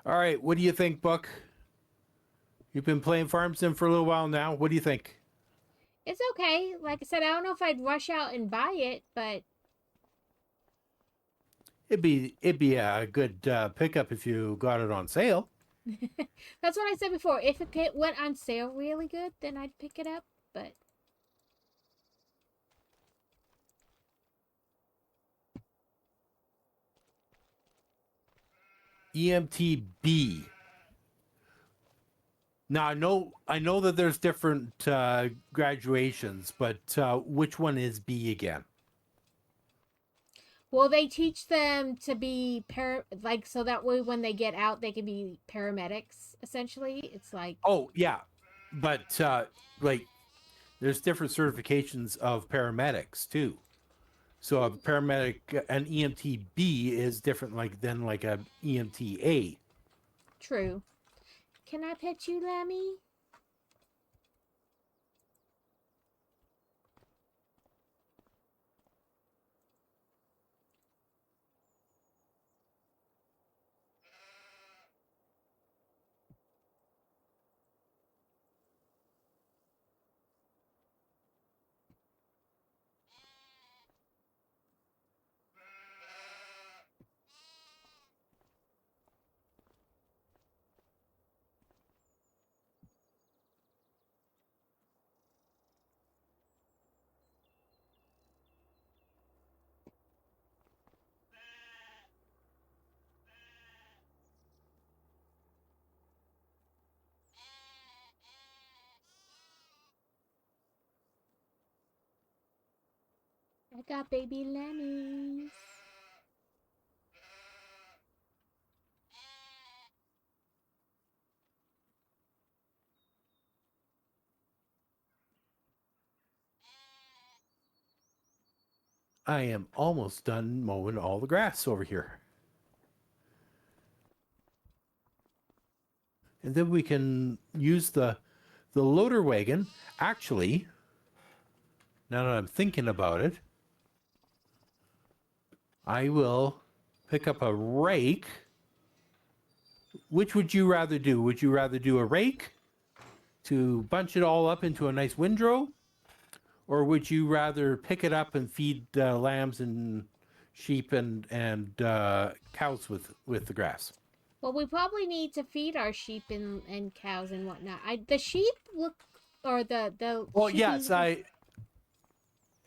All right, what do you think, Buck? You've been playing Farm Sim for a little while now. What do you think? It's okay. Like I said, I don't know if I'd rush out and buy it, but It'd be a good pickup if you got it on sale. that's what I said before. If it went on sale really good, then I'd pick it up, but EMTB. Now I know that there's different graduations, but which one is B again? well, they teach them to be like so that way when they get out, they can be paramedics. Essentially, it's like Oh yeah, but like there's different certifications of paramedics too. So a paramedic, an EMTB is different like than like a EMTA. true. Can I pet you, Lammy? I got baby lammies. I am almost done mowing all the grass over here. And then we can use the loader wagon. Actually, now that I'm thinking about it, I will pick up a rake. Which would you rather do? Would you rather do a rake to bunch it all up into a nice windrow? Or would you rather pick it up and feed lambs and sheep and cows with the grass? Well, we probably need to feed our sheep and cows and whatnot. The sheep look, or the Well, sheepies, yes, I.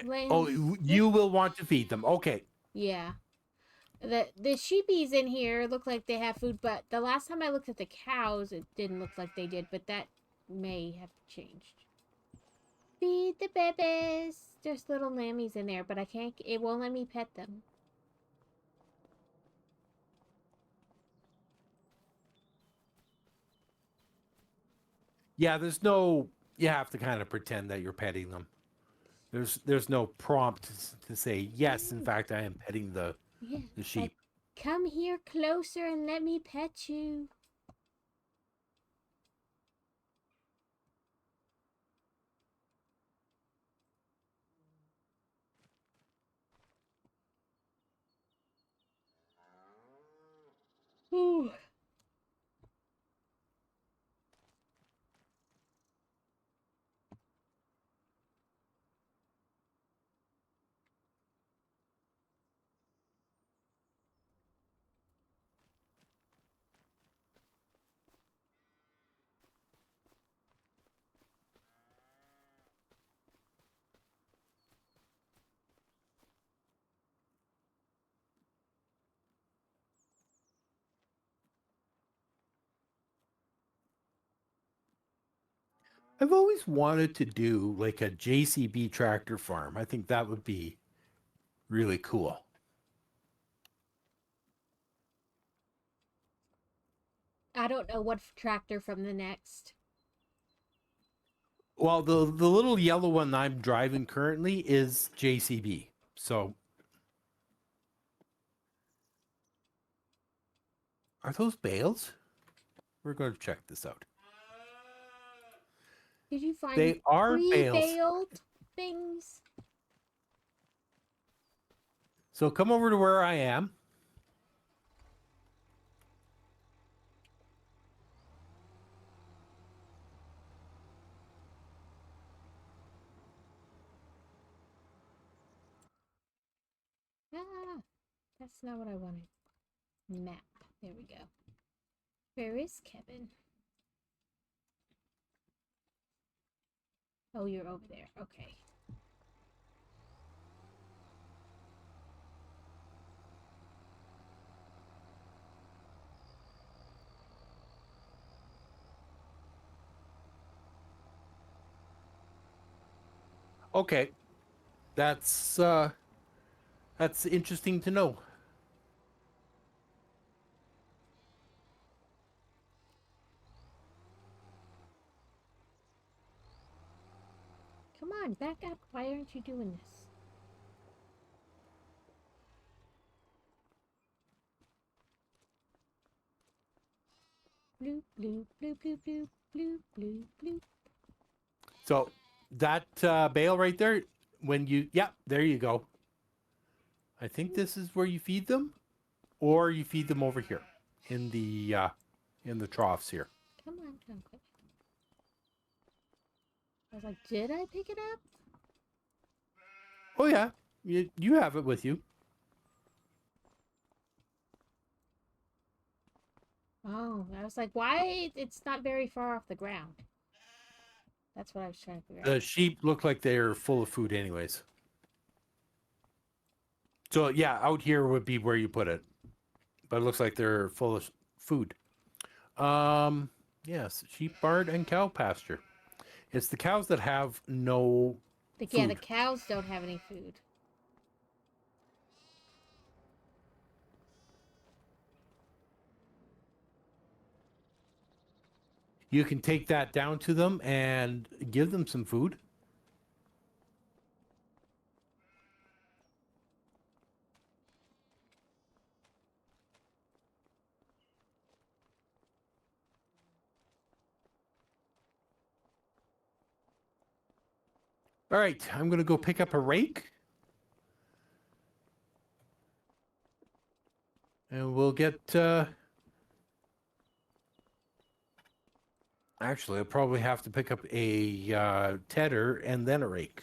Oh, lambs look, you will want to feed them. Okay. yeah. The sheepies in here look like they have food, but the last time I looked at the cows, it didn't look like they did. But that may have changed. Feed the babies. There's little lammies in there, but I can't. It won't let me pet them. Yeah, there's no. You have to kind of pretend that you're petting them. There's no prompt to say yes. In fact, I am petting Yeah, the it's like, sheep. come here closer and let me pet you. Ooh. I've always wanted to do like a JCB tractor farm. I think that would be really cool. I don't know what tractor from the next. Well, the little yellow one I'm driving currently is JCB. So are those bales? We're going to check this out. Did you find They are bales. pre-baled things? So come over to where I am. Ah, that's not what I wanted. Map. There we go. Where is Kevin? Oh, you're over there. Okay. Okay. That's interesting to know. Come on, back up. Why aren't you doing this? Bloop, bloop, bloop, bloop, bloop, bloop, bloop, bloop. So that bale right there, when you, yeah, there you go. I think this is where you feed them, or you feed them over here in the troughs here. Come on, Duncan. I was like, did I pick it up? Oh yeah, you have it with you. Oh, I was like, why? It's not very far off the ground. That's what I was trying to figure The out. sheep look like they're full of food anyways. So yeah, out here would be where you put it, but it looks like they're full of food. Yes, sheep barn and cow pasture. It's the cows that have no Yeah, the food. cows don't have any food. You can take that down to them and give them some food. All right, I'm going to go pick up a rake. And we'll get... Actually, I'll probably have to pick up a tedder and then a rake.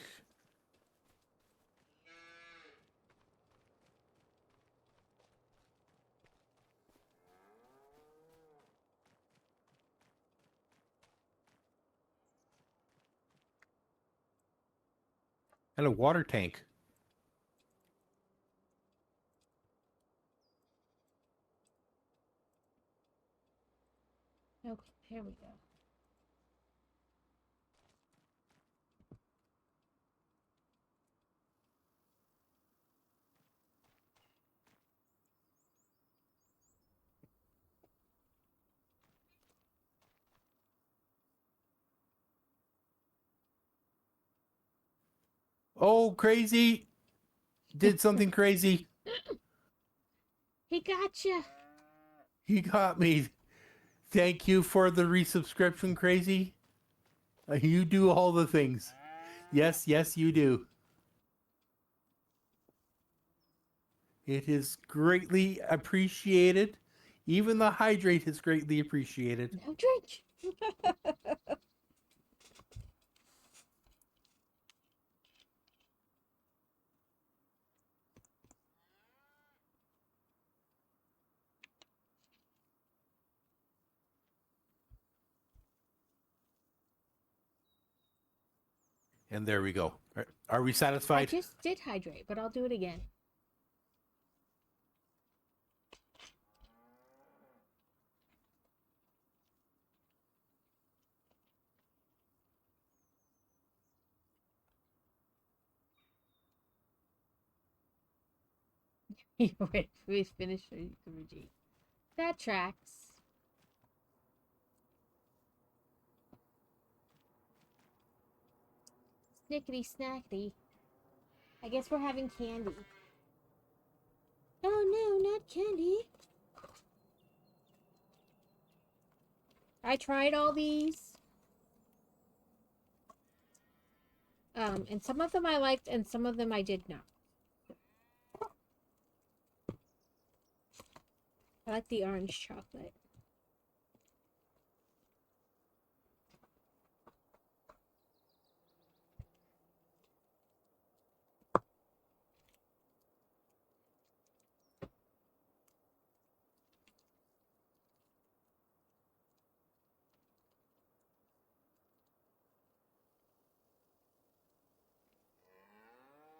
And a water tank. Okay, here we go. Oh, crazy. Did something crazy. He got you. He got me. Thank you for the resubscription, crazy. You do all the things. Yes, yes, you do. It is greatly appreciated. Even the hydrate is greatly appreciated. No drink. And there we go. Are we I satisfied? just did hydrate, but I'll do it again. We finished Yukuruji. That tracks. Snickety snackety. I guess we're having candy. Oh no, not candy. I tried all these. And some of them I liked and some of them I did not. I like the orange chocolate.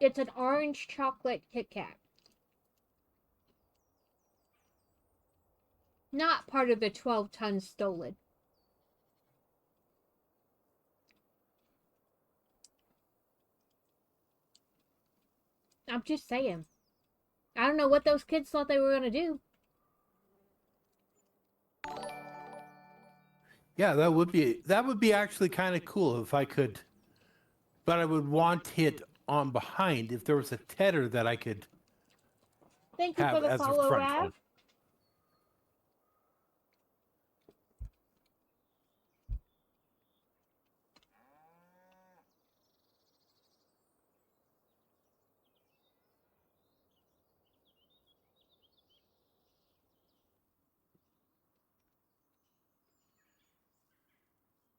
It's an orange chocolate Kit Kat. Not part of the 12 tons stolen. I'm just saying. I don't know what those kids thought they were going to do. Yeah, that would be actually kind of cool if I could, but I would want it on behind if there was a tedder that I could Thank you for have the as a follow, front Rav. one.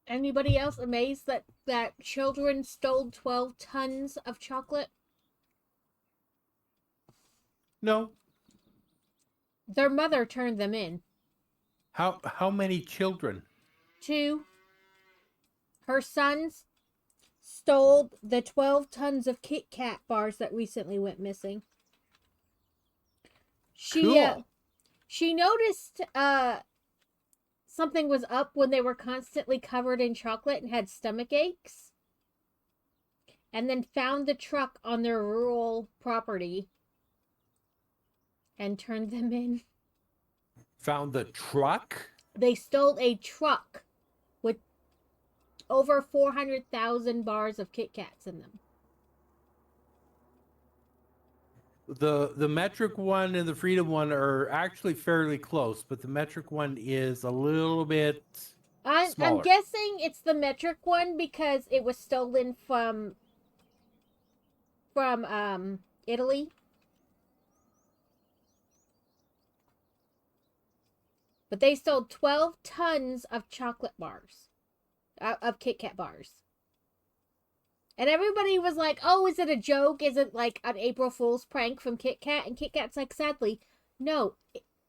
Anybody else amazed that children stole 12 tons of chocolate? No. Their mother turned them in. How many children? 2. Her sons stole the 12 tons of Kit Kat bars that recently went missing. Cool. She noticed something was up when they were constantly covered in chocolate and had stomach aches. And then found the truck on their rural property and turned them in. Found the truck? They stole a truck with over 400,000 bars of Kit Kats in them. The metric one and the freedom one are actually fairly close, but the metric one is a little bit I'm smaller. guessing it's the metric one because it was stolen from Italy. But they stole 12 tons of chocolate bars, of Kit Kat bars. And everybody was like, oh, is it a joke? Is it like an April Fool's prank from Kit Kat? And Kit Kat's like, sadly, no.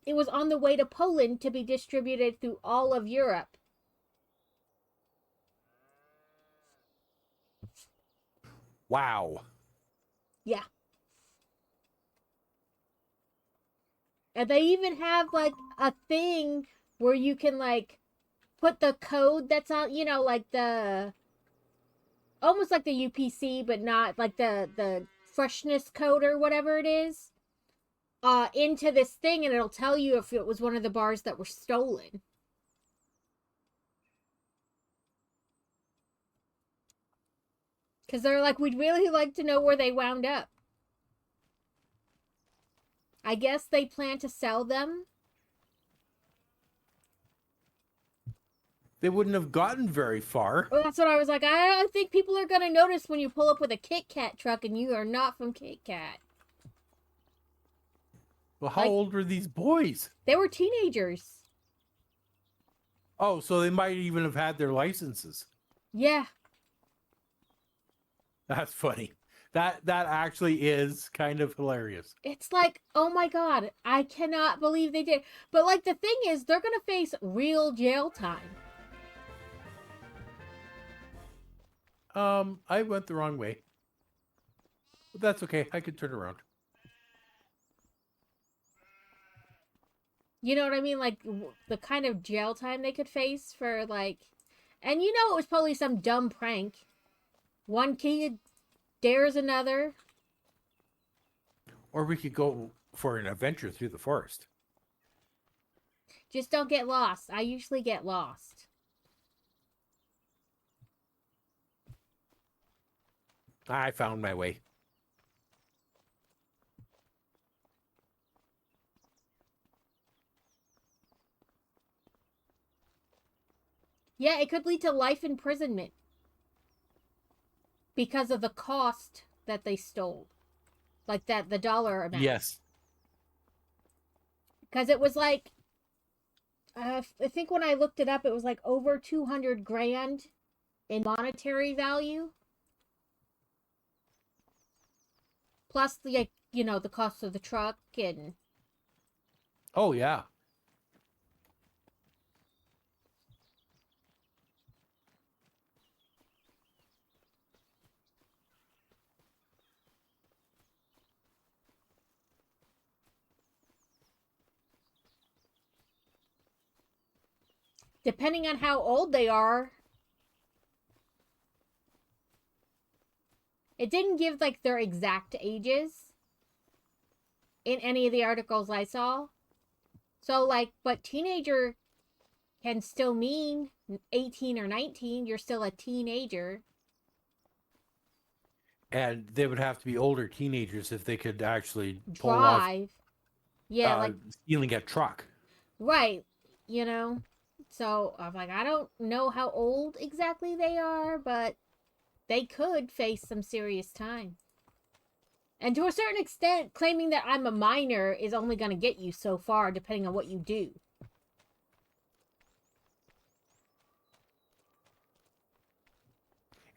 It was on the way to Poland to be distributed through all of Europe. Wow. Yeah. And they even have like a thing where you can like put the code that's on, you know, like the almost like the UPC, but not like the freshness code or whatever it is, into this thing, and it'll tell you if it was one of the bars that were stolen. Because they're like, we'd really like to know where they wound up. I guess they plan to sell them. They wouldn't have gotten very far. Well, that's what I was like. I don't think people are going to notice when you pull up with a Kit Kat truck and you are not from Kit Kat. Well, how old were these boys? They were teenagers. Oh, so they might even have had their licenses. Yeah. That's funny. That actually is kind of hilarious. It's like, oh my god, I cannot believe they did. But like the thing is, they're going to face real jail time. I went the wrong way. But that's okay. I could turn around. You know what I mean? Like the kind of jail time they could face for like, and you know it was probably some dumb prank. One kid dares another. Or we could go for an adventure through the forest. Just don't get lost. I usually get lost. I found my way. Yeah, it could lead to life imprisonment because of the cost that they stole. Like that, the dollar amount. Yes. Because it was like, I think when I looked it up, it was like over 200 grand in monetary value. Plus the, like, you know, the cost of the truck and... Oh, yeah. Depending on how old they are. It didn't give, like, their exact ages in any of the articles I saw. So, like, but teenager can still mean 18 or 19. You're still a teenager. And they would have to be older teenagers if they could actually pull off Drive. Yeah, like, stealing a truck. right. You know? So, I'm like, I don't know how old exactly they are, but they could face some serious time. And to a certain extent, claiming that I'm a minor is only going to get you so far, depending on what you do.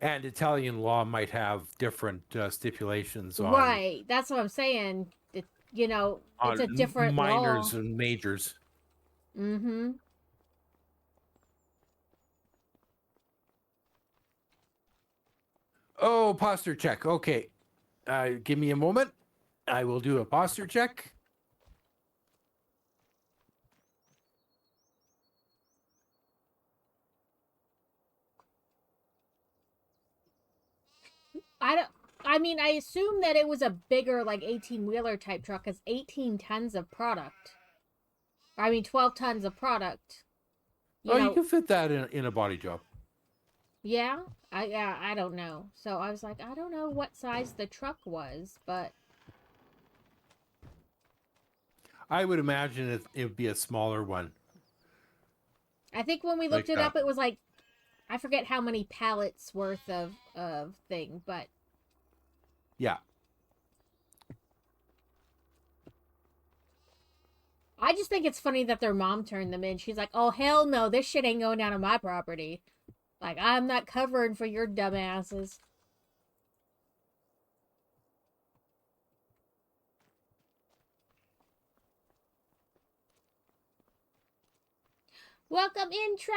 And Italian law might have different stipulations on Right. That's what I'm saying. You know, it's a different minors law. and majors. Mm-hmm. Oh, posture check. Okay. Give me a moment. I will do a posture check. I mean, I assume that it was a bigger, like, 18-wheeler type truck, because 18 tons of product. I mean, 12 tons of product. You can fit that in a body job. Yeah? I don't know. So I was like, I don't know what size the truck was, but... I would imagine it would be a smaller one. I think when we looked it up, it was like, I forget how many pallets worth of thing, but... Yeah. I just think it's funny that their mom turned them in. She's like, oh, hell no, this shit ain't going down on my property. Like, I'm not covering for your dumbasses. Welcome, intro!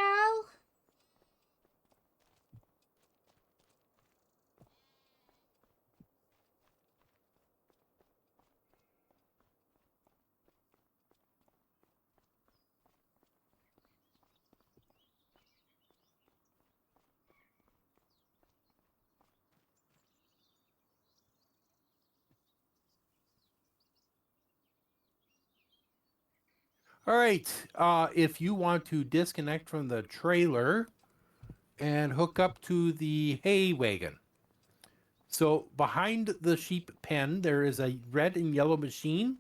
All right. If you want to disconnect from the trailer and hook up to the hay wagon. So behind the sheep pen, there is a red and yellow machine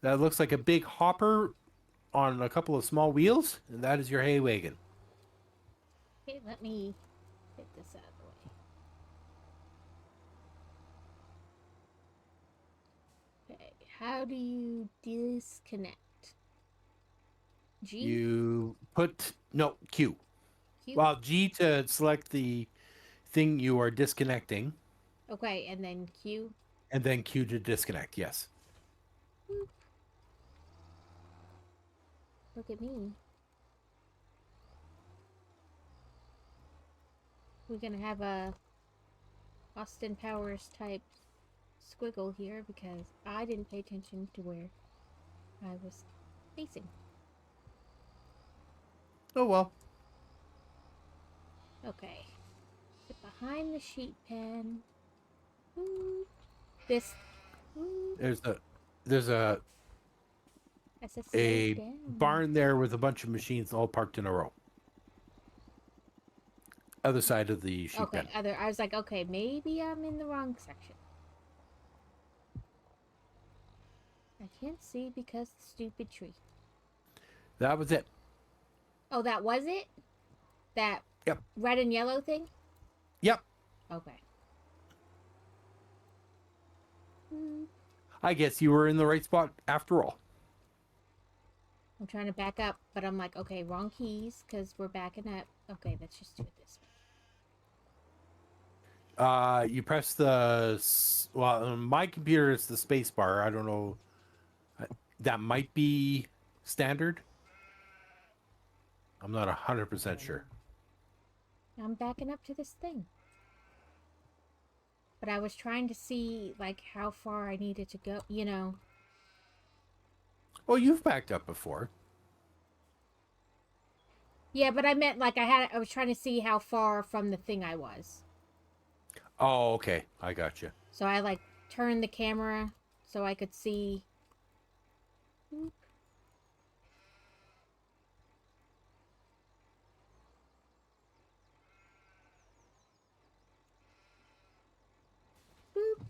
that looks like a big hopper on a couple of small wheels, and that is your hay wagon. Okay, let me get this out of the way. Okay, how do you disconnect? G? You put, no, Q. Q? Well, G to select the thing you are disconnecting, Okay, and then Q. and then Q to disconnect, yes. Boop. Look at me. We're gonna have a Austin Powers type squiggle here because I didn't pay attention to where I was facing. Oh, well. Okay. Get behind the sheet pen. Ooh. This. Ooh. There's the there's I said slow a down. barn there with a bunch of machines all parked in a row. Other side of the sheep Okay, pen. I was like, okay, maybe I'm in the wrong section. I can't see because the stupid tree. That was it. Oh, that was it? That Yep. red and yellow thing? Yep. Okay. I guess you were in the right spot after all. I'm trying to back up, but I'm like, okay, wrong keys because we're backing up. Okay, let's just do it this way. You press the well, on my computer it's the space bar. I don't know. That might be standard. I'm not 100% sure. I'm backing up to this thing. But I was trying to see, like, how far I needed to go, you know. Oh, you've backed up before. Yeah, but I meant, like, I was trying to see how far from the thing I was. Oh, okay. I got you. So I, like, turned the camera so I could see. Boop. Boop.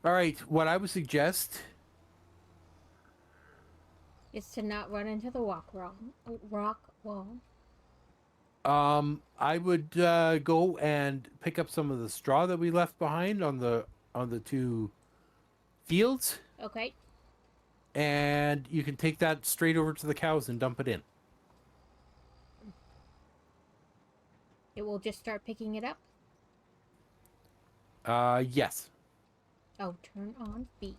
All right. What I would suggest. Is to not run into the rock wall. I would go and pick up some of the straw that we left behind on the two fields, Okay. and you can take that straight over to the cows and dump it in. It will just start picking it up. Yes. Oh, turn on B.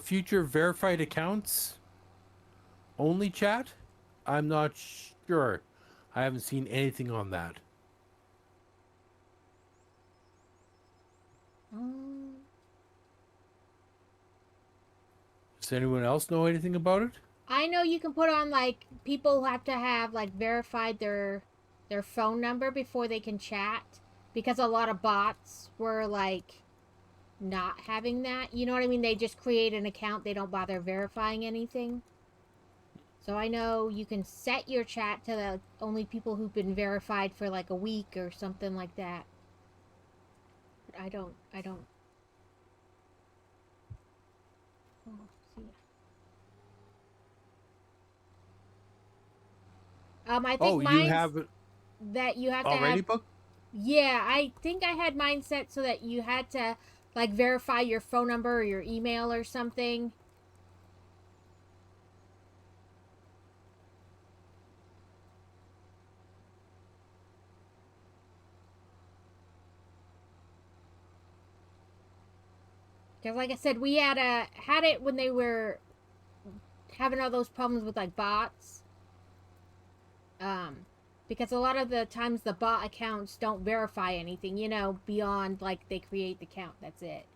Future verified accounts only chat. I'm not sure. I haven't seen anything on that. Does anyone else know anything about it? I know you can put on, like, people have to have, like, verified their phone number before they can chat, because a lot of bots were, like, not having that. You know what I mean? They just create an account, they don't bother verifying anything. So I know you can set your chat to the only people who've been verified for like a week or something like that. But I don't. Oh, see. I think You mine's have it that you have to already have. booked? Yeah, I think I had mine set so that you had to like verify your phone number or your email or something. Because like I said, we had it when they were having all those problems with like bots. Because a lot of the times the bot accounts don't verify anything, you know, beyond like they create the account. That's it.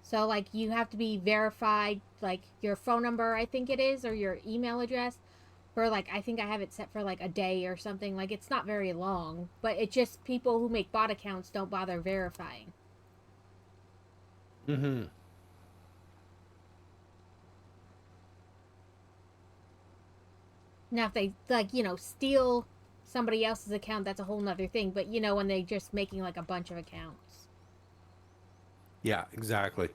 So like you have to be verified, like your phone number, I think it is, or your email address. For like, I think I have it set for like a day or something. Like it's not very long, but it's just people who make bot accounts don't bother verifying. Mm-hmm. Now, if they like, you know, steal somebody else's account, that's a whole nother thing. But you know, when they just making like a bunch of accounts. Yeah, exactly.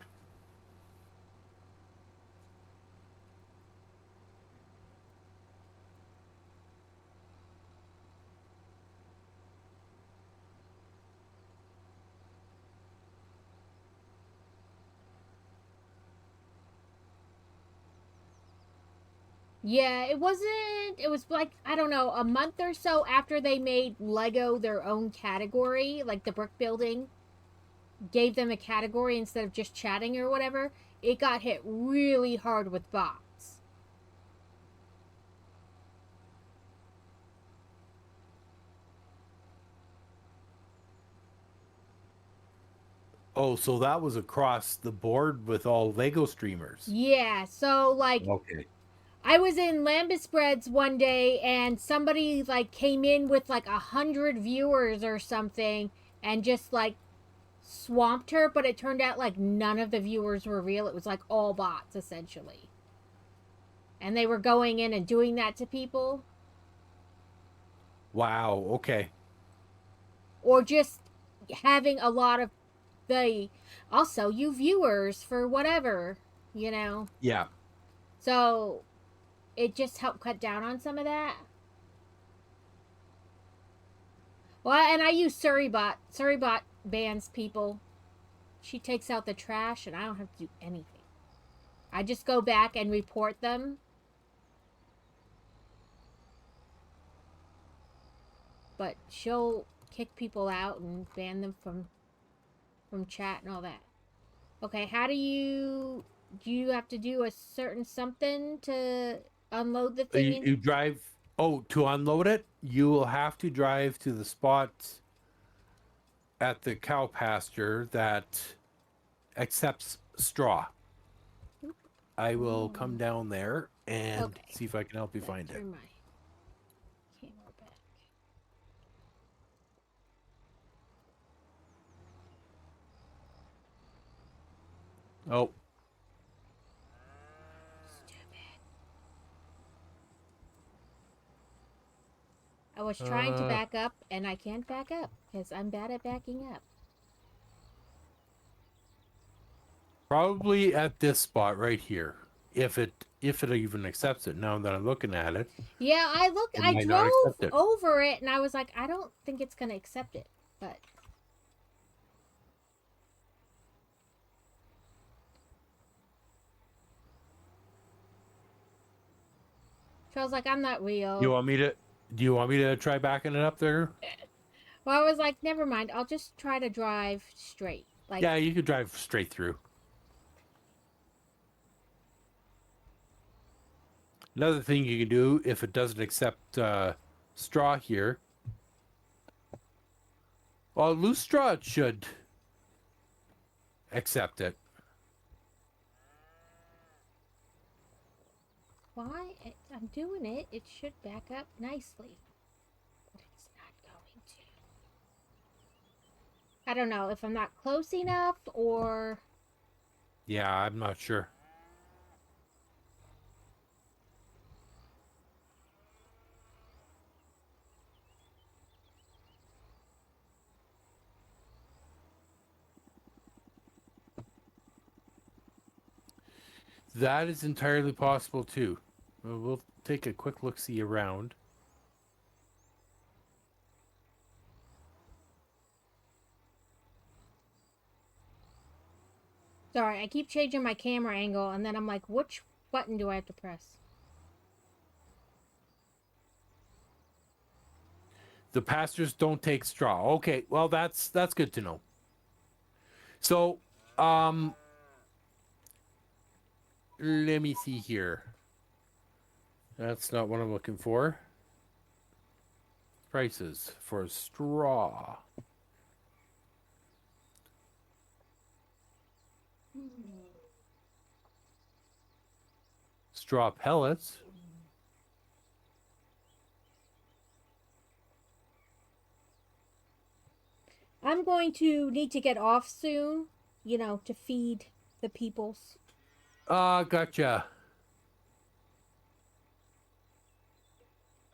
Yeah, it wasn't. It was like, I don't know, a month or so after they made Lego their own category, like the brick building gave them a category instead of just chatting or whatever. It got hit really hard with bots. Oh, so that was across the board with all Lego streamers. Yeah, so like Okay. I was in Lambus Spreads one day and somebody like came in with like 100 viewers or something and just like swamped her, but it turned out like none of the viewers were real. It was like all bots essentially. And they were going in and doing that to people. Wow. Okay. Or just having a lot of the I'll sell you viewers for whatever, you know. Yeah. So it just helped cut down on some of that. Well, and I use Surreybot. Surreybot bans people. She takes out the trash, and I don't have to do anything. I just go back and report them. But she'll kick people out and ban them from chat and all that. Okay, how do you have to do a certain something to unload the thing? You drive. Oh, to unload it, you will have to drive to the spot at the cow pasture that accepts straw. I will come down there and Okay. see if I can help you find it. Turn my camera back. Oh, Stupid. I was trying to back up, and I can't back up because I'm bad at backing up. probably at this spot right here. If it even accepts it. Now that I'm looking at it, Yeah, I might not drove accept it. over it, and I was like, I don't think it's gonna accept it, but. So I was like, I'm not real. you want me to? Do you want me to try backing it up there? Well, I was like, never mind. I'll just try to drive straight. Like, Yeah, you could drive straight through. Another thing you can do if it doesn't accept straw here. Well, loose straw it should accept it. why? I'm doing it. It should back up nicely. But it's not going to. I don't know if I'm not close enough or. Yeah, I'm not sure. That is entirely possible too. We'll take a quick look-see around. Sorry, I keep changing my camera angle, and then I'm like, which button do I have to press? The pastures don't take straw. Okay, well that's good to know. So, let me see here. That's not what I'm looking for. Prices for straw. Straw pellets. I'm going to need to get off soon, you know, to feed the peoples. Gotcha.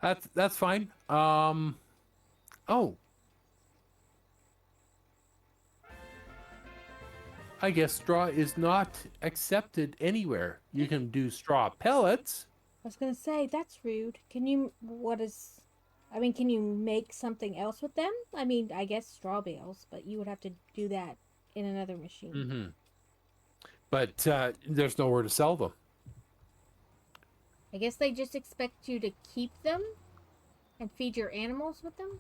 That's fine. Oh. I guess straw is not accepted anywhere. You can do straw pellets. I was gonna say, that's rude. Can you, can you make something else with them? I mean, I guess straw bales, but you would have to do that in another machine. Mm-hmm. But there's nowhere to sell them. I guess they just expect you to keep them and feed your animals with them?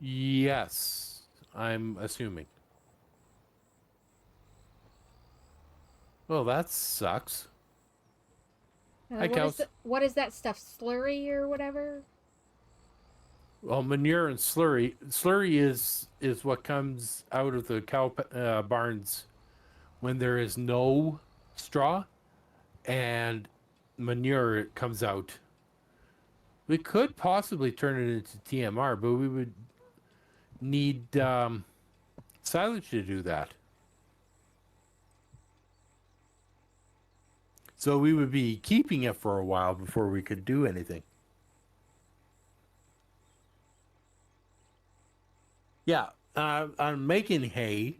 Yes, I'm assuming. Well, that sucks. Hi, cows. What is that stuff? Slurry or whatever? Well, manure and slurry. Slurry is what comes out of the cow barns when there is no straw, and manure comes out. We could possibly turn it into TMR, but we would need silage to do that. So we would be keeping it for a while before we could do anything. Yeah, I'm making hay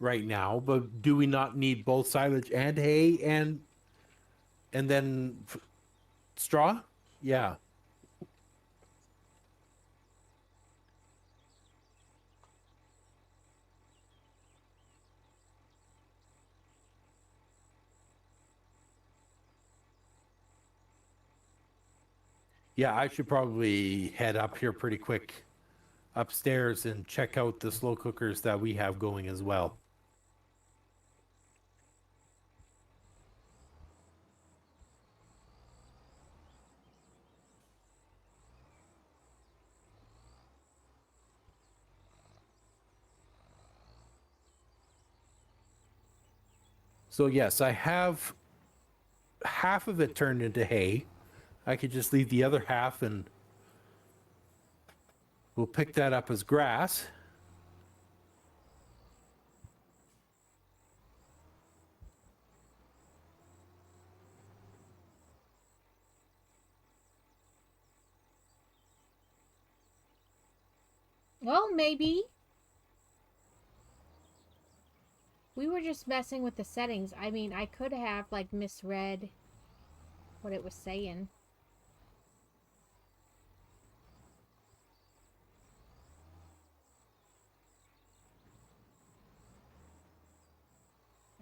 right now, but do we not need both silage and hay and then straw? Yeah. Yeah, I should probably head up here pretty quick upstairs and check out the slow cookers that we have going as well. So yes, I have half of it turned into hay. I could just leave the other half and we'll pick that up as grass. Well, maybe. We were just messing with the settings. I mean, I could have, like, misread what it was saying.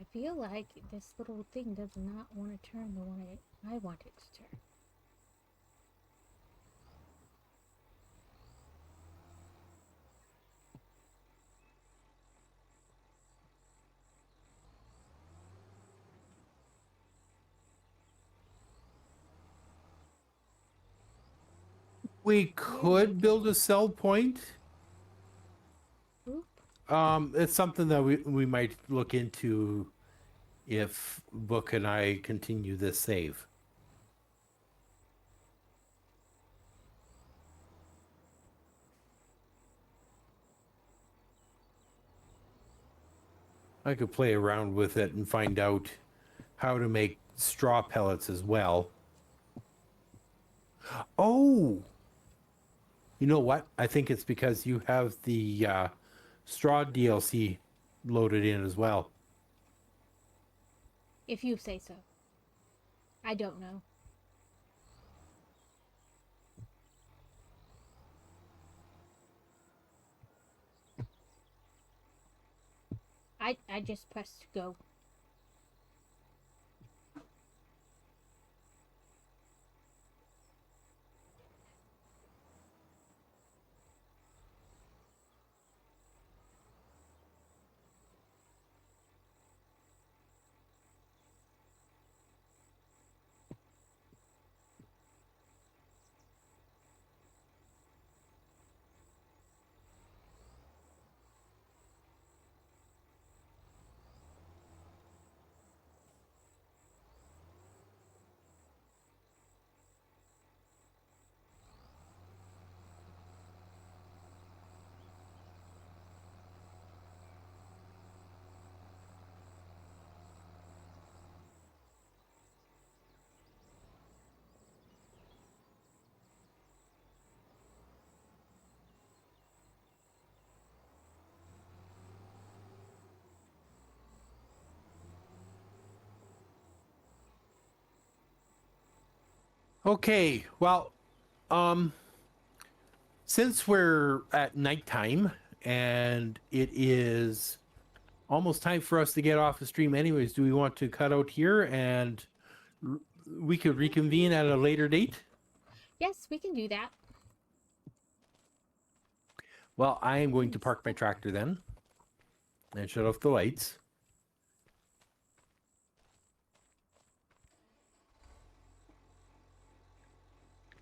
I feel like this little thing does not want to turn the one I want it to turn. We could build a sell point. Oop. It's something that we might look into if Book and I continue this save. I could play around with it and find out how to make straw pellets as well. Oh, you know what? I think it's because you have the straw DLC loaded in as well. If you say so. I don't know. I just pressed go. Okay, well, since we're at nighttime and it is almost time for us to get off the stream anyways, do we want to cut out here and we could reconvene at a later date. Yes, we can do that. Well, I am going to park my tractor then and shut off the lights.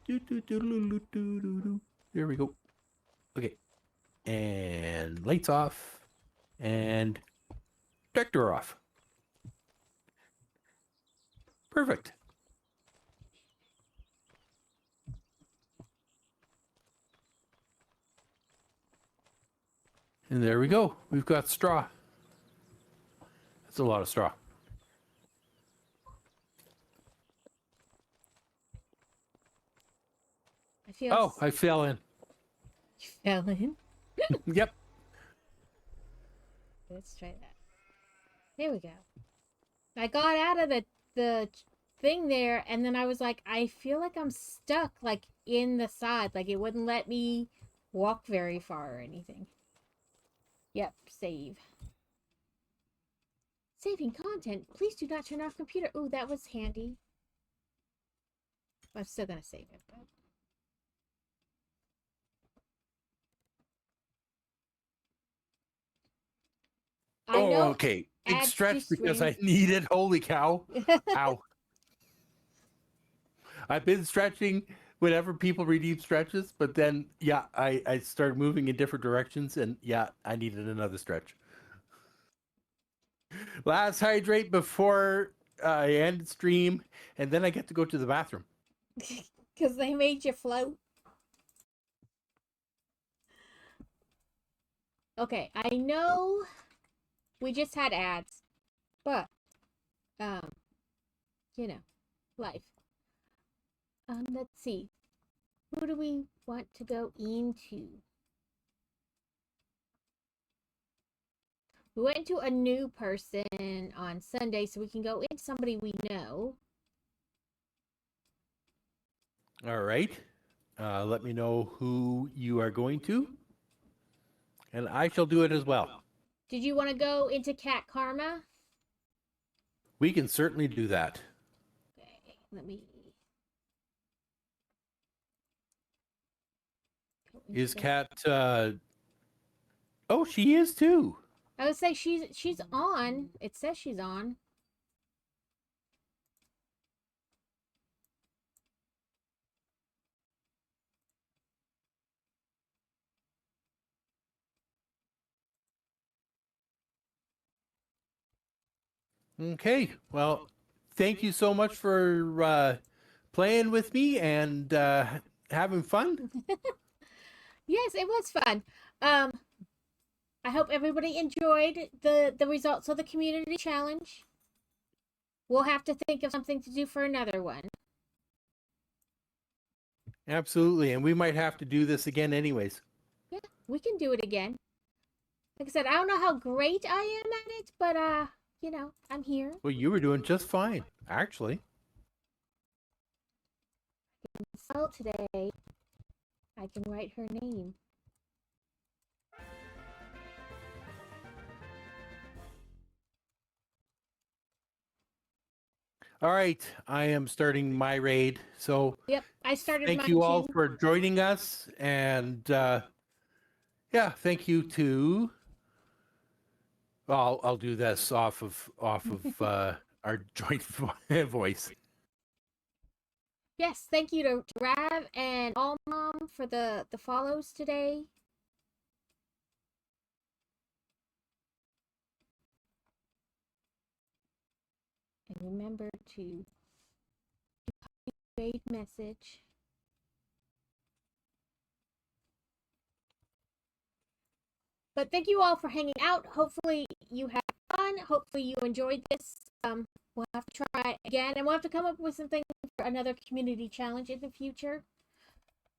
There we go. Okay. And lights off. And tractor off. Perfect. And there we go. We've got straw. That's a lot of straw. I feel. Oh, I fell in. You fell in. Yep. Let's try that. There we go. I got out of the thing there, and then I was like, I feel like I'm stuck, like in the side, like it wouldn't let me walk very far or anything. Yep, save. Saving content. Please do not turn off computer. Ooh, that was handy. I'm still gonna save it, but. I Oh, know okay. Big adds to stretch because I stream. need it. Holy cow. Ow. I've been stretching whenever people redeem stretches, but then, yeah, I started moving in different directions, and yeah, I needed another stretch. Last hydrate before I end stream, and then I get to go to the bathroom. Because they made you float. Okay, I know we just had ads, but, you know, life. Let's see. Who do we want to go into? We went into a new person on Sunday, so we can go into somebody we know. All right. Let me know who you are going to, and I shall do it as well. Did you want to go into Cat Karma? We can certainly do that. Okay, let me. Is Kat? Oh, she is too. I would say she's on. It says she's on. Okay. Well, thank you so much for playing with me and having fun. Yes, it was fun. I hope everybody enjoyed the results of the community challenge. We'll have to think of something to do for another one. Absolutely. And we might have to do this again anyways. Yeah, we can do it again. Like I said, I don't know how great I am at it, but you know, I'm here. Well, you were doing just fine, actually. So today, I can write her name. All right. I am starting my raid. So Yep, I started thank mine you all too. for joining us. And yeah, thank you to. I'll do this off of our joint voice. Yes, thank you to Rav and All Mom for the follows today. And remember to raid message. But thank you all for hanging out. Hopefully you had fun. Hopefully you enjoyed this. We'll have to try again, and we'll have to come up with something for another community challenge in the future.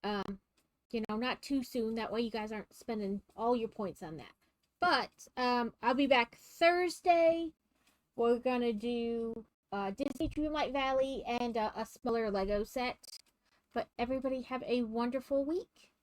You know, not too soon. That way you guys aren't spending all your points on that. But I'll be back Thursday. We're gonna do Disney Dreamlight Valley and a smaller Lego set. But everybody have a wonderful week.